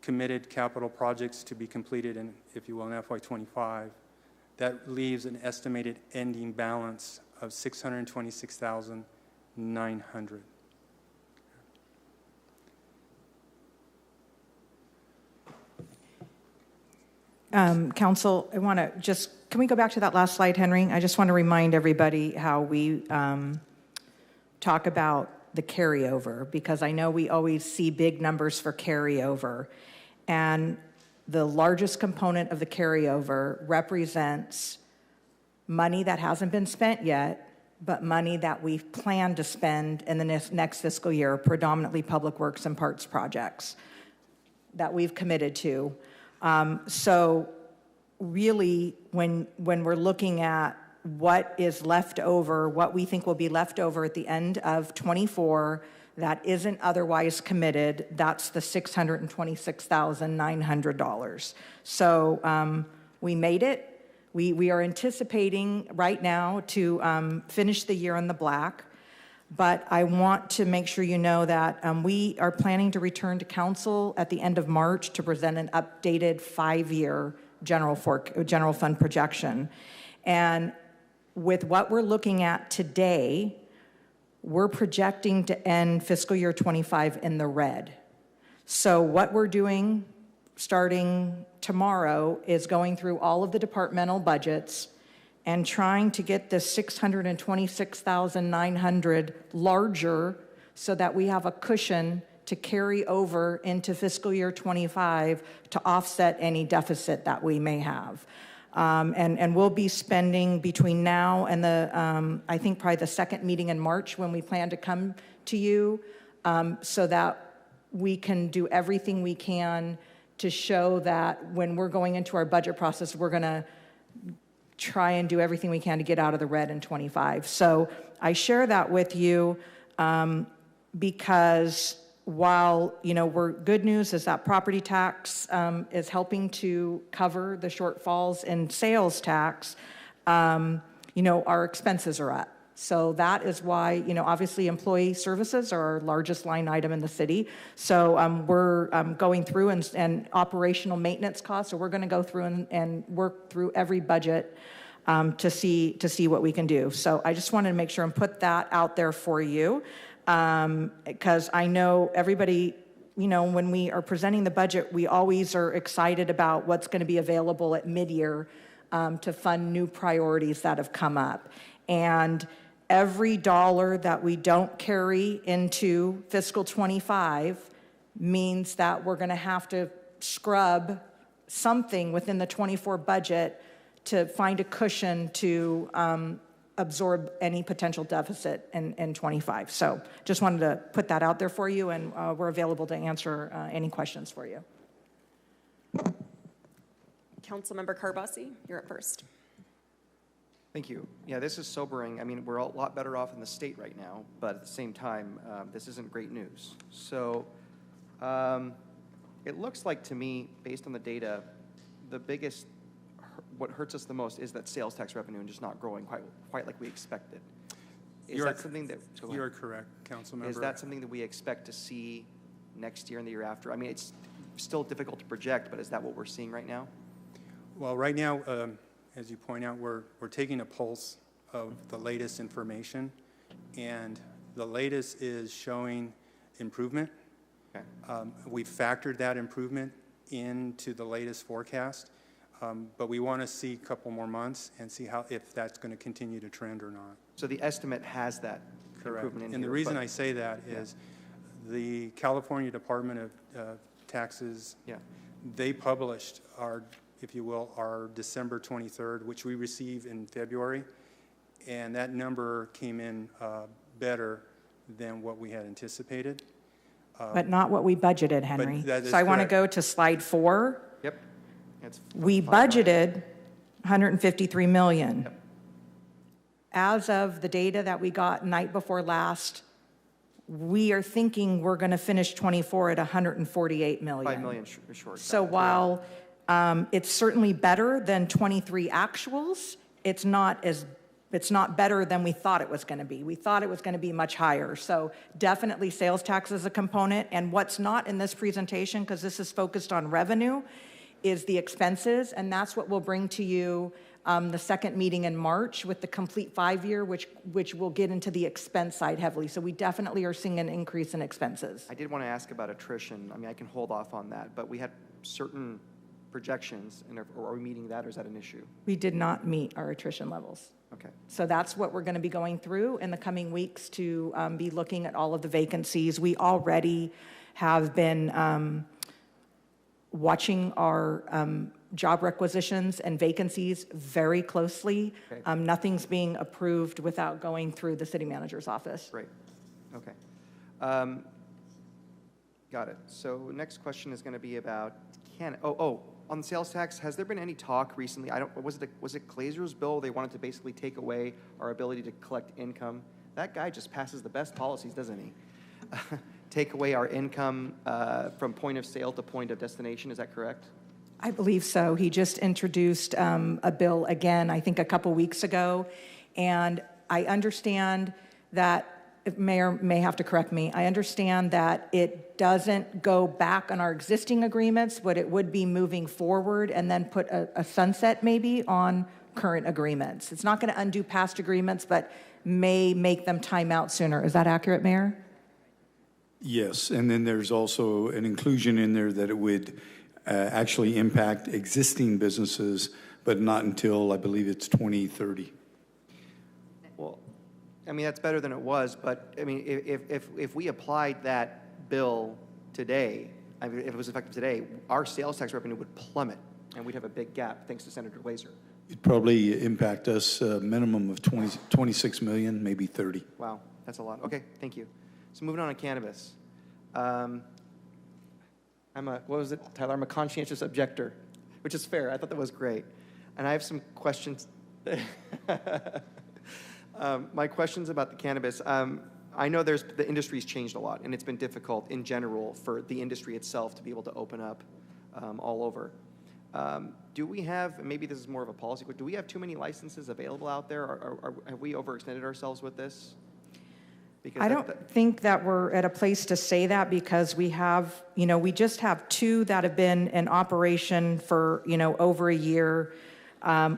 committed capital projects to be completed in, if you will, in FY25, that leaves an estimated ending balance of $626,900. Council, I want to just, can we go back to that last slide, Henry? I just want to remind everybody how we talk about the carryover, because I know we always see big numbers for carryover. And the largest component of the carryover represents money that hasn't been spent yet, but money that we've planned to spend in the next fiscal year, predominantly public works and parks projects that we've committed to. So really, when we're looking at what is left over, what we think will be left over at the end of 24 that isn't otherwise committed, that's the $626,900. So we made it. We are anticipating right now to finish the year in the black, but I want to make sure you know that we are planning to return to council at the end of March to present an updated 5-year general fund projection. And with what we're looking at today, we're projecting to end fiscal year 25 in the red. So what we're doing starting tomorrow is going through all of the departmental budgets and trying to get this $626,900 larger so that we have a cushion to carry over into fiscal year 25 to offset any deficit that we may have. And we'll be spending between now and the, I think probably the second meeting in March when we plan to come to you, so that we can do everything we can to show that when we're going into our budget process, we're gonna try and do everything we can to get out of the red in 25. So I share that with you because while, you know, good news is that property tax is helping to cover the shortfalls in sales tax, you know, our expenses are up. So that is why, you know, obviously employee services are our largest line item in the city. So we're going through and operational maintenance costs. So we're going to go through and work through every budget to see what we can do. So I just wanted to make sure and put that out there for you, because I know everybody, you know, when we are presenting the budget, we always are excited about what's going to be available at mid-year to fund new priorities that have come up. And every dollar that we don't carry into fiscal 25 means that we're going to have to scrub something within the 24 budget to find a cushion to absorb any potential deficit in 25. So just wanted to put that out there for you, and we're available to answer any questions for you. Councilmember Carbasi, you're up first. Thank you. Yeah, this is sobering. I mean, we're a lot better off in the state right now, but at the same time, this isn't great news. So it looks like to me, based on the data, the biggest, what hurts us the most is that sales tax revenue and just not growing quite like we expected. Is that something that... You are correct, Councilmember. Is that something that we expect to see next year and the year after? I mean, it's still difficult to project, but is that what we're seeing right now? Well, right now, as you point out, we're taking a pulse of the latest information, and the latest is showing improvement. Okay. We've factored that improvement into the latest forecast, but we want to see a couple more months and see if that's going to continue to trend or not. So the estimate has that improvement in here. And the reason I say that is the California Department of Taxes, they published our if you will, our December 23rd, which we receive in February, and that number came in better than what we had anticipated. But not what we budgeted, Henry. that is So I want to correct. go to slide 4. Yep. It's We 5 million. budgeted 153 million. As of the data that we got night before last, we are thinking we're going to finish 24 at 148 million. 5 million short. So while it's certainly better than 23 actuals, it's not better than we thought it was going to be. We thought it was going to be much higher. So definitely sales tax is a component. And what's not in this presentation, because this is focused on revenue, is the expenses. And that's what we'll bring to you the second meeting in March with the complete 5-year, which will get into the expense side heavily. So we definitely are seeing an increase in expenses. I did want to ask about attrition. I mean, I can hold off on that, but we had certain projections, and are we meeting that, or is that an issue? We did not meet our attrition levels. Okay. So that's what we're going to be going through in the coming weeks to be looking at all of the vacancies. We already have been watching our job requisitions and vacancies very closely. Okay. Nothing's being approved without going through the city manager's office. Great. Okay. Got it. So next question is going to be about on the sales tax, has there been any talk recently? Was it Glazer's bill? They wanted to basically take away our ability to collect income. That guy just passes the best policies, doesn't he? Take away our income from point of sale to point of destination. Is that correct? I believe so. He just introduced a bill again, I think a couple weeks ago. And I understand that, Mayor may have to correct me, I understand that it doesn't go back on our existing agreements, but it would be moving forward and then put a sunset maybe on current agreements. It's not going to undo past agreements, but may make them time out sooner. Is that accurate, Mayor? Yes, and then there's also an inclusion in there that it would actually impact existing businesses, but not until, I believe it's 2030. Well, I mean, that's better than it was, but I mean, if we applied that bill today, I mean, if it was effective today, our sales tax revenue would plummet, and we'd have a big gap, thanks to Senator Glazer. It'd probably impact us a minimum of 26 million, maybe 30. Wow, that's a lot. Okay, thank you. So moving on to cannabis. What was it, Tyler? I'm a conscientious objector, which is fair. I thought that was great. And I have some questions. My questions about the cannabis. I know the industry's changed a lot, and it's been difficult in general for the industry itself to be able to open up all over. Do we have, maybe this is more of a policy, but do we have too many licenses available out there? Or have we overextended ourselves with this? Because I don't think that we're at a place to say that, because we have, we just have 2 that have been in operation for, over a year.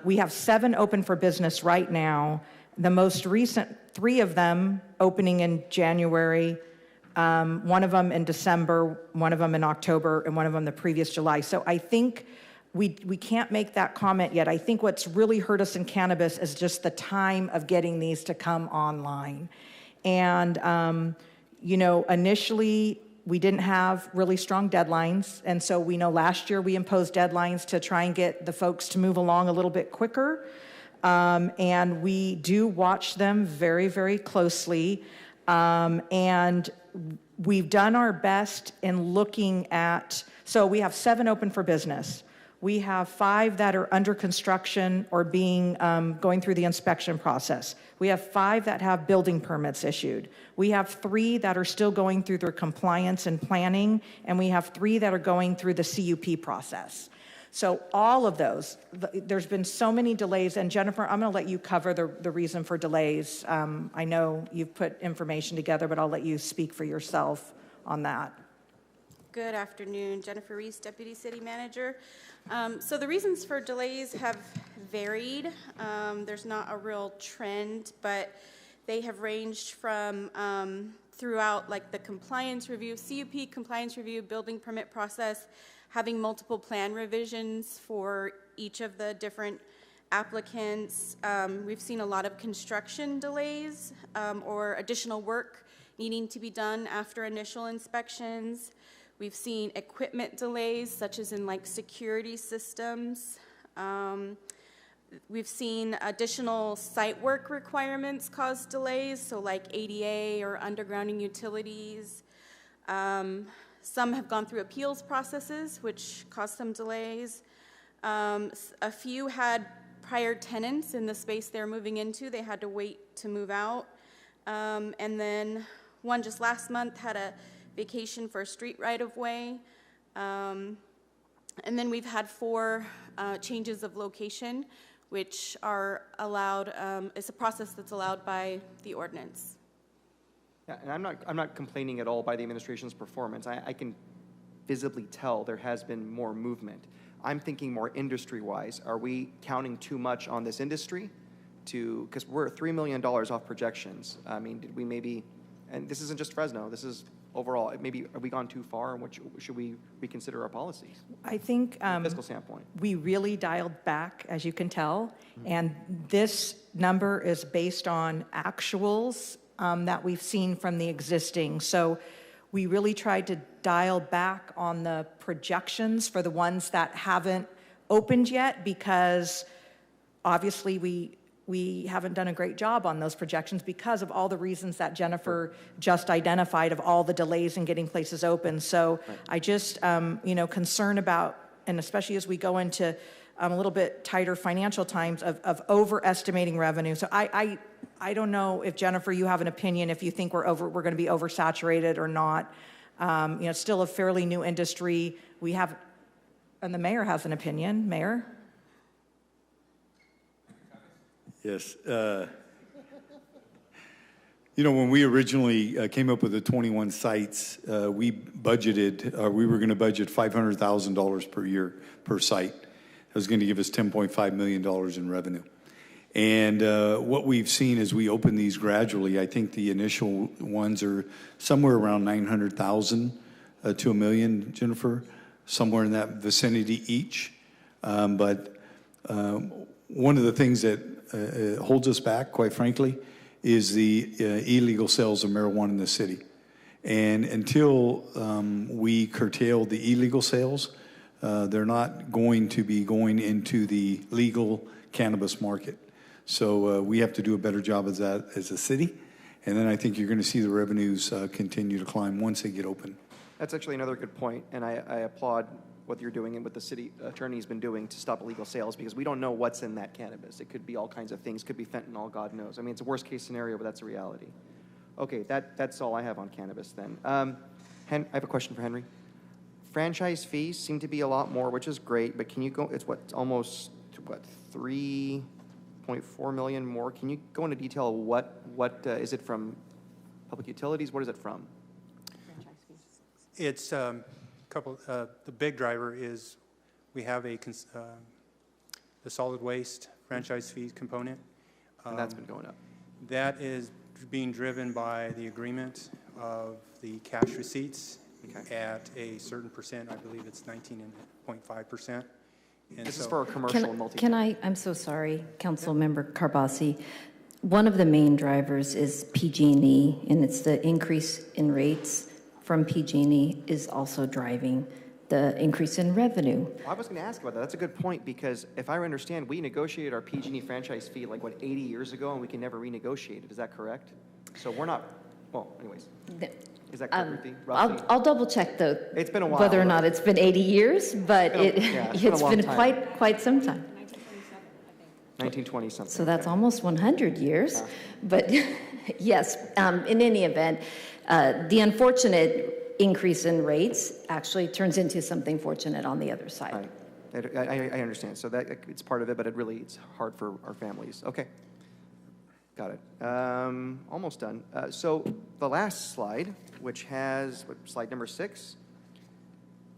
We have 7 open for business right now. The most recent 3 of them opening in January, one of them in December, one of them in October, and one of them the previous July. So I think we can't make that comment yet. I think what's really hurt us in cannabis is just the time of getting these to come online. And, initially we didn't have really strong deadlines. And so we know last year we imposed deadlines to try and get the folks to move along a little bit quicker. And we do watch them very, very closely. And we've done our best in looking at, so we have 7 open for business. We have 5 that are under construction or going through the inspection process. We have 5 that have building permits issued. We have 3 that are still going through their compliance and planning, and we have 3 that are going through the CUP process. So all of those, there's been so many delays, and Jennifer, I'm going to let you cover the reason for delays. I know you've put information together, but I'll let you speak for yourself on that. Good afternoon, Jennifer Reese, Deputy City Manager. So the reasons for delays have varied. There's not a real trend, but they have ranged from throughout like the compliance review, CUP compliance review, building permit process, having multiple plan revisions for each of the different applicants. We've seen a lot of construction delays or additional work needing to be done after initial inspections. We've seen equipment delays, such as in like security systems. We've seen additional site work requirements cause delays, so like ADA or undergrounding utilities. Some have gone through appeals processes, which caused some delays. A few had prior tenants in the space they're moving into. They had to wait to move out. And then one just last month had a vacation for a street right-of-way. And then we've had 4 changes of location, which are allowed, it's a process that's allowed by the ordinance. Yeah, and I'm not complaining at all by the administration's performance. I can visibly tell there has been more movement. I'm thinking more industry-wise. Are we counting too much on this industry because we're $3 million off projections? I mean, did we maybe, and this isn't just Fresno, this is overall, maybe have we gone too far, and should we reconsider our policies? I think From a fiscal standpoint. we really dialed back, as you can tell, and this number is based on actuals that we've seen from the existing. So we really tried to dial back on the projections for the ones that haven't opened yet, because obviously we haven't done a great job on those projections because of all the reasons that Jennifer just identified of all the delays in getting places open. So I just, concern about, and especially as we go into a little bit tighter financial times of overestimating revenue. So I don't know if, Jennifer, you have an opinion if you think we're going to be oversaturated or not. It's still a fairly new industry. We have, and the mayor has an opinion. Mayor? Yes. When we originally came up with the 21 sites, we were going to budget $500,000 per year per site. That was going to give us $10.5 million in revenue. And what we've seen as we open these gradually, I think the initial ones are somewhere around 900,000 to $1 million, Jennifer, somewhere in that vicinity each. But one of the things that holds us back, quite frankly, is the illegal sales of marijuana in the city. And until we curtail the illegal sales, they're not going to be going into the legal cannabis market. So we have to do a better job of that as a city. And then I think you're going to see the revenues continue to climb once they get open. That's actually another good point, and I applaud what you're doing and what the city attorney's been doing to stop illegal sales, because we don't know what's in that cannabis. It could be all kinds of things. Could be fentanyl, God knows. I mean, it's a worst-case scenario, but that's a reality. Okay, that's all I have on cannabis then. I have a question for Henry. Franchise fees seem to be a lot more, which is great, but can you go, it's almost 3.4 million more. Can you go into detail what is it from public utilities? What is it from? Franchise fees. It's the big driver is we have the solid waste franchise fees component. And that's been going up. That is being driven by the agreement of the cash receipts at a certain percent. I believe it's 19.5%. This is for a commercial multi. I'm so sorry, Council Member Carbasi. One of the main drivers is PG&E, and it's the increase in rates from PG&E is also driving the increase in revenue. Well, I was going to ask about that. That's a good point, because if I understand, we negotiated our PG&E franchise fee 80 years ago, and we can never renegotiate it. Is that correct? So we're not, well, anyways. Is that correct, Ruthie? I'll double check it's been a while, whether or not it's been 80 years, but it's been quite some time. 1920 something. So that's almost 100 years. Yeah. But yes, in any event, the unfortunate increase in rates actually turns into something fortunate on the other side. Right. I understand. So that it's part of it, but it's hard for our families. Okay. Got it. Almost done. So the last slide, which has slide number 6,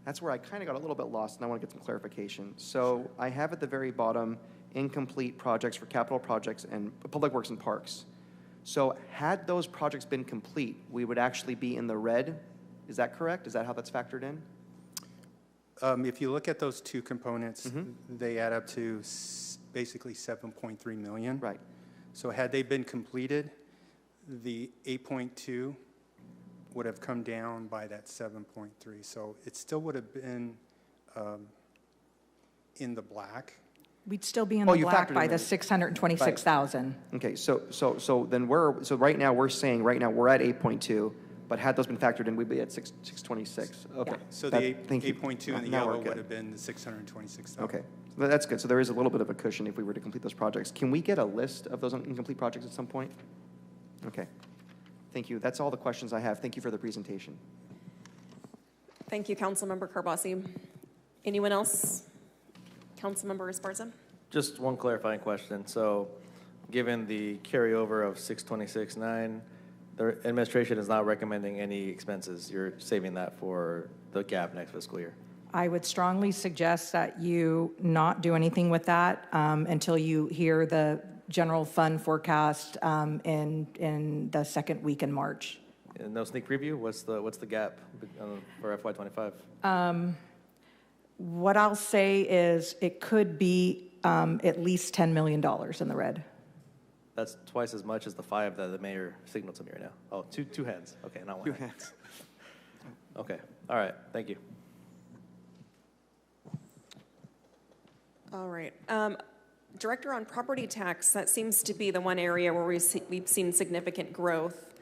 that's where I kind of got a little bit lost, and I want to get some clarification. So I have at the very bottom incomplete projects for capital projects and public works and parks. So had those projects been complete, we would actually be in the red. Is that correct? Is that how that's factored in? If you look at those two components, they add up to basically 7.3 million. Right. So had they been completed, the 8.2 would have come down by that 7.3. So it still would have been in the black. We'd still be in Oh, the you black factored by in the the- 626,000. Okay, so then so right now we're saying right now we're at 8.2, but had those been factored in, we'd be at 626. Okay. So That- the thank you. 8.2 in the Now we're yellow good. would have been the 626,000. Okay, well, that's good. So there is a little bit of a cushion if we were to complete those projects. Can we get a list of those incomplete projects at some point? Okay. Thank you. That's all the questions I have. Thank you for the presentation. Thank you, Councilmember Carbasi. Anyone else? Councilmember Esparza? Just one clarifying question. So, given the carryover of 626.9, the administration is not recommending any expenses. You're saving that for the gap next fiscal year. I would strongly suggest that you not do anything with that until you hear the general fund forecast in the second week in March. And no sneak preview? What's the gap for FY25? What I'll say is it could be at least $10 million in the red. That's twice as much as the 5 that the mayor signaled to me right now. Oh, two hands. Okay, not one. Two hands. Okay. All right. Thank you. All right. Director, on property tax, that seems to be the one area where we've seen significant growth.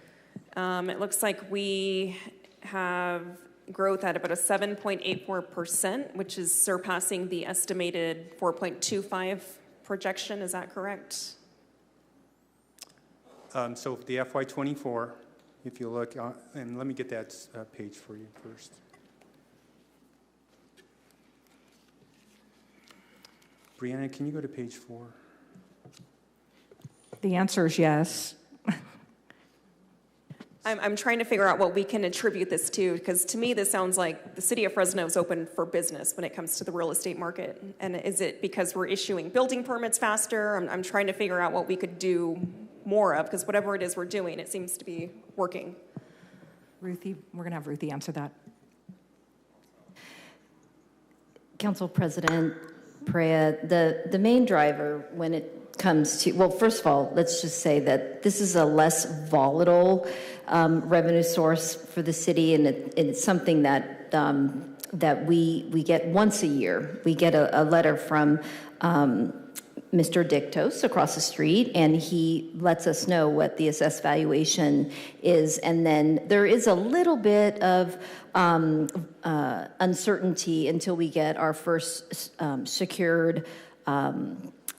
It looks like we have growth at about a 7.84%, which is surpassing the estimated 4.25 projection. Is that correct? So the FY24, if you look, and let me get that page for you first. Brianna, can you go to page 4? The answer is yes. I'm trying to figure out what we can attribute this to, because to me this sounds like the city of Fresno is open for business when it comes to the real estate market. And is it because we're issuing building permits faster? I'm trying to figure out what we could do more of, because whatever it is we're doing, it seems to be working. Ruthie, we're going to have Ruthie answer that. Council President Perea, the main driver when it comes to, well, first of all, let's just say that this is a less volatile revenue source for the city, and it's something that that we get once a year. We get a letter from Mr. Dictos across the street, and he lets us know what the assessed valuation is. And then there is a little bit of uncertainty until we get our first secured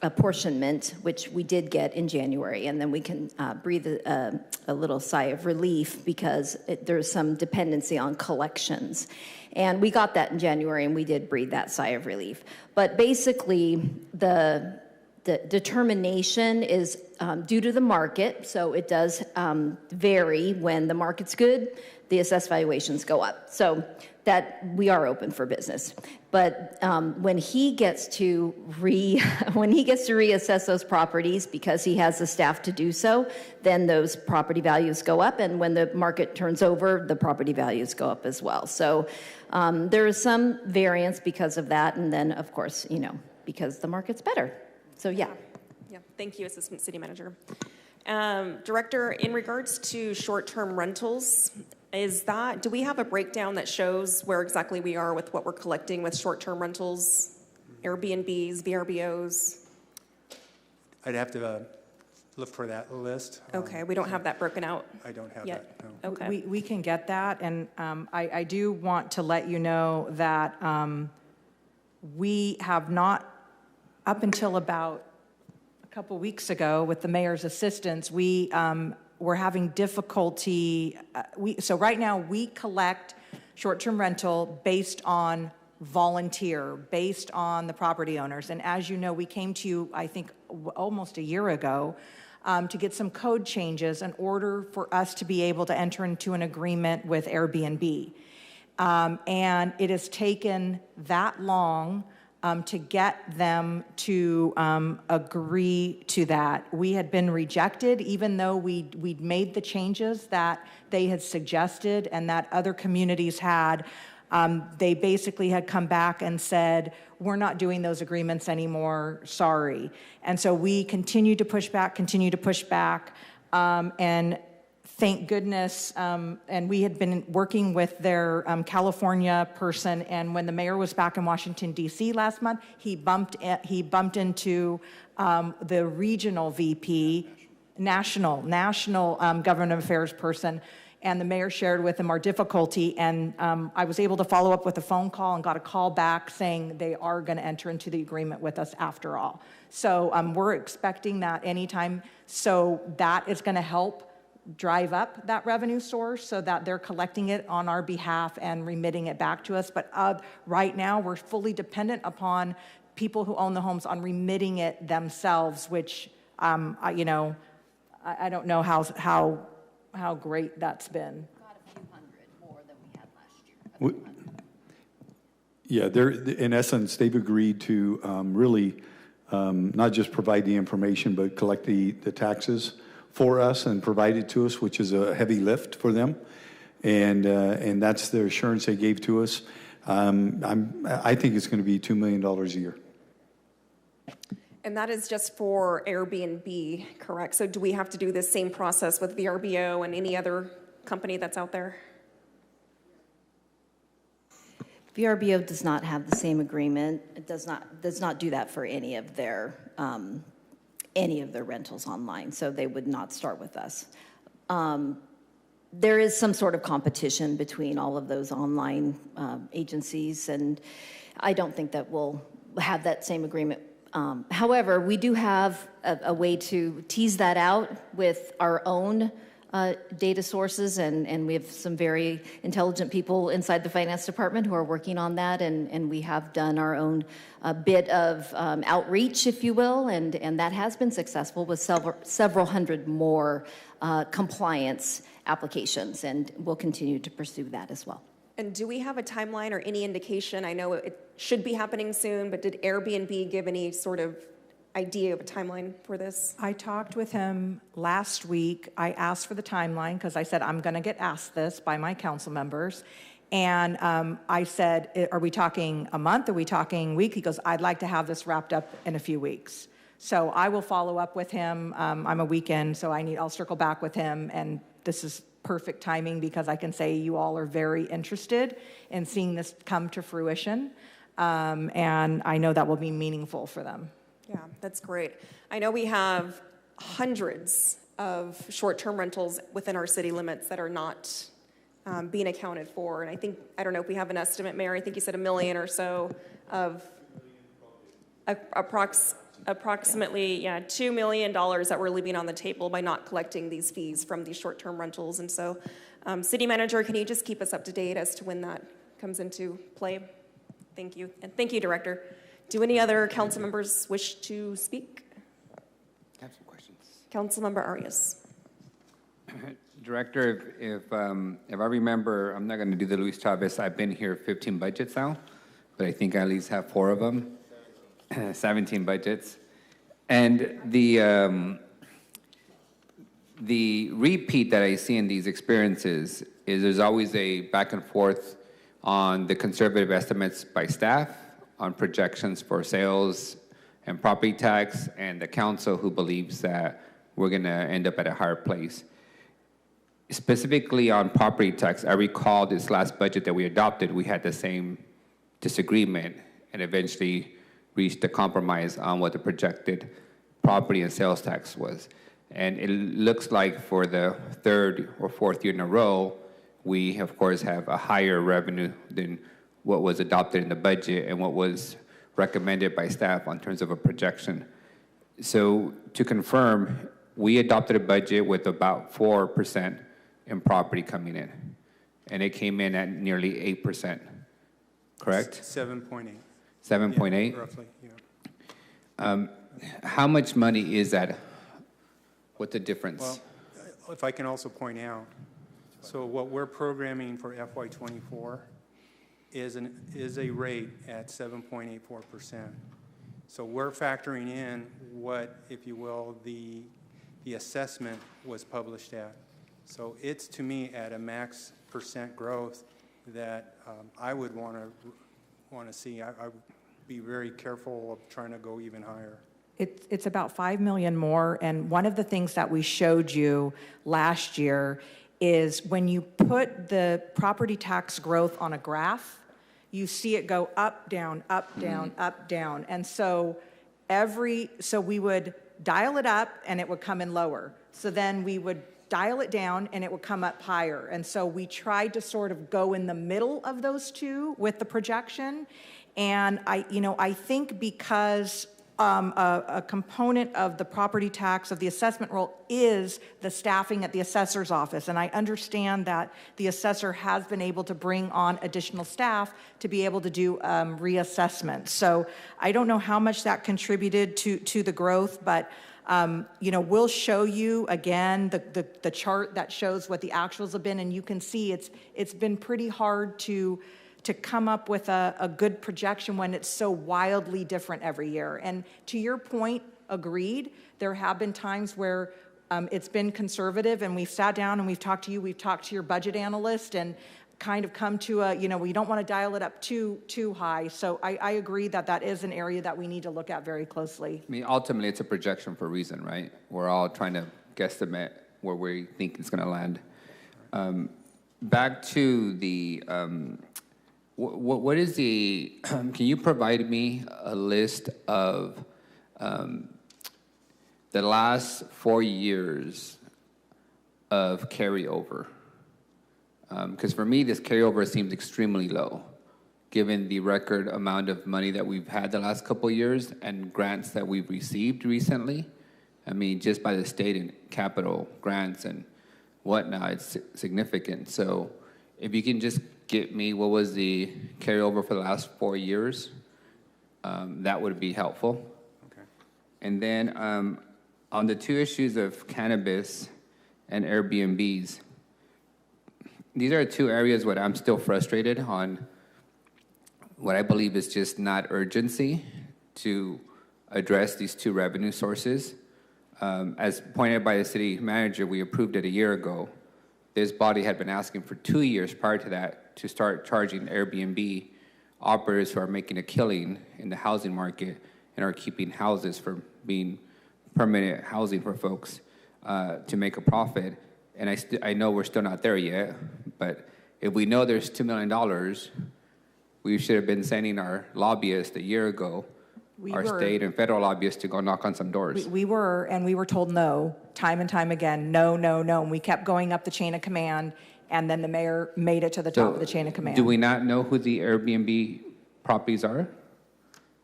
apportionment, which we did get in January. And then we can breathe a little sigh of relief because there's some dependency on collections. And we got that in January, and we did breathe that sigh of relief. But basically, the determination is due to the market, so it does vary. When the market's good, the assessed valuations go up. So that we are open for business. But when he gets to reassess those properties, because he has the staff to do so, then those property values go up, and when the market turns over, the property values go up as well. So there is some variance because of that, and then of course, because the market's better. So yeah. Thank you, Assistant City Manager. Director, in regards to short-term rentals, do we have a breakdown that shows where exactly we are with what we're collecting with short-term rentals, Airbnbs, VRBOs? I'd have to look for that list. Okay, we don't have that broken out I don't have yet. that, no. Okay. We can get that, and I do want to let you know that we have not, up until about a couple weeks ago with the mayor's assistance, we were having difficulty. So right now we collect short-term rental based on volunteer, based on the property owners. And as you know, we came to you, I think, almost a year ago to get some code changes in order for us to be able to enter into an agreement with Airbnb. And it has taken that long to get them to agree to that. We had been rejected, even though we'd made the changes that they had suggested and that other communities had. They basically had come back and said, we're not doing those agreements anymore, sorry. And so we continued to push back, and thank goodness, and we had been working with their California person, and when the mayor was back in Washington, D.C. last month, he bumped into the regional VP, national government affairs person, and the mayor shared with him our difficulty, and I was able to follow up with a phone call and got a call back saying they are going to enter into the agreement with us after all. So we're expecting that anytime. So that is going to help drive up that revenue source so that they're collecting it on our behalf and remitting it back to us. But right now, we're fully dependent upon people who own the homes on remitting it themselves, which, I don't know how great that's been. About a few hundred more than we had last year. Yeah, in essence, they've agreed to really not just provide the information, but collect the taxes for us and provide it to us, which is a heavy lift for them. And that's the assurance they gave to us. I think it's going to be $2 million a year. And that is just for Airbnb, correct? So do we have to do the same process with VRBO and any other company that's out there? VRBO does not have the same agreement. It does not do that for any of their rentals online, so they would not start with us. There is some sort of competition between all of those online agencies, and I don't think that we'll have that same agreement. However, we do have a way to tease that out with our own data sources, and we have some very intelligent people inside the finance department who are working on that, and we have done our own bit of outreach, if you will, and that has been successful with several hundred more compliance applications, and we'll continue to pursue that as well. And do we have a timeline or any indication? I know it should be happening soon, but did Airbnb give any sort of idea of a timeline for this? I talked with him last week. I asked for the timeline because I said, I'm going to get asked this by my council members. And I said, are we talking a month? Are we talking a week? He goes, I'd like to have this wrapped up in a few weeks. So I will follow up with him. I'm a weekend, so I'll circle back with him. And this is perfect timing because I can say you all are very interested in seeing this come to fruition. And I know that will be meaningful for them. Yeah, that's great. I know we have hundreds of short-term rentals within our city limits that are not being accounted for. And I don't know if we have an estimate, Mayor, I think you said $1 million or so of approximately $2 million that we're leaving on the table by not collecting these fees from these short-term rentals. And so, City Manager, can you just keep us up to date as to when that comes into play? Thank you. And thank you, Director. Do any other council members wish to speak? I have some questions. Councilmember Arias. Director, if I remember, I'm not going to do the Luis Chavez. I've been here 15 budgets now, but I think I at least have 4 of them, 17 budgets. And the repeat that I see in these experiences is there's always a back and forth on the conservative estimates by staff, on projections for sales and property tax, and the council who believes that we're going to end up at a higher place. Specifically on property tax, I recall this last budget that we adopted, we had the same disagreement and eventually reached a compromise on what the projected property and sales tax was. And it looks like for the 3rd or 4th year in a row, we, of course, have a higher revenue than what was adopted in the budget and what was recommended by staff in terms of a projection. So to confirm, we adopted a budget with about 4% in property coming in, and it came in at nearly 8%, correct? 7.8. 7.8? Yeah, roughly, yeah. How much money is that? What's the difference? Well, if I can also point out, so what we're programming for FY24 is a rate at 7.84%. So we're factoring in what, if you will, the assessment was published at. So it's, to me, at a max percent growth that I would want to see. I would be very careful of trying to go even higher. It's about 5 million more, and one of the things that we showed you last year is when you put the property tax growth on a graph, you see it go up, down, up, down, up, down. And so we would dial it up and it would come in lower. So then we would dial it down and it would come up higher. And so we tried to sort of go in the middle of those two with the projection. And I think because a component of the property tax, of the assessment roll, is the staffing at the assessor's office. And I understand that the assessor has been able to bring on additional staff to be able to do reassessment. So I don't know how much that contributed to the growth, but we'll show you again the chart that shows what the actuals have been, and you can see it's been pretty hard to come up with a good projection when it's so wildly different every year. And to your point, agreed, there have been times where it's been conservative, and we've sat down and we've talked to you, we've talked to your budget analyst, and kind of come to we don't want to dial it up too high. So I agree that is an area that we need to look at very closely. I mean, ultimately, it's a projection for a reason, right? We're all trying to guesstimate where we think it's going to land. Back to the... What is the, can you provide me a list of the last 4 years of carryover? Because for me, this carryover seems extremely low, given the record amount of money that we've had the last couple of years and grants that we've received recently. I mean, just by the state and capital grants and whatnot, it's significant. So if you can just get me what was the carryover for the last 4 years, that would be helpful. Okay. And then on the two issues of cannabis and Airbnbs, these are two areas where I'm still frustrated on what I believe is just not urgency to address these two revenue sources. As pointed by the city manager, we approved it a year ago. This body had been asking for 2 years prior to that to start charging Airbnb operators who are making a killing in the housing market and are keeping houses from being permanent housing for folks to make a profit. And I know we're still not there yet, but if we know there's $2 million, we should have been sending our lobbyists a year ago, state and federal lobbyists, to go knock on some doors. We were told no, time and time again, no, no, no. And we kept going up the chain of command, and then the mayor made it to the top of the chain of command. Do we not know who the Airbnb properties are?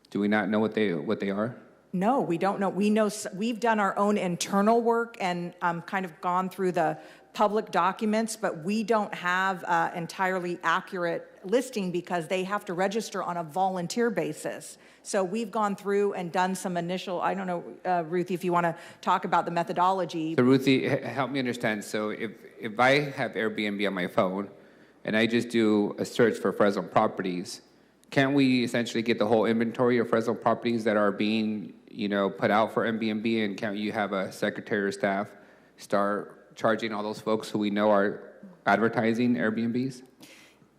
Do we not know what they are? No, we don't know. We know we've done our own internal work and kind of gone through the public documents, but we don't have entirely accurate listing because they have to register on a volunteer basis. So we've gone through and done some initial, I don't know, Ruthie, if you want to talk about the methodology. So Ruthie, help me understand. So if I have Airbnb on my phone and I just do a search for Fresno properties, can't we essentially get the whole inventory of Fresno properties that are being, put out for Airbnb, and can't you have a secretary or staff start charging all those folks who we know are advertising Airbnbs?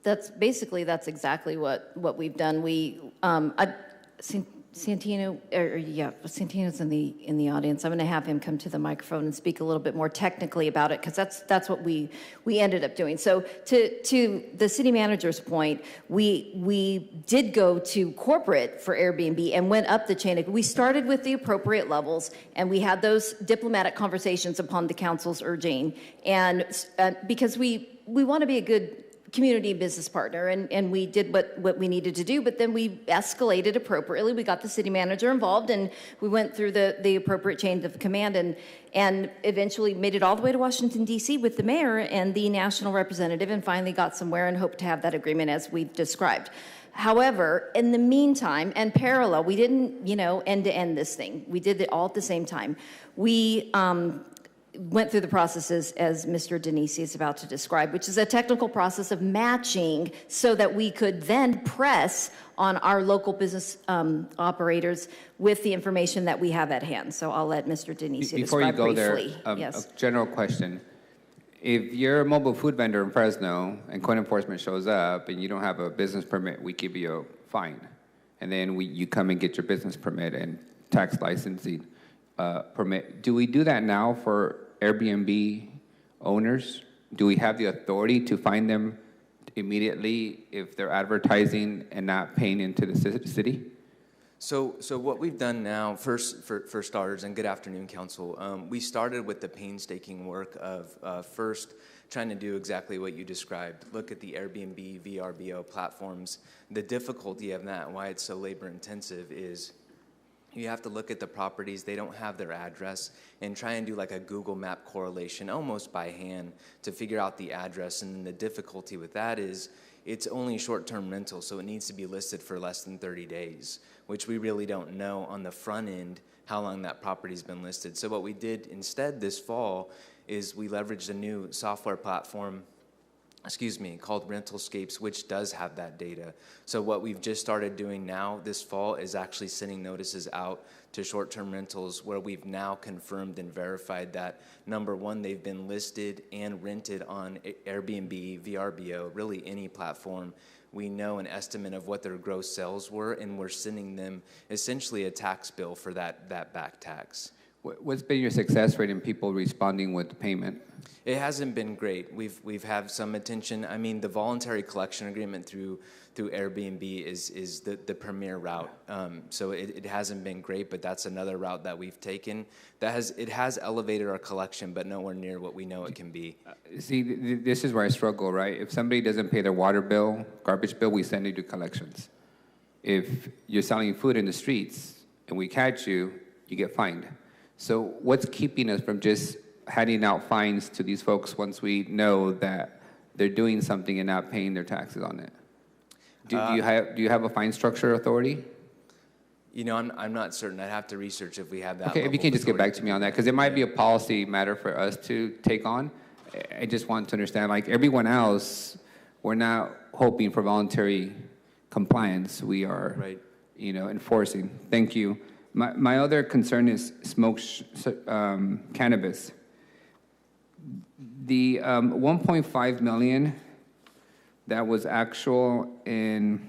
That's exactly what we've done. Santino's in the audience. I'm going to have him come to the microphone and speak a little bit more technically about it, because that's what we ended up doing. So to the city manager's point, we did go to corporate for Airbnb and went up the chain. We started with the appropriate levels, and we had those diplomatic conversations upon the council's urging, and because we want to be a good community business partner, and we did what we needed to do, but then we escalated appropriately. We got the city manager involved, and we went through the appropriate chain of command, and eventually made it all the way to Washington, D.C. with the mayor and the national representative, and finally got somewhere and hope to have that agreement as we've described. However, in the meantime, and parallel, we didn't, end to end this thing. We did it all at the same time. We went through the processes as Mr. Denisi is about to describe, which is a technical process of matching so that we could then press on our local business operators with the information that we have at hand. So I'll let Mr. Denisi Before you describe go briefly. there, Yes. a general question. If you're a mobile food vendor in Fresno and code enforcement shows up and you don't have a business permit, we give you a fine. And then you come and get your business permit, and tax licensing permit. Do we do that now for Airbnb owners? Do we have the authority to fine them immediately if they're advertising and not paying into the city? So what we've done now, first, for starters, and good afternoon, Council, we started with the painstaking work of first trying to do exactly what you described, look at the Airbnb, VRBO platforms. The difficulty of that, why it's so labor intensive, is you have to look at the properties, they don't have their address, and try and do like a Google map correlation almost by hand to figure out the address. And the difficulty with that is it's only short-term rental, so it needs to be listed for less than 30 days, which we really don't know on the front end how long that property's been listed. So what we did instead this fall is we leveraged a new software platform, called Rentalscapes, which does have that data. So what we've just started doing now this fall is actually sending notices out to short-term rentals where we've now confirmed and verified that, number one, they've been listed and rented on Airbnb, VRBO, really any platform. We know an estimate of what their gross sales were, and we're sending them essentially a tax bill for that back tax. What's been your success rate in people responding with payment? It hasn't been great. We've had some attention. I mean, the voluntary collection agreement through Airbnb is the premier route. So it hasn't been great, but that's another route that we've taken. It has elevated our collection, but nowhere near what we know it can be. See, this is where I struggle, right? If somebody doesn't pay their water bill, garbage bill, we send it to collections. If you're selling food in the streets and we catch you, you get fined. So what's keeping us from just handing out fines to these folks once we know that they're doing something and not paying their taxes on it? Do you have a fine structure authority? You know, I'm not certain. I'd have to research if we have that. Okay, if you can just get back to me on that, because it might be a policy matter for us to take on. I just want to understand, like everyone else, we're not hoping for voluntary compliance. We are, enforcing. Thank you. My other concern is cannabis. The 1.5 million that was actual in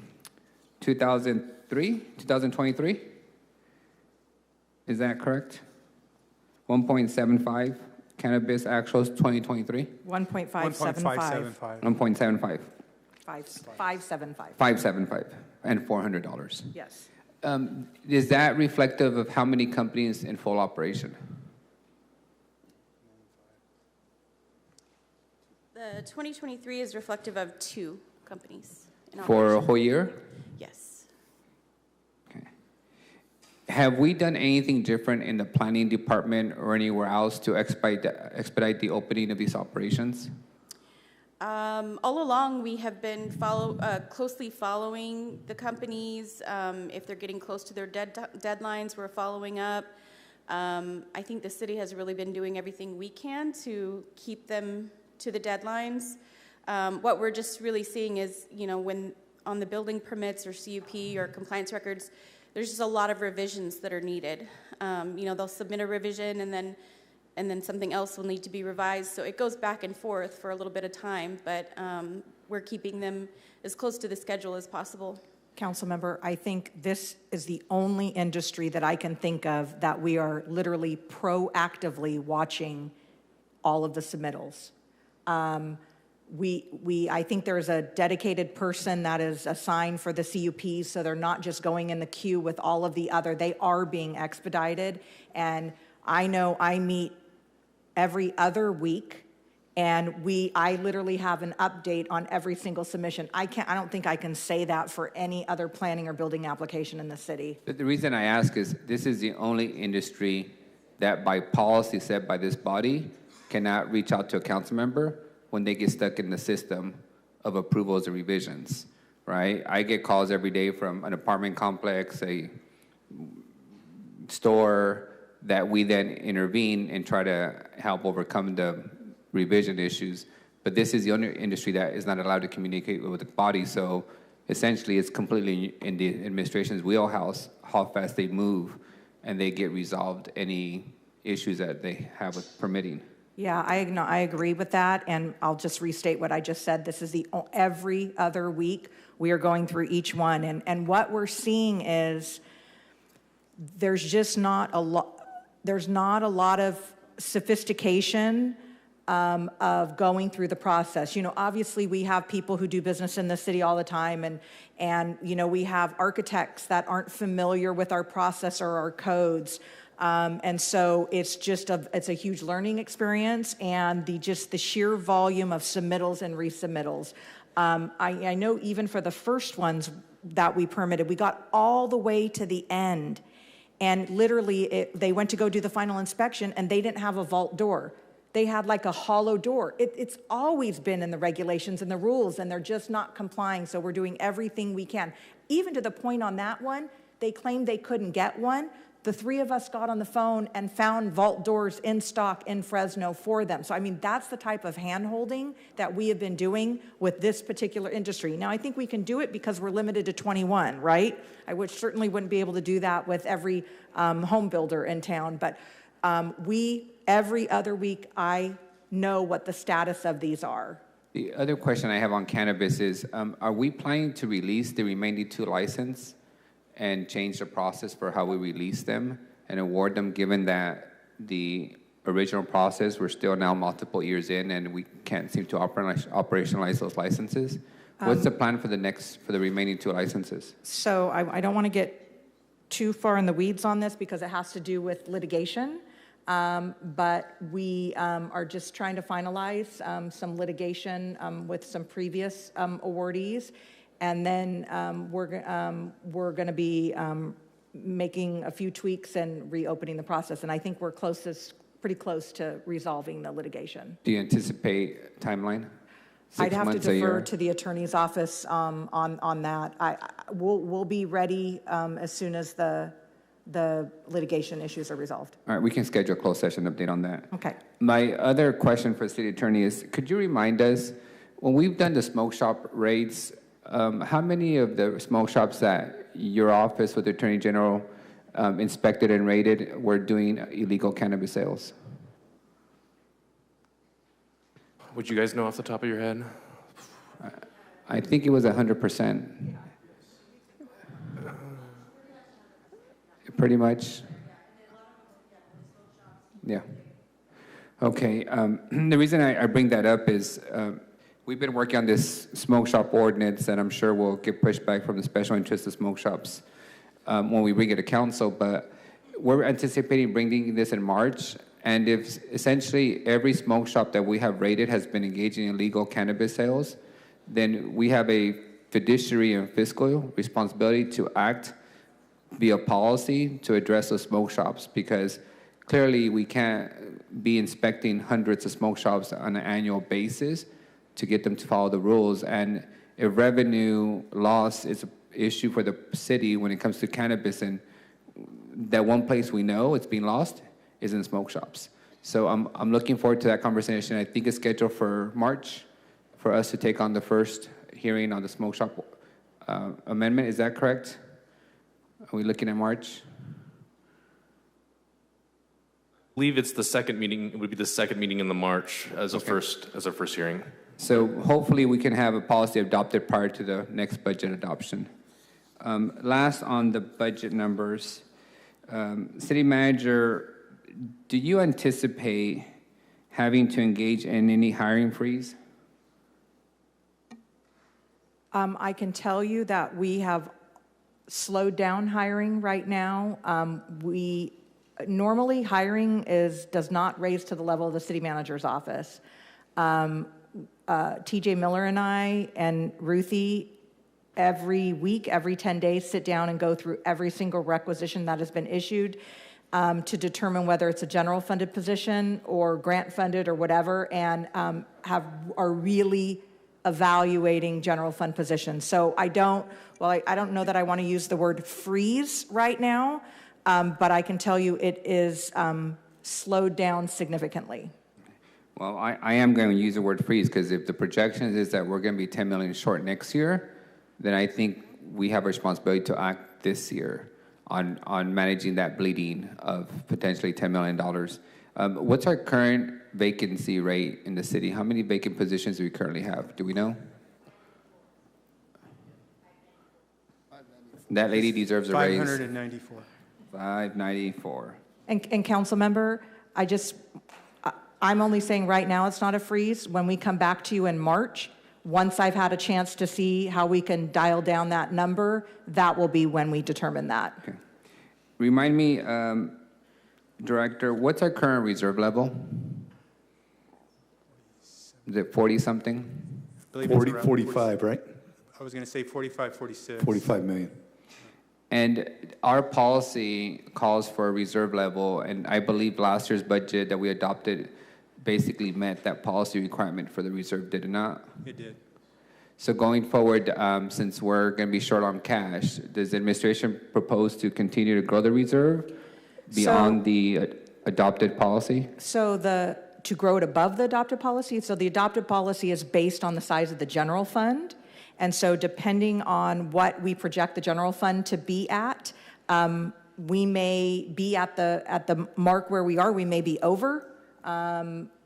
2023? Is that correct? 1.75 cannabis actuals 2023? 1.575. 1.75. 575. 575 and $400. Yes. Is that reflective of how many companies in full operation? The 2023 is reflective of 2 companies. For a whole year? Yes. Okay. Have we done anything different in the planning department or anywhere else to expedite the opening of these operations? All along, we have been closely following the companies. If they're getting close to their deadlines, we're following up. I think the city has really been doing everything we can to keep them to the deadlines. What we're just really seeing is, when on the building permits or CUP or compliance records, there's just a lot of revisions that are needed. They'll submit a revision and then something else will need to be revised. So it goes back and forth for a little bit of time, but we're keeping them as close to the schedule as possible. Councilmember, I think this is the only industry that I can think of that we are literally proactively watching all of the submittals. I think there's a dedicated person that is assigned for the CUPs, so they're not just going in the queue with all of the other, they are being expedited. And I know I meet every other week, and I literally have an update on every single submission. I don't think I can say that for any other planning or building application in the city. But the reason I ask is this is the only industry that by policy set by this body cannot reach out to a council member when they get stuck in the system of approvals or revisions, right? I get calls every day from an apartment complex, a store, that we then intervene and try to help overcome the revision issues. But this is the only industry that is not allowed to communicate with the body. So essentially it's completely in the administration's wheelhouse how fast they move and they get resolved any issues that they have with permitting. Yeah, I agree with that, and I'll just restate what I just said. This is every other week we are going through each one, and what we're seeing is there's just not a lot, there's not a lot of sophistication of going through the process. You know, obviously we have people who do business in the city all the time, and you know, we have architects that aren't familiar with our process or our codes. And so it's just it's a huge learning experience, and the sheer volume of submittals and resubmittals. I know even for the first ones that we permitted, we got all the way to the end, and literally they went to go do the final inspection and they didn't have a vault door. They had like a hollow door. It's always been in the regulations and the rules, and they're just not complying. So we're doing everything we can. Even to the point on that one, they claimed they couldn't get one. The three of us got on the phone and found vault doors in stock in Fresno for them. So, I mean, that's the type of hand-holding that we have been doing with this particular industry. Now, I think we can do it because we're limited to 21, right? I certainly wouldn't be able to do that with every home builder in town. But every other week, I know what the status of these are. The other question I have on cannabis is, are we planning to release the remaining 2 licenses and change the process for how we release them and award them, given that the original process, we're still now multiple years in and we can't seem to operationalize those licenses? What's the plan for the remaining 2 licenses? So I don't want to get too far in the weeds on this because it has to do with litigation. But we are just trying to finalize some litigation with some previous awardees. And then we're going to be making a few tweaks and reopening the process. And I think we're pretty close to resolving the litigation. Do you anticipate timeline? I'd have to defer to the attorney's office on that. We'll be ready as soon as the litigation issues are resolved. All right, we can schedule a closed session update on that. Okay. My other question for the city attorney is, could you remind us, when we've done the smoke shop raids, how many of the smoke shops that your office with the Attorney General inspected and raided were doing illegal cannabis sales? Would you guys know off the top of your head? I think it was 100%. Pretty much. Yeah. Okay. The reason I bring that up is we've been working on this smoke shop ordinance, and I'm sure we'll get pushback from the special interest of smoke shops when we bring it to council. But we're anticipating bringing this in March. And if essentially every smoke shop that we have raided has been engaging in illegal cannabis sales, then we have a fiduciary and fiscal responsibility to act via policy to address those smoke shops, because clearly we can't be inspecting hundreds of smoke shops on an annual basis to get them to follow the rules. And if revenue loss is an issue for the city when it comes to cannabis, and that one place we know it's being lost is in smoke shops. So I'm looking forward to that conversation. I think it's scheduled for March for us to take on the first hearing on the smoke shop amendment. Is that correct? Are we looking at March? I believe it's the second meeting. It would be the second meeting in the March as a first hearing. So hopefully we can have a policy adopted prior to the next budget adoption. Last on the budget numbers, City Manager, do you anticipate having to engage in any hiring freeze? I can tell you that we have slowed down hiring right now. Normally hiring does not raise to the level of the city manager's office. TJ Miller and I and Ruthie every week, every 10 days, sit down and go through every single requisition that has been issued to determine whether it's a general funded position or grant funded or whatever, and are really evaluating general fund positions. So I don't know that I want to use the word freeze right now, but I can tell you it is slowed down significantly. Well, I am going to use the word freeze, because if the projection is that we're going to be 10 million short next year, then I think we have a responsibility to act this year on managing that bleeding of potentially $10 million. What's our current vacancy rate in the city? How many vacant positions do we currently have? Do we know? That lady deserves a raise. 594. 594. And council member, I'm only saying right now it's not a freeze. When we come back to you in March, once I've had a chance to see how we can dial down that number, that will be when we determine that. Okay. Remind me, Director, what's our current reserve level? Is it 40-something? 45, right? I was going to say 45, 46. 45 million. And our policy calls for a reserve level, and I believe last year's budget that we adopted basically met that policy requirement for the reserve, did it not? It did. So going forward, since we're going to be short on cash, does the administration propose to continue to grow the reserve beyond the adopted policy? So to grow it above the adopted policy, so the adopted policy is based on the size of the general fund. And so depending on what we project the general fund to be at, we may be at the mark where we are, we may be over.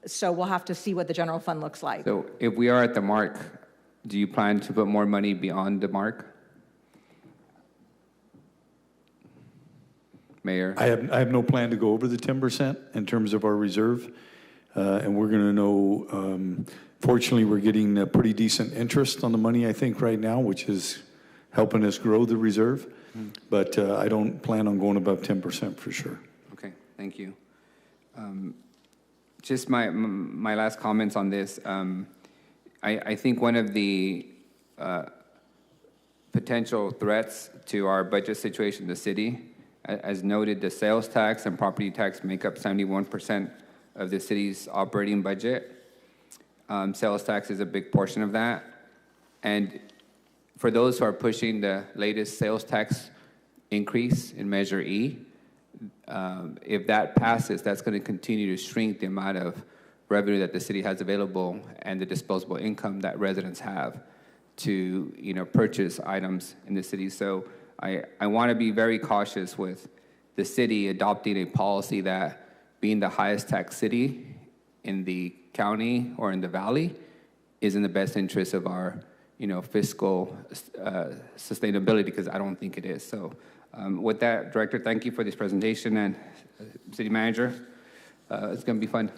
So we'll have to see what the general fund looks like. So if we are at the mark, do you plan to put more money beyond the mark? Mayor? I have no plan to go over the 10% in terms of our reserve. And we're going to know, fortunately, we're getting a pretty decent interest on the money, I think, right now, which is helping us grow the reserve. But I don't plan on going above 10% for sure. Okay, thank you. Just my last comments on this. I think one of the potential threats to our budget situation in the city, as noted, the sales tax and property tax make up 71% of the city's operating budget. Sales tax is a big portion of that. And for those who are pushing the latest sales tax increase in Measure E, if that passes, that's going to continue to shrink the amount of revenue that the city has available and the disposable income that residents have to, purchase items in the city. So I want to be very cautious with the city adopting a policy that, being the highest tax city in the county or in the valley, is in the best interest of our, fiscal sustainability, because I don't think it is. So with that, Director, thank you for this presentation, and City Manager, it's going to be fun.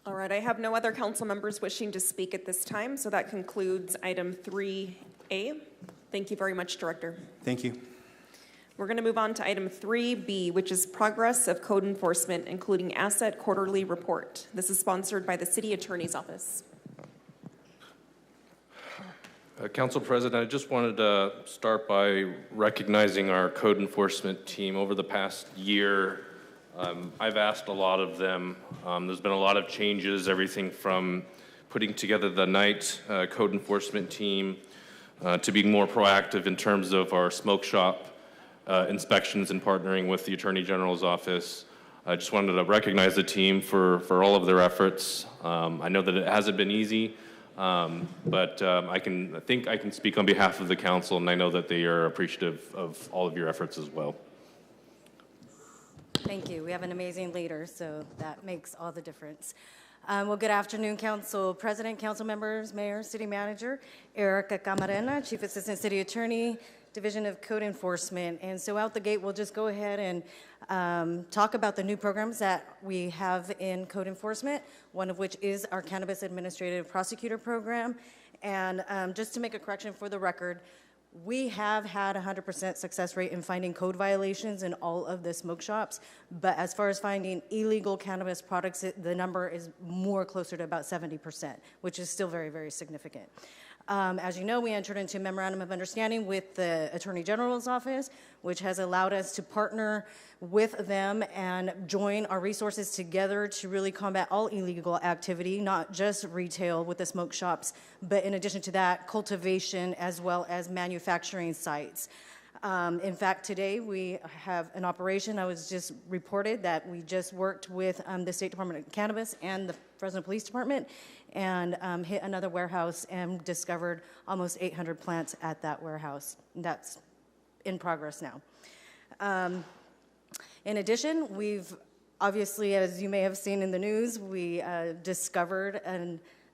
All right, I have no other council members wishing to speak at this time, so that concludes item 3A. Thank you very much, Director. Thank you. We're going to move on to item 3B, which is progress of code enforcement, including asset quarterly report. This is sponsored by the City Attorney's Office. Council President, I just wanted to start by recognizing our code enforcement team. Over the past year, I've asked a lot of them. There's been a lot of changes, everything from putting together the night code enforcement team to being more proactive in terms of our smoke shop inspections and partnering with the Attorney General's office. I just wanted to recognize the team for all of their efforts. I know that it hasn't been easy, but I think I can speak on behalf of the council, and I know that they are appreciative of all of your efforts as well. Thank you. We have an amazing leader, so that makes all the difference. Well, good afternoon, Council President, Council members, Mayor, City Manager, Erica Camarena, Chief Assistant City Attorney, Division of Code Enforcement. And so out the gate, we'll just go ahead and talk about the new programs that we have in code enforcement, one of which is our Cannabis Administrative Prosecutor Program. And just to make a correction for the record, we have had 100% success rate in finding code violations in all of the smoke shops, but as far as finding illegal cannabis products, the number is more closer to about 70%, which is still very, very significant. As you know, we entered into a memorandum of understanding with the Attorney General's office, which has allowed us to partner with them and join our resources together to really combat all illegal activity, not just retail with the smoke shops, but in addition to that, cultivation as well as manufacturing sites. In fact, today we have an operation. I was just reported that we just worked with the State Department of Cannabis and the Fresno Police Department and hit another warehouse and discovered almost 800 plants at that warehouse. That's in progress now. In addition, we've obviously, as you may have seen in the news, we discovered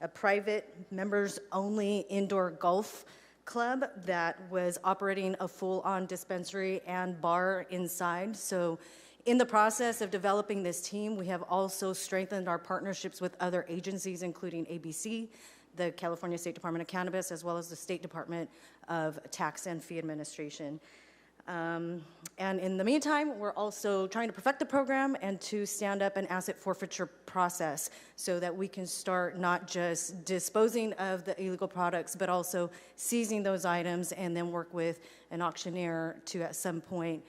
a private members-only indoor golf club that was operating a full-on dispensary and bar inside. So in the process of developing this team, we have also strengthened our partnerships with other agencies, including ABC, the California State Department of Cannabis, as well as the State Department of Tax and Fee Administration. And in the meantime, we're also trying to perfect the program and to stand up an asset forfeiture process so that we can start not just disposing of the illegal products, but also seizing those items and then work with an auctioneer to at some point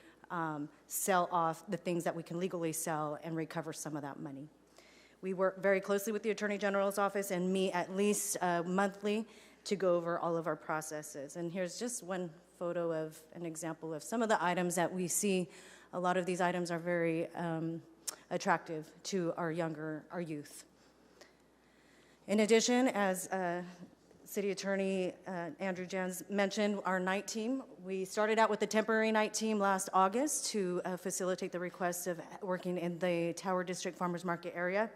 sell off the things that we can legally sell and recover some of that money. We work very closely with the Attorney General's office and meet at least monthly to go over all of our processes. And here's just one photo of an example of some of the items that we see. A lot of these items are very attractive to our youth. In addition, as City Attorney Andrew Jans mentioned, our night team, we started out with the temporary night team last August to facilitate the request of working in the Tower District Farmers Market area.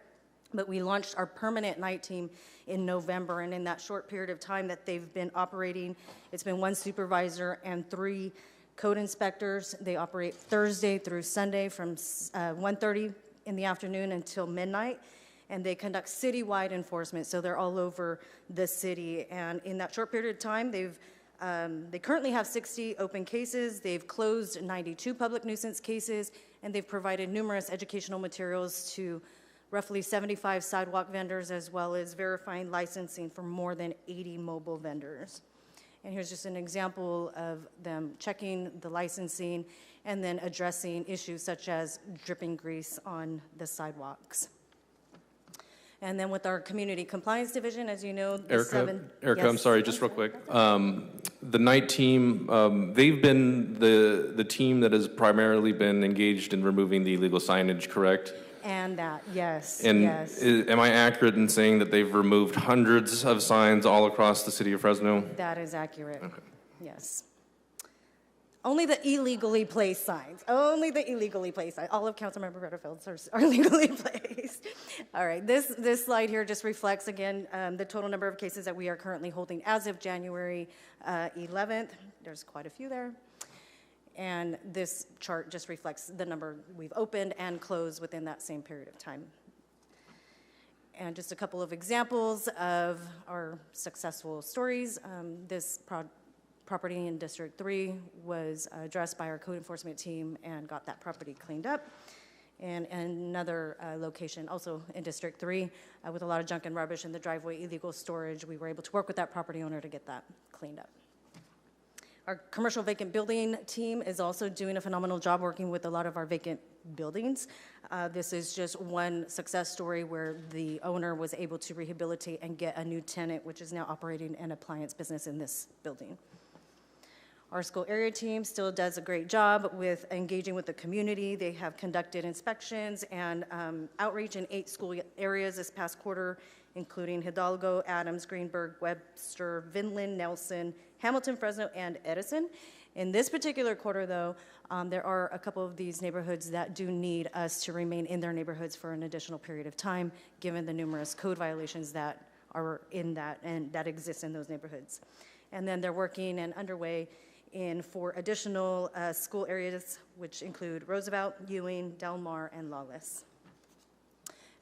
But we launched our permanent night team in November, and in that short period of time that they've been operating, it's been 1 supervisor and 3 code inspectors. They operate Thursday through Sunday from 1:30 in the afternoon until midnight, and they conduct citywide enforcement, so they're all over the city. And in that short period of time, they currently have 60 open cases. They've closed 92 public nuisance cases, and they've provided numerous educational materials to roughly 75 sidewalk vendors, as well as verifying licensing for more than 80 mobile vendors. And here's just an example of them checking the licensing and then addressing issues such as dripping grease on the sidewalks. And then with our community compliance division, as you know, Erica, yes. I'm sorry, just real quick. The night team, they've been the team that has primarily been engaged in removing the illegal signage, correct? And that, yes, And yes. am I accurate in saying that they've removed hundreds of signs all across the city of Fresno? That is accurate, yes. Only the illegally placed signs, only the illegally placed signs. All of Councilmember Butterfield's are legally placed. All right, this slide here just reflects, again, the total number of cases that we are currently holding as of January 11th. There's quite a few there. And this chart just reflects the number we've opened and closed within that same period of time. And just a couple of examples of our successful stories. This property in District 3 was addressed by our code enforcement team and got that property cleaned up. And another location, also in District 3, with a lot of junk and rubbish in the driveway, illegal storage, we were able to work with that property owner to get that cleaned up. Our commercial vacant building team is also doing a phenomenal job working with a lot of our vacant buildings. This is just one success story where the owner was able to rehabilitate and get a new tenant, which is now operating an appliance business in this building. Our school area team still does a great job with engaging with the community. They have conducted inspections and outreach in 8 school areas this past quarter, including Hidalgo, Adams, Greenberg, Webster, Vinland, Nelson, Hamilton, Fresno, and Edison. In this particular quarter, though, there are a couple of these neighborhoods that do need us to remain in their neighborhoods for an additional period of time, given the numerous code violations that are in that and that exist in those neighborhoods. And then they're working and underway in 4 additional school areas, which include Roosevelt, Ewing, Del Mar, and Lawless.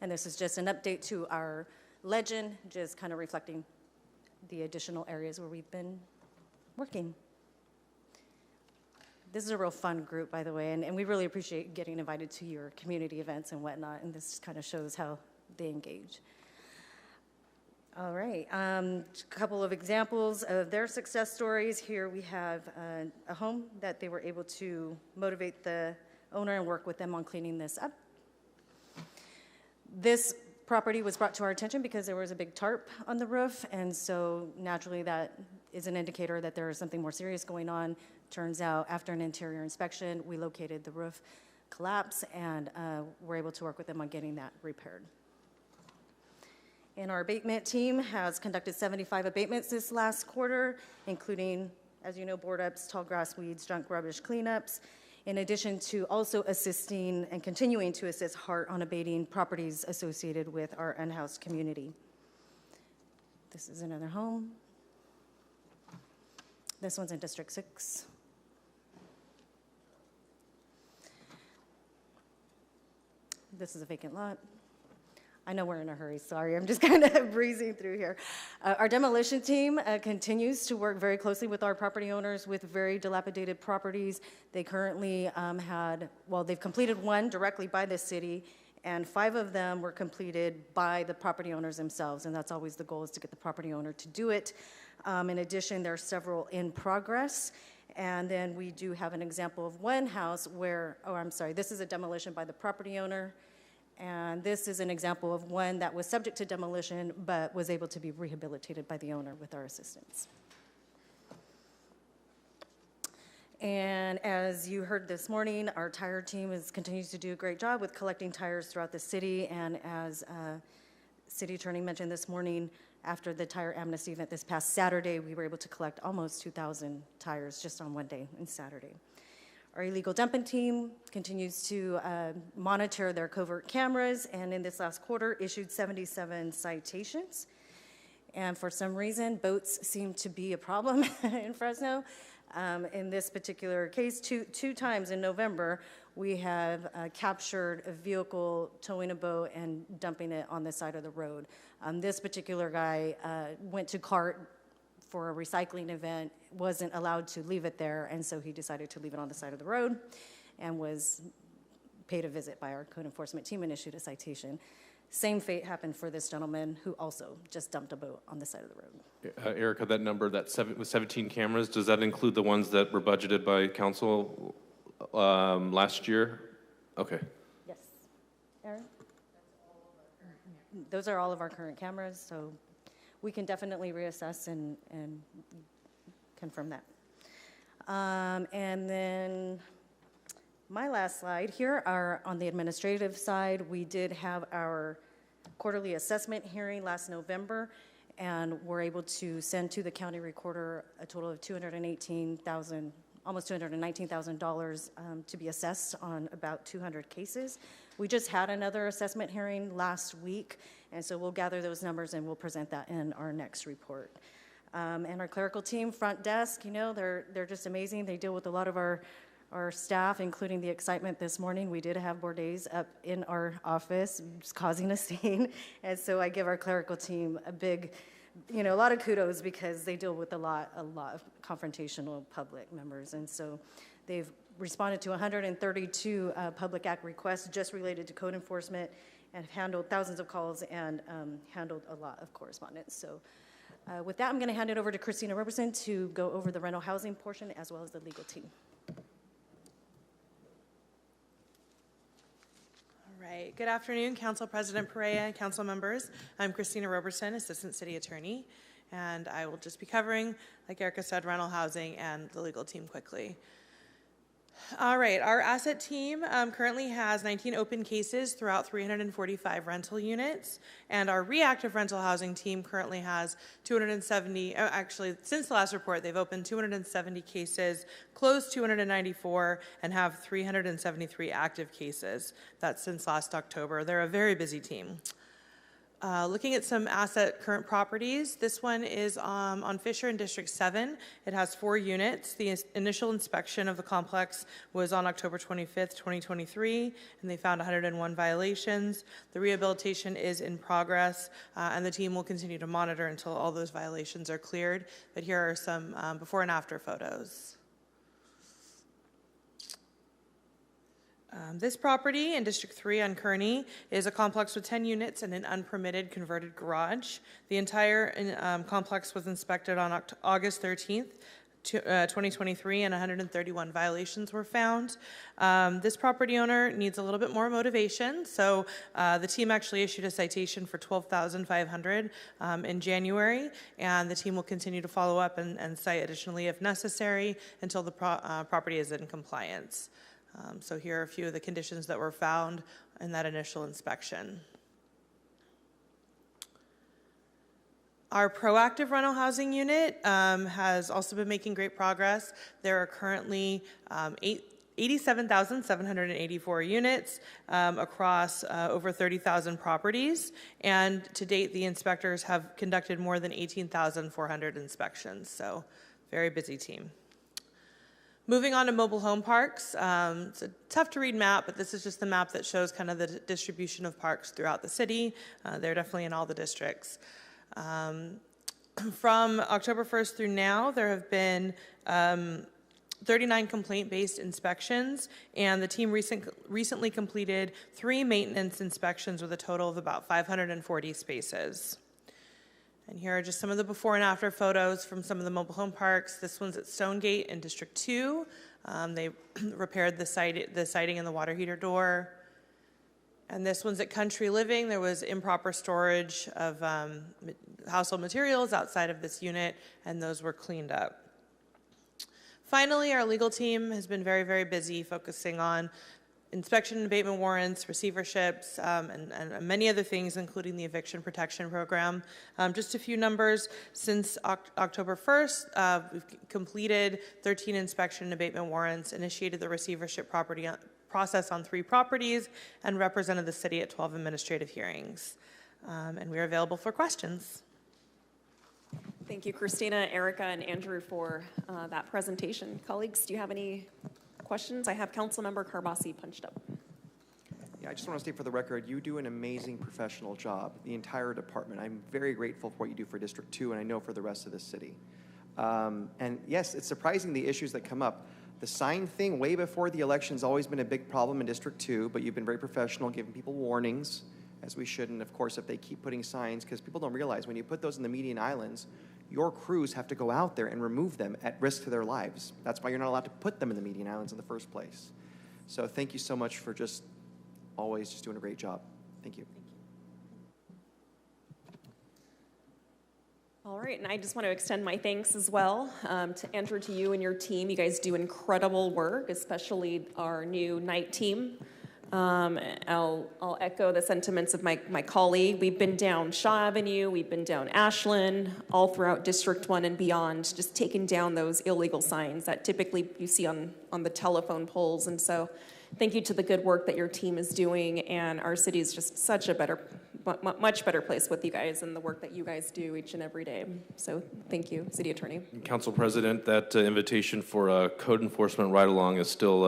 And this is just an update to our legend, just kind of reflecting the additional areas where we've been working. This is a real fun group, by the way, and we really appreciate getting invited to your community events and whatnot, and this kind of shows how they engage. All right, a couple of examples of their success stories. Here we have a home that they were able to motivate the owner and work with them on cleaning this up. This property was brought to our attention because there was a big tarp on the roof, and so naturally that is an indicator that there is something more serious going on. Turns out after an interior inspection, we located the roof collapse and were able to work with them on getting that repaired. And our abatement team has conducted 75 abatements this last quarter, including, as you know, board ups, tall grass weeds, junk rubbish cleanups, in addition to also assisting and continuing to assist HART on abating properties associated with our unhoused community. This is another home. This one's in District 6. This is a vacant lot. I know we're in a hurry, sorry, I'm just kind of breezing through here. Our demolition team continues to work very closely with our property owners with very dilapidated properties. They currently they've completed one directly by the city, and 5 of them were completed by the property owners themselves, and that's always the goal, is to get the property owner to do it. In addition, there are several in progress. And then we do have an example of one house where, this is a demolition by the property owner. And this is an example of one that was subject to demolition but was able to be rehabilitated by the owner with our assistance. And as you heard this morning, our tire team continues to do a great job with collecting tires throughout the city. And as City Attorney mentioned this morning, after the tire amnesty event this past Saturday, we were able to collect almost 2,000 tires just on one day, on Saturday. Our illegal dumping team continues to monitor their covert cameras, and in this last quarter issued 77 citations. And for some reason, boats seem to be a problem in Fresno. In this particular case, two times in November, we have captured a vehicle towing a boat and dumping it on the side of the road. This particular guy went to CART for a recycling event, wasn't allowed to leave it there, and so he decided to leave it on the side of the road and was paid a visit by our code enforcement team and issued a citation. Same fate happened for this gentleman who also just dumped a boat on the side of the road. Erica, that number, with 17 cameras, does that include the ones that were budgeted by council last year? Okay. Yes. Aaron? Those are all of our current cameras, so we can definitely reassess and confirm that. And then my last slide here are on the administrative side. We did have our quarterly assessment hearing last November, and we're able to send to the county recorder a total of $218,000, almost $219,000 to be assessed on about 200 cases. We just had another assessment hearing last week, and so we'll gather those numbers and we'll present that in our next report. And our clerical team, front desk, they're just amazing. They deal with a lot of our staff, including the excitement this morning. We did have Bourdays up in our office, just causing a scene. And so I give our clerical team a lot of kudos, because they deal with a lot of confrontational public members. And so they've responded to 132 public act requests just related to code enforcement, and have handled thousands of calls and handled a lot of correspondence. So with that, I'm going to hand it over to Christina Roberson to go over the rental housing portion as well as the legal team. Right. Good afternoon, Council President Perea and council members. I'm Christina Roberson, Assistant City Attorney, and I will just be covering, like Erica said, rental housing and the legal team quickly. All right, our asset team currently has 19 open cases throughout 345 rental units, and our reactive rental housing team currently has 270, actually since the last report, they've opened 270 cases, closed 294, and have 373 active cases. That's since last October. They're a very busy team. Looking at some asset current properties, this one is on Fisher in District 7. It has 4 units. The initial inspection of the complex was on October 25th, 2023, and they found 101 violations. The rehabilitation is in progress, and the team will continue to monitor until all those violations are cleared. But here are some before and after photos. This property in District 3 on Kearney is a complex with 10 units and an unpermitted converted garage. The entire complex was inspected on August 13th, 2023, and 131 violations were found. This property owner needs a little bit more motivation, so the team actually issued a citation for $12,500 in January, and the team will continue to follow up and cite additionally if necessary until the property is in compliance. So here are a few of the conditions that were found in that initial inspection. Our proactive rental housing unit has also been making great progress. There are currently 87,784 units across over 30,000 properties, and to date the inspectors have conducted more than 18,400 inspections. So Very busy team. Moving on to mobile home parks, it's a tough to read map, but this is just the map that shows kind of the distribution of parks throughout the city. They're definitely in all the districts. From October 1st through now, there have been 39 complaint-based inspections, and the team recently completed 3 maintenance inspections with a total of about 540 spaces. And here are just some of the before and after photos from some of the mobile home parks. This one's at Stonegate in District 2. They repaired the siding and the water heater door. And this one's at Country Living. There was improper storage of household materials outside of this unit, and those were cleaned up. Finally, our legal team has been very, very busy focusing on inspection and abatement warrants, receiverships, and many other things, including the eviction protection program. Just a few numbers. Since October 1st, we've completed 13 inspection and abatement warrants, initiated the receivership process on 3 properties, and represented the city at 12 administrative hearings. And we are available for questions. Thank you, Christina, Erica, and Andrew for that presentation. Colleagues, do you have any questions? I have Councilmember Carbasi punched up. Yeah, I just want to state for the record, you do an amazing professional job, the entire department. I'm very grateful for what you do for District 2, and I know for the rest of the city. And yes, it's surprising the issues that come up. The sign thing way before the election has always been a big problem in District 2, but you've been very professional, giving people warnings, as we should. And of course, if they keep putting signs, because people don't realize when you put those in the median islands, your crews have to go out there and remove them at risk to their lives. That's why you're not allowed to put them in the median islands in the first place. So thank you so much for just always just doing a great job. Thank you. All right, and I just want to extend my thanks as well to Andrew, to you and your team. You guys do incredible work, especially our new night team. I'll echo the sentiments of my colleague. We've been down Shaw Avenue, we've been down Ashland, all throughout District 1 and beyond, just taking down those illegal signs that typically you see on the telephone poles. And so thank you to the good work that your team is doing, and our city is just such a much better place with you guys and the work that you guys do each and every day. So thank you, City Attorney. Council President, that invitation for a code enforcement ride-along is still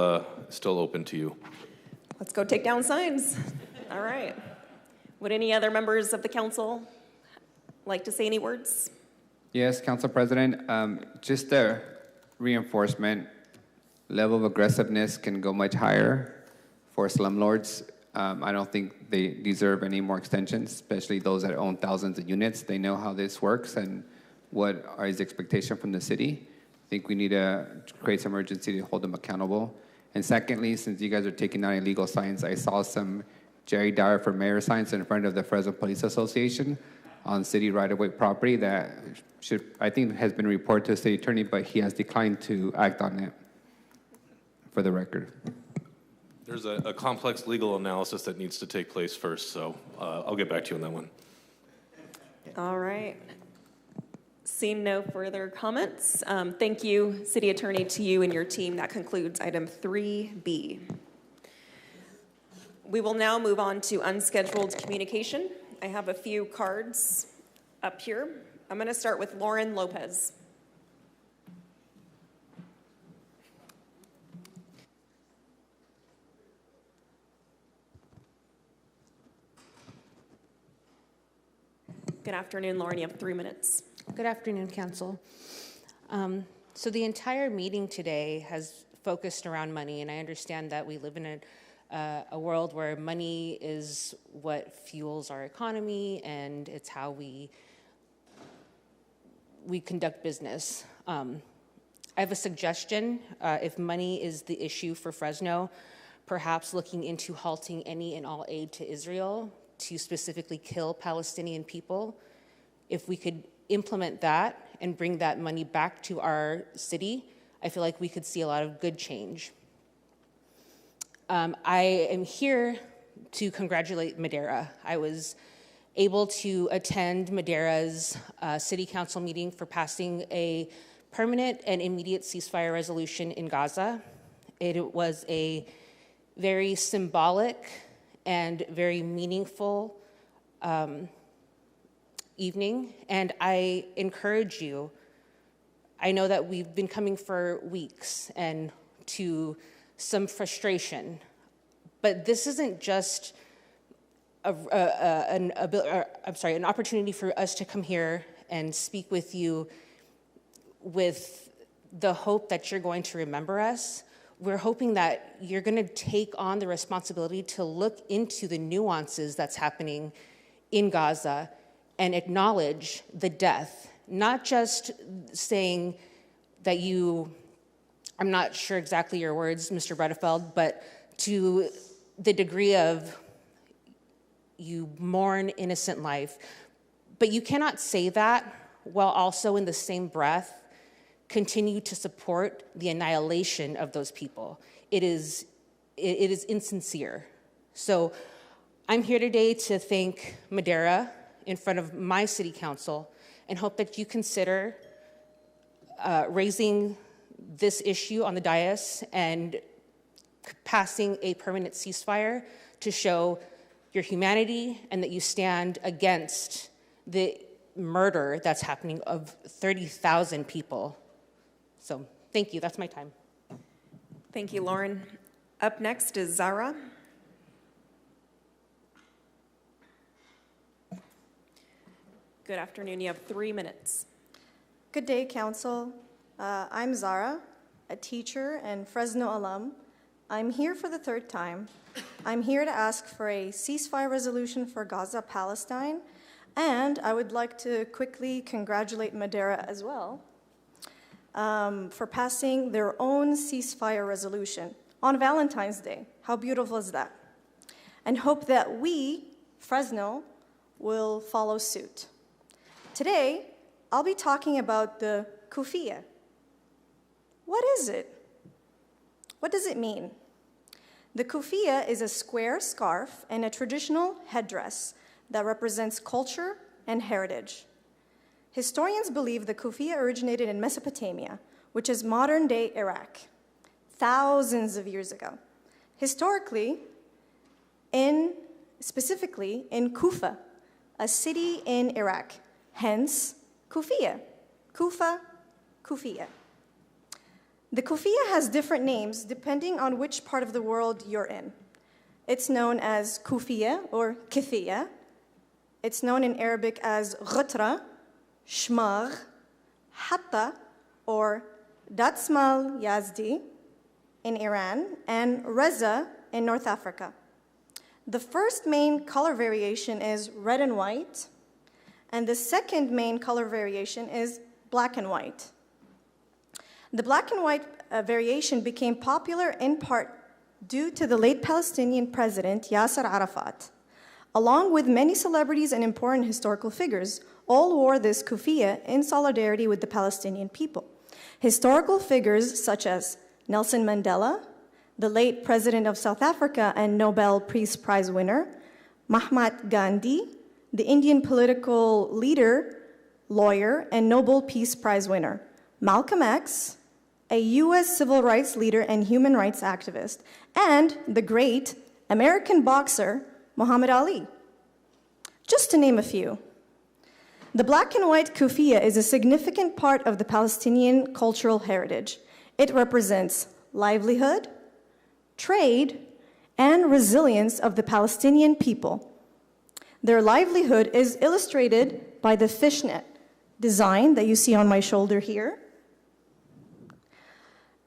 open to you. Let's go take down signs. All right. Would any other members of the council like to say any words? Yes, Council President. Just a reinforcement, level of aggressiveness can go much higher for slumlords. I don't think they deserve any more extensions, especially those that own thousands of units. They know how this works and what is the expectation from the city. I think we need to create some urgency to hold them accountable. And secondly, since you guys are taking down illegal signs, I saw some Jerry Dyer for Mayor signs in front of the Fresno Police Association on city right-of-way property that I think has been reported to the city attorney, but he has declined to act on it, for the record. There's a complex legal analysis that needs to take place first, so I'll get back to you on that one. All right. Seeing no further comments, thank you, City Attorney, to you and your team. That concludes item 3B. We will now move on to unscheduled communication. I have a few cards up here. I'm going to start with Lauren Lopez. Good afternoon, Lauren. You have 3 minutes. Good afternoon, Council. So the entire meeting today has focused around money, and I understand that we live in a world where money is what fuels our economy, and it's how we conduct business. I have a suggestion. If money is the issue for Fresno, perhaps looking into halting any and all aid to Israel to specifically kill Palestinian people. If we could implement that and bring that money back to our city, I feel like we could see a lot of good change. I am here to congratulate Madera. I was able to attend Madera's city council meeting for passing a permanent and immediate ceasefire resolution in Gaza. It was a very symbolic and very meaningful evening, and I encourage you, I know that we've been coming for weeks and to some frustration, but this isn't just an opportunity for us to come here and speak with you with the hope that you're going to remember us. We're hoping that you're going to take on the responsibility to look into the nuances that's happening in Gaza and acknowledge the death, not just saying that I'm not sure exactly your words, Mr. Bredefeld, but to the degree of you mourn innocent life. But you cannot say that while also in the same breath continue to support the annihilation of those people. It is insincere. So I'm here today to thank Madera in front of my city council and hope that you consider raising this issue on the dais and passing a permanent ceasefire to show your humanity and that you stand against the murder that's happening of 30,000 people. So thank you, that's my time. Thank you, Lauren. Up next is Zara. Good afternoon, you have 3 minutes. Good day, Council. I'm Zara, a teacher and Fresno alum. I'm here for the third time. I'm here to ask for a ceasefire resolution for Gaza, Palestine, and I would like to quickly congratulate Madera as well for passing their own ceasefire resolution on Valentine's Day. How beautiful is that? And hope that we, Fresno, will follow suit. Today, I'll be talking about the kufiyya. What is it? What does it mean? The kufiyya is a square scarf and a traditional headdress that represents culture and heritage. Historians believe the kufiyya originated in Mesopotamia, which is modern-day Iraq, thousands of years ago. Historically, specifically in Kufa, a city in Iraq, hence kufiyya. Kufa, kufiyya. The kufiyya has different names depending on which part of the world you're in. It's known as kufiyya or kithiyya. It's known in Arabic as ghutra, shmagh, hatta, or datsmal yazdi in Iran, and reza in North Africa. The first main color variation is red and white, and the second main color variation is black and white. The black and white variation became popular in part due to the late Palestinian president Yasser Arafat. Along with many celebrities and important historical figures, all wore this kufiyya in solidarity with the Palestinian people. Historical figures such as Nelson Mandela, the late president of South Africa and Nobel Peace Prize winner, Mahatma Gandhi, the Indian political leader, lawyer, and Nobel Peace Prize winner, Malcolm X, a US civil rights leader and human rights activist, and the great American boxer, Muhammad Ali. Just to name a few. The black and white kufiyya is a significant part of the Palestinian cultural heritage. It represents livelihood, trade, and resilience of the Palestinian people. Their livelihood is illustrated by the fishnet design that you see on my shoulder here,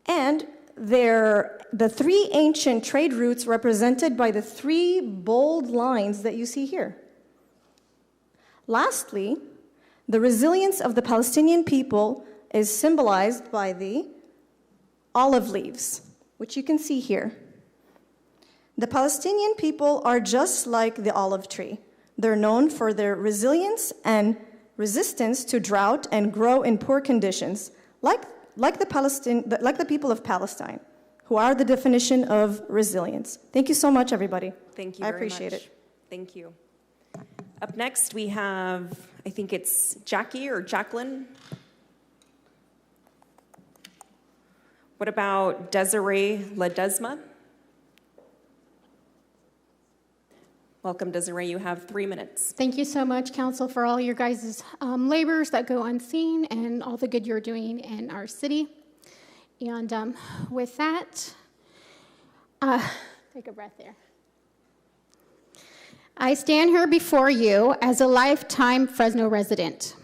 and the three ancient trade routes represented by the three bold lines that you see here. Lastly, the resilience of the Palestinian people is symbolized by the olive leaves, which you can see here. The Palestinian people are just like the olive tree. They're known for their resilience and resistance to drought and grow in poor conditions, like the people of Palestine, who are the definition of resilience. Thank you so much, everybody. Thank you I very appreciate much. it. Thank you. Up next, we have, I think it's Jackie or Jacqueline. What about Desiree Ledesma? Welcome, Desiree. You have 3 minutes. Thank you so much, Council, for all your guys' labors that go unseen and all the good you're doing in our city. And with that, take a breath there. I stand here before you as a lifetime Fresno resident.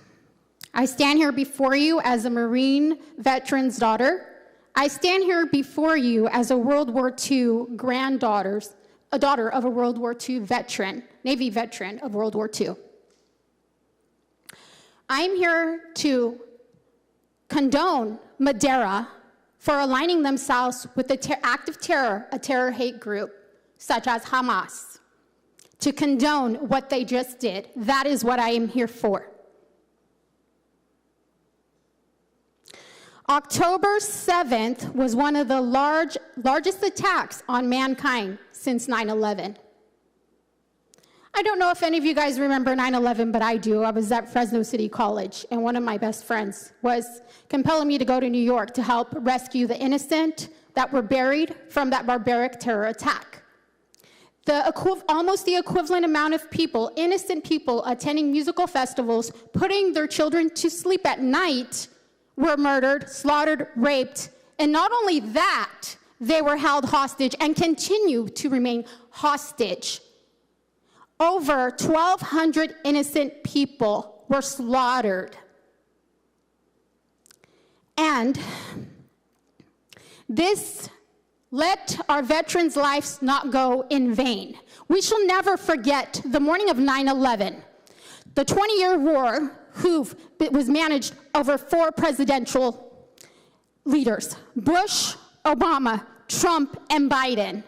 I stand here before you as a Marine veteran's daughter. I stand here before you as a World War II a daughter of a World War II veteran, Navy veteran of World War II. I'm here to condone Madera for aligning themselves with the act of terror, a terror hate group such as Hamas, to condone what they just did. That is what I am here for. October 7th was one of the largest attacks on mankind since 9/11. I don't know if any of you guys remember 9/11, but I do. I was at Fresno City College, and one of my best friends was compelling me to go to New York to help rescue the innocent that were buried from that barbaric terror attack. Almost the equivalent amount of people, innocent people, attending musical festivals, putting their children to sleep at night, were murdered, slaughtered, raped, and not only that, they were held hostage and continue to remain hostage. Over 1,200 innocent people were slaughtered. And let our veterans' lives not go in vain. We shall never forget the morning of 9/11, the 20-year war was managed over 4 presidential leaders, Bush, Obama, Trump, and Biden.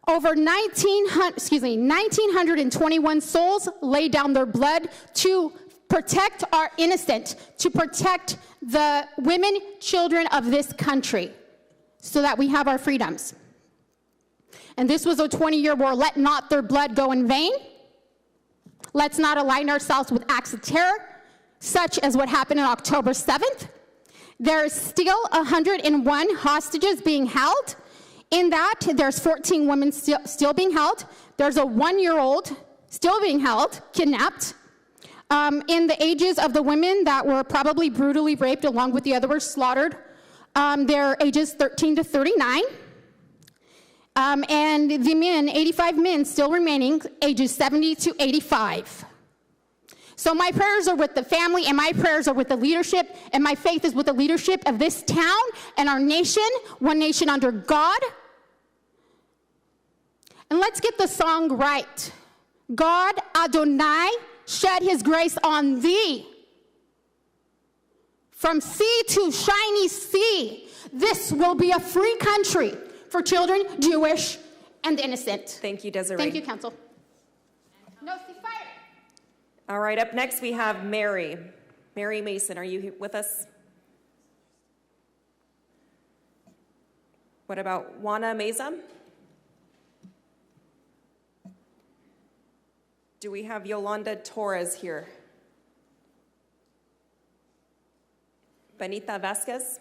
Over 1,921 souls laid down their blood to protect our innocent, to protect the women, children of this country, so that we have our freedoms. And this was a 20-year war. Let not their blood go in vain. Let's not align ourselves with acts of terror, such as what happened on October 7th. There is still 101 hostages being held. In that, there's 14 women still being held. There's a 1-year-old still being held, kidnapped. In the ages of the women that were probably brutally raped along with the others slaughtered, they're ages 13 to 39. And the men, 85 men still remaining, ages 70 to 85. So my prayers are with the family, and my prayers are with the leadership, and my faith is with the leadership of this town and our nation, one nation under God. And let's get the song right. God Adonai shed his grace on thee. From sea to shiny sea, this will be a free country for children, Jewish, and innocent. Thank you, Desiree. Thank you, Council. No ceasefire. All right, up next we have Mary. Mary Mason, are you with us? What about Juana Meza? Do we have Yolanda Torres here? Benita Vasquez?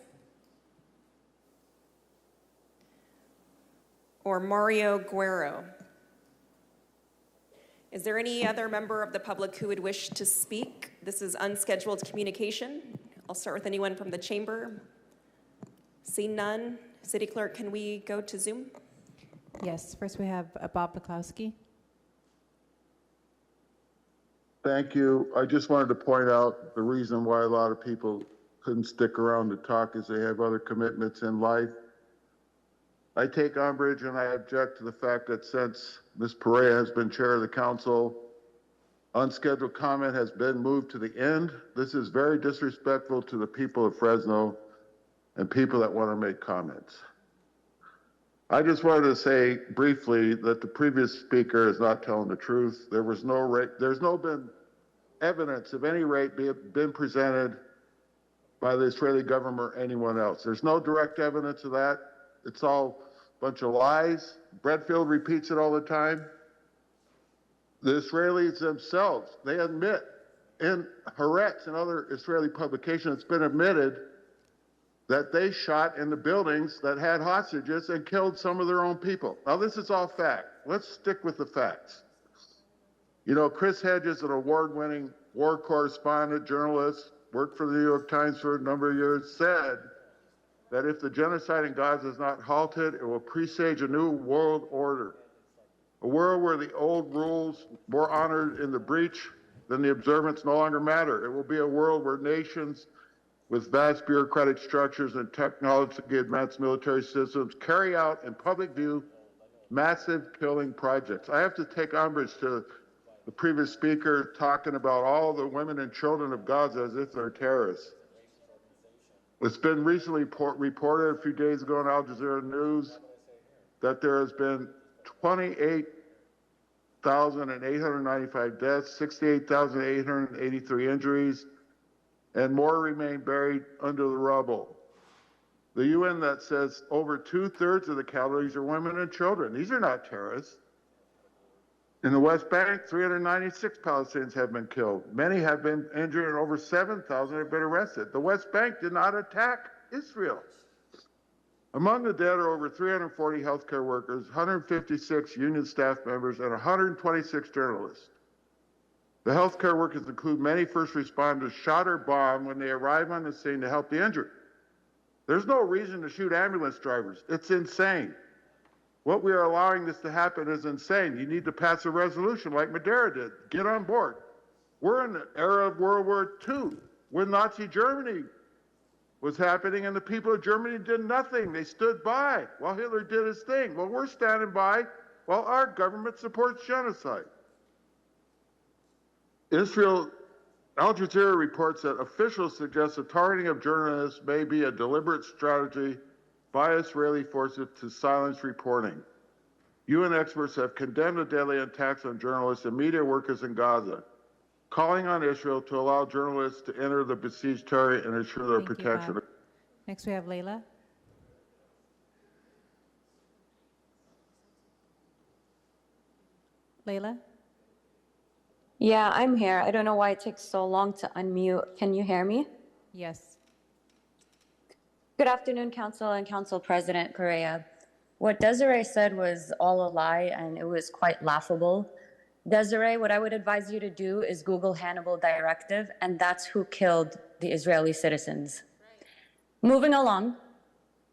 Or Mario Guerrero? Is there any other member of the public who would wish to speak? This is unscheduled communication. I'll start with anyone from the chamber. Seeing none. City Clerk, can we go to Zoom? Yes, first we have Bob Bukowski. Thank you. I just wanted to point out the reason why a lot of people couldn't stick around to talk is they have other commitments in life. I take umbrage and I object to the fact that since Ms. Perea has been chair of the council, unscheduled comment has been moved to the end. This is very disrespectful to the people of Fresno and people that want to make comments. I just wanted to say briefly that the previous speaker is not telling the truth. There's no been evidence of any rape been presented by the Israeli government or anyone else. There's no direct evidence of that. It's all a bunch of lies. Bredfield repeats it all the time. The Israelis themselves, they admit in Haaretz and other Israeli publications, it's been admitted that they shot in the buildings that had hostages and killed some of their own people. Now, this is all fact. Let's stick with the facts. You know, Chris Hedges, an award-winning war correspondent, journalist, worked for the New York Times for a number of years, said that if the genocide in Gaza is not halted, it will presage a new world order, a world where the old rules, more honored in the breach than the observance, no longer matter. It will be a world where nations with vast bureaucratic structures and technologically advanced military systems carry out in public view massive killing projects. I have to take umbrage to the previous speaker talking about all the women and children of Gaza as if they're terrorists. It's been recently reported a few days ago in Al Jazeera News that there has been 28,895 deaths, 68,883 injuries, and more remain buried under the rubble. The UN that says over 2/3 of the casualties are women and children. These are not terrorists. In the West Bank, 396 Palestinians have been killed. Many have been injured and over 7,000 have been arrested. The West Bank did not attack Israel. Among the dead are over 340 healthcare workers, 156 union staff members, and 126 journalists. The healthcare workers include many first responders shot or bombed when they arrive on the scene to help the injured. There's no reason to shoot ambulance drivers. It's insane. What we are allowing this to happen is insane. You need to pass a resolution like Madeira did. Get on board. We're in the era of World War II, when Nazi Germany was happening, and the people of Germany did nothing. They stood by while Hitler did his thing. Well, we're standing by while our government supports genocide. Israel, Al Jazeera reports that officials suggest the targeting of journalists may be a deliberate strategy by Israeli forces to silence reporting. UN experts have condemned the deadly attacks on journalists and media workers in Gaza, calling on Israel to allow journalists to enter the besieged territory and ensure their protection. Bob. Next we have Layla. Layla? Yeah, I'm here. I don't know why it takes so long to unmute. Can you hear me? Yes. Good afternoon, Council and Council President Correa. What Desiree said was all a lie, and it was quite laughable. Desiree, what I would advise you to do is Google Hannibal Directive, and that's who killed the Israeli citizens. Moving along,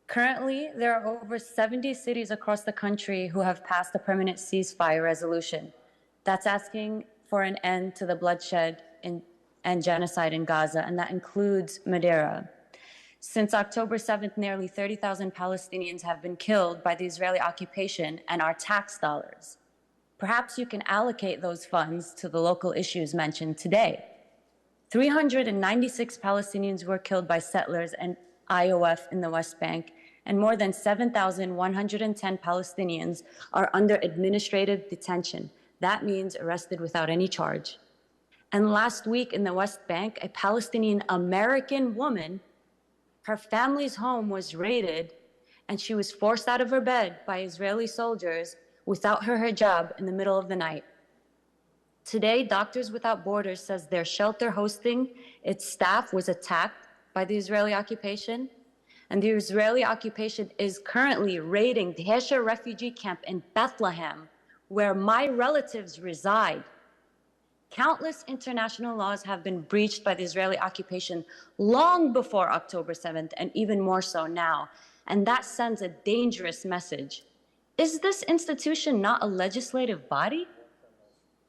currently there are over 70 cities across the country who have passed a permanent ceasefire resolution. That's asking for an end to the bloodshed and genocide in Gaza, and that includes Madeira. Since October 7th, nearly 30,000 Palestinians have been killed by the Israeli occupation and our tax dollars. Perhaps you can allocate those funds to the local issues mentioned today. 396 Palestinians were killed by settlers and IOF in the West Bank, and more than 7,110 Palestinians are under administrative detention. That means arrested without any charge. And last week in the West Bank, a Palestinian American woman, her family's home was raided, and she was forced out of her bed by Israeli soldiers without her hijab in the middle of the night. Today, Doctors Without Borders says their shelter hosting its staff was attacked by the Israeli occupation, and the Israeli occupation is currently raiding the Hesher refugee camp in Bethlehem, where my relatives reside. Countless international laws have been breached by the Israeli occupation long before October 7th, and even more so now, and that sends a dangerous message. Is this institution not a legislative body?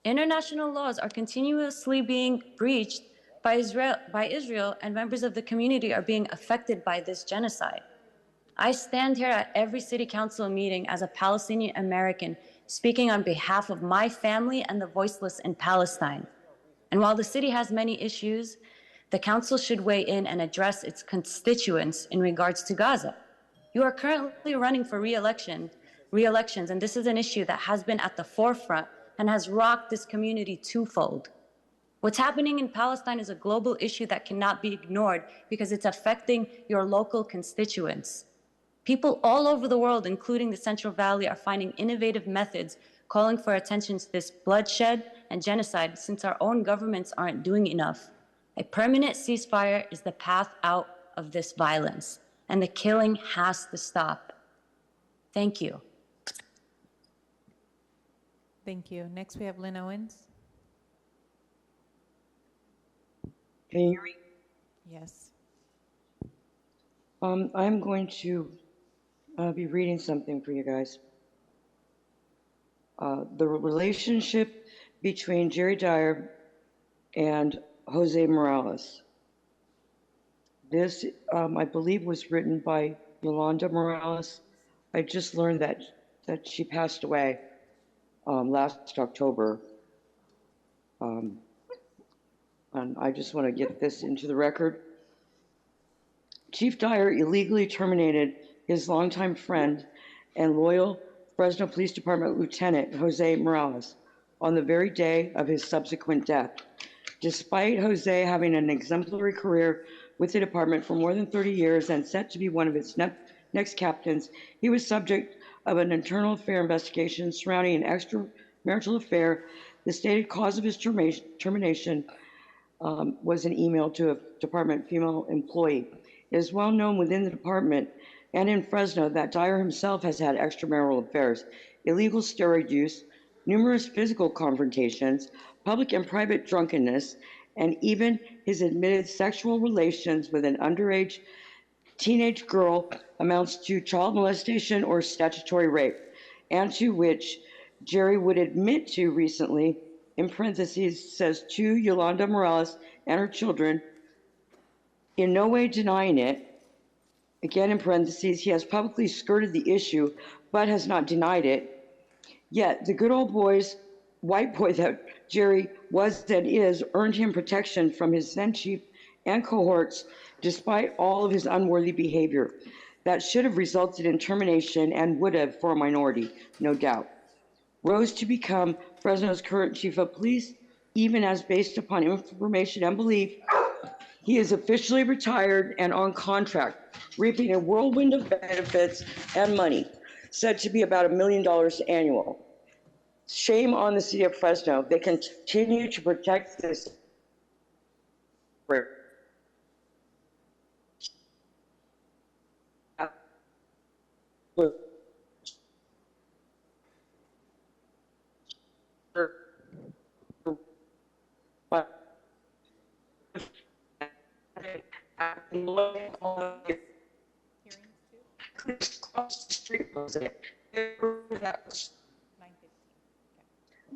International laws are continuously being breached by Israel, and members of the community are being affected by this genocide. I stand here at every city council meeting as a Palestinian American, speaking on behalf of my family and the voiceless in Palestine. And while the city has many issues, the council should weigh in and address its constituents in regards to Gaza. You are currently running for re-elections, and this is an issue that has been at the forefront and has rocked this community twofold. What's happening in Palestine is a global issue that cannot be ignored because it's affecting your local constituents. People all over the world, including the Central Valley, are finding innovative methods calling for attention to this bloodshed and genocide since our own governments aren't doing enough. A permanent ceasefire is the path out of this violence. and the killing has to stop. Thank you. Thank you. Next, we have Lynn Owens. Can you hear me? Yes. I'm going to be reading something for you guys. The relationship between Jerry Dyer and Jose Morales. This, I believe, was written by Yolanda Morales. I just learned that she passed away last October. And I just want to get this into the record. Chief Dyer illegally terminated his longtime friend and loyal Fresno Police Department Lieutenant Jose Morales on the very day of his subsequent death. Despite Jose having an exemplary career with the department for more than 30 years and set to be one of its next captains, he was subject of an internal affair investigation surrounding an extramarital affair. The stated cause of his termination was an email to a department female employee. It is well known within the department and in Fresno that Dyer himself has had extramarital affairs, illegal steroid use, numerous physical confrontations, public and private drunkenness, and even his admitted sexual relations with an underage teenage girl amounts to child molestation or statutory rape, and to which Jerry would admit to recently, in parentheses, says to Yolanda Morales and her children, in no way denying it. Again, in parentheses, he has publicly skirted the issue, but has not denied it. Yet, the good old white boy that Jerry was and is, earned him protection from his then chief and cohorts, despite all of his unworthy behavior. That should have resulted in termination and would have for a minority, no doubt. Rose to become Fresno's current chief of police, even as based upon information and belief, he is officially retired and on contract, reaping a whirlwind of benefits and money, said to be about $1 million annual. Shame on the city of Fresno. They continue to protect this. Across the street was it?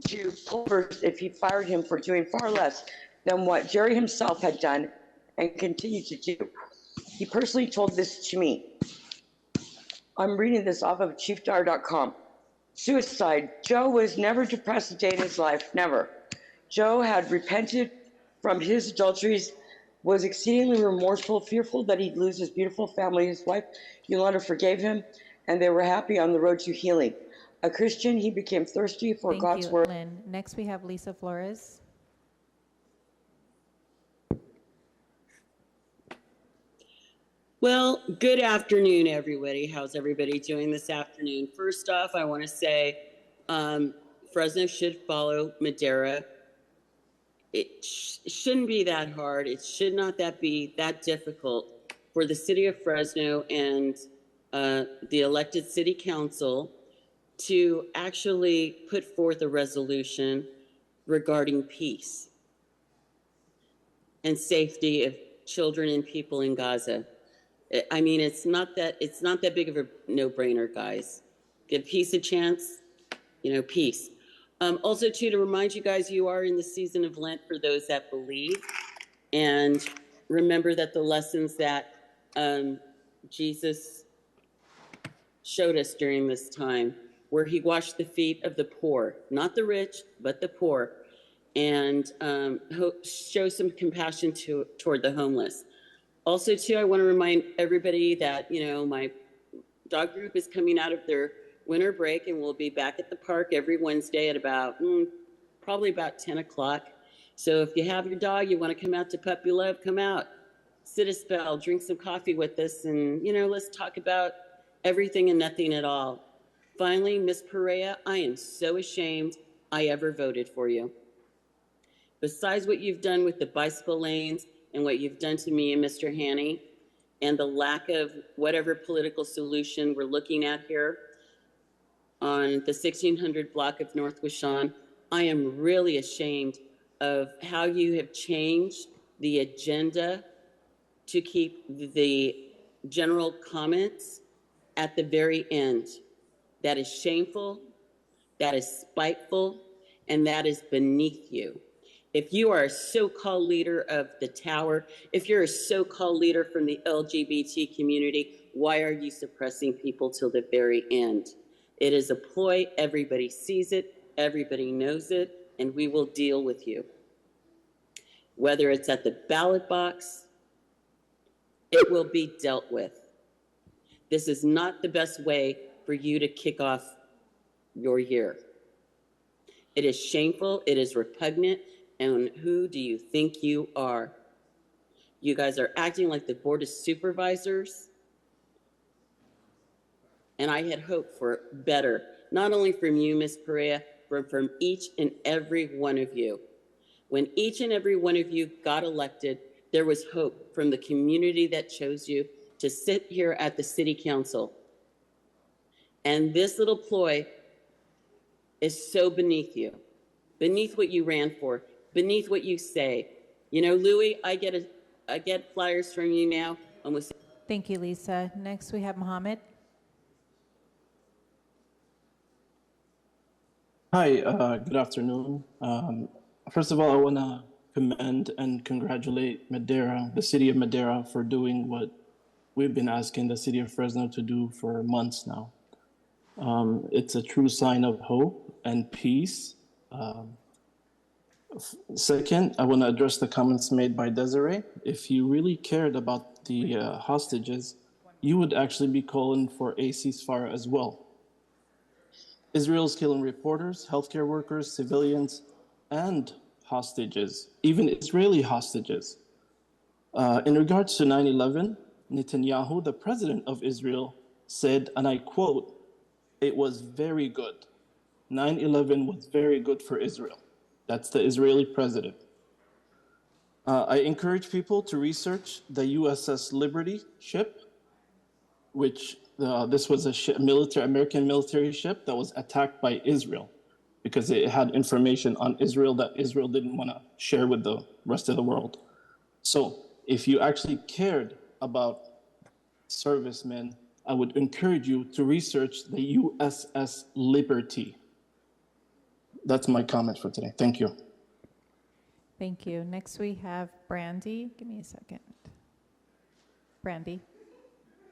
To Pulvers if he fired him for doing far less than what Jerry himself had done and continued to do. He personally told this to me. I'm reading this off of chiefdyer.com. Suicide. Joe was never depressed a day in his life, never. Joe had repented from his adulteries, was exceedingly remorseful, fearful that he'd lose his beautiful family. His wife, Yolanda, forgave him, and they were happy on the road to healing. A Christian, he became thirsty for God's word. Thank you, Lynn. Next, we have Lisa Flores. Well, good afternoon, everybody. How's everybody doing this afternoon? First off, I want to say Fresno should follow Madera. It shouldn't be that hard. It should not be that difficult for the city of Fresno and the elected city council to actually put forth a resolution regarding peace and safety of children and people in Gaza. I mean, it's not that big of a no-brainer, guys. Give peace a chance, peace. Also, too, to remind you guys, you are in the season of Lent for those that believe. And remember that the lessons that Jesus showed us during this time, where he washed the feet of the poor, not the rich, but the poor, and show some compassion toward the homeless. Also, too, I want to remind everybody that, my dog group is coming out of their winter break, and we'll be back at the park every Wednesday at probably about 10 o'clock. So if you have your dog, you want to come out to Puppy Love, come out, sit a spell, drink some coffee with us, and, let's talk about everything and nothing at all. Finally, Ms. Perea, I am so ashamed I ever voted for you. Besides what you've done with the bicycle lanes and what you've done to me and Mr. Haney, and the lack of whatever political solution we're looking at here on the 1600 block of North Washawn, I am really ashamed of how you have changed the agenda to keep the general comments at the very end. That is shameful, that is spiteful, and that is beneath you. If you are a so-called leader of the tower, if you're a so-called leader from the LGBT community, why are you suppressing people till the very end? It is a ploy, everybody sees it, everybody knows it, and we will deal with you. Whether it's at the ballot box, it will be dealt with. This is not the best way for you to kick off your year. It is shameful, it is repugnant, and who do you think you are? You guys are acting like the Board of Supervisors, and I had hoped for better, not only from you, Ms. Perea, but from each and every one of you. When each and every one of you got elected, there was hope from the community that chose you to sit here at the City Council. And this little ploy is so beneath you, beneath what you ran for, beneath what you say. You know, Louis, I get flyers from you now almost. Thank you, Lisa. Next, we have Mohammed. Hi, good afternoon. First of all, I want to commend and congratulate Madera, the city of Madera, for doing what we've been asking the city of Fresno to do for months now. It's a true sign of hope and peace. Second, I want to address the comments made by Desiree. If you really cared about the hostages, you would actually be calling for a ceasefire as well. Israel's killing reporters, healthcare workers, civilians, and hostages, even Israeli hostages. In regards to 9/11, Netanyahu, the president of Israel, said, and I quote, "It was very good. 9/11 was very good for Israel." That's the Israeli president. I encourage people to research the USS Liberty ship, which this was a American military ship that was attacked by Israel because it had information on Israel that Israel didn't want to share with the rest of the world. So if you actually cared about servicemen, I would encourage you to research the USS Liberty. That's my comment for today. Thank you. Thank you. Next, we have Brandy. Give me a second. Brandy.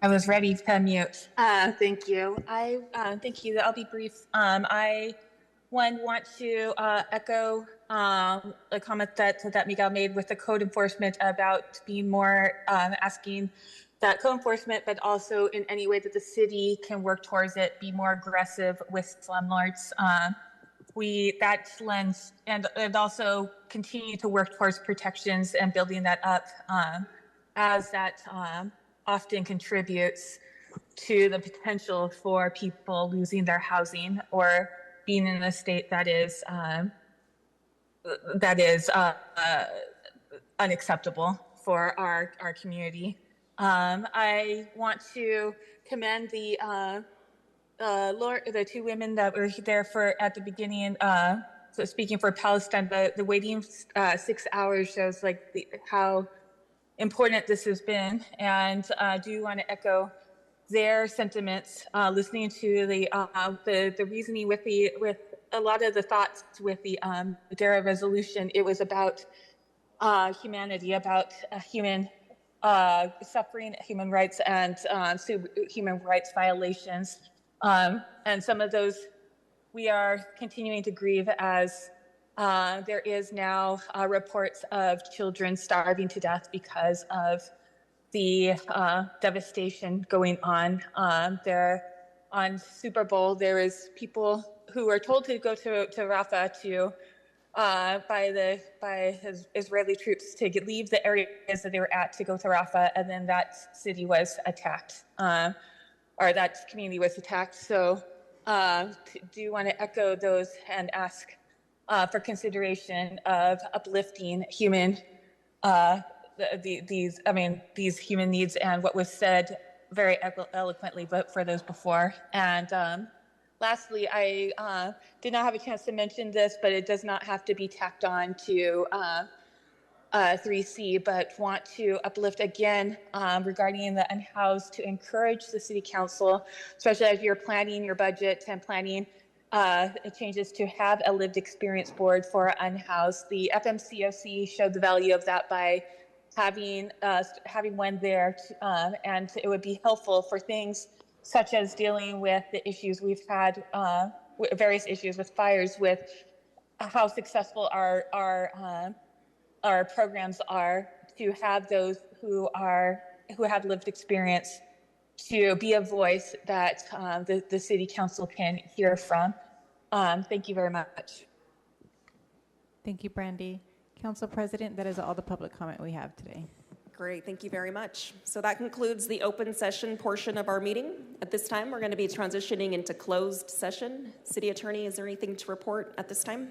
I was ready to mute. Thank you. Thank you. I'll be brief. I want to echo a comment that Miguel made with the code enforcement about being more asking that code enforcement, but also in any way that the city can work towards it, be more aggressive with slumlords. That lends and also continue to work towards protections and building that up as that often contributes to the potential for people losing their housing or being in a state that is unacceptable for our community. I want to commend the two women that were there at the beginning. So speaking for Palestine, the waiting 6 hours shows how important this has been, and do want to echo their sentiments. Listening to the reasoning with a lot of the thoughts with the Madera resolution, it was about humanity, about human suffering, human rights, and human rights violations, and some of those we are continuing to grieve as. There is now reports of children starving to death because of the devastation going on. There on Super Bowl, there is people who are told to go to Rafah by Israeli troops to leave the areas that they were at to go to Rafah, and then that city was attacked, or that community was attacked. So do want to echo those and ask for consideration of uplifting human these human needs and what was said very eloquently, but for those before. And lastly, I did not have a chance to mention this, but it does not have to be tacked on to 3C, but want to uplift again regarding the unhoused to encourage the city council, especially as you're planning your budget and planning changes, to have a lived experience board for unhoused. The FMCOC showed the value of that by having one there, and it would be helpful for things such as dealing with the issues we've had, various issues with fires, with how successful our programs are, to have those who have lived experience to be a voice that the city council can hear from. Thank you very much. Thank you, Brandy. Council President, that is all the public comment we have today. Great, thank you very much. So that concludes the open session portion of our meeting. At this time, we're going to be transitioning into closed session. City Attorney, is there anything to report at this time?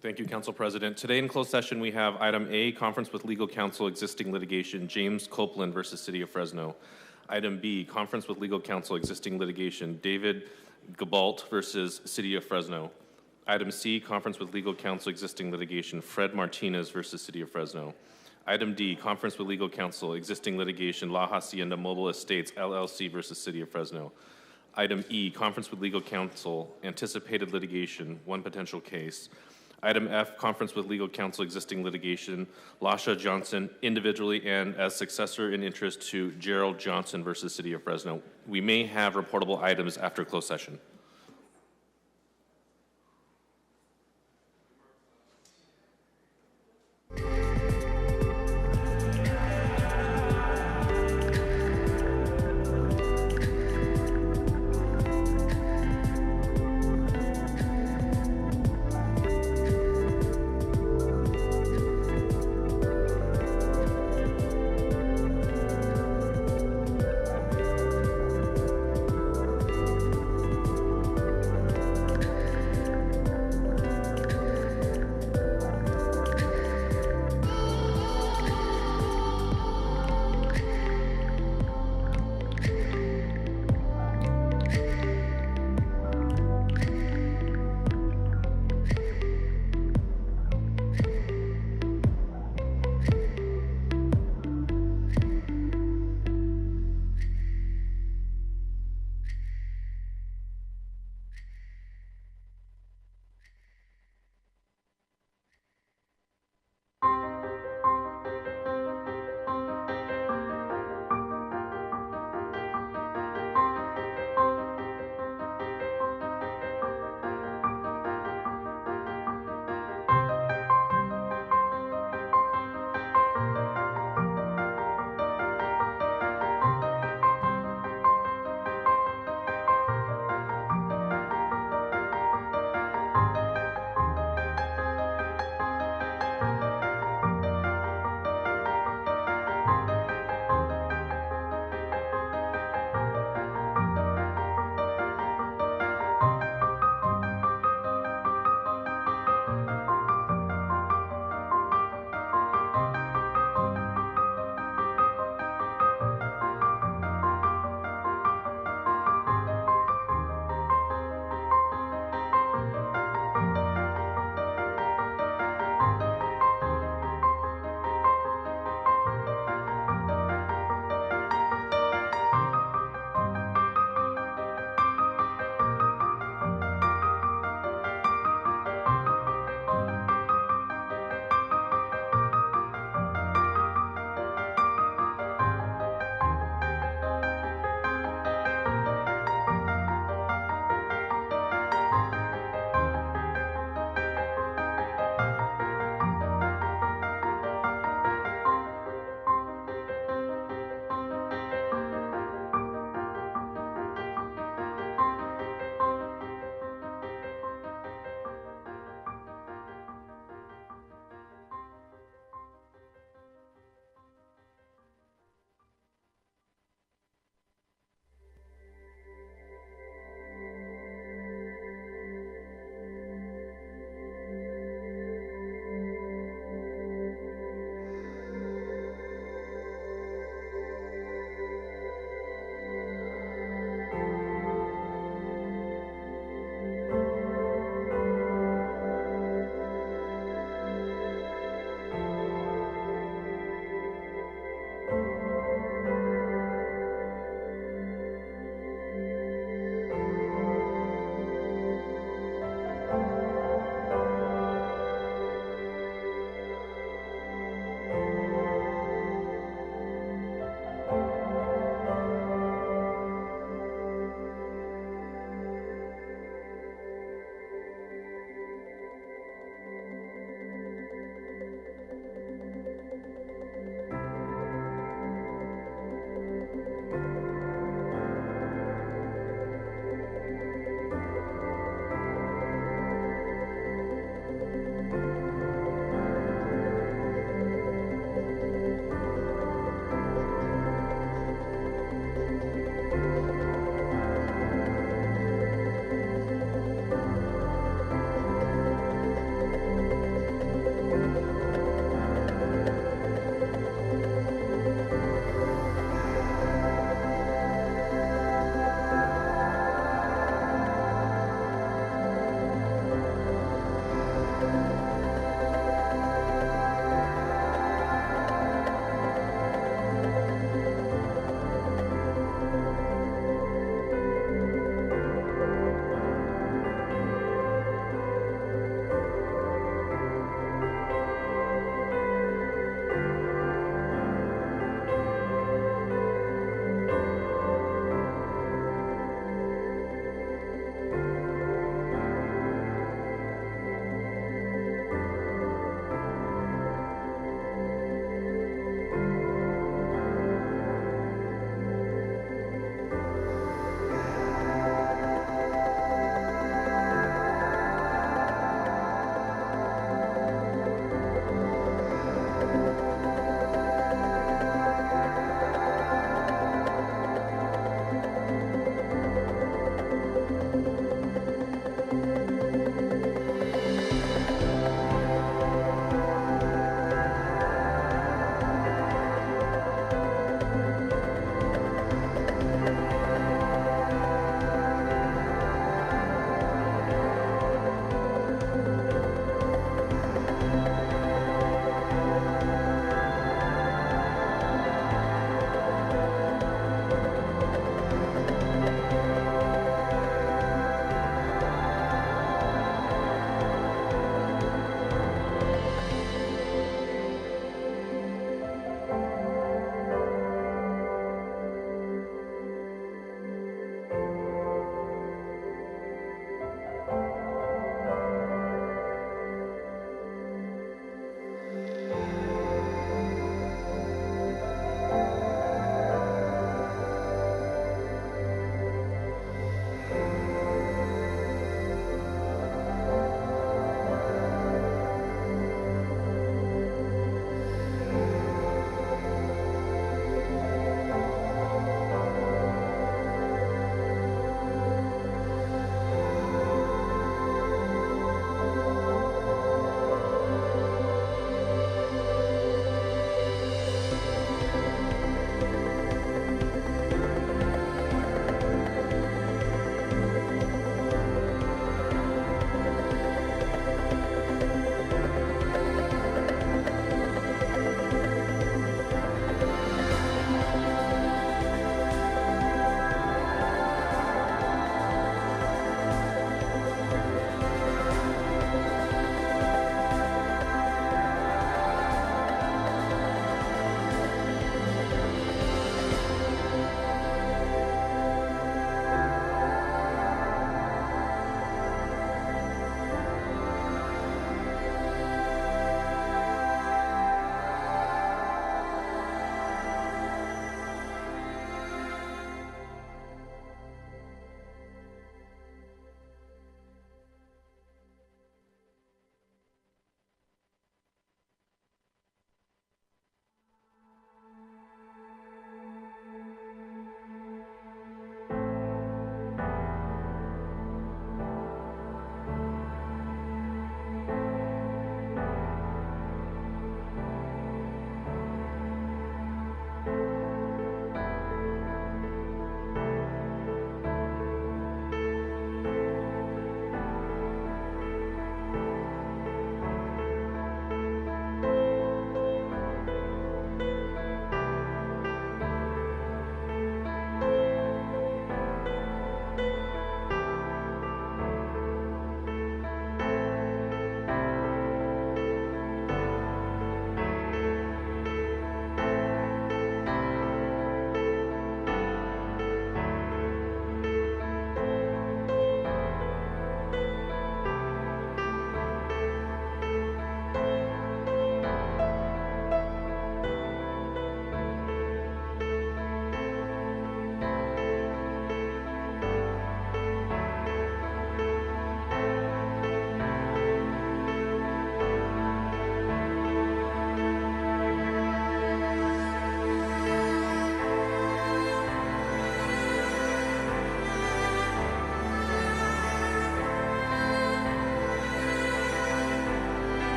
Thank you, Council President. Today in closed session, we have item A, conference with legal counsel, existing litigation, James Copeland versus City of Fresno. Item B, conference with legal counsel, existing litigation, David Gabalt versus City of Fresno. Item C, conference with legal counsel, existing litigation, Fred Martinez versus City of Fresno. Item D, conference with legal counsel, existing litigation, La Hacienda Mobile Estates, LLC versus City of Fresno. Item E, conference with legal counsel, anticipated litigation, one potential case. Item F, conference with legal counsel, existing litigation, Lasha Johnson, individually and as successor in interest to Gerald Johnson versus City of Fresno. We may have reportable items after closed session.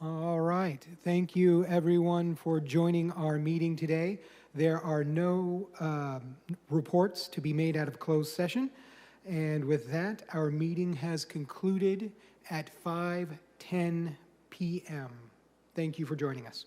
All right. Thank you, everyone, for joining our meeting today. There are no reports to be made out of closed session. And with that, our meeting has concluded at 5:10 p.m. Thank you for joining us.